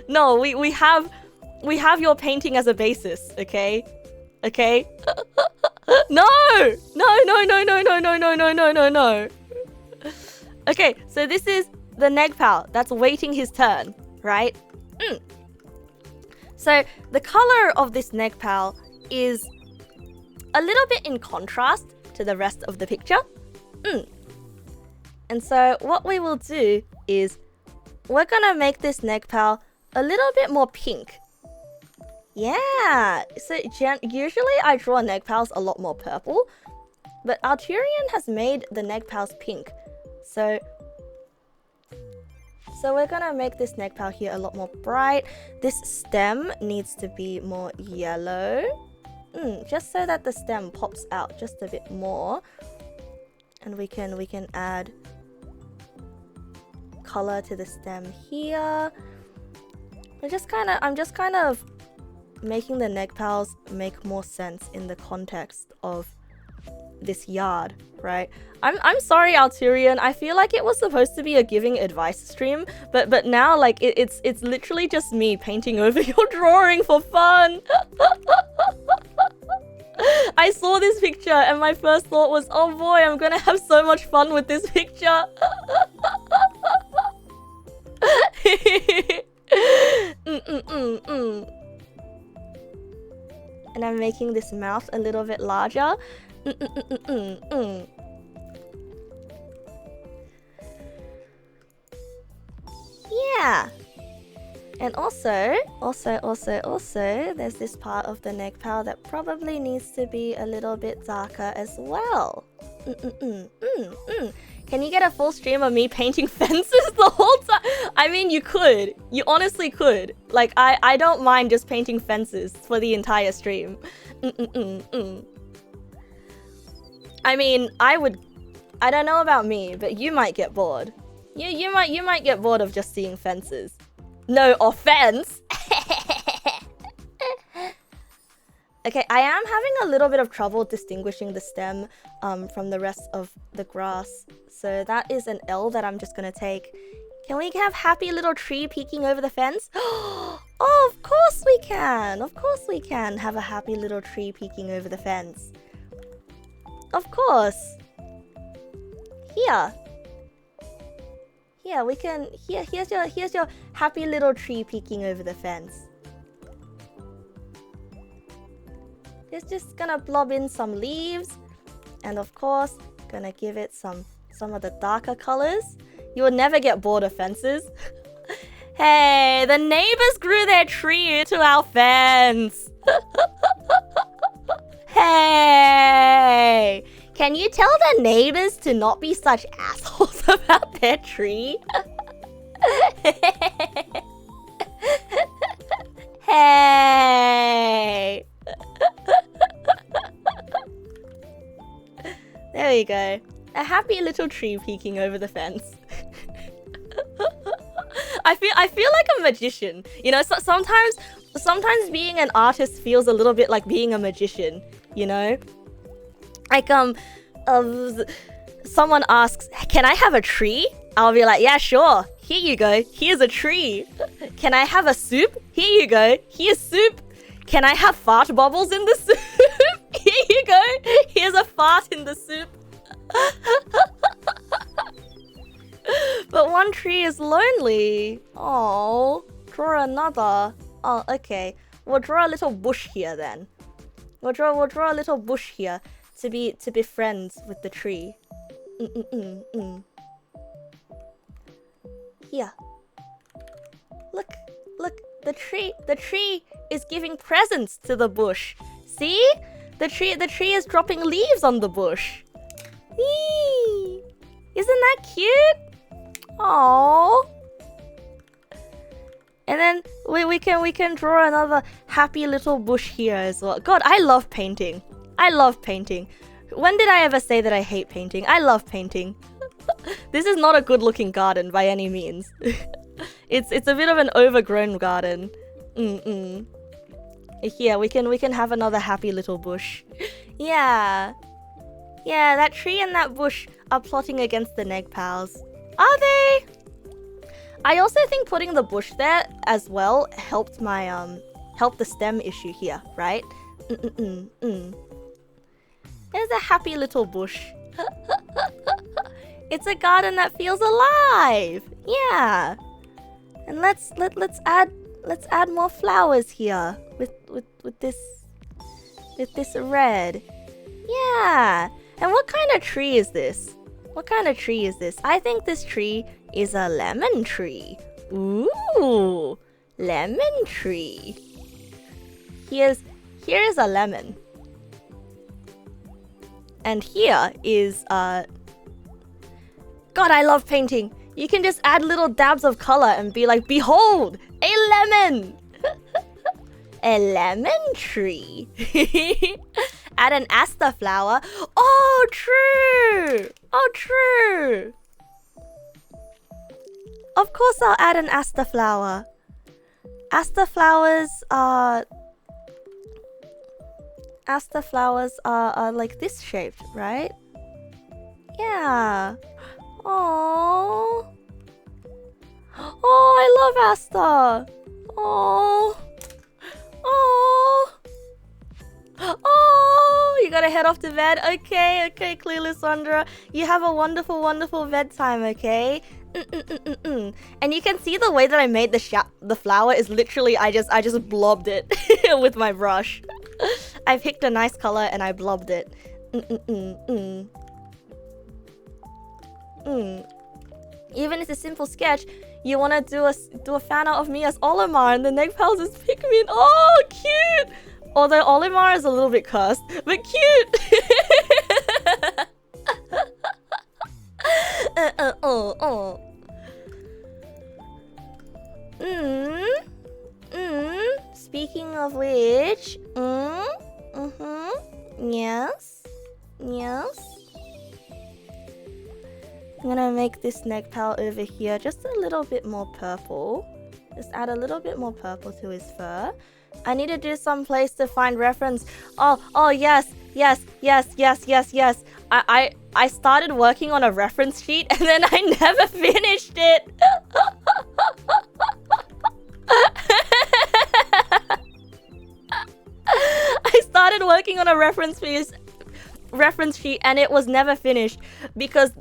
No, we have your painting as a basis, okay? Okay? No. Okay, so this is the neg pal that's waiting his turn, right? So the color of this neg pal is a little bit in contrast to the rest of the picture. And so what we will do is we're gonna make this neg pal a little bit more pink. Yeah, so usually I draw neg pals a lot more purple, but Alturian has made the neg pals pink. So we're gonna make this neg pal here a lot more bright. This stem needs to be more yellow, just so that the stem pops out just a bit more. And we can add color to the stem here. I'm just kind of making the neg pals make more sense in the context of this yard, right? I'm sorry, Alturian. I feel like it was supposed to be a giving advice stream, but now like it's literally just me painting over your drawing for fun. I saw this picture and my first thought was, oh boy, I'm gonna have so much fun with this picture. And I'm making this mouth a little bit larger. Yeah. And also, there's this part of the neck pal that probably needs to be a little bit darker as well. Can you get a full stream of me painting fences the whole time? I mean, you could. You honestly could. Like, I don't mind just painting fences for the entire stream. I mean, I don't know about me, but you might get bored. You might get bored of just seeing fences. No offense. Okay, I am having a little bit of trouble distinguishing the stem from the rest of the grass. So that is an L that I'm just gonna take. Can we have happy little tree peeking over the fence? Oh, of course we can. Of course we can have a happy little tree peeking over the fence. Of course. Here. Yeah, we can. Here's your happy little tree peeking over the fence. It's just gonna blob in some leaves, and of course, gonna give it some of the darker colors. You will never get bored of fences. Hey, the neighbors grew their tree into our fence. Hey. Can you tell the neighbors to not be such assholes about their tree? Hey! There we go. A happy little tree peeking over the fence. I feel like a magician. You know, sometimes being an artist feels a little bit like being a magician, you know? Like, someone asks, can I have a tree? I'll be like, yeah, sure. Here you go. Here's a tree. Can I have a soup? Here you go. Here's soup. Can I have fart bubbles in the soup? Here you go. Here's a fart in the soup. But one tree is lonely. Oh, draw another. Oh, okay. We'll draw a little bush here then. We'll draw a little bush here. To be friends with the tree. Here. Look, the tree is giving presents to the bush. See? The tree is dropping leaves on the bush. Eee! Isn't that cute? Aww. And then we can draw another happy little bush here as well. God, I love painting. I love painting. When did I ever say that I hate painting? I love painting. This is not a good looking garden by any means. It's a bit of an overgrown garden. Here, we can have another happy little bush. Yeah. Yeah, that tree and that bush are plotting against the neg pals. Are they? I also think putting the bush there as well helped my helped the stem issue here, right? There's a happy little bush. It's a garden that feels alive. Yeah. And let's add more flowers here with this red. Yeah. And what kind of tree is this? What kind of tree is this? I think this tree is a lemon tree. Ooh, lemon tree. Here's a lemon. And here is, God, I love painting. You can just add little dabs of color and be like, behold, a lemon. A lemon tree. Add an aster flower. Oh, true. Oh, true. Of course I'll add an aster flower. Aster flowers are like this shaped, right? Yeah. Oh. Oh, I love aster. Oh. Oh. Oh, you got a head off to bed. Okay, Cluelessandra. You have a wonderful, wonderful bedtime, okay? And you can see the way that I made the flower is literally I just blobbed it with my brush. I picked a nice color and I blobbed it. Even if it's a simple sketch, you want to do a fan art of me as Olimar and the Negpals is Pikmin. Oh, cute! Although Olimar is a little bit cursed, but cute! Speaking of which, yes. I'm gonna make this Negpal over here just a little bit more purple. Just add a little bit more purple to his fur. I need to do some place to find reference. Oh yes. I started working on a reference sheet and then I never finished it. I started working on a reference sheet and it was never finished because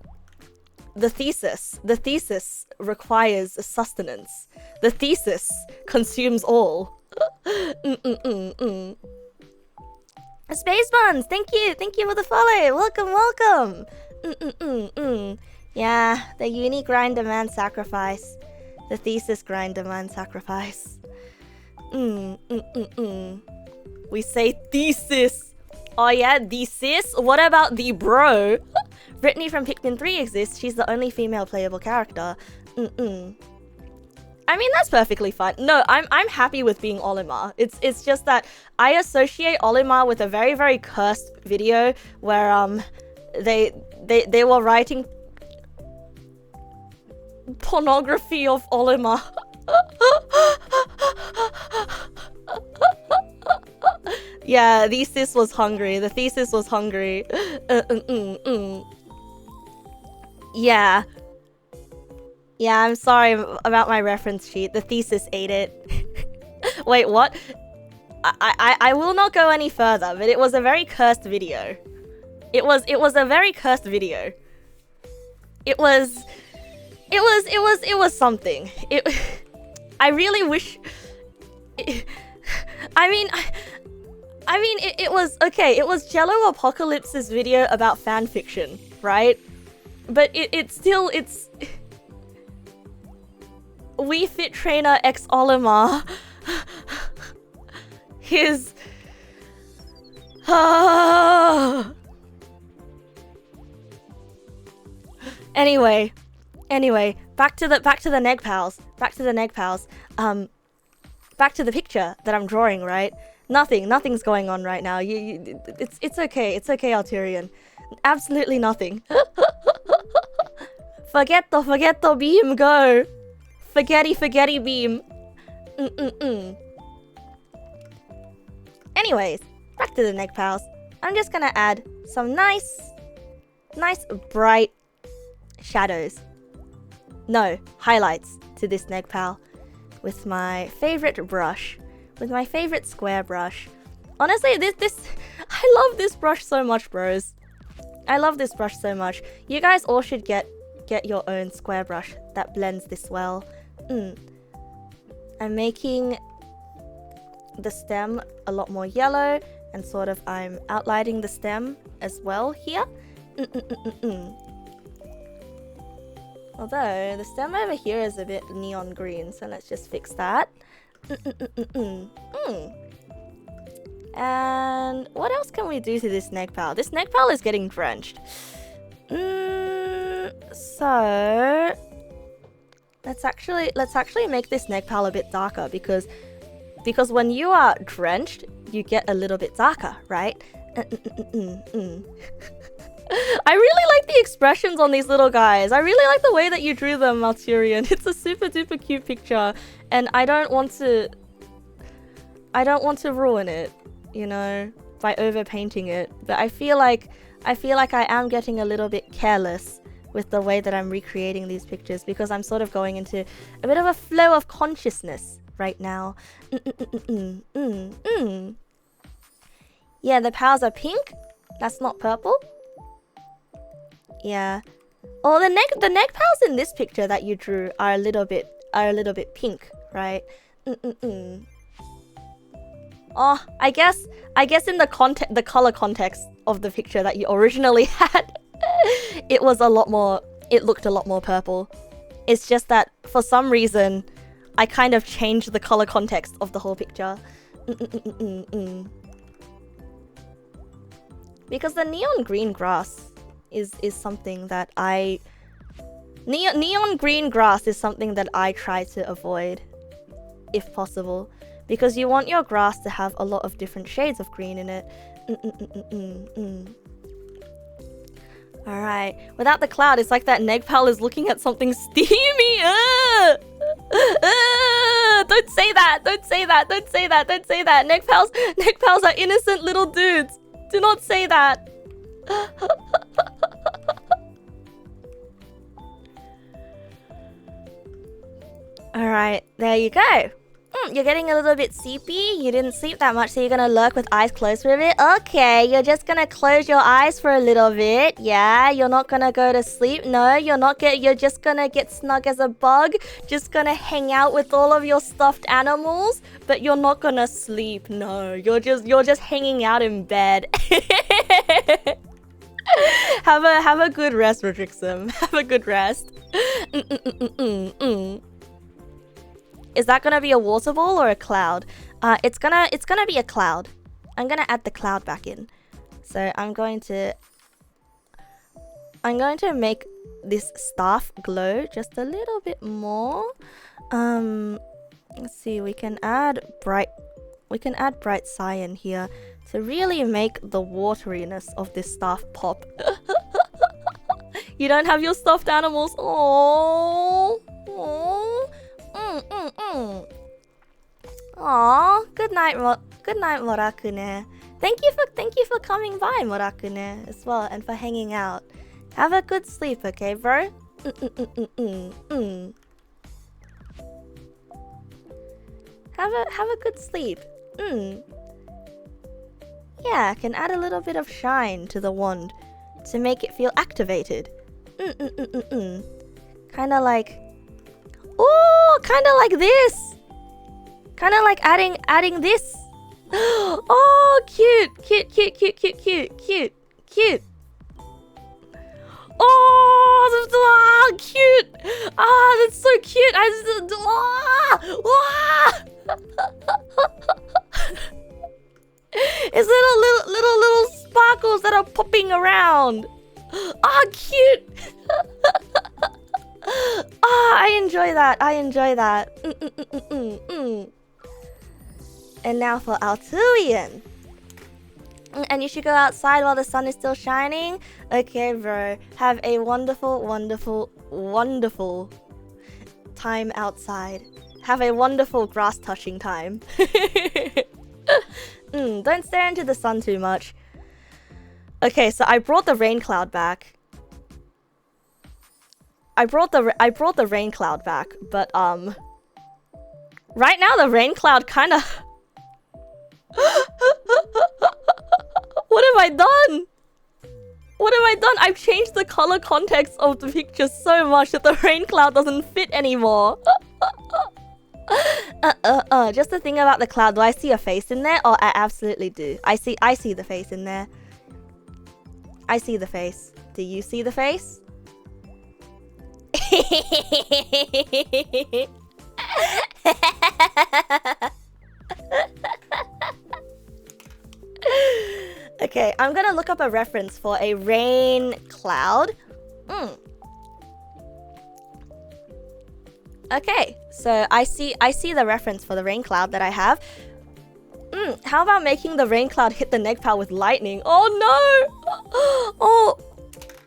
the thesis requires sustenance. The thesis consumes all. Space Buns, thank you for the follow. Welcome. Yeah, the uni grind demands sacrifice. The thesis grind demands sacrifice. We say thesis. Oh yeah, thesis. What about the bro? Brittany from Pikmin 3 exists. She's the only female playable character. I mean, that's perfectly fine. No, I'm happy with being Olimar. It's just that I associate Olimar with a very, very cursed video where they were writing pornography of Olimar. Yeah, the thesis was hungry. The thesis was hungry. Yeah. Yeah, I'm sorry about my reference sheet. The thesis ate it. Wait, what? I will not go any further, but it was a very cursed video. It was a very cursed video. It was something. I really wish it was okay. It was Jello Apocalypse's video about fanfiction, right? But it's Wii Fit Trainer X Olimar. His Anyway, back to the Negpals. Back to the picture that I'm drawing, right? Nothing's going on right now. It's okay, Alturian. Absolutely nothing. Forget the beam, go. Forgetty beam. Anyways, back to the Negpals. I'm just gonna add some nice bright shadows. No, highlights to this Negpal with my favorite brush. With my favorite square brush. Honestly, this I love this brush so much, bros. I love this brush so much. You guys all should get your own square brush that blends this well. I'm making the stem a lot more yellow and sort of I'm outlining the stem as well here. Although the stem over here is a bit neon green, so let's just fix that. And what else can we do to this Negpal? This Negpal is getting drenched. So let's actually make this Negpal a bit darker because when you are drenched, you get a little bit darker, right? I really like the expressions on these little guys. I really like the way that you drew them, Alturian. It's a super duper cute picture, and I don't want to ruin it, you know, by overpainting it. But I feel like I am getting a little bit careless with the way that I'm recreating these pictures because I'm sort of going into a bit of a flow of consciousness right now. Yeah, the pals are pink. That's not purple? Yeah. Oh, the neck pals in this picture that you drew are a little bit pink, right? Oh, I guess in the color context of the picture that you originally had, it looked a lot more purple. It's just that for some reason I kind of changed the color context of the whole picture. Because the neon green grass is something that neon green grass is something that I try to avoid if possible, because you want your grass to have a lot of different shades of green in it. Alright, without the cloud, it's like that Negpal is looking at something steamy. Don't say that, don't say that, don't say that, don't say that. Negpals are innocent little dudes. Do not say that. Alright, there you go. You're getting a little bit sleepy. You didn't sleep that much, so you're gonna lurk with eyes closed for a bit. Okay, you're just gonna close your eyes for a little bit. Yeah, you're not gonna go to sleep. No, you're just gonna get snug as a bug. Just gonna hang out with all of your stuffed animals, but you're not gonna sleep. No, you're just hanging out in bed. Have a good rest, Rodrixam. Have a good rest. Is that gonna be a water ball or a cloud? It's gonna be a cloud. I'm gonna add the cloud back in. So I'm going to make this staff glow just a little bit more. Let's see, we can add bright cyan here to really make the wateriness of this staff pop. You don't have your stuffed animals. Oh. Aw, good night, Morakune. Thank you for coming by, Morakune, as well, and for hanging out. Have a good sleep, okay, bro? Have a good sleep. Yeah, I can add a little bit of shine to the wand to make it feel activated. Kinda like... Ooh, kinda like this. Kinda like adding this. Oh, cute. Oh, cute. Ah, that's so cute. It's little sparkles that are popping around. Ah, cute. Ah, I enjoy that. And now for Alturian. And you should go outside while the sun is still shining. Okay, bro. Have a wonderful, wonderful, wonderful time outside. Have a wonderful grass touching time. Don't stare into the sun too much. Okay, so I brought the rain cloud back. I brought the rain cloud back, but right now the rain cloud kind of. What have I done? I've changed the color context of the picture so much that the rain cloud doesn't fit anymore. Just the thing about the cloud, do I see a face in there? Oh, I absolutely do. I see the face in there. I see the face. Do you see the face? Okay, I'm gonna look up a reference for a rain cloud. Okay, so I see the reference for the rain cloud that I have. How about making the rain cloud hit the Negpal with lightning? Oh no!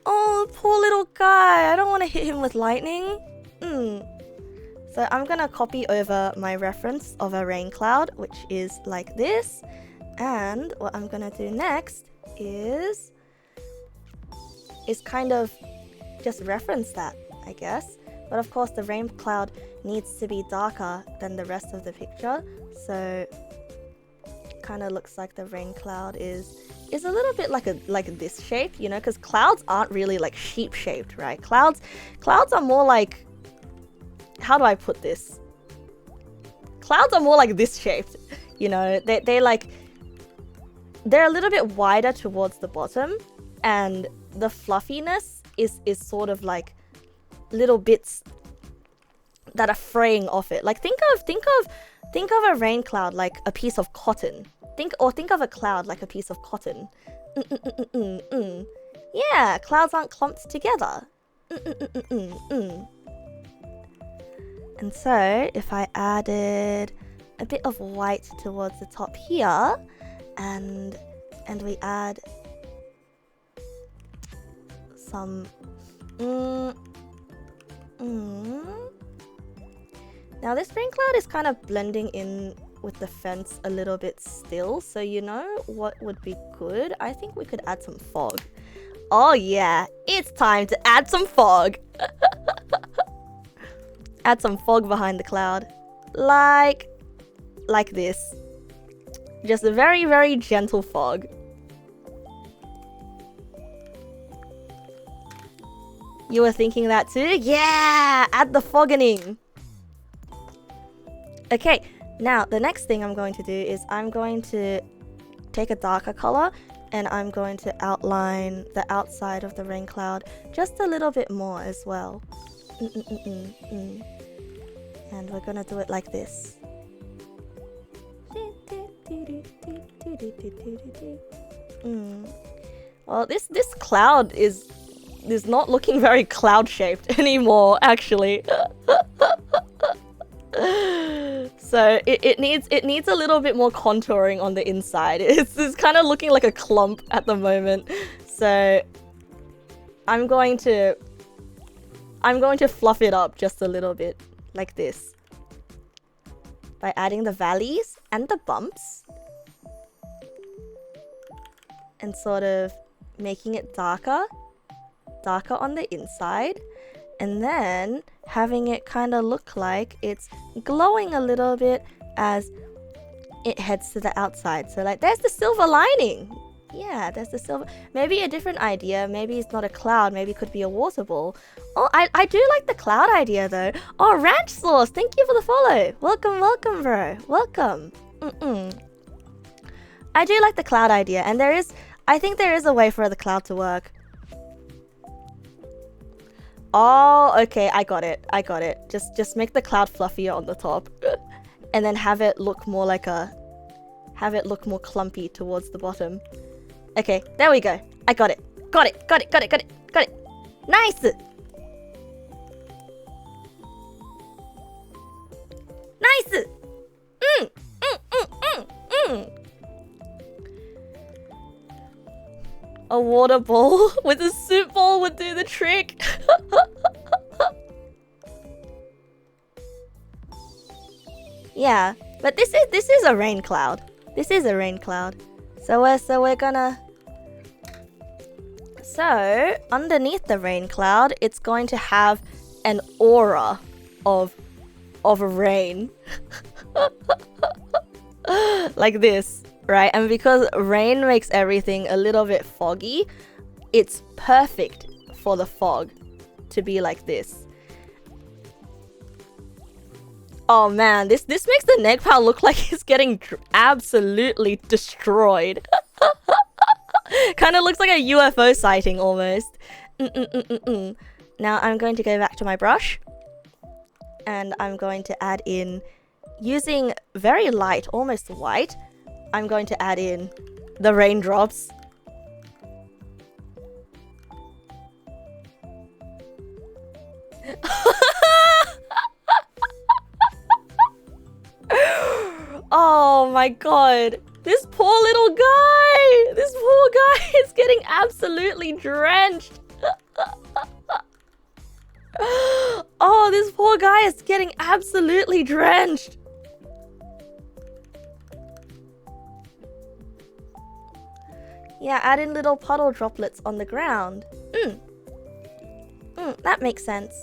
Oh, poor little guy. I don't want to hit him with lightning. So I'm gonna copy over my reference of a rain cloud, which is like this. And what I'm gonna do next is kind of just reference that, I guess. But of course the rain cloud needs to be darker than the rest of the picture. So it kind of looks like the rain cloud is is a little bit like this shape, you know, because clouds aren't really like sheep shaped, right? Clouds are more like, how do I put this? Clouds are more like this shaped, you know. They're a little bit wider towards the bottom, and the fluffiness is sort of like little bits that are fraying off it. Like think of a rain cloud like a piece of cotton. Think of a cloud like a piece of cotton. Yeah, clouds aren't clumped together. And so if I added a bit of white towards the top here, and we add some Now this rain cloud is kind of blending in with the fence a little bit still, so you know what would be good? I think we could add some fog. Oh yeah, it's time to add some fog. Add some fog behind the cloud. Like this. Just a very, very gentle fog. You were thinking that too? Yeah! Add the foggening! Okay, now the next thing I'm going to do is I'm going to take a darker color and I'm going to outline the outside of the rain cloud just a little bit more as well. And we're gonna do it like this. Well, this cloud is not looking very cloud shaped anymore, actually. So it needs a little bit more contouring on the inside. It's kind of looking like a clump at the moment. So I'm going to fluff it up just a little bit like this by adding the valleys and the bumps and sort of making it darker on the inside, and then having it kind of look like it's glowing a little bit as it heads to the outside. So like, there's the silver lining. Yeah, there's the silver. Maybe a different idea. Maybe it's not a cloud. Maybe it could be a water ball. Oh, I do like the cloud idea though. Oh, Ranch Sauce, thank you for the follow. Welcome, bro. Welcome. I do like the cloud idea, and I think there is a way for the cloud to work. Oh, okay, I got it. Just make the cloud fluffier on the top, and then have it look more clumpy towards the bottom. Okay, there we go. I got it. Got it. Nice. Nice. A water ball with a soup ball would do the trick. Yeah, but this is a rain cloud. This is a rain cloud. So we're gonna. So underneath the rain cloud, it's going to have an aura of rain, like this. Right, and because rain makes everything a little bit foggy, it's perfect for the fog to be like this. Oh man, this makes the Neg pal look like it's getting absolutely destroyed. Kind of looks like a UFO sighting almost. Now I'm going to go back to my brush, and I'm going to add in, using very light, almost white, I'm going to add in the raindrops. Oh my god. This poor little guy! This poor guy is getting absolutely drenched. Oh, this poor guy is getting absolutely drenched. Yeah, add in little puddle droplets on the ground. That makes sense.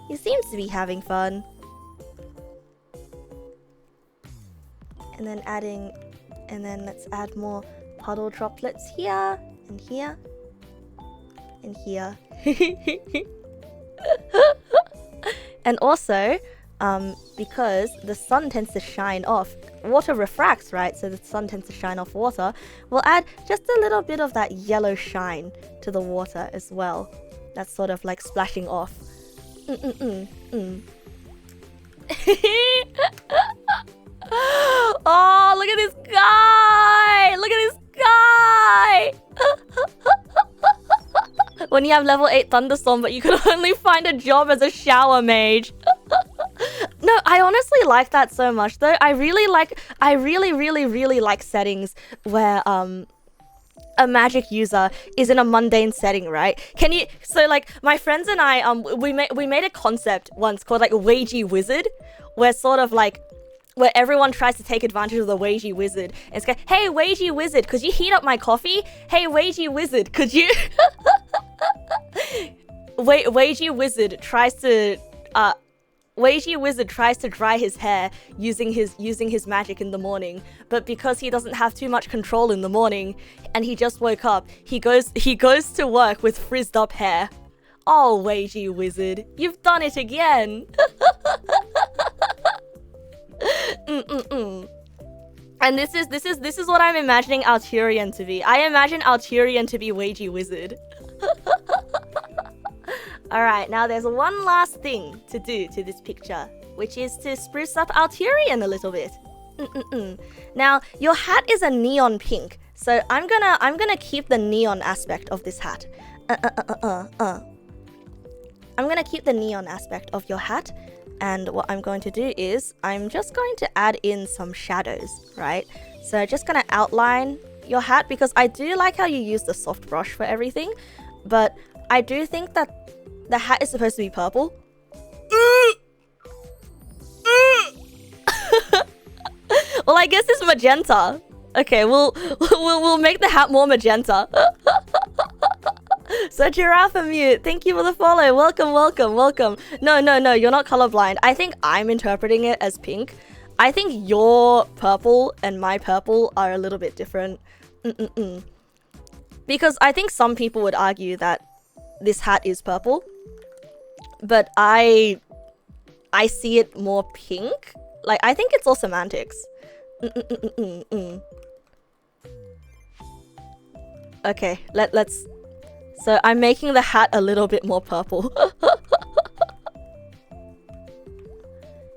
He seems to be having fun. And then adding, and then let's add more puddle droplets here, and here, and here. And also, because the sun tends to shine off, water refracts, right? So the sun tends to shine off water. We'll add just a little bit of that yellow shine to the water as well. That's sort of like splashing off. Oh, look at this guy! Look at this guy! When you have level 8 thunderstorm, but you could only find a job as a shower mage. No, I honestly like that so much though. I really like settings where a magic user is in a mundane setting, right? Can you, so like my friends and I we made a concept once called like Wagey Wizard, where sort of like where everyone tries to take advantage of the Wagey Wizard. And it's like, hey Wagey Wizard, could you heat up my coffee? Hey Wagey Wizard, could you Wagey Wizard tries to dry his hair using his magic in the morning, but because he doesn't have too much control in the morning and he just woke up, he goes to work with frizzed up hair. Oh, Wagey Wizard, you've done it again. And this is what I'm imagining Alturian to be. I imagine Alturian to be Wagey Wizard. Alright, now there's one last thing to do to this picture, which is to spruce up Alturian a little bit. Now, your hat is a neon pink, so I'm gonna keep the neon aspect of this hat. I'm gonna keep the neon aspect of your hat, and what I'm going to do is I'm just going to add in some shadows, right? So just gonna outline your hat, because I do like how you use the soft brush for everything, but I do think that the hat is supposed to be purple. Well, I guess it's magenta. Okay, we'll make the hat more magenta. So Giraffe and Mute, thank you for the follow. Welcome. No, you're not colorblind. I think I'm interpreting it as pink. I think your purple and my purple are a little bit different. Because I think some people would argue that this hat is purple, but I see it more pink. Like, I think it's all semantics. Okay, let's. So I'm making the hat a little bit more purple.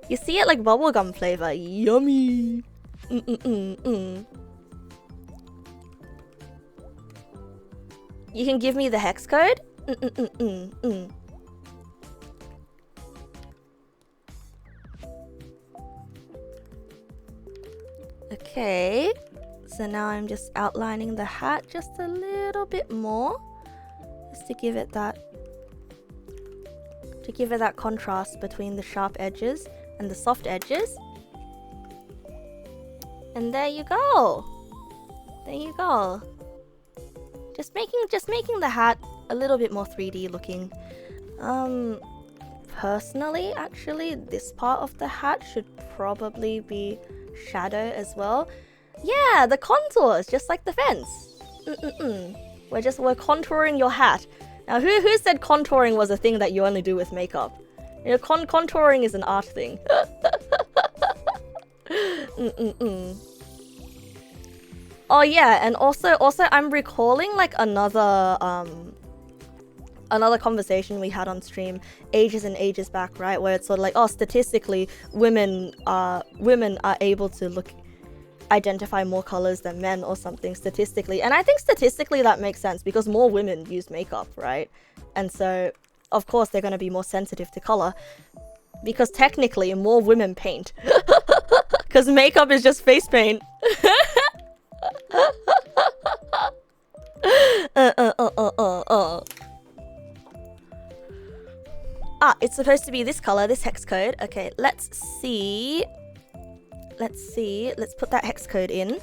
You see it like bubblegum flavor. Yummy. You can give me the hex code? Okay, so now I'm just outlining the hat just a little bit more, just to give it that contrast between the sharp edges and the soft edges. And there you go. Just making the hat a little bit more 3D looking. Personally, actually, this part of the hat should probably be shadow as well. Yeah, the contours, just like the fence. We're contouring your hat. Now, who said contouring was a thing that you only do with makeup? You know, contouring is an art thing. Oh yeah, and also I'm recalling like another conversation we had on stream ages and ages back, right? Where it's sort of like, oh, statistically, women are able to identify more colors than men or something statistically. And I think statistically that makes sense because more women use makeup, right? And so, of course, they're going to be more sensitive to color because technically more women paint because makeup is just face paint. Ah, it's supposed to be this color, this hex code. Okay, let's see. Let's put that hex code in.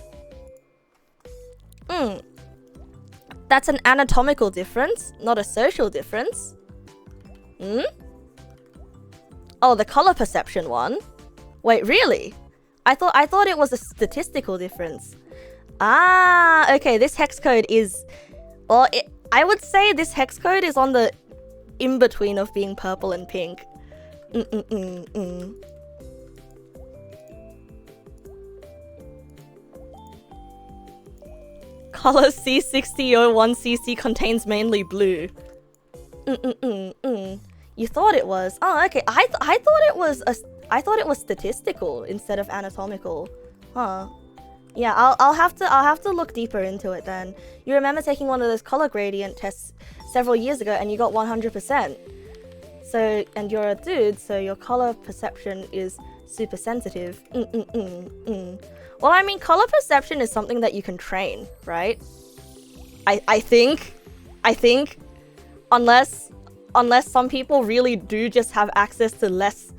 That's an anatomical difference, not a social difference. Oh, the color perception one. Wait, really? I thought it was a statistical difference. Ah, okay, this hex code is... Well, I would say this hex code is on the in-between of being purple and pink. Color C6001cc contains mainly blue. You thought it was? Oh, okay. I thought it was statistical instead of anatomical. Huh. Yeah, I'll have to look deeper into it then. You remember taking one of those color gradient tests several years ago and you got 100%. So, and you're a dude, so your color perception is super sensitive. Well, I mean, color perception is something that you can train, right? I think, unless some people really do just have access to less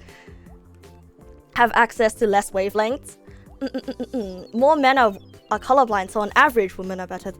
wavelengths. More men are colorblind, so on average, women are better.